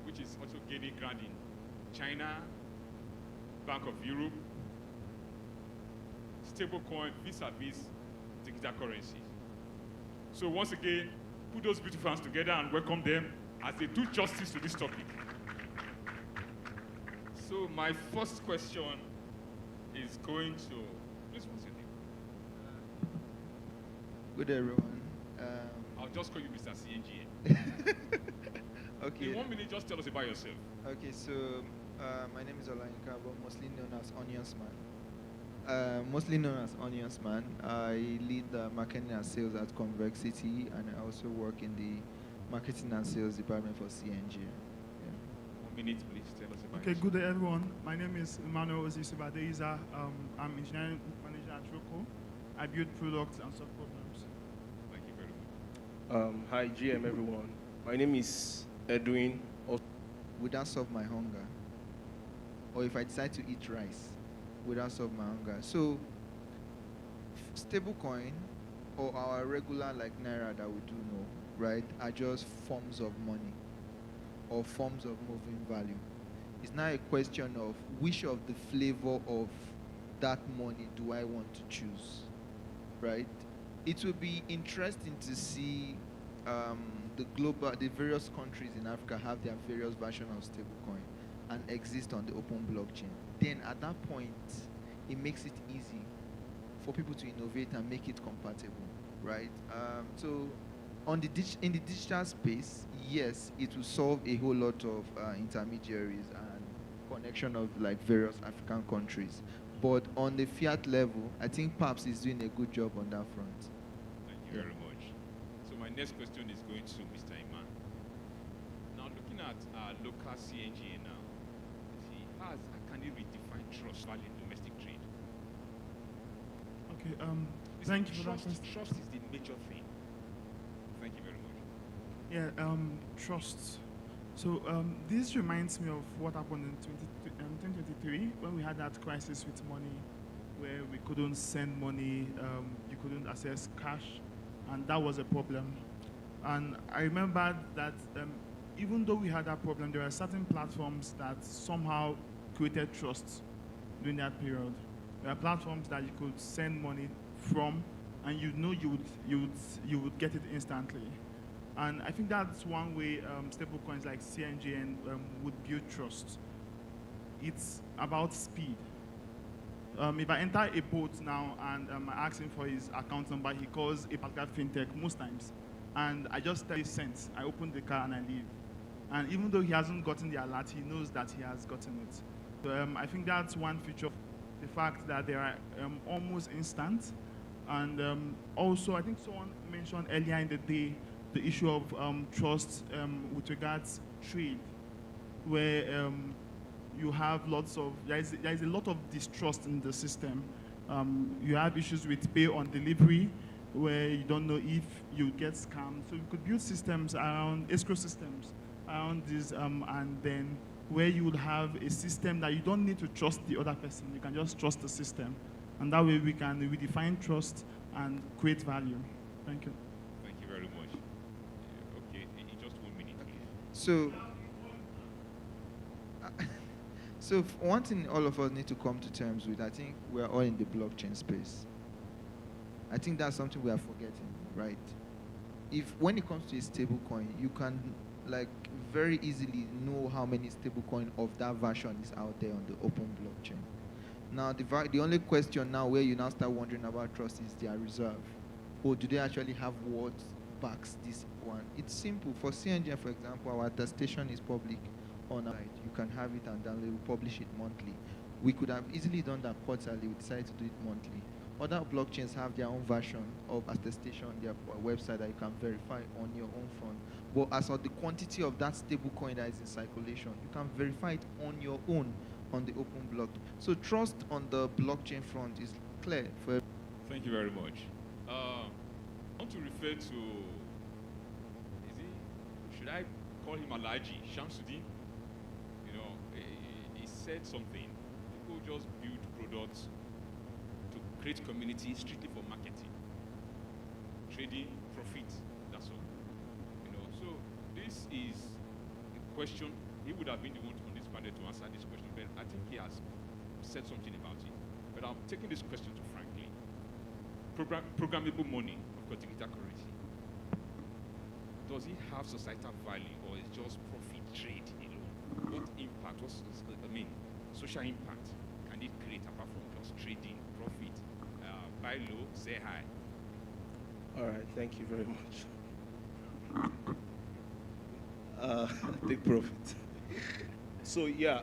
which is also gaining ground in China, Bank of Europe, stablecoin vis-a-vis digital currencies. So once again, put those beautiful hands together and welcome them as they do justice to this topic. So my first question is going to, please, what's your name? Good day, everyone. I'll just call you Mr. CNG. Okay. In 1 minute, just tell us about yourself. Okay, so my name is Olayinka, but mostly known as Onions Man. Mostly known as Onions Man. I lead the marketing and sales at Convexity, and I also work in the marketing and sales department for CNG. 1 minute, please. Tell us about Okay, yourself. good day, everyone. My name is Emmanuel Ozisubadeiza. I'm engineering manager at Roko. I build products and solve problems. Thank you very much. Hi, GM, everyone. My name is Edwin. Would that solve my hunger? Or if I decide to eat rice, would that solve my hunger? So, stablecoin or our regular like Naira that we do know, right, are just forms of money or forms of moving value. It's now a question of which of the flavor of that money do I want to choose, right? It will be interesting to see the various countries in Africa have their various versions of stablecoin and exist on the open blockchain. Then at that point, it makes it easy for people to innovate and make it compatible, right? So in the digital space, yes, it will solve a whole lot of intermediaries and connection of like various African countries. But on the fiat level, I think PAPS is doing a good job on that front. Thank you very much. So my next question is going to Mr. Iman. Now looking at local CNGA now, see, how can it redefine trust value in domestic trade? Okay, thank you for that Trust, question. trust is the major thing. Thank you very much. Yeah, trust. So this reminds me of what happened in 2023 when we had that crisis with money, where we couldn't send money, you couldn't access cash, and that was a problem. And I remember that even though we had that problem, there are certain platforms that somehow created trust during that period. There are platforms that you could send money from, and you know you would get it instantly. And I think that's one way stablecoins like CNGN would build trust. It's about speed. If I enter a boat now and I ask him for his account number, he calls a particular FinTech most times. And I just tell him cents. I open the car and I leave. And even though he hasn't gotten the alert, he knows that he has gotten it. So I think that's one feature of the fact that they are almost instant. And also, I think someone mentioned earlier in the day the issue of trust with regards trade, where you have lots of, there is a lot of distrust in the system. You have issues with pay on delivery, where you don't know if you get scammed. So you could build systems around, escrow systems around this, and then where you would have a system that you don't need to trust the other person. You can just trust the system. And that way we can redefine trust and create value. Thank you. Thank you very much. Okay, in just 1 minute. So, so one thing all of us need to come to terms with, I think we're all in the blockchain space. I think that's something we are forgetting, right? When it comes to a stable coin, you can like very easily know how many stablecoin of that version is out there on the open blockchain. Now, the only question now where you now start wondering about trust is their reserve. Or do they actually have what backs this one? It's simple. For CNGN, for example, our attestation is public on our site. You can have it and download. We publish it monthly. We could have easily done that quarterly. We decided to do it monthly. Other blockchains have their own version of attestation on their website that you can verify on your own front. But as for the quantity of that stable coin that is in circulation, you can verify it on your own on the open block. So trust on the blockchain front is clear for. Thank you very much. I want to refer to, should I call him Alaji, Shamsuddin? You know, he said something. People just build products to create community strictly for marketing, trading, profit, that's all. You know, so this is a question. He would have been the one on this panel to answer this question, but I think he has said something about it. But I'm taking this question to frankly. Programmable money, of course, digital currency. Does it have societal value, or is just profit trade alone? What impact, social impact can it create apart from just trading, profit, buy low, say high? All right, thank you very much. Take profit. So yeah,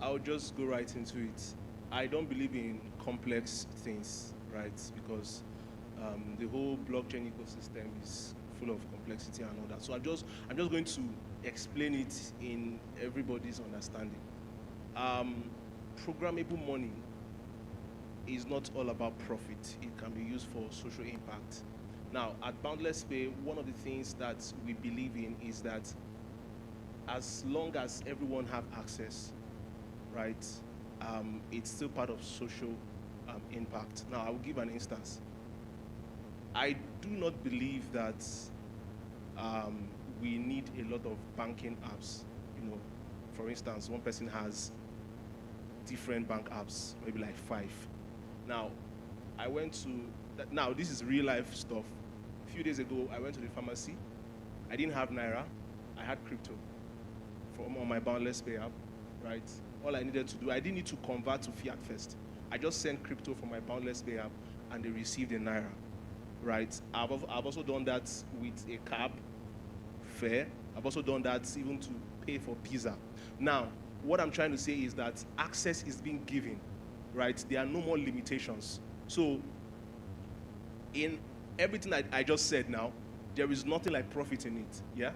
I'll just go right into it. I don't believe in complex things, right? Because the whole blockchain ecosystem is full of complexity and all that. So I'm just going to explain it in everybody's understanding. Programmable money is not all about profit. It can be used for social impact. Now, at Boundless Pay, one of the things that we believe in is that as long as everyone have access, right, it's still part of social impact. Now, I will give an instance. I do not believe that we need a lot of banking apps. You know, for instance, one person has different bank apps, maybe like 5. Now, I went to, now this is real life stuff. A few days ago, I went to the pharmacy. I didn't have Naira. I had crypto on my Boundless Pay app, right? All I needed to do, I didn't need to convert to fiat first. I just sent crypto from my Boundless Pay app, and they received a Naira, right? I've also done that with a cab fare. I've also done that even to pay for pizza. Now, what I'm trying to say is that access is being given, right? There are no more limitations. So, in everything I just said now, there is nothing like profit in it, yeah?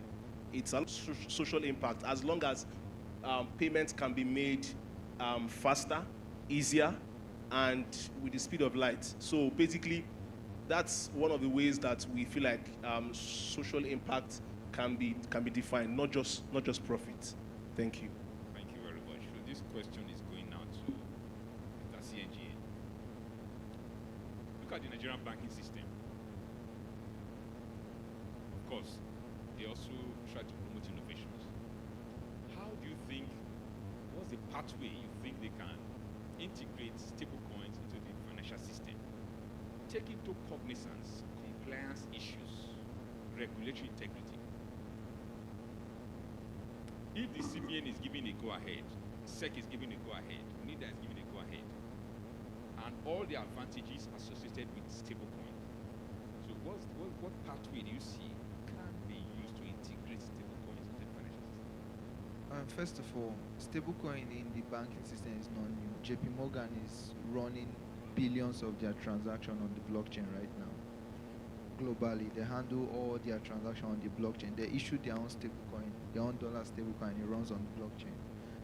It's a social impact as long as payments can be made faster, easier, and with the speed of light. So basically, that's one of the ways that we feel like social impact can be defined, not just profit. Thank you. Thank you very much. So this question is going now to Mr. CNGA. Look at the Nigerian banking system. Of course, they also try to promote innovations. How do you think, what's the pathway you think they can integrate stablecoins into the financial system? Take into cognizance compliance issues, regulatory integrity. If the CBN is giving a go-ahead, SEC is giving a go-ahead, NIDA is giving a go-ahead, and all the advantages associated with stablecoin. So what pathway do you see can be used to integrate stablecoins into the financial system? First of all, stablecoin in the banking system is not new. JP Morgan is running billions of their transactions on the blockchain right now. Globally, they handle all their transactions on the blockchain. They issue their own stablecoin, their own dollar stablecoin. It runs on the blockchain.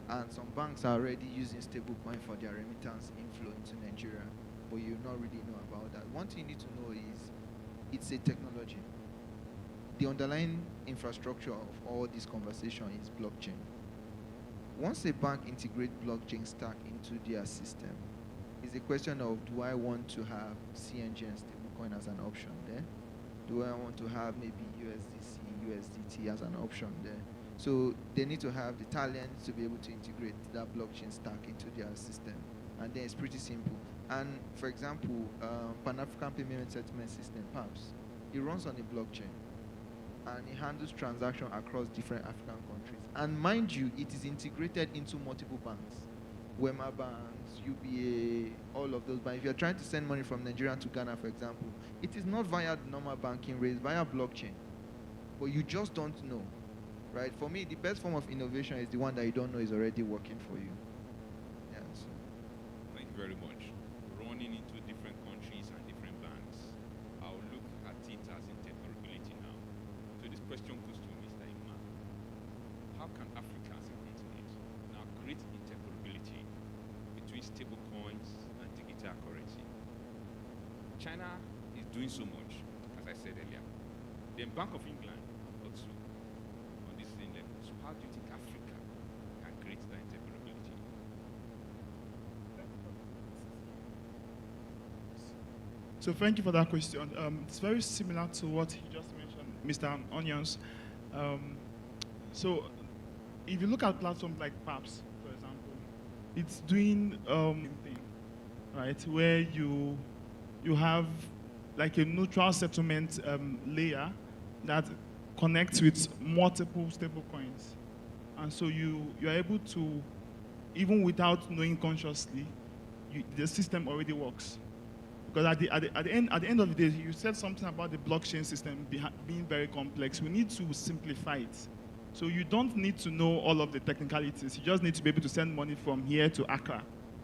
And some banks are already using stablecoin for their remittance inflow into Nigeria, but you not really know about that. One thing you need to know is it's a technology. The underlying infrastructure of all this conversation is blockchain. Once a bank integrates blockchain stack into their system, it's a question of, do I want to have CNG and stablecoin as an option there? Do I want to have maybe USDC, USDT as an option there? So they need to have the talent to be able to integrate that blockchain stack into their system. And then it's pretty simple. And for example, Pan-African Payment Settlement System, PAPS, it runs on a blockchain. And it handles transactions across different African countries. And mind you, it is integrated into multiple banks. Wema banks, UBA, all of those banks. If you're trying to send money from Nigeria to Ghana, for example, it is not via normal banking rates, via blockchain. But you just don't know, right? For me, the best form of innovation is the one that you don't know is already working for you. Yeah, so. Thank you very much. Running into different countries and different banks, I'll look at it as interoperability now. So this question goes to Mr. Imam. How can Africa as a continent now create interoperability between stable coins and digital currency? China is doing so much, as I said earlier. Then Bank of England also on this same level. So how do you think Africa can create that interoperability? So thank you for that question. It's very similar to what he just mentioned, Mr. Onions. So if you look at platforms like PAPS, for example, it's doing thing, right, where you have like a neutral settlement layer that connects with multiple stable coins. And so you're able to, even without knowing consciously, the system already works. Because at the end of the day, you said something about the blockchain system being very complex. We need to simplify it. So you don't need to know all of the technicalities. You just need to be able to send money from here to Accra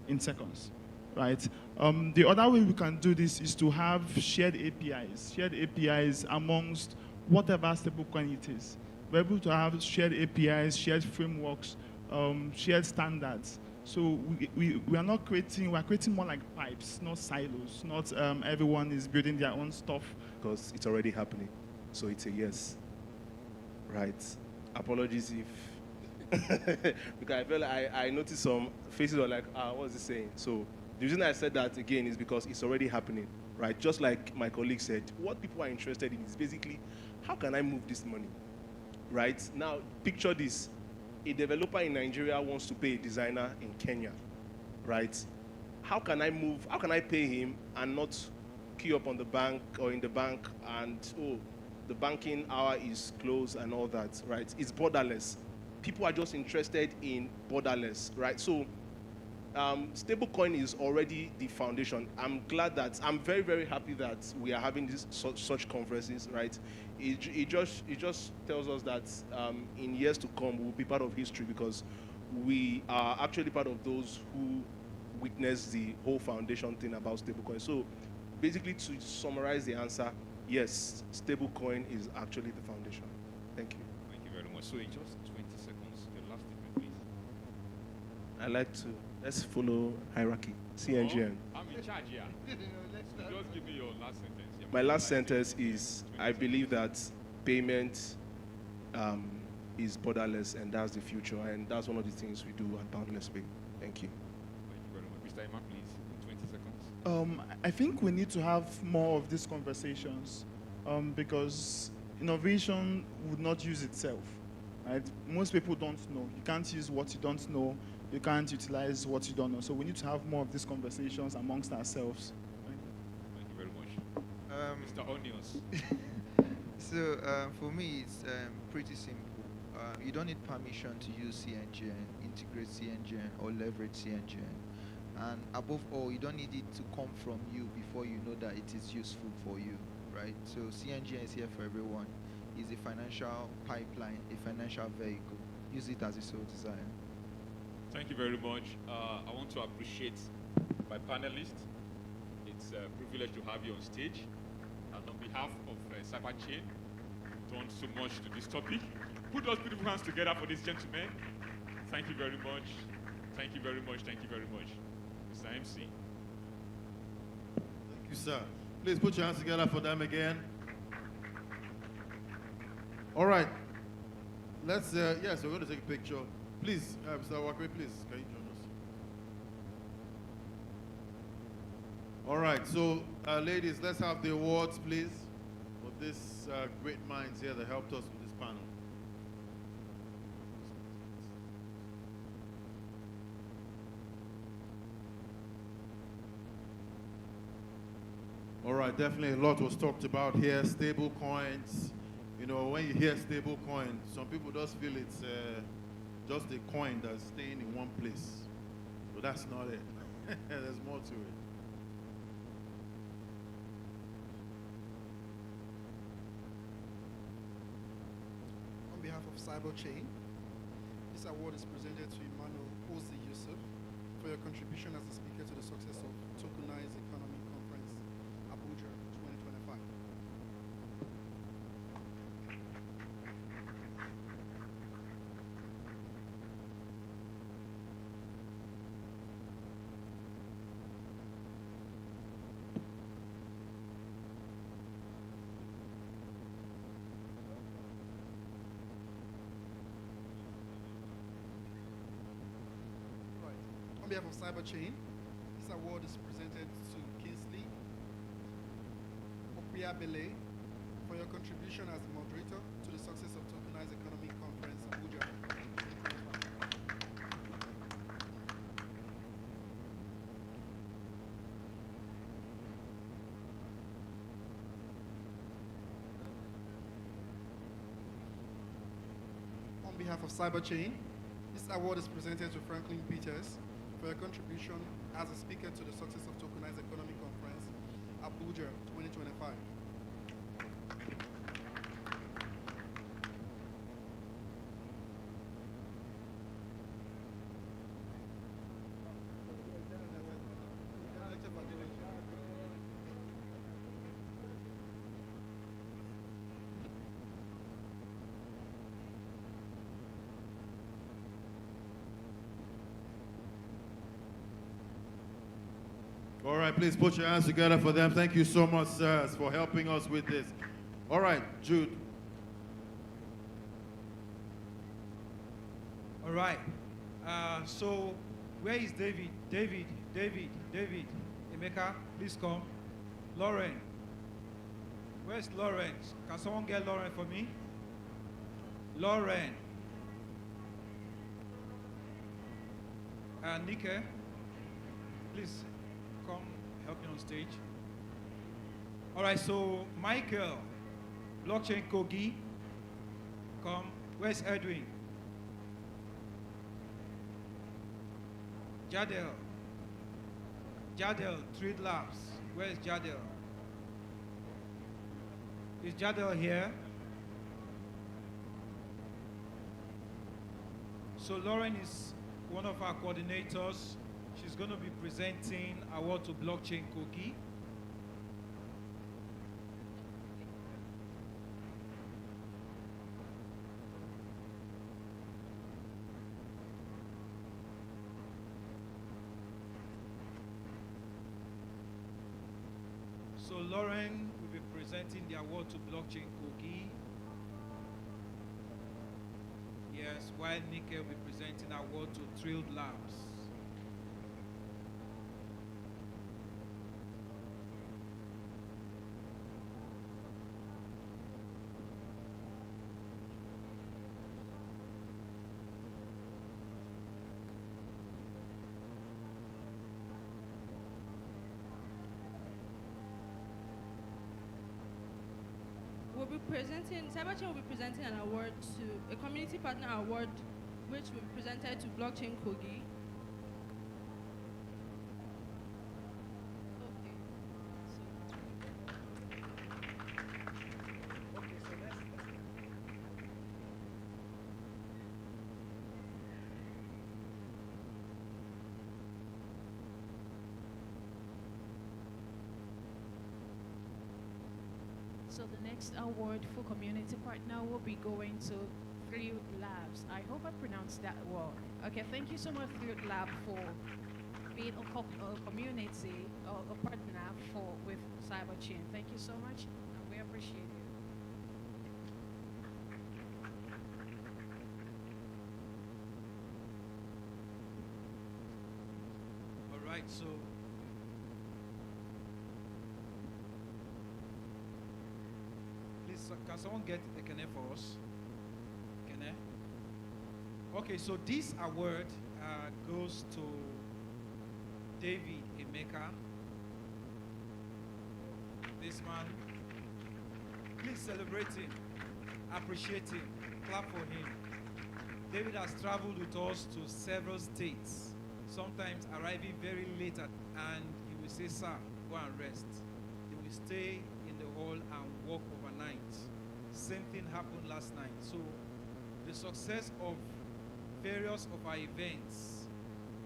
in seconds, right? The other way we can do this is to have shared APIs amongst whatever stablecoin it is. We're able to have shared APIs, shared frameworks, shared standards. So we are not creating, we're creating more like pipes, not silos, not everyone is building their own stuff. Because it's already happening. So it's a yes. Right. Apologies if, because I felt like I noticed some faces were like, what's he saying? So the reason I said that again is because it's already happening, right? Just like my colleague said, what people are interested in is basically, how can I move this money, right? Now, picture this. A developer in Nigeria wants to pay a designer in Kenya, right? How can I pay him and not queue up on the bank or in the bank and, oh, the banking hour is closed and all that, right? It's borderless. People are just interested in borderless, right? So stablecoin is already the foundation. I'm very, very happy that we are having such conferences, right? It just tells us that in years to come, we'll be part of history because we are actually part of those who witnessed the whole foundation thing about stablecoin. So basically, to summarize the answer, yes, stablecoin is actually the foundation. Thank you. Thank you very much. So in just 20 seconds, your last statement, please. I like to, let's follow hierarchy, CNGN. I'm in charge here. Just give me your last sentence. Yeah, My last sentence is, I believe that payment is borderless, and that's the future, and that's one of the things we do at Boundless Pay. Thank you. Thank you very much. Mr. Emma, please, in 20 seconds. I think we need to have more of these conversations because innovation would not use itself, right? Most people don't know. You can't use what you don't know. You can't utilize what you don't know. So we need to have more of these conversations amongst ourselves. Thank you very much. Mr. Onions. So for me, it's pretty simple. You don't need permission to use CNGN, integrate CNGN, or leverage CNGN. And above all, you don't need it to come from you before you know that it is useful for you, right? So CNGN is here for everyone. It's a financial pipeline, a financial vehicle. Use it as a sole desire. Thank you very much. I want to appreciate my panelists. It's a privilege to have you on stage. And on behalf of CyberChain, done so much to this topic. Put those beautiful hands together for this gentleman. Thank you very much. Thank you very much. Thank you very much. Mr. MC. Thank you, sir. Please put your hands together for them again. All right. Let's, yes, we're going to take a picture. Please, Mr. Wakwe, please, can you join us? All right, so ladies, let's have the awards, please, for this great minds here that helped us with this panel. All right, definitely a lot was talked about here, stable coins. You know, when you hear stable coin, some people just feel it's just a coin that's staying in one place. But that's not it. There's more to it. On behalf of CyberChain, this award is presented to Emmanuel Ozi Yusuf for your contribution as a speaker to the success of Tokenized Economy Conference, Abuja 2025. On behalf of CyberChain, this award is presented to Kingsley Opiabele for your contribution as the moderator to the success of Tokenized Economy Conference, Abuja. On behalf of CyberChain, this award is presented to Franklin Peters for your contribution as a speaker to the success of Tokenized Economy Conference, Abuja 2025. All right, please put your hands together for them. Thank you so much, sirs, for helping us with this. All right, Jude. All right. So where is David? David. Emeka, please come. Lauren. Where's Lauren? Can someone get Lauren for me? Lauren. Nike, please come help me on stage. All right, so Michael, blockchain Kogi, come. Where's Edwin? Jadel, Trade Labs. Where's Jadel? Is Jadel here? So Lauren is one of our coordinators. She's going to be presenting award to blockchain Kogi. So Lauren will be presenting the award to blockchain Kogi. Yes, while Nike will be presenting award to Trade Labs. Cyberchain will be presenting an award to a community partner award, which will be presented to blockchain Kogi. So the next award for community partner will be going to Real Labs. I hope I pronounced that well. Okay, thank you so much, Real Lab, for being a community or a partner with Cyberchain. Thank you so much, and we appreciate you. All right, so can someone get Ekene for us? Ekene? Okay, so this award goes to David Emeka. This man. Please celebrate him. Appreciate him. Clap for him. David has traveled with us to several states, sometimes arriving very late and he will say, "Sir, go and rest." He will stay in the hall and work overnight. Same thing happened last night. So the success of various of our events,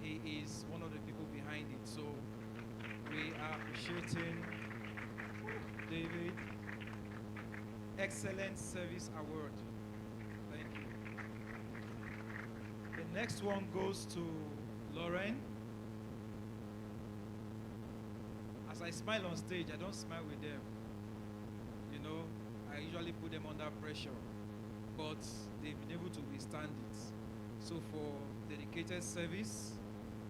he is one of the people behind it. So we are appreciating David. Excellent Service Award. Thank you. The next one goes to Lauren. As I smile on stage, I don't smile with them. You know, I usually put them under pressure, but they've been able to withstand it. So for dedicated service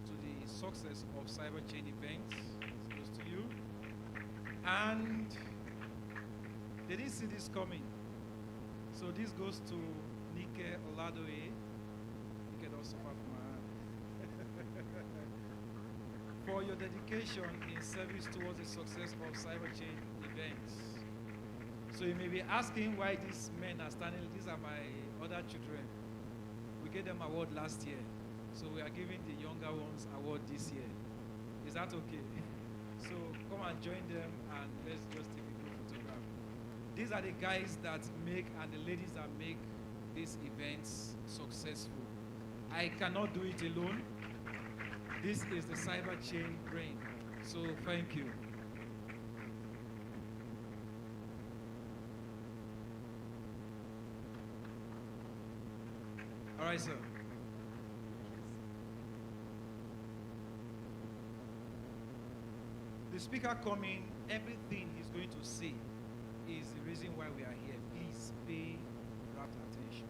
to the success of Cyberchain events, it goes to you. And they didn't see this coming. So this goes to Nike Oladoye. Nike don't suffer from her. For your dedication in service towards the success of Cyberchain events. So you may be asking why these men are standing. These are my other children. We gave them award last year. So we are giving the younger ones award this year. Is that okay? So come and join them and let's just take a group photograph. These are the guys that make and the ladies that make these events successful. I cannot do it alone. This is the cyber chain brain. So thank you. All right, sir. The speaker coming, everything he's going to say is the reason why we are here. Please pay rapt attention.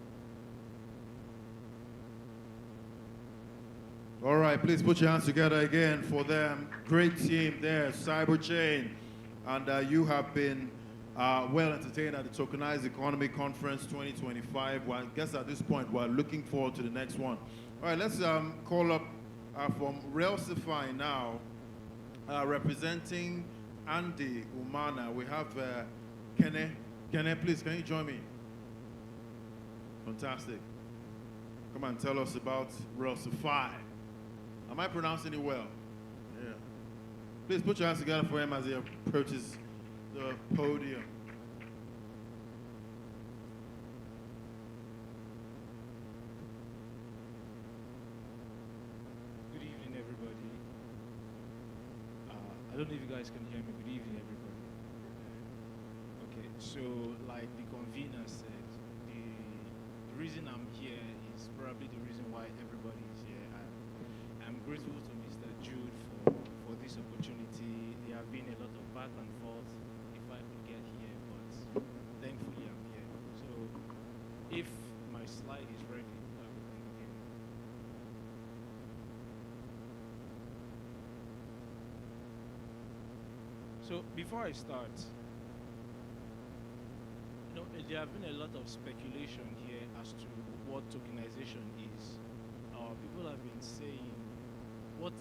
All right, please put your hands together again for them. Great team there, Cyberchain. And you have been well entertained at the Tokenized Economy Conference 2025. Well, I guess at this point, we're looking forward to the next one. All right, let's call up from Realsify now, representing Andy Umana. We have Kene. Kene, please, can you join me? Fantastic. Come on, tell us about Realsify. Am I pronouncing it well? Yeah. Please put your hands together for him as he approaches the podium. Good evening, everybody. I don't know if you guys can hear me. Good evening, everybody. Okay, so like the convener said, the reason I'm here is probably the reason why everybody is here. I'm grateful to Mr. Jude for this opportunity. There have been a lot of back and forth if I could get here, but thankfully I'm here. So if my slide is ready, I will begin. So before I start, there have been a lot of speculation here as to what tokenization is. People have been saying, what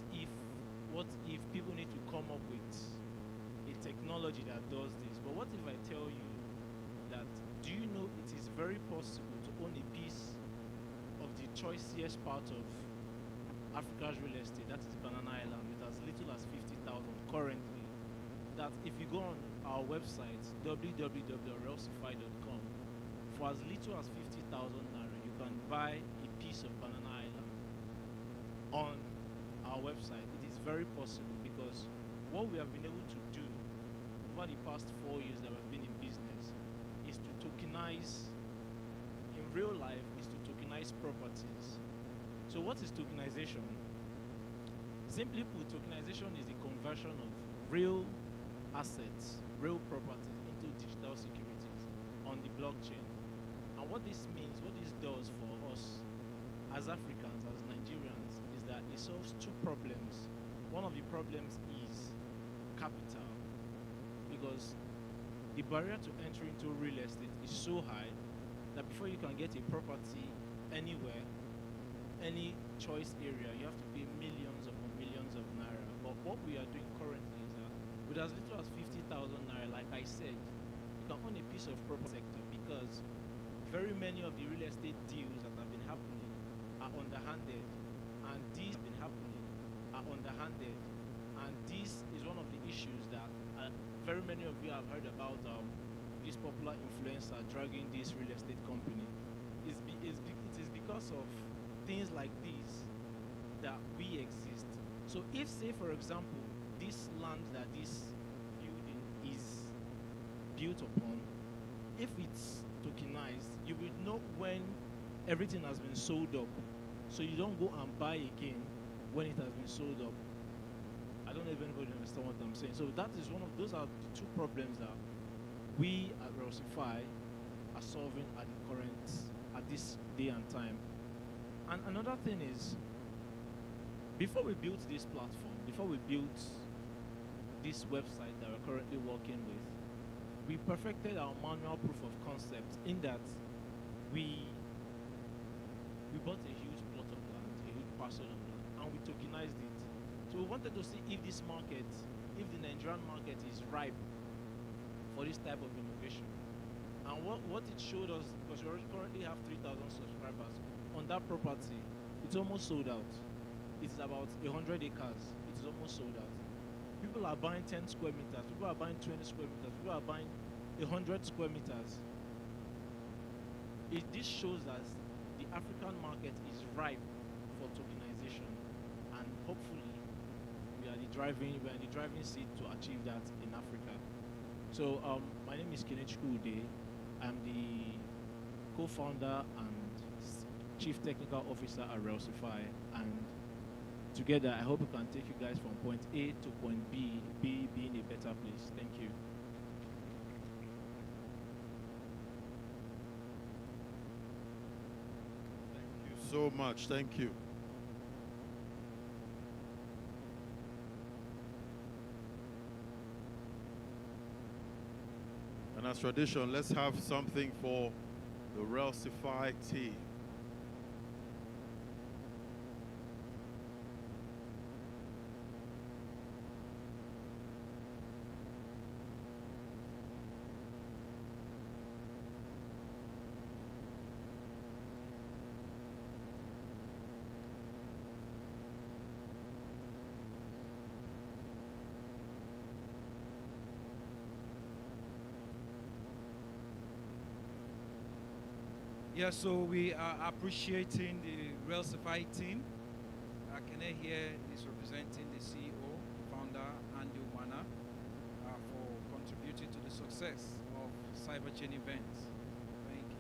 if people need to come up with a technology that does this? But what if I tell you that, do you know it is very possible to own a piece of the choicest part of Africa's real estate, that is Banana Island, with as little as 50,000 currently? That if you go on our website, www.realsify.com, for as little as 50,000 naira, you can buy a piece of Banana Island on our website. It is very possible, because what we have been able to do over the past 4 years that we've been in business is to tokenize, in real life, is to tokenize properties. So what is tokenization? Simply put, tokenization is the conversion of real assets, real properties into digital securities on the blockchain. And what this means, what this does for us as Africans, as Nigerians, is that it solves two problems. One of the problems is capital, because the barrier to entry into real estate is so high that before you can get a property anywhere, any choice area, you have to pay millions upon millions of naira. But what we are doing currently is that with as little as 50,000 naira, like I said, you can own a piece of property sector, because very many of the real estate deals that have been happening are underhanded, and these have been happening are underhanded, and this is one of the issues that very many of you have heard about. This popular influencer dragging this real estate company. It is because of things like these that we exist. So if, say for example, this land that this building is built upon, if it's tokenized, you will know when everything has been sold up, so you don't go and buy again when it has been sold up. I don't know if anybody understand what I'm saying. So that is those are the two problems that we at Realsify are solving at this day and time. And another thing is, before we built this platform, before we built this website that we're currently working with, we perfected our manual proof of concept in that we bought a huge plot of land, a huge parcel of land, and we tokenized it. So we wanted to see if this market, if the Nigerian market is ripe for this type of innovation. And what it showed us, because we currently have 3,000 subscribers on that property, it's almost sold out. It's about 100 acres. It's almost sold out. people are buying 10 square meters, people are buying 20 square meters, people are buying 100 square meters. This shows us the African market is ripe for tokenization, and hopefully we are in the driving seat to achieve that in Africa. So my name is Kenechukwu Ude. I'm the co-founder and chief technical officer at Realsify, and together I hope we can take you guys from point A to point B being a better place. Thank you. Thank you so much. Thank you. And as tradition, let's have something for the Realsify team. Yeah, so we are appreciating the Realsify team. Kene here is representing the CEO, founder, Andy Umana, for contributing to the success of Cyberchain events. Thank you.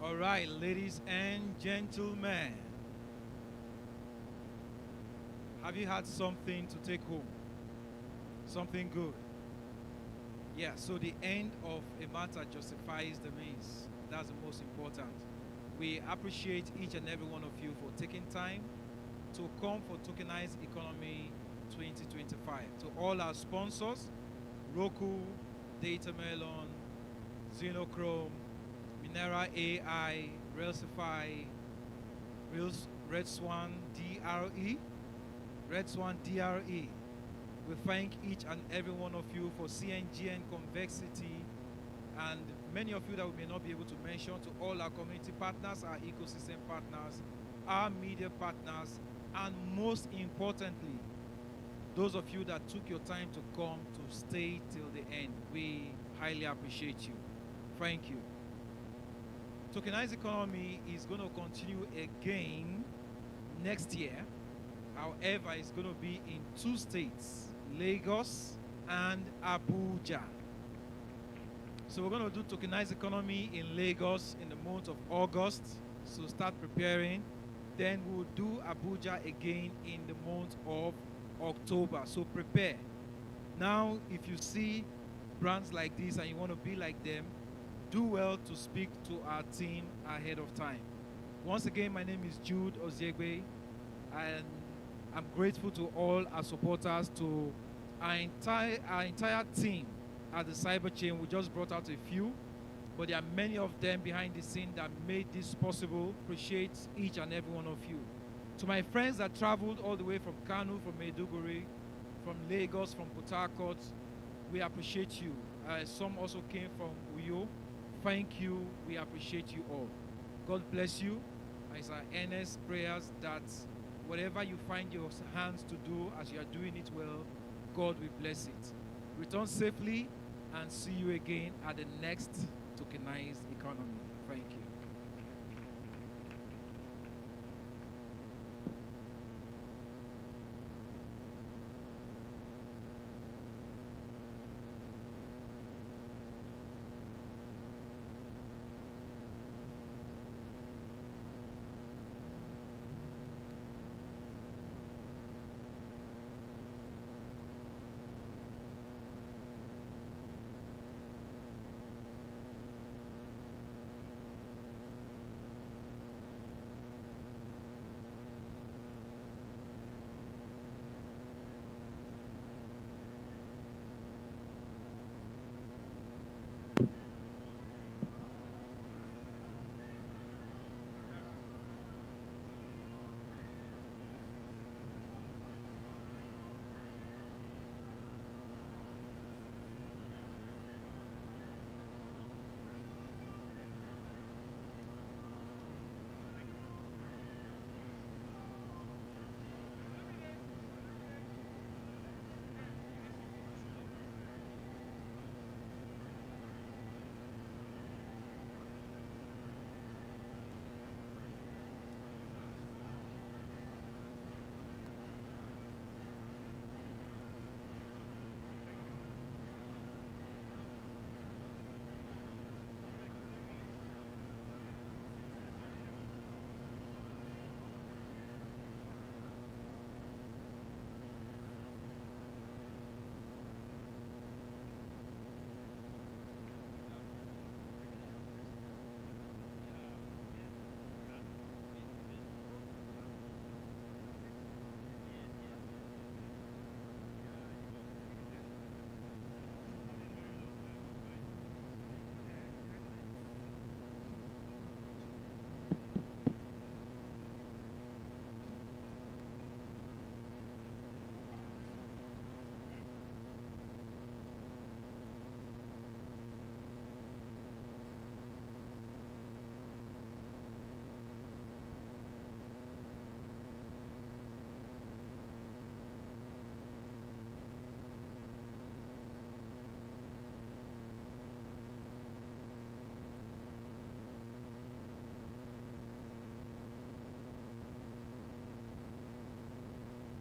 All right, ladies and gentlemen, have you had something to take home? Something good? Yeah, so the end of a matter justifies the means. That's the most important. We appreciate each and every one of you for taking time to come for Tokenized Economy 2025. To all our sponsors, Roku, Datamelon, Xenochrome, Minera AI, Realsify, Red Swan DRE, We thank each and every one of you for CNGN Convexity, and many of you that we may not be able to mention, to all our community partners, our ecosystem partners, our media partners, and most importantly, those of you that took your time to come to stay till the end. We highly appreciate you. Thank you. Tokenized Economy is going to continue again next year. However, it's going to be in 2 states, Lagos and Abuja. So we're going to do Tokenized Economy in Lagos in the month of August. So start preparing. Then we'll do Abuja again in the month of October. So prepare. Now, if you see brands like this and you want to be like them, do well to speak to our team ahead of time. Once again, my name is Jude Oziegbe, and I'm grateful to all our supporters, to our entire team at the Cyberchain. We just brought out a few, but there are many of them behind the scene that made this possible. Appreciate each and every one of you. To my friends that traveled all the way from Kano, from Maiduguri, from Lagos, from Port Harcourt, we appreciate you. Some also came from Uyo. Thank you. We appreciate you all. God bless you. It's our earnest prayers that whatever you find your hands to do, as you are doing it well, God will bless it. Return safely and see you again at the next Tokenized Economy. Thank you.